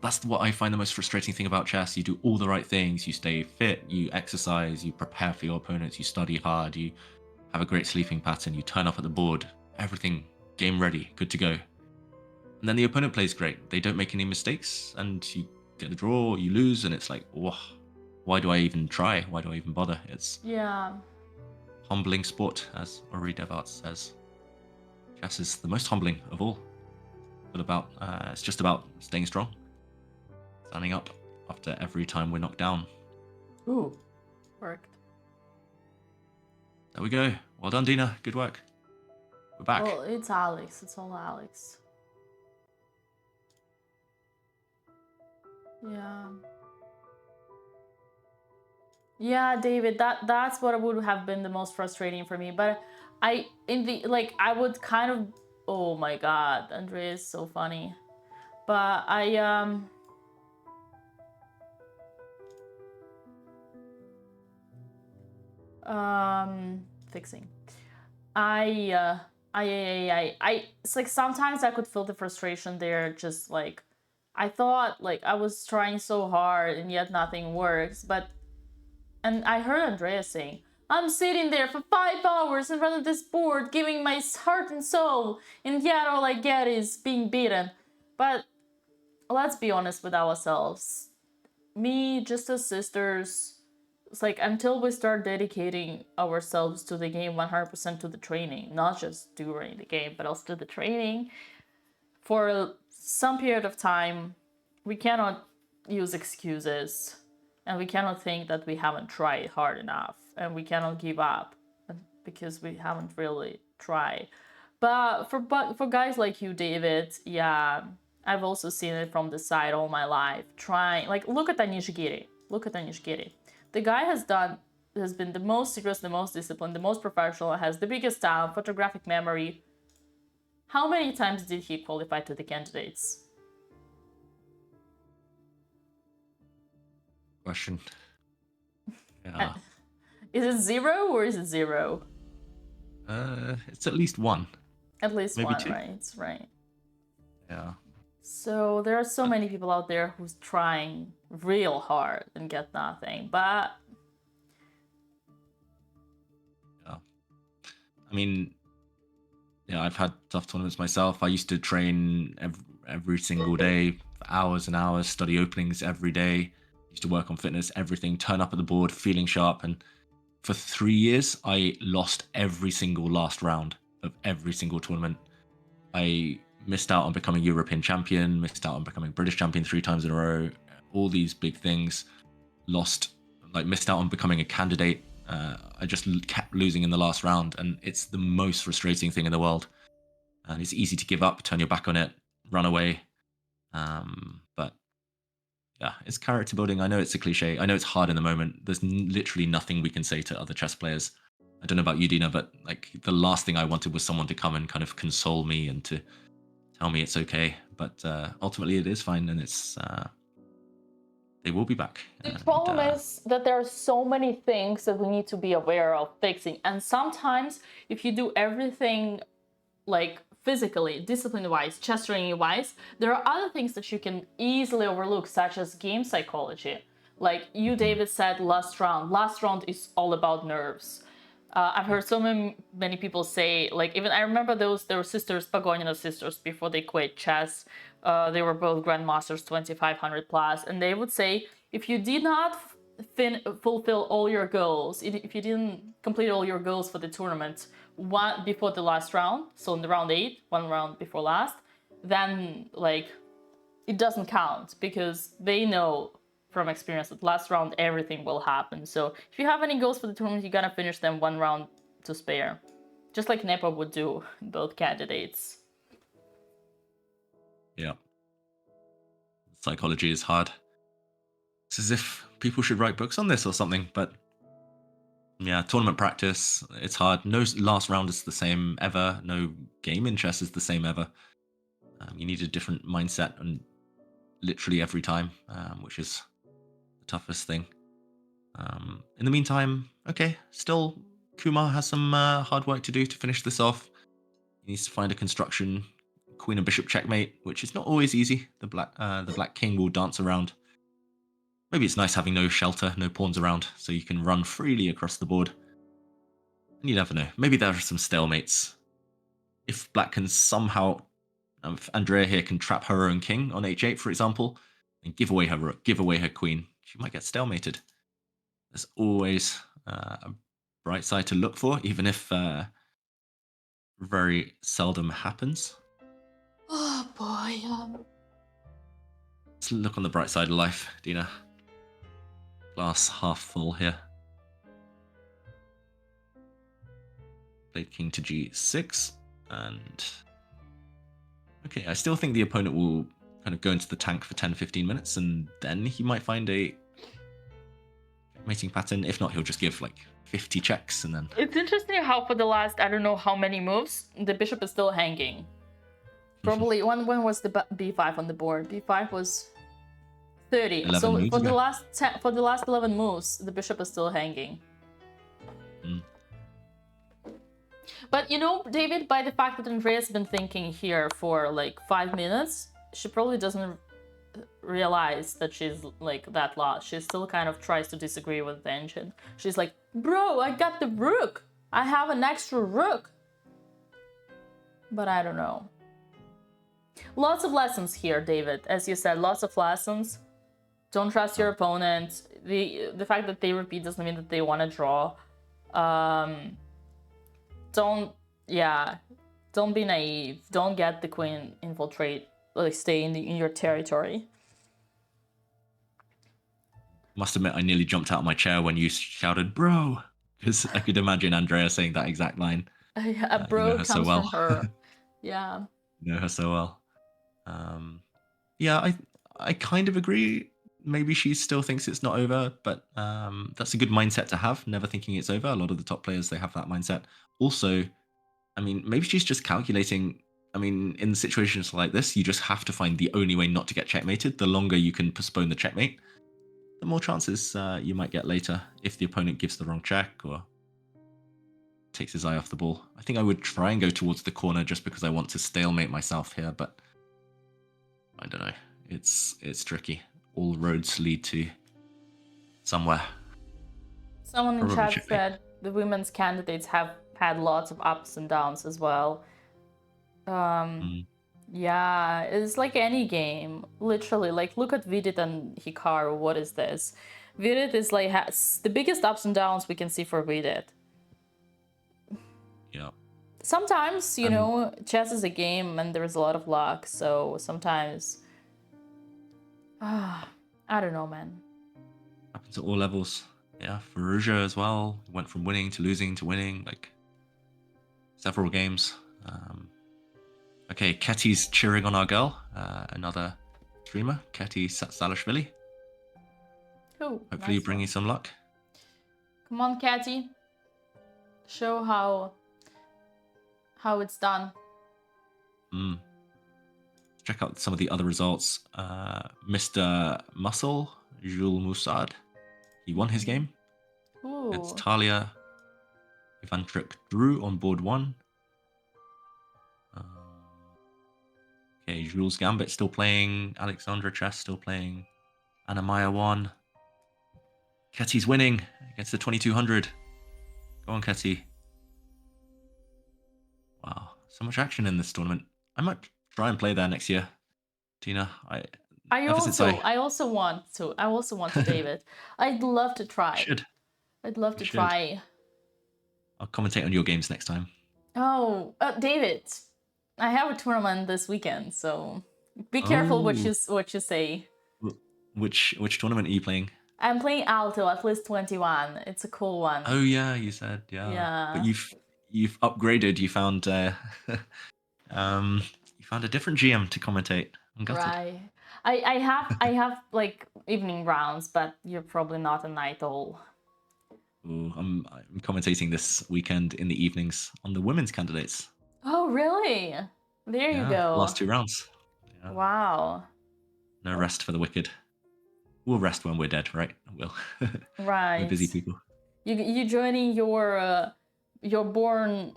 [SPEAKER 10] That's what I find the most frustrating thing about chess. You do all the right things. You stay fit, you exercise, you prepare for your opponents, you study hard, you have a great sleeping pattern, you turn up at the board, everything game ready, good to go. And then the opponent plays great. They don't make any mistakes, and you get the draw, you lose, and it's like, why do I even try? Why do I even bother? It's humbling sport, as Ori Devarts says. Chess is the most humbling of all. But it's just about staying strong, standing up after every time we're knocked down.
[SPEAKER 9] Ooh, worked.
[SPEAKER 10] There we go. Well done, Dina. Good work. We're back.
[SPEAKER 9] Well, it's Alex. It's all Alex. Yeah, David, that's what would have been the most frustrating for me. But I would kind of, oh my god, Andrea is so funny. But fixing. It's like sometimes I could feel the frustration there, just like I thought like I was trying so hard and yet nothing works. And I heard Andrea saying, I'm sitting there for 5 hours in front of this board giving my heart and soul, and yet all I get is being beaten. But let's be honest with ourselves. Me, just as sisters, it's like until we start dedicating ourselves to the game 100% to the training, not just during the game, but also to the training, for some period of time, we cannot use excuses, and we cannot think that we haven't tried hard enough, and we cannot give up because we haven't really tried. But for guys like you, David, yeah, I've also seen it from the side all my life, trying, like, look at Tanishigiri. Look at Tanishigiri. The guy has been the most serious, the most disciplined, the most professional, has the biggest talent, photographic memory. How many times did he qualify to the candidates?
[SPEAKER 10] Question. Yeah.
[SPEAKER 9] Is it 0 or is it 0?
[SPEAKER 10] It's at least 1.
[SPEAKER 9] At least
[SPEAKER 10] Maybe
[SPEAKER 9] 1,
[SPEAKER 10] 2.
[SPEAKER 9] right? Right.
[SPEAKER 10] Yeah.
[SPEAKER 9] So there are so many people out there who's trying real hard and get nothing, but
[SPEAKER 10] yeah. I mean, yeah, I've had tough tournaments myself. I used to train every single day for hours and hours, study openings every day. Used to work on fitness, everything, turn up at the board, feeling sharp. And for 3 years, I lost every single last round of every single tournament. I missed out on becoming European champion, missed out on becoming British champion 3 times in a row, all these big things. Missed out on becoming a candidate. I just kept losing in the last round, and it's the most frustrating thing in the world. And it's easy to give up, turn your back on it, run away. But yeah, it's character building. I know it's a cliche. I know it's hard in the moment. There's literally nothing we can say to other chess players. I don't know about you, Dina, but like the last thing I wanted was someone to come and kind of console me and to tell me it's okay. But ultimately, it is fine, and it's they will be back.
[SPEAKER 9] The problem is that there are so many things that we need to be aware of fixing, and sometimes if you do everything like physically, discipline-wise, chess training-wise, there are other things that you can easily overlook, such as game psychology. Like you, David, said last round. Last round is all about nerves. I've heard so many people say, like, even I remember there were sisters, Pagonina sisters, before they quit chess. They were both grandmasters, 2500 plus, and they would say, if you did not fulfill all your goals, if you didn't complete all your goals for the tournament one before the last round, so in the round 8, 1 round before last, then like it doesn't count, because they know from experience that last round everything will happen. So if you have any goals for the tournament, you gotta finish them 1 round to spare, just like Nepo would do both candidates.
[SPEAKER 10] Yeah, psychology is hard. It's as if people should write books on this or something, but yeah, tournament practice, it's hard. No last round is the same ever. No game in chess is the same ever. You need a different mindset and literally every time, which is the toughest thing. In the meantime, okay, still Kumar has some hard work to do to finish this off. He needs to find a construction, queen and bishop checkmate, which is not always easy. The black king will dance around. Maybe it's nice having no shelter, no pawns around, so you can run freely across the board. And you never know. Maybe there are some stalemates. If black can somehow, if Andrea here can trap her own king on h8, for example, and give away her rook, give away her queen, she might get stalemated. There's always a bright side to look for, even if very seldom happens.
[SPEAKER 9] Oh boy.
[SPEAKER 10] Let's look on the bright side of life, Dina. Glass half full here. Played king to g6, and okay, I still think the opponent will kind of go into the tank for 10-15 minutes, and then he might find a mating pattern. If not, he'll just give like 50 checks, and then
[SPEAKER 9] It's interesting how for the last, I don't know how many moves, the bishop is still hanging. Probably when was the b5 on the board? b5 was 30. So
[SPEAKER 10] moves
[SPEAKER 9] for
[SPEAKER 10] ago.
[SPEAKER 9] the last 11 moves, the bishop is still hanging. But you know, David, by the fact that Andrea's been thinking here for like 5 minutes, she probably doesn't realize that she's like that lost. She still kind of tries to disagree with the engine. She's like, bro, I got the rook. I have an extra rook. But I don't know. Lots of lessons here, David. As you said, lots of lessons. Don't trust your opponent. The fact that they repeat doesn't mean that they want to draw. Don't be naive. Don't get the queen infiltrate, like stay in your territory.
[SPEAKER 10] must admit I nearly jumped out of my chair when you shouted bro, because I could imagine Andrea saying that exact line.
[SPEAKER 9] A bro
[SPEAKER 10] you know her
[SPEAKER 9] comes
[SPEAKER 10] so well.
[SPEAKER 9] from her. Yeah.
[SPEAKER 10] You know her so well. Yeah, I kind of agree. Maybe she still thinks it's not over, but that's a good mindset to have, never thinking it's over. A lot of the top players, they have that mindset. Also, I mean, maybe she's just calculating I mean, in situations like this, you just have to find the only way not to get checkmated. The longer you can postpone the checkmate, the more chances you might get later if the opponent gives the wrong check or takes his eye off the ball. I think I would try and go towards the corner just because I want to stalemate myself here, but I don't know. It's tricky. All roads lead to somewhere.
[SPEAKER 9] Someone in
[SPEAKER 10] Probably
[SPEAKER 9] chat
[SPEAKER 10] checkmate.
[SPEAKER 9] said the women's candidates have had lots of ups and downs as well. Yeah, it's like any game. Literally, like look at Vidit and Hikaru. What is this? Vidit is like has the biggest ups and downs we can see for Vidit.
[SPEAKER 10] Yeah.
[SPEAKER 9] Sometimes, you know, chess is a game and there's a lot of luck, so sometimes I don't know, man.
[SPEAKER 10] Happens at all levels. Yeah, Faruja as well. Went from winning to losing to winning, like several games. Okay, Keti's cheering on our girl. Another streamer, Keti Satsalashvili.
[SPEAKER 9] Oh,
[SPEAKER 10] Hopefully
[SPEAKER 9] nice
[SPEAKER 10] bring you some luck.
[SPEAKER 9] Come on, Katy. Show how it's done.
[SPEAKER 10] Check out some of the other results. Mr. Muscle, Jules Moussad, he won his game.
[SPEAKER 9] Ooh.
[SPEAKER 10] It's Talia Ivanchuk Drew on board 1. Okay, Jules Gambit still playing. Alexandra Chess still playing. Anna Maya won. Keti's winning against the 2200. Go on, Keti. Wow, so much action in this tournament. I might try and play there next year, Tina.
[SPEAKER 9] I also want to, David. I'd love to try. I'd love to try.
[SPEAKER 10] I'll commentate on your games next time.
[SPEAKER 9] Oh, David, I have a tournament this weekend, so be careful what you say.
[SPEAKER 10] Which tournament are you playing?
[SPEAKER 9] I'm playing Alto, at least 21. It's a cool one.
[SPEAKER 10] Oh yeah, you said
[SPEAKER 9] Yeah.
[SPEAKER 10] But you've upgraded. You found you found a different GM to commentate. I'm gutted.
[SPEAKER 9] Right. I have like evening rounds, but you're probably not a night owl.
[SPEAKER 10] Ooh, I'm commentating this weekend in the evenings on the women's candidates.
[SPEAKER 9] Oh really? There you go.
[SPEAKER 10] Last 2 rounds. Yeah.
[SPEAKER 9] Wow.
[SPEAKER 10] No rest for the wicked. We'll rest when we're dead, right? We'll.
[SPEAKER 9] Right.
[SPEAKER 10] We're busy people.
[SPEAKER 9] You joining your born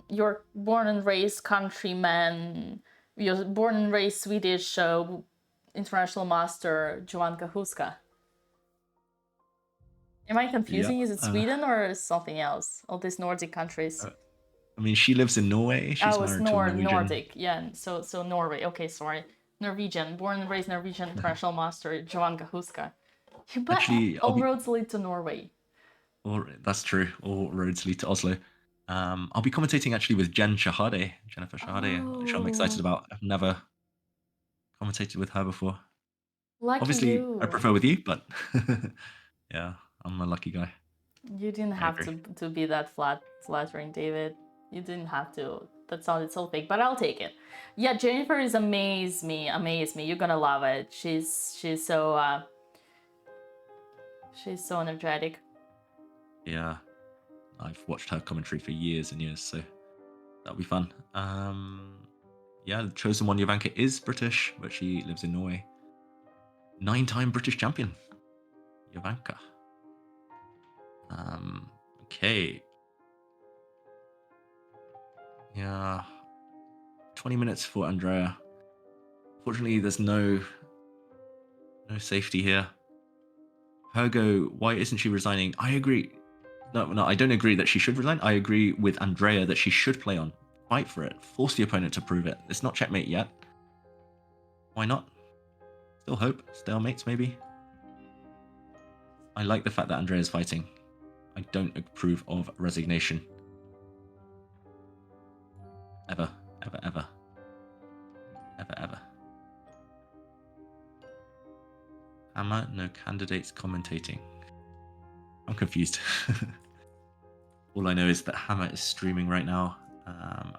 [SPEAKER 9] and raised countryman, your born and raised Swedish international master Joanka Huska. Am I confusing?
[SPEAKER 10] Yeah,
[SPEAKER 9] Is it Sweden or something else? All these Nordic countries.
[SPEAKER 10] I mean, she lives in Norway. She's
[SPEAKER 9] it's
[SPEAKER 10] married to a
[SPEAKER 9] Nordic. Yeah, so Norway. Okay, sorry. Norwegian, born and raised Norwegian international master Joanka Huska. But
[SPEAKER 10] Actually,
[SPEAKER 9] all roads lead to Norway.
[SPEAKER 10] That's true. All roads lead to Oslo. I'll be commentating actually with Jennifer Shahade, which I'm excited about. I've never commentated with her before.
[SPEAKER 9] Lucky
[SPEAKER 10] Obviously,
[SPEAKER 9] you.
[SPEAKER 10] I prefer with you, but yeah, I'm a lucky guy.
[SPEAKER 9] You didn't have to be that flattering, David. You didn't have to. That sounded so fake, but I'll take it. Yeah, Jennifer is amaze me. You're gonna love it. She's so energetic.
[SPEAKER 10] Yeah, I've watched her commentary for years and years, so that'll be fun. Yeah, the chosen one, Jovanka, is British, but she lives in Norway. 9-time British champion, Jovanka. Okay. Yeah. 20 minutes for Andrea. Fortunately, there's no safety here. Hergo, why isn't she resigning? I agree. No, I don't agree that she should resign. I agree with Andrea that she should play on. Fight for it. Force the opponent to prove it. It's not checkmate yet. Why not? Still hope. Stalemates, maybe. I like the fact that Andrea's fighting. I don't approve of resignation. Ever. Ever, ever. Ever, ever. Hammer, no candidates commentating. I'm confused. All I know is that Hammer is streaming right now,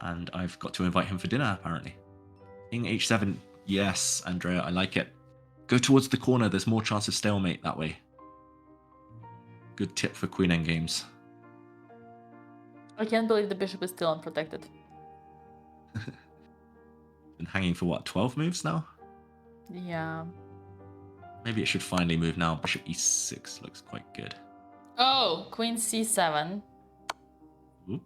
[SPEAKER 10] and I've got to invite him for dinner, apparently. King H7. Yes, Andrea, I like it. Go towards the corner. There's more chance of stalemate that way. Good tip for queen endgames.
[SPEAKER 9] I can't believe the bishop is still unprotected.
[SPEAKER 10] Been hanging for what, 12 moves now?
[SPEAKER 9] Yeah.
[SPEAKER 10] Maybe it should finally move now. Bishop e6 looks quite good.
[SPEAKER 9] Oh, queen c7.
[SPEAKER 10] Ooh.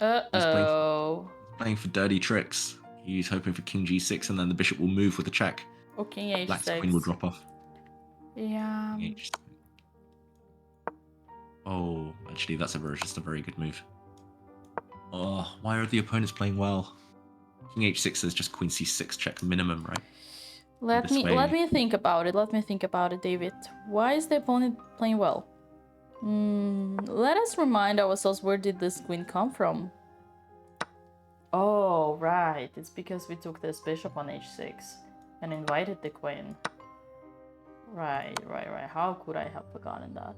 [SPEAKER 9] Uh-oh.
[SPEAKER 10] He's playing for dirty tricks. He's hoping for king g6 and then the bishop will move with a check.
[SPEAKER 9] Or king h6.
[SPEAKER 10] Black's queen will drop off.
[SPEAKER 9] Yeah.
[SPEAKER 10] Oh, actually, that's just a very good move. Oh, why are the opponents playing well? King h6 is just queen c6 check minimum, right?
[SPEAKER 9] Let me think about it. Let me think about it, David. Why is the opponent playing well? Let us remind ourselves, where did this queen come from? Oh, right. It's because we took this bishop on h6 and invited the queen. Right. How could I have forgotten that?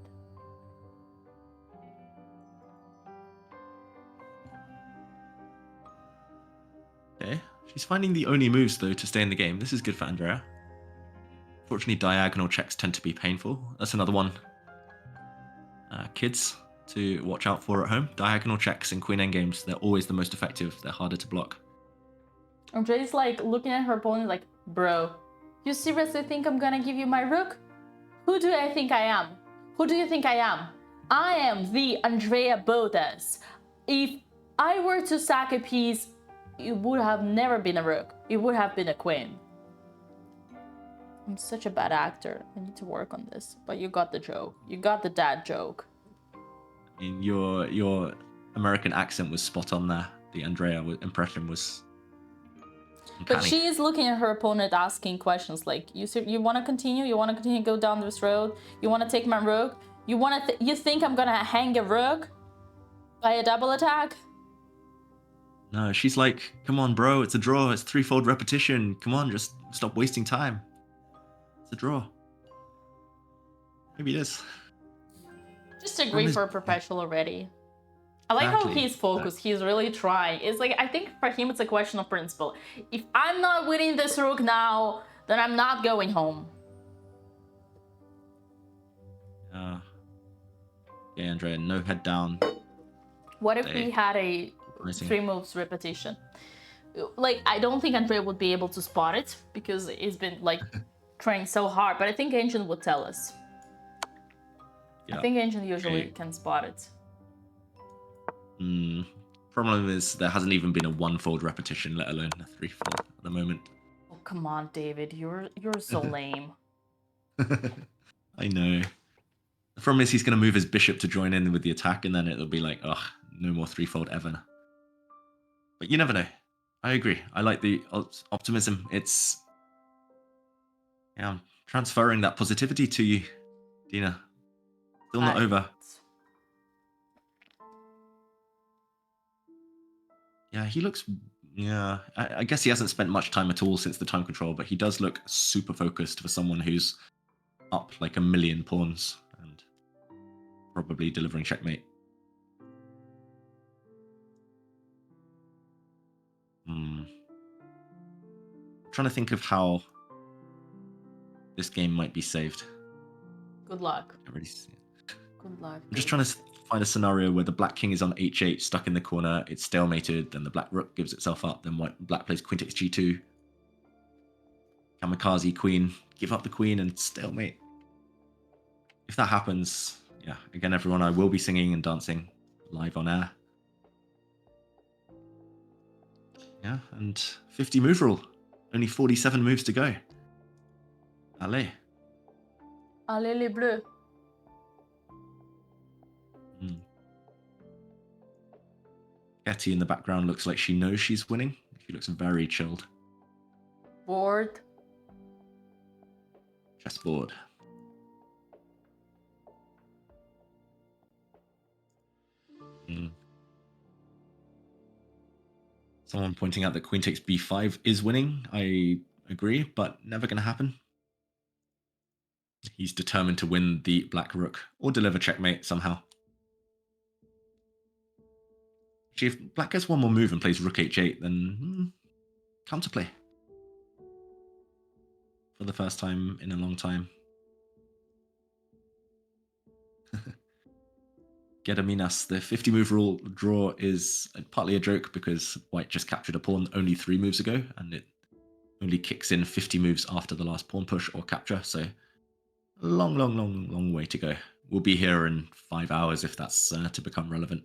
[SPEAKER 10] Okay, she's finding the only moves, though, to stay in the game. This is good for Andrea. Fortunately, diagonal checks tend to be painful. That's another one. Kids to watch out for at home. Diagonal checks in queen endgames, they're always the most effective. They're harder to block.
[SPEAKER 9] Andrea's like looking at her opponent like, bro, you seriously think I'm gonna give you my rook? Who do I think I am? Who do you think I am? I am the Andrea Botez. If I were to sack a piece, it would have never been a rook. It would have been a queen. I'm such a bad actor. I need to work on this. But you got the joke. You got the dad joke.
[SPEAKER 10] I mean, your American accent was spot on there. The Andrea impression was uncanny.
[SPEAKER 9] But she is looking at her opponent, asking questions like, you want to continue? You want to continue to go down this road? You want to take my rook? You think I'm gonna hang a rook by a double attack?
[SPEAKER 10] No, she's like, come on, bro, it's a draw. It's threefold repetition. Come on, just stop wasting time. It's a draw. Maybe it is.
[SPEAKER 9] Just agree for a perpetual already. I like how he's focused. He's really trying. It's like, I think for him, it's a question of principle. If I'm not winning this rook now, then I'm not going home.
[SPEAKER 10] Yeah, Andrea, no head down.
[SPEAKER 9] What if we had a 3 moves repetition? Like, I don't think Andrea would be able to spot it because he's been like trying so hard, but I think Ancient would tell us. Yeah. I think Ancient usually can spot it.
[SPEAKER 10] Problem is there hasn't even been a 1-fold repetition, let alone a 3-fold at the moment.
[SPEAKER 9] Oh, come on, David. You're so lame.
[SPEAKER 10] I know. The problem is he's going to move his bishop to join in with the attack, and then it'll be like, ugh, no more 3-fold ever. But you never know. I agree. I like the optimism. It's... Yeah, I'm transferring that positivity to you, Dina. Still not over. Yeah, he looks... Yeah, I guess he hasn't spent much time at all since the time control, but he does look super focused for someone who's up like a million pawns and probably delivering checkmate. I'm trying to think of how this game might be saved.
[SPEAKER 9] Good luck.
[SPEAKER 10] I can't really see it.
[SPEAKER 9] Good luck.
[SPEAKER 10] I'm just trying to find a scenario where the black king is on h8, stuck in the corner, it's stalemated, then the black rook gives itself up, then black plays queen takes g2. Kamikaze queen, give up the queen and stalemate. If that happens, yeah, again, everyone, I will be singing and dancing live on air. Yeah, and 50 move rule. Only 47 moves to go. Allez.
[SPEAKER 9] Allez les bleus.
[SPEAKER 10] Getty in the background looks like she knows she's winning. She looks very chilled.
[SPEAKER 9] Board.
[SPEAKER 10] Chessboard. Someone pointing out that queen takes b5 is winning. I agree, but never going to happen. He's determined to win the black rook or deliver checkmate somehow. Actually, if black gets one more move and plays rook h8, then counterplay. For the first time in a long time. Gediminas, the 50 move rule draw is partly a joke because white just captured a pawn only 3 moves ago, and it only kicks in 50 moves after the last pawn push or capture, so long way to go. We'll be here in 5 hours if that's to become relevant.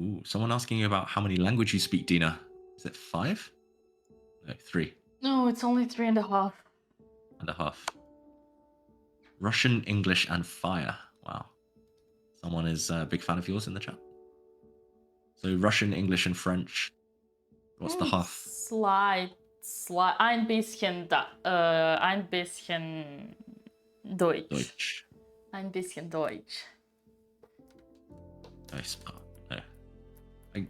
[SPEAKER 10] Ooh, someone asking you about how many languages you speak, Dina. Is it 5? No, 3.
[SPEAKER 9] No, it's only 3.5.
[SPEAKER 10] And a half. Russian, English, and fire. Wow. Someone is a big fan of yours in the chat. So Russian, English, and French. What's the half?
[SPEAKER 9] Ein bisschen Deutsch. Ein bisschen Deutsch.
[SPEAKER 10] Nice. No.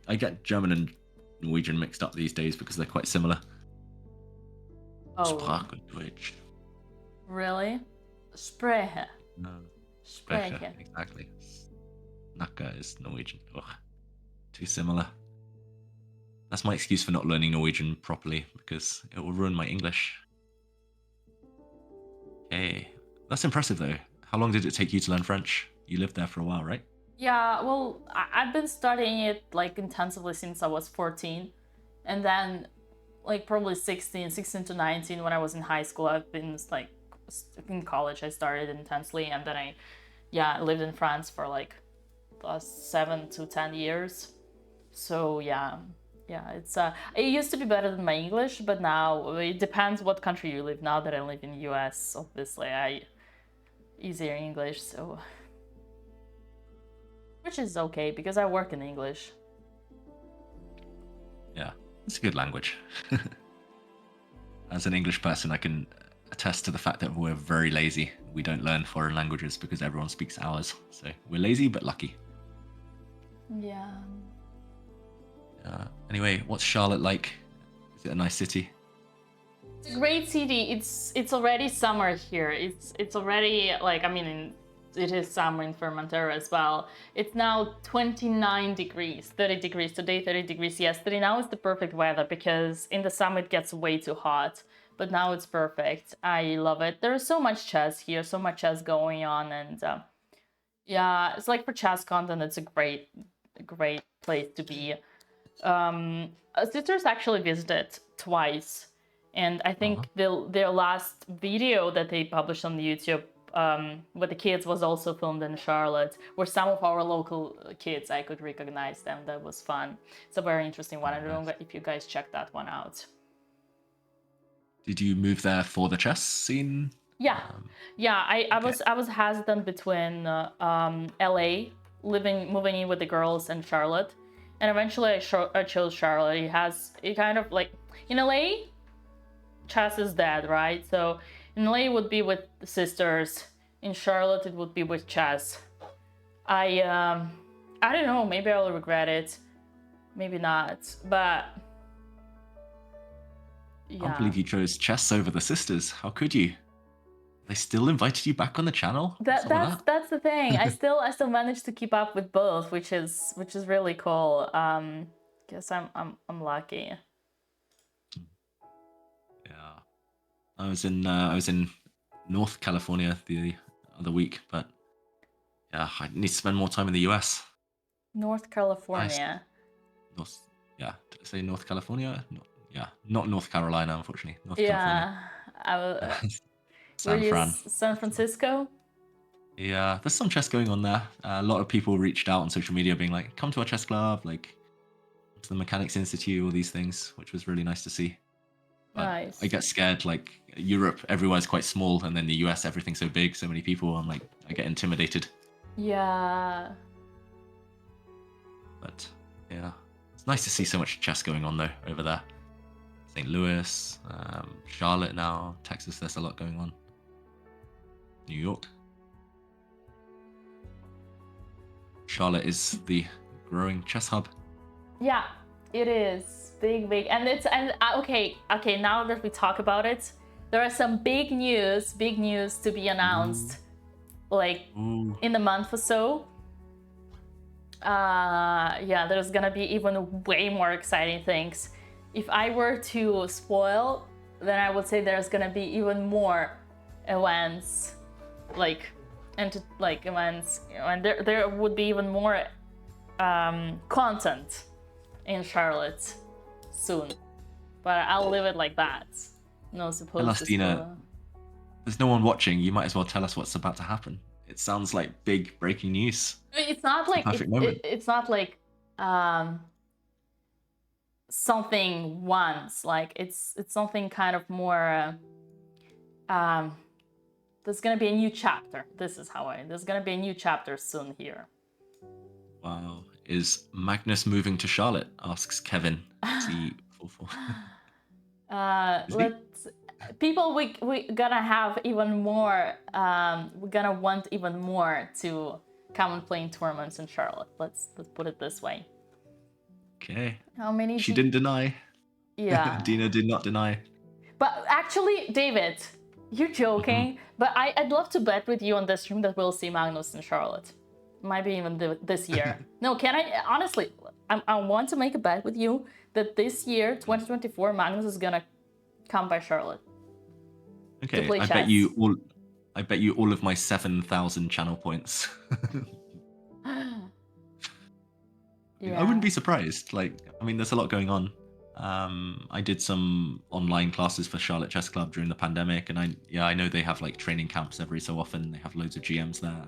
[SPEAKER 10] I get German and Norwegian mixed up these days because they're quite similar.
[SPEAKER 9] Oh.
[SPEAKER 10] Sprache Deutsch.
[SPEAKER 9] Really? Spreche.
[SPEAKER 10] No. Spreche. Exactly. Snakke is Norwegian. Ugh. Too similar. That's my excuse for not learning Norwegian properly, because it will ruin my English. Okay. That's impressive, though. How long did it take you to learn French? You lived there for a while, right?
[SPEAKER 9] Yeah, well, I've been studying it, like, intensively since I was 14. And then, like, probably 16 to 19, when I was in high school, I've been, like, in college, I started intensely. And then I lived in France for, like, 7 to 10 years. So, yeah, it's it used to be better than my English, but now it depends what country you live. Now that I live in the US, obviously easier English, so which is okay because I work in English.
[SPEAKER 10] Yeah, it's a good language. As an English person, I can attest to the fact that we're very lazy. We don't learn foreign languages because everyone speaks ours. So we're lazy but lucky.
[SPEAKER 9] Yeah.
[SPEAKER 10] Anyway, what's Charlotte like? Is it a nice city?
[SPEAKER 9] It's a great city. It's already summer here. It's already, like, I mean, it is summer in Formentera as well. It's now 29 degrees, 30 degrees today, 30 degrees yesterday. Now it's the perfect weather because in the summer it gets way too hot, but now it's perfect. I love it. There's so much chess here, so much chess going on, and yeah, it's like for chess content, it's a great place to be. Sisters actually visited twice, and I think their last video that they published on YouTube with the kids was also filmed in Charlotte, where some of our local kids, I could recognize them. That was fun. It's a very interesting one. I don't know if you guys checked that one out.
[SPEAKER 10] Did you move there for the chess scene?
[SPEAKER 9] Yeah, I was hesitant between LA, moving in with the girls, and Charlotte. And eventually I chose Charlotte. It kind of like, in LA, chess is dead, right? So in LA it would be with the sisters. In Charlotte it would be with chess. I don't know, maybe I'll regret it. Maybe not, but yeah.
[SPEAKER 10] I can't believe you chose chess over the sisters. How could you? They still invited you back on the channel?
[SPEAKER 9] That's the thing. I still managed to keep up with both, which is really cool. Guess I'm lucky.
[SPEAKER 10] Yeah, I was in North California the other week, but yeah, I need to spend more time in the US.
[SPEAKER 9] North California.
[SPEAKER 10] Did I say North California? Not North Carolina, unfortunately. California.
[SPEAKER 9] San Francisco?
[SPEAKER 10] Yeah, there's some chess going on there. A lot of people reached out on social media being like, come to our chess club, like, to the Mechanics Institute, all these things, which was really nice to see. But
[SPEAKER 9] nice.
[SPEAKER 10] I get scared, like, Europe, everywhere's quite small, and then the US, everything's so big, so many people, I get intimidated.
[SPEAKER 9] Yeah.
[SPEAKER 10] But, yeah. It's nice to see so much chess going on, though, over there. St. Louis, Charlotte now, Texas, there's a lot going on. New York. Charlotte is the growing chess hub.
[SPEAKER 9] Yeah, it is big, okay. Now that we talk about it, there are some big news to be announced, in a month or so. Yeah, there's gonna be even way more exciting things. If I were to spoil, then I would say there's gonna be even more events events, and there would be even more content in Charlotte soon. But I'll leave it like that. No supposed to spoil.
[SPEAKER 10] There's no one watching. You might as well tell us what's about to happen. It sounds like big breaking news.
[SPEAKER 9] It's not like it's not like something once. Like it's something kind of more. There's gonna be a new chapter. There's gonna be a new chapter soon here.
[SPEAKER 10] Wow. Is Magnus moving to Charlotte? Asks Kevin.
[SPEAKER 9] People, we gonna have even more. We're gonna want even more to come and play in tournaments in Charlotte. Let's put it this way.
[SPEAKER 10] Okay.
[SPEAKER 9] How many?
[SPEAKER 10] She didn't deny.
[SPEAKER 9] Yeah.
[SPEAKER 10] Dina did not deny.
[SPEAKER 9] But actually, David, you're joking. But I'd love to bet with you on this stream that we'll see Magnus in Charlotte. Might be even this year. No, can I? Honestly, I want to make a bet with you that this year, 2024, Magnus is gonna come by Charlotte.
[SPEAKER 10] Okay,
[SPEAKER 9] I
[SPEAKER 10] bet you all of my 7,000 channel points.
[SPEAKER 9] Yeah.
[SPEAKER 10] I wouldn't be surprised. There's a lot going on. I did some online classes for Charlotte Chess Club during the pandemic, and I know they have training camps every so often. They have loads of GMs there.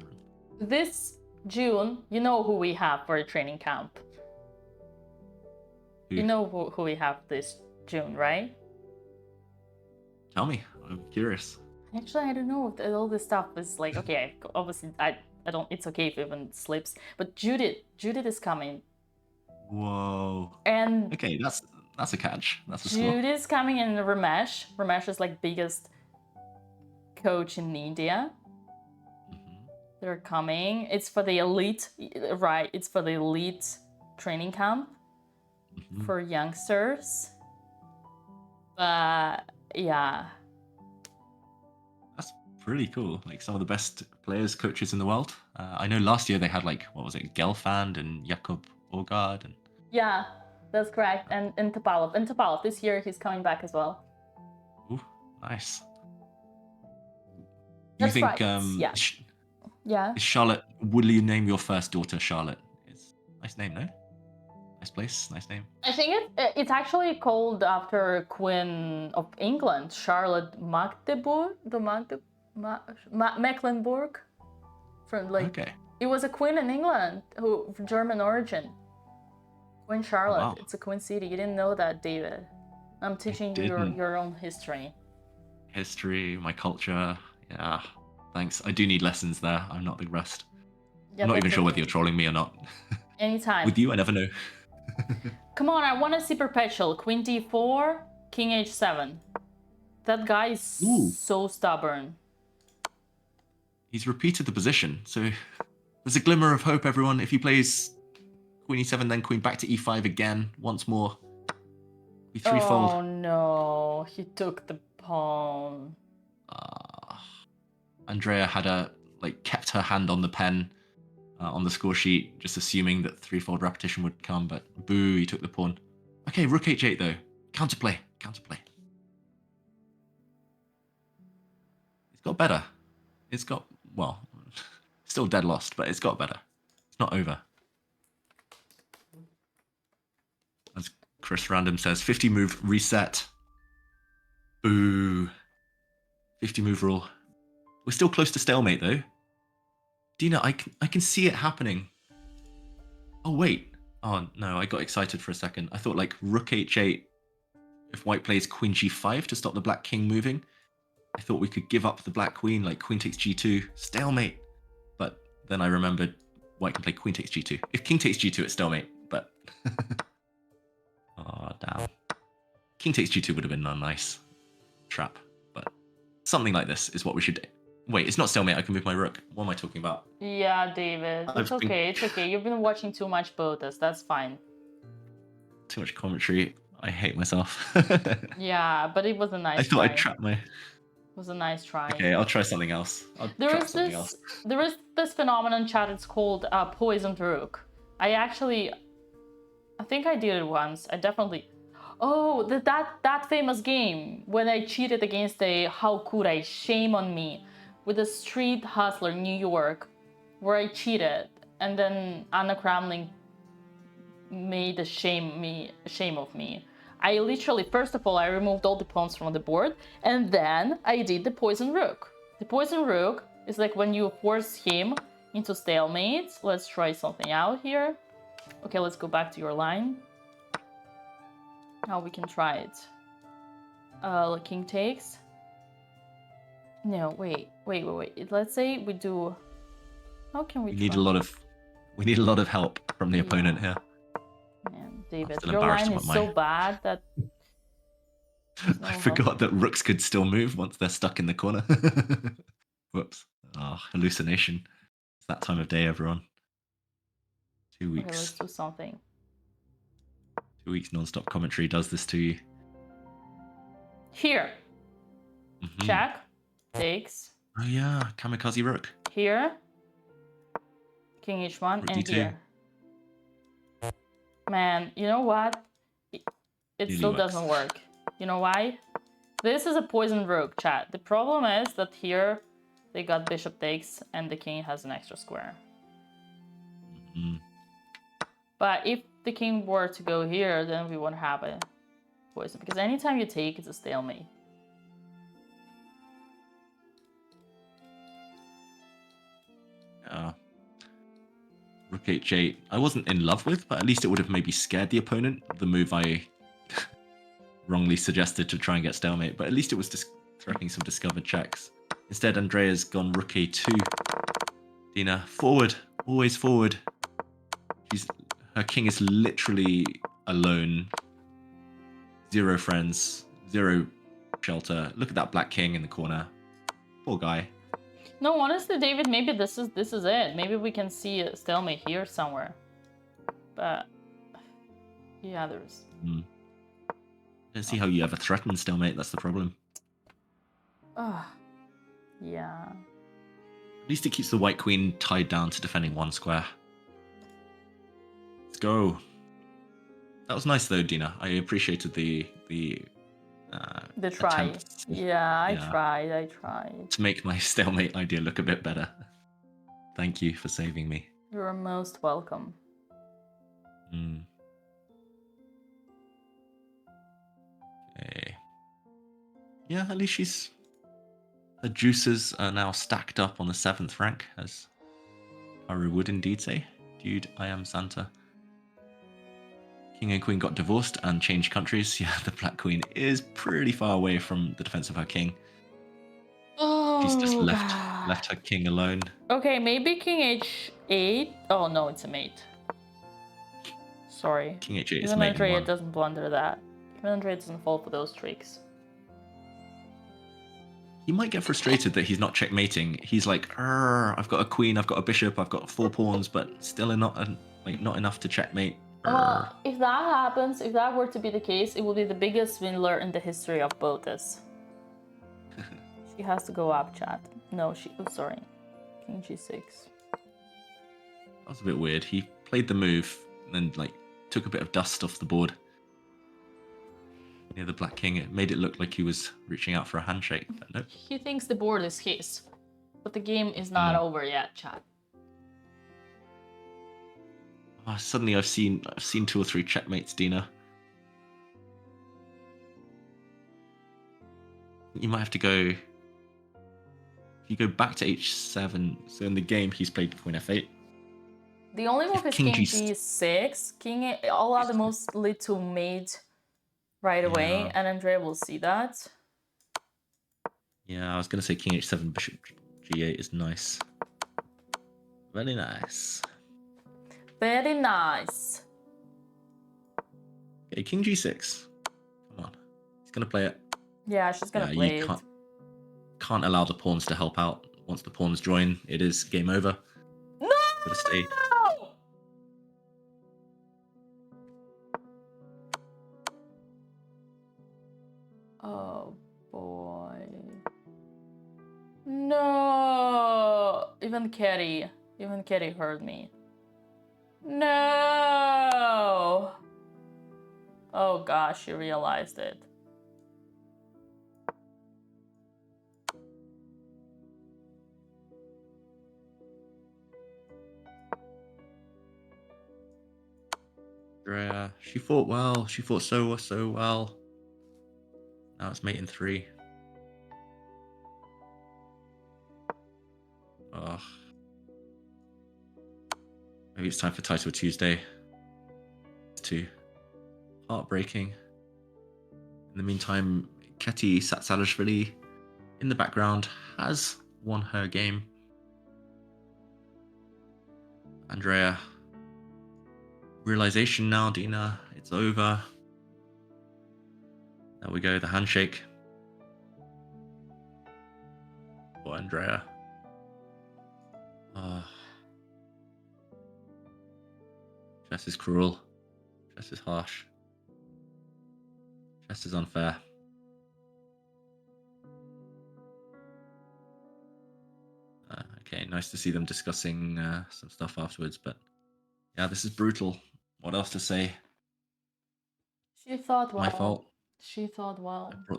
[SPEAKER 9] This June, you know who we have for a training camp.
[SPEAKER 10] Who?
[SPEAKER 9] You know who we have this June, right?
[SPEAKER 10] Tell me, I'm curious.
[SPEAKER 9] Actually, I don't know if all this stuff is okay. Obviously, I don't. It's okay if it even slips. But Judith is coming.
[SPEAKER 10] Whoa.
[SPEAKER 9] And
[SPEAKER 10] okay, that's a catch. That's a score.
[SPEAKER 9] Judith is coming, and Ramesh. Ramesh is biggest coach in India. They're coming. It's for the elite, right? It's for the elite training camp for youngsters. Yeah.
[SPEAKER 10] That's pretty cool. Some of the best players, coaches in the world. I know last year they had Gelfand and Jakub Orgard.
[SPEAKER 9] Yeah, that's correct. And Topalov. And Topalov, this year he's coming back as well.
[SPEAKER 10] Ooh, nice.
[SPEAKER 9] That's
[SPEAKER 10] you think
[SPEAKER 9] right. Yeah.
[SPEAKER 10] Charlotte, will you name your first daughter Charlotte? It's a nice name, no? Nice place, nice name.
[SPEAKER 9] I think it's actually called after Queen of England, Charlotte Mecklenburg.
[SPEAKER 10] Okay.
[SPEAKER 9] It was a queen in England who German origin. Queen Charlotte.
[SPEAKER 10] Wow.
[SPEAKER 9] It's a queen city. You didn't know that, David. I'm teaching you your own history.
[SPEAKER 10] History, my culture. Yeah. Thanks. I do need lessons there. I'm not the rest.
[SPEAKER 9] Yeah,
[SPEAKER 10] I'm not even sure whether you're trolling me or not.
[SPEAKER 9] Anytime.
[SPEAKER 10] With you, I never know.
[SPEAKER 9] Come on, I want to see Perpetual. Queen d4, King h7. That guy is so stubborn.
[SPEAKER 10] He's repeated the position, so there's a glimmer of hope, everyone. If he plays Queen e7, then Queen back to e5 again, once more. Be threefold.
[SPEAKER 9] Oh no, he took the pawn.
[SPEAKER 10] Andrea had kept her hand on the pen on the score sheet, just assuming that threefold repetition would come, but boo, he took the pawn. Okay, rook h8 though. Counterplay. It's got better. It's got, well, still dead lost, but it's got better. It's not over. As Chris Random says, 50 move reset. Boo. 50 move rule. We're still close to stalemate though. Dina, I can see it happening. Oh wait. Oh no, I got excited for a second. I thought rook h8, if white plays queen g5 to stop the black king moving, I thought we could give up the black queen, queen takes g2, stalemate. But then I remembered white can play queen takes g2. If king takes g2, it's stalemate, but... oh, damn. King takes g2 would have been a nice trap, but something like this is what we should do. Wait, it's not stalemate, I can move my rook. What am I talking about?
[SPEAKER 9] Yeah, David. It's okay, it's okay. You've been watching too much Botes, that's fine.
[SPEAKER 10] Too much commentary. I hate myself.
[SPEAKER 9] Yeah, but it was a nice
[SPEAKER 10] I thought I'd trap my...
[SPEAKER 9] It was a nice try.
[SPEAKER 10] Okay, I'll try something else.
[SPEAKER 9] There is this phenomenon, chat, it's called poisoned rook. I think I did it once. I definitely... Oh, that famous game when I cheated against a how could I, shame on me. with a street hustler in New York, where I cheated, and then Anna Kramling made a shame of me. I literally, first of all, I removed all the pawns from the board, and then I did the poison rook. The poison rook is like when you force him into stalemate. Let's try something out here. Okay, let's go back to your line. Now we can try it. King takes. No, wait. Let's say we do. How can we?
[SPEAKER 10] We need a lot of help from the opponent here.
[SPEAKER 9] Man, David, your line is so bad that
[SPEAKER 10] I forgot that rooks could still move once they're stuck in the corner. Whoops. Oh, hallucination. It's that time of day, everyone. 2 weeks.
[SPEAKER 9] Okay, let's do something.
[SPEAKER 10] 2 weeks non-stop commentary does this to you.
[SPEAKER 9] Here. Check. Takes.
[SPEAKER 10] Oh yeah, kamikaze rook.
[SPEAKER 9] Here. King h1
[SPEAKER 10] Rook
[SPEAKER 9] and
[SPEAKER 10] D2.
[SPEAKER 9] here. Man, you know what? It still doesn't work. You know why? This is a poison rook, chat. The problem is that here they got bishop takes and the king has an extra square. But if the king were to go here, then we won't have a poison. Because anytime you take, it's a stalemate.
[SPEAKER 10] Rook h8. I wasn't in love with, but at least it would have maybe scared the opponent. The move I wrongly suggested to try and get stalemate, but at least it was just threatening some discovered checks. Instead, Andrea's gone rook a2. Dina, forward, always forward. Her king is literally alone. 0 friends, 0 shelter. Look at that black king in the corner. Poor guy.
[SPEAKER 9] No, honestly, David, maybe this is it. Maybe we can see a stalemate here somewhere. But yeah, there's.
[SPEAKER 10] I don't see how you ever threaten stalemate. That's the problem.
[SPEAKER 9] Yeah.
[SPEAKER 10] At least it keeps the white queen tied down to defending 1 square. Let's go. That was nice though, Dina. I appreciated the
[SPEAKER 9] try.
[SPEAKER 10] attempt.
[SPEAKER 9] Yeah, I tried.
[SPEAKER 10] To make my stalemate idea look a bit better. Thank you for saving me.
[SPEAKER 9] You're most welcome.
[SPEAKER 10] Okay. Yeah, at least her juices are now stacked up on the 7th rank, as Haru would indeed say. Dude, I am Santa. King and queen got divorced and changed countries. Yeah, the black queen is pretty far away from the defense of her king.
[SPEAKER 9] Oh,
[SPEAKER 10] she's just left her king alone.
[SPEAKER 9] Okay, maybe king h8. Oh no, it's a mate. Sorry.
[SPEAKER 10] King h8 is
[SPEAKER 9] Even
[SPEAKER 10] mate.
[SPEAKER 9] Andrea doesn't blunder that. Even Andrea doesn't fall for those tricks.
[SPEAKER 10] He might get frustrated that he's not checkmating. He's like, I've got a queen, I've got a bishop, I've got 4 pawns, but still not enough to checkmate.
[SPEAKER 9] Well, if that happens, if that were to be the case, it will be the biggest swindler in the history of Botez. She has to go up, chat. No, sorry. King g6.
[SPEAKER 10] That was a bit weird. He played the move and then took a bit of dust off the board. Near the black king, it made it look like he was reaching out for a handshake, but nope.
[SPEAKER 9] He thinks the board is his, but the game is not over yet, chat.
[SPEAKER 10] Oh, suddenly I've seen 2 or 3 checkmates, Dina. You might have to go. If you go back to h7, so in the game he's played queen f8.
[SPEAKER 9] The only move is king g6. All other moves lead to mate right away, and Andrea will see that.
[SPEAKER 10] Yeah, I was gonna say king h7, bishop g8 is nice. Very nice.
[SPEAKER 9] Very nice.
[SPEAKER 10] Okay, king g6. Come on, he's gonna play it.
[SPEAKER 9] Yeah, she's gonna play it.
[SPEAKER 10] Can't allow the pawns to help out. Once the pawns join, it is game over.
[SPEAKER 9] No!
[SPEAKER 10] Gotta stay.
[SPEAKER 9] Oh boy. No! Even Kerry heard me. No! Oh gosh, she realized it.
[SPEAKER 10] Andrea, she fought well. She fought so well. Now it's mate in 3. Ugh. Maybe it's time for Title Tuesday. It's too heartbreaking. In the meantime, Keti Satsalashvili in the background has won her game. Andrea, realization now, Dina. It's over. There we go, the handshake. For Andrea. Chess is cruel. Chess is harsh. Chess is unfair. Okay, nice to see them discussing some stuff afterwards, but yeah, this is brutal. What else to say?
[SPEAKER 9] She thought well.
[SPEAKER 10] My fault.
[SPEAKER 9] She thought well.
[SPEAKER 10] I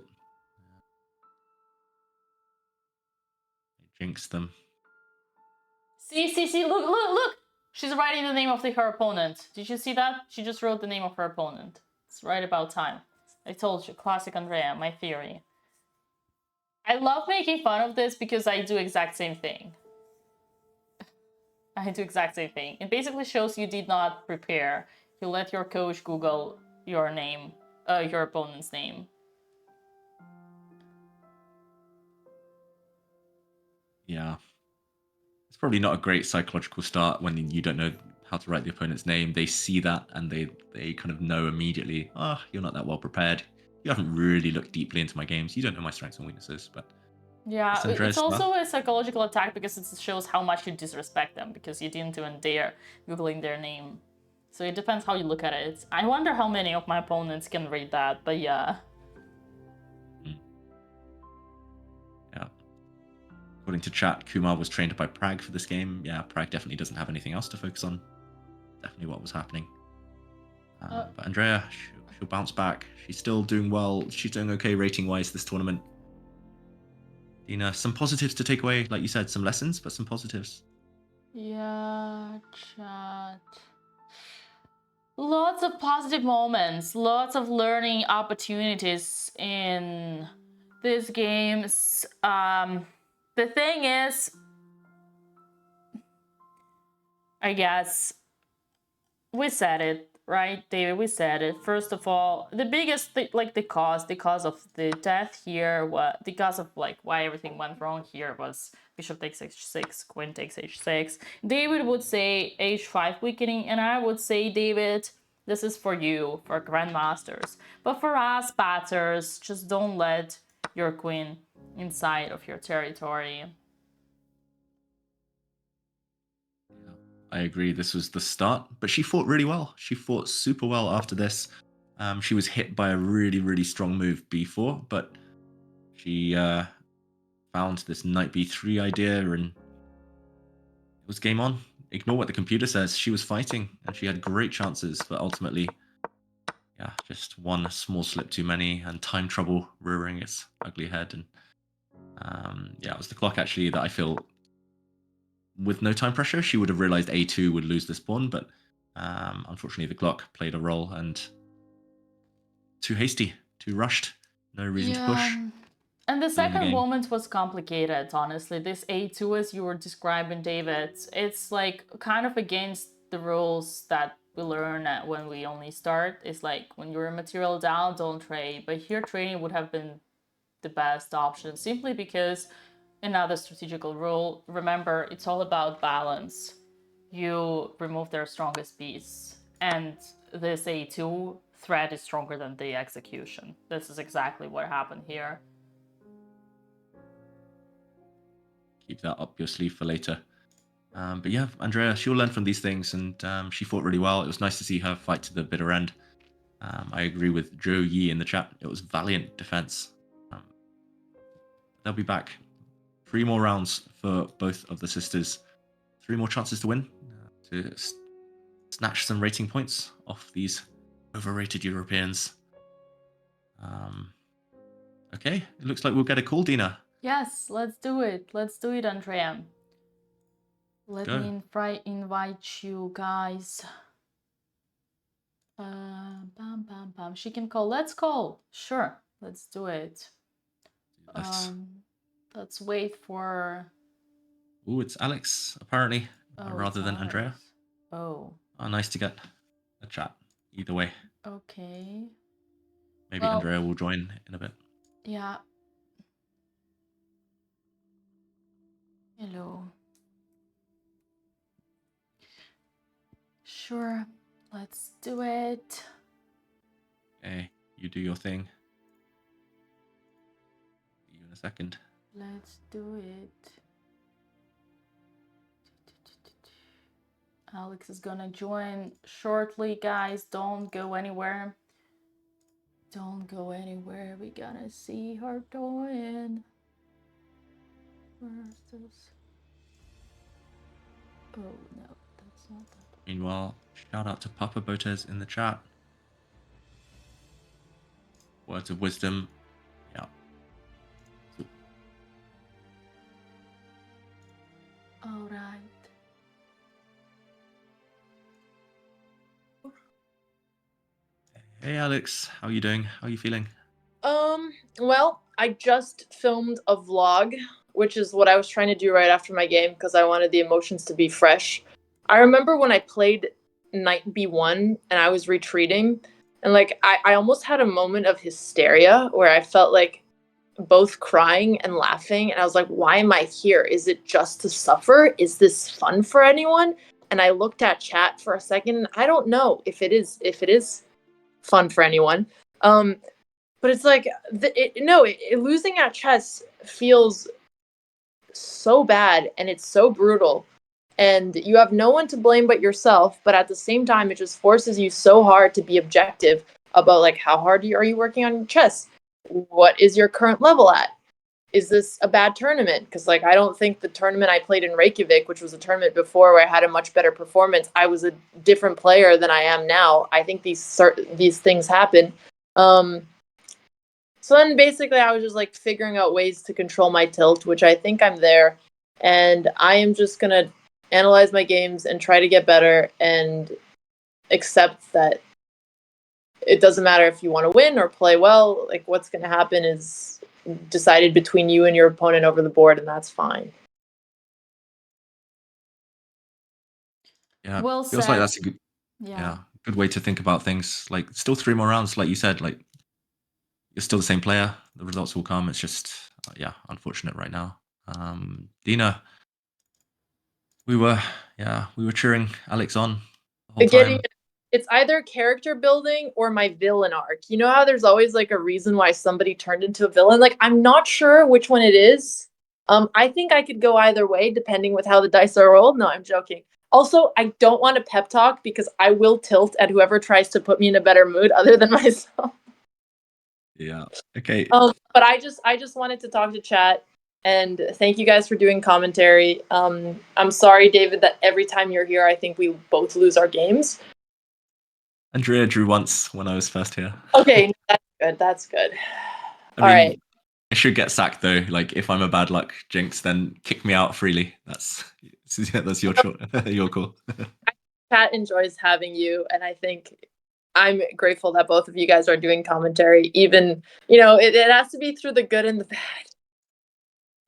[SPEAKER 10] jinxed them.
[SPEAKER 9] See, look! She's writing the name of her opponent. Did you see that? She just wrote the name of her opponent. It's right about time. I told you, classic Andrea, my theory. I love making fun of this because I do exact same thing. I do exact same thing. It basically shows you did not prepare. You let your coach Google your name, your opponent's name.
[SPEAKER 10] Yeah. It's probably not a great psychological start when you don't know how to write the opponent's name. They see that and they kind of know immediately, oh, you're not that well prepared. You haven't really looked deeply into my games. You don't know my strengths and weaknesses, but
[SPEAKER 9] yeah, it's also a psychological attack because it shows how much you disrespect them because you didn't even dare Googling their name. So it depends how you look at it. I wonder how many of my opponents can read that, but yeah.
[SPEAKER 10] Yeah. According to chat, Kumar was trained by Prag for this game. Yeah, Prag definitely doesn't have anything else to focus on. Definitely what was happening. But Andrea, she'll bounce back. She's still doing well. She's doing okay rating-wise this tournament. Dina, some positives to take away. Like you said, some lessons, but some positives.
[SPEAKER 9] Yeah, chat. Lots of positive moments. Lots of learning opportunities in these games. The thing is, I guess, we said it, right, David? We said it. First of all, the biggest, the cause of the death here, the cause of why everything went wrong here was bishop takes h6, queen takes h6. David would say h5 weakening, and I would say, David, this is for you, for grandmasters. But for us, batters, just don't let your queen inside of your territory.
[SPEAKER 10] I agree, this was the start, but she fought really well. She fought super well after this. She was hit by a really, really strong move b4, but she found this knight b3 idea and it was game on. Ignore what the computer says. She was fighting and she had great chances, but ultimately, yeah, just one small slip too many and time trouble rearing its ugly head. And yeah, it was the clock actually that I feel with no time pressure, she would have realized a2 would lose this pawn, but unfortunately the clock played a role and too hasty, too rushed, no reason to push.
[SPEAKER 9] And the second moment was complicated, honestly. This a2, as you were describing, David, it's kind of against the rules that we learn when we only start. It's like when you're material down, don't trade. But here trading would have been the best option simply because another strategical rule, remember, it's all about balance. You remove their strongest piece, and this a2 threat is stronger than the execution. This is exactly what happened here.
[SPEAKER 10] Keep that up your sleeve for later. But yeah, Andrea, she'll learn from these things, and she fought really well. It was nice to see her fight to the bitter end. I agree with Joe Yi in the chat. It was valiant defense. They'll be back. 3 more rounds for both of the sisters. 3 more chances to win, to snatch some rating points off these overrated Europeans. Okay, it looks like we'll get a call, Dina.
[SPEAKER 9] Yes, let's do it. Let's do it, Andrea. Let me invite you guys. She can call. Let's call. Sure, let's do it. Let's wait for...
[SPEAKER 10] Ooh, it's Alex, apparently, rather than
[SPEAKER 9] Alex.
[SPEAKER 10] Andrea.
[SPEAKER 9] Oh,
[SPEAKER 10] nice to get a chat either way.
[SPEAKER 9] okay.
[SPEAKER 10] Maybe Andrea will join in a bit.
[SPEAKER 9] Yeah. Hello. Sure, let's do it.
[SPEAKER 10] Okay, you do your thing. See you in a second.
[SPEAKER 9] Let's do it. Alex is gonna join shortly, guys. Don't go anywhere. Don't go anywhere. We gotta see her join. Where's this? Oh no, that's not that.
[SPEAKER 10] Meanwhile, shout out to Papa Botez in the chat. Words of wisdom. Yeah.
[SPEAKER 9] All right.
[SPEAKER 10] Hey Alex, how are you doing? How are you feeling?
[SPEAKER 1] Well, I just filmed a vlog, which is what I was trying to do right after my game because I wanted the emotions to be fresh. I remember when I played Knight B1 and I was retreating, and like I almost had a moment of hysteria where I felt like both crying and laughing, and I was like, why am I here? Is it just to suffer? Is this fun for anyone? And I looked at chat for a second, and I don't know if it is fun for anyone. But it's like, losing at chess feels so bad and it's so brutal. And you have no one to blame but yourself. But at the same time, it just forces you so hard to be objective about like, how hard are you working on chess? What is your current level at? Is this a bad tournament? Because like, I don't think the tournament I played in Reykjavik, which was a tournament before where I had a much better performance, I was a different player than I am now. I think these things happen. So then basically I was just like figuring out ways to control my tilt, which I think I'm there. And I am just going to analyze my games and try to get better and accept that it doesn't matter if you want to win or play well. Like what's going to happen is decided between you and your opponent over the board, and that's fine.
[SPEAKER 10] Yeah,
[SPEAKER 9] Well
[SPEAKER 10] feels
[SPEAKER 9] said.
[SPEAKER 10] like that's a good,
[SPEAKER 9] Yeah.
[SPEAKER 10] good way to think about things. Like still 3 more rounds, like you said, like you're still the same player. The results will come. It's just, unfortunate right now. Dina, we were cheering Alex on the whole time.
[SPEAKER 1] It's either character building or my villain arc. You know how there's always like a reason why somebody turned into a villain? Like I'm not sure which one it is. I think I could go either way depending with how the dice are rolled. No, I'm joking. Also, I don't want to pep talk because I will tilt at whoever tries to put me in a better mood other than myself.
[SPEAKER 10] Yeah. Okay.
[SPEAKER 1] But I just wanted to talk to chat and thank you guys for doing commentary. I'm sorry, David, that every time you're here, I think we both lose our games.
[SPEAKER 10] Andrea drew once when I was first here.
[SPEAKER 1] Okay, that's good. That's good.
[SPEAKER 10] I mean,
[SPEAKER 1] right.
[SPEAKER 10] I should get sacked though. Like if I'm a bad luck jinx, then kick me out freely. That's your your call.
[SPEAKER 1] Chat enjoys having you, and I think I'm grateful that both of you guys are doing commentary. Even it has to be through the good and the bad.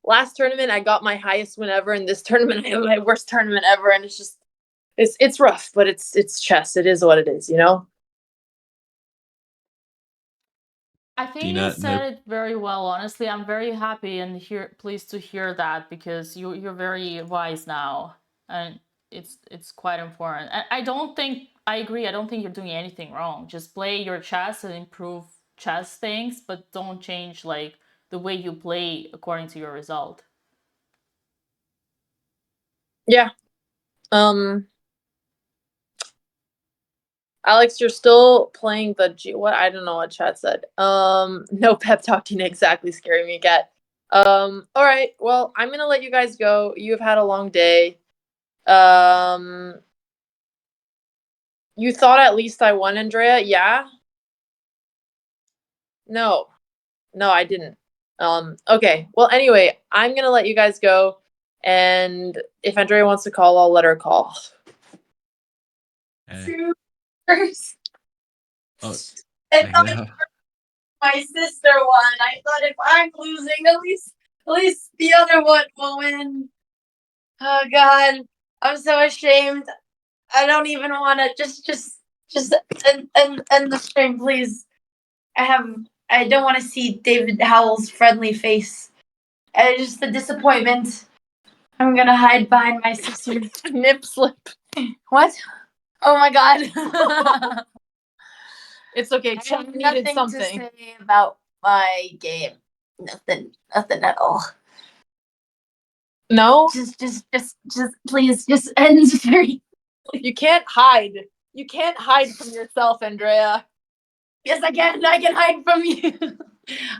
[SPEAKER 1] Last tournament, I got my highest win ever, and this tournament, I have my worst tournament ever, and it's rough, but it's chess. It is what it is,
[SPEAKER 9] I think you said it very well. Honestly, I'm very happy and pleased to hear that because you're very wise now, and it's quite important. I don't think I agree. I don't think you're doing anything wrong. Just play your chess and improve chess things, but don't change like the way you play according to your result.
[SPEAKER 1] Yeah. Alex, you're still playing the what? I don't know what chat said. No pep talk didn't exactly scare me yet. All right. Well, I'm gonna let you guys go. You've had a long day. You thought at least I won, Andrea? Yeah. No, I didn't. Okay. Well, anyway, I'm gonna let you guys go, and if Andrea wants to call, I'll let her call.
[SPEAKER 10] Hey. Oh,
[SPEAKER 3] It's like my sister won. I thought if I'm losing, at least the other one will win. Oh God, I'm so ashamed. I don't even want to just end the stream, please. I don't want to see David Howell's friendly face. Just the disappointment. I'm gonna hide behind my sister's
[SPEAKER 1] Nip slip.
[SPEAKER 3] What? Oh my God.
[SPEAKER 1] It's okay.
[SPEAKER 3] I
[SPEAKER 1] Chat
[SPEAKER 3] have
[SPEAKER 1] needed
[SPEAKER 3] nothing
[SPEAKER 1] something.
[SPEAKER 3] to say about my game. Nothing at all.
[SPEAKER 1] No?
[SPEAKER 3] Just please, just end the stream.
[SPEAKER 1] You can't hide. You can't hide from yourself, Andrea.
[SPEAKER 3] Yes, I can. I can hide from you.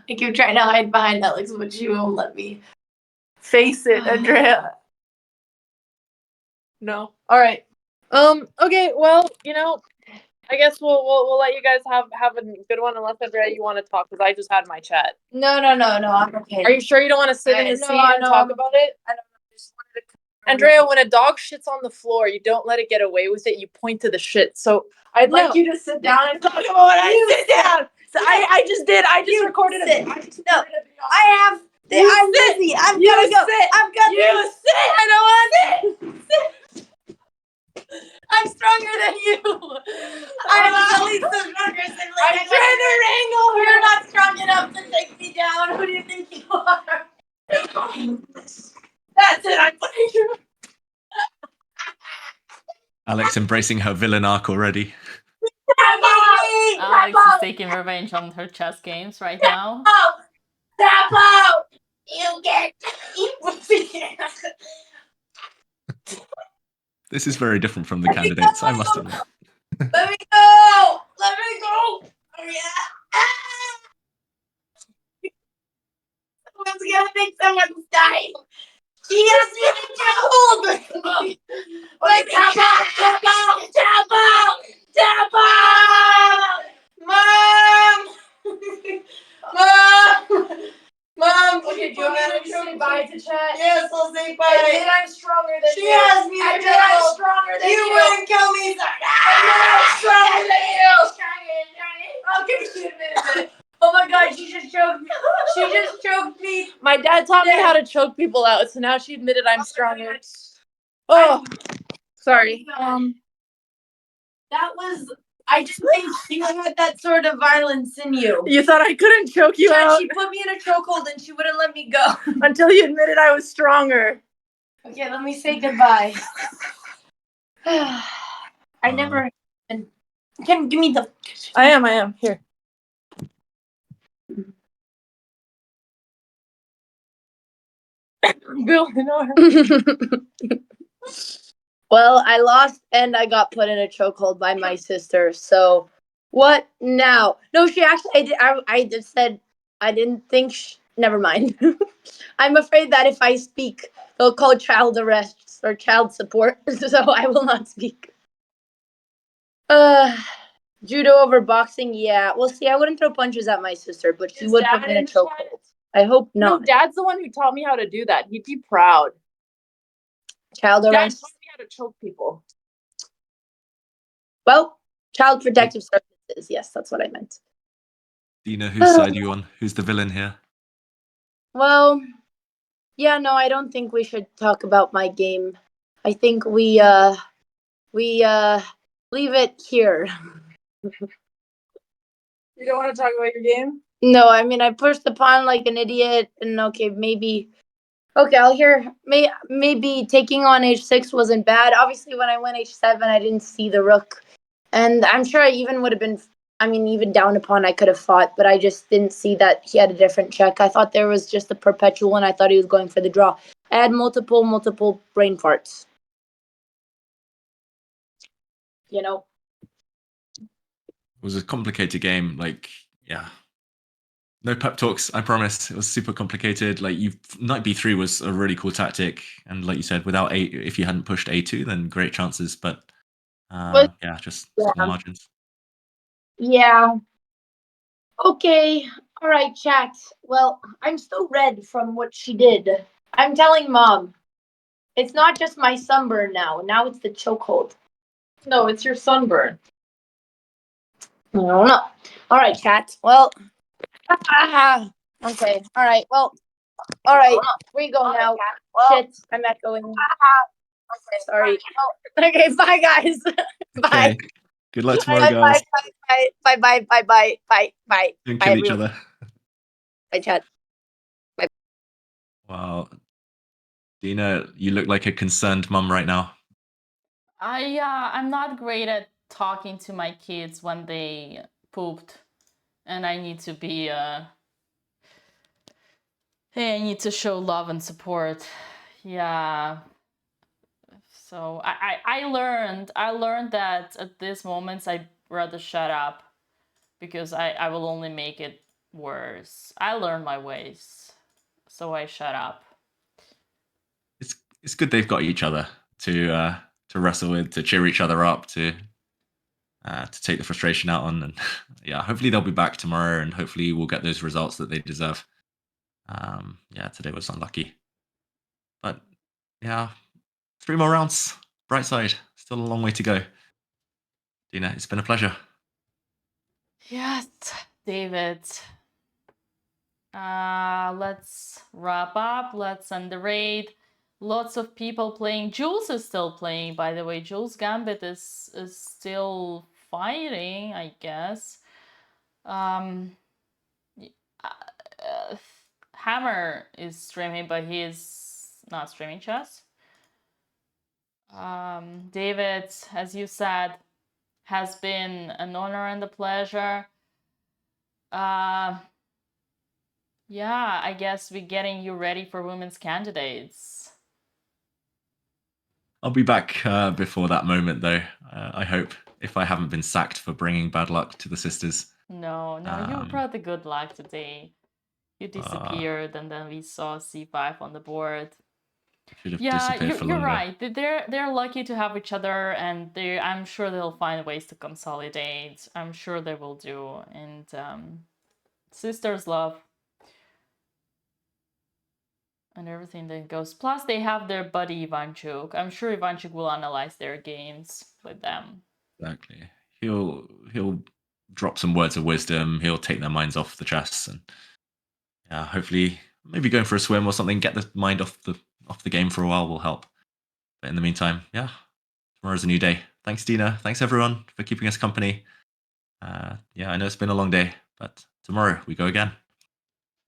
[SPEAKER 3] I keep trying to hide behind Alex, but she won't let me.
[SPEAKER 1] Face it, Andrea. No. All right. Okay. Well, I guess we'll let you guys have a good one, unless Andrea, you want to talk, because I just had my chat.
[SPEAKER 3] No. I'm okay.
[SPEAKER 1] Are you sure you don't want to sit in the seat and talk about it?
[SPEAKER 3] I don't know. I just wanted to.
[SPEAKER 1] Andrea, when a dog shits on the floor, you don't let it get away with it. You point to the shit. So I'd like you to sit down and talk about what I sit down. So I just did. I just recorded
[SPEAKER 3] sit.
[SPEAKER 1] I just
[SPEAKER 3] No,
[SPEAKER 1] recorded a video.
[SPEAKER 3] I'm busy. I'm gonna go.
[SPEAKER 1] Sit.
[SPEAKER 3] I'm gonna
[SPEAKER 1] You sit.
[SPEAKER 3] I don't want to sit. I'm stronger than you. I'm at least the stronger sibling.
[SPEAKER 1] I'm trying to wrangle her.
[SPEAKER 3] You're not strong enough to take me down. Who do you think you are?
[SPEAKER 1] That's it. I'm putting you.
[SPEAKER 10] Alex embracing her villain arc already.
[SPEAKER 9] Alex is taking revenge on her chess games right now.
[SPEAKER 3] Tap out! You get
[SPEAKER 10] This is very different from the candidates, I must admit.
[SPEAKER 3] Let me go! Let me go! Oh, yeah. Someone's gonna think someone's dying. She has me in hold! Wait, tap out! Tap out! Tap out! Tap out! Mom! Mom! Mom!
[SPEAKER 1] Okay, do you want to say bye to chat?
[SPEAKER 3] Yes, I'll say bye.
[SPEAKER 1] Admit I'm stronger than
[SPEAKER 3] She
[SPEAKER 1] you.
[SPEAKER 3] has me in
[SPEAKER 1] Admit I'm
[SPEAKER 3] trouble.
[SPEAKER 1] stronger than you.
[SPEAKER 3] You wouldn't kill me, so
[SPEAKER 1] I'm stronger than you.
[SPEAKER 3] Okay, she admitted it. Oh my God, she just choked me. She just choked me.
[SPEAKER 1] My dad taught me how to choke people out, so now she admitted I'm stronger. Oh, sorry.
[SPEAKER 3] That was. I just think you had that sort of violence in you.
[SPEAKER 1] You thought I couldn't choke you out
[SPEAKER 3] She put me in a chokehold and she wouldn't let me go.
[SPEAKER 1] until you admitted I was stronger.
[SPEAKER 3] Okay, let me say goodbye. I never. Can give me the.
[SPEAKER 1] I am. Here. Bill,
[SPEAKER 3] Well, I lost and I got put in a chokehold by my sister. So, what now? No, she actually. I just said I didn't think. Never mind. I'm afraid that if I speak, they'll call child arrests or child support. So I will not speak. Judo over boxing. Yeah. Well, see, I wouldn't throw punches at my sister, but she would put me in a chokehold. I hope
[SPEAKER 1] no,
[SPEAKER 3] not.
[SPEAKER 1] Dad's the one who taught me how to do that. He'd be proud.
[SPEAKER 3] Child
[SPEAKER 1] Dad
[SPEAKER 3] arrest.
[SPEAKER 1] taught me how to choke people.
[SPEAKER 3] Well, child protective services. Yes, that's what I meant.
[SPEAKER 10] Do you know whose side are you on? Who's the villain here?
[SPEAKER 3] Well, yeah, no, I don't think we should talk about my game. I think we leave it here.
[SPEAKER 1] You don't want to talk about your game?
[SPEAKER 3] No, I mean I pushed the pawn like an idiot, and okay, maybe. Okay, I'll hear. Maybe taking on h6 wasn't bad. Obviously, when I went h7, I didn't see the rook, and I'm sure I even would have been. I mean, even down a pawn, I could have fought, but I just didn't see that he had a different check. I thought there was just a perpetual, and I thought he was going for the draw. I had multiple brain farts. You know.
[SPEAKER 10] It was a complicated game. Like, yeah. No pep talks, I promise. It was super complicated. Like, knight b3 was a really cool tactic, and like you said, without if you hadn't pushed a2, then great chances. But yeah, just small margins.
[SPEAKER 3] Yeah. Okay. All right, chat. Well, I'm still red from what she did. I'm telling Mom. It's not just my sunburn now. Now it's the chokehold.
[SPEAKER 1] No, it's your sunburn.
[SPEAKER 3] I don't know. All right, chat. Well, okay. All right. Well, all right. We go now. Shit, I'm echoing. Sorry. Okay, bye, guys. Bye.
[SPEAKER 10] Okay. Good luck tomorrow,
[SPEAKER 3] Bye,
[SPEAKER 10] girls.
[SPEAKER 3] bye, bye, bye, bye, bye, bye, bye.
[SPEAKER 10] Don't
[SPEAKER 3] Bye,
[SPEAKER 10] kill each
[SPEAKER 3] everyone.
[SPEAKER 10] other.
[SPEAKER 3] Bye, chat.
[SPEAKER 10] Wow. Dina, you look like a concerned mum right now.
[SPEAKER 9] I'm not great at talking to my kids when they pooped, and I need to be hey, I need to show love and support. Yeah. So I learned that at these moments I'd rather shut up because I will only make it worse. I learned my ways, so I shut up.
[SPEAKER 10] It's good they've got each other to wrestle with, to cheer each other up, to take the frustration out on, and yeah, hopefully they'll be back tomorrow, and hopefully we'll get those results that they deserve. Yeah, today was unlucky, but yeah, 3 more rounds. Bright side, still a long way to go. Dina, it's been a pleasure.
[SPEAKER 9] Yes, David. Let's wrap up. Let's end the raid. Lots of people playing. Jules is still playing, by the way. Jules Gambit is still fighting, I guess. Hammer is streaming, but he is not streaming chess. David, as you said, has been an honor and a pleasure. Yeah, I guess we're getting you ready for women's candidates.
[SPEAKER 10] I'll be back before that moment, though. I hope, if I haven't been sacked for bringing bad luck to the sisters.
[SPEAKER 9] No, you brought the good luck today. You disappeared, and then we saw C5 on the board.
[SPEAKER 10] Should have disappeared for
[SPEAKER 9] you're
[SPEAKER 10] longer.
[SPEAKER 9] right. They're lucky to have each other, and I'm sure they'll find ways to consolidate. I'm sure they will do, and sisters love. And everything that goes. Plus, they have their buddy Ivanchuk. I'm sure Ivanchuk will analyze their games with them.
[SPEAKER 10] Exactly. He'll drop some words of wisdom. He'll take their minds off the chess, and yeah, hopefully, maybe going for a swim or something, get the mind off the game for a while will help. But in the meantime, yeah, tomorrow's a new day. Thanks, Dina. Thanks everyone for keeping us company. Yeah, I know it's been a long day, but tomorrow we go again.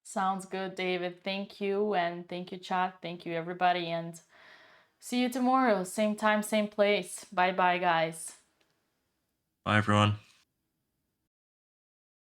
[SPEAKER 9] Sounds good, David. Thank you, and thank you, chat. Thank you, everybody, and see you tomorrow. Same time, same place. Bye-bye, guys.
[SPEAKER 10] Bye, everyone.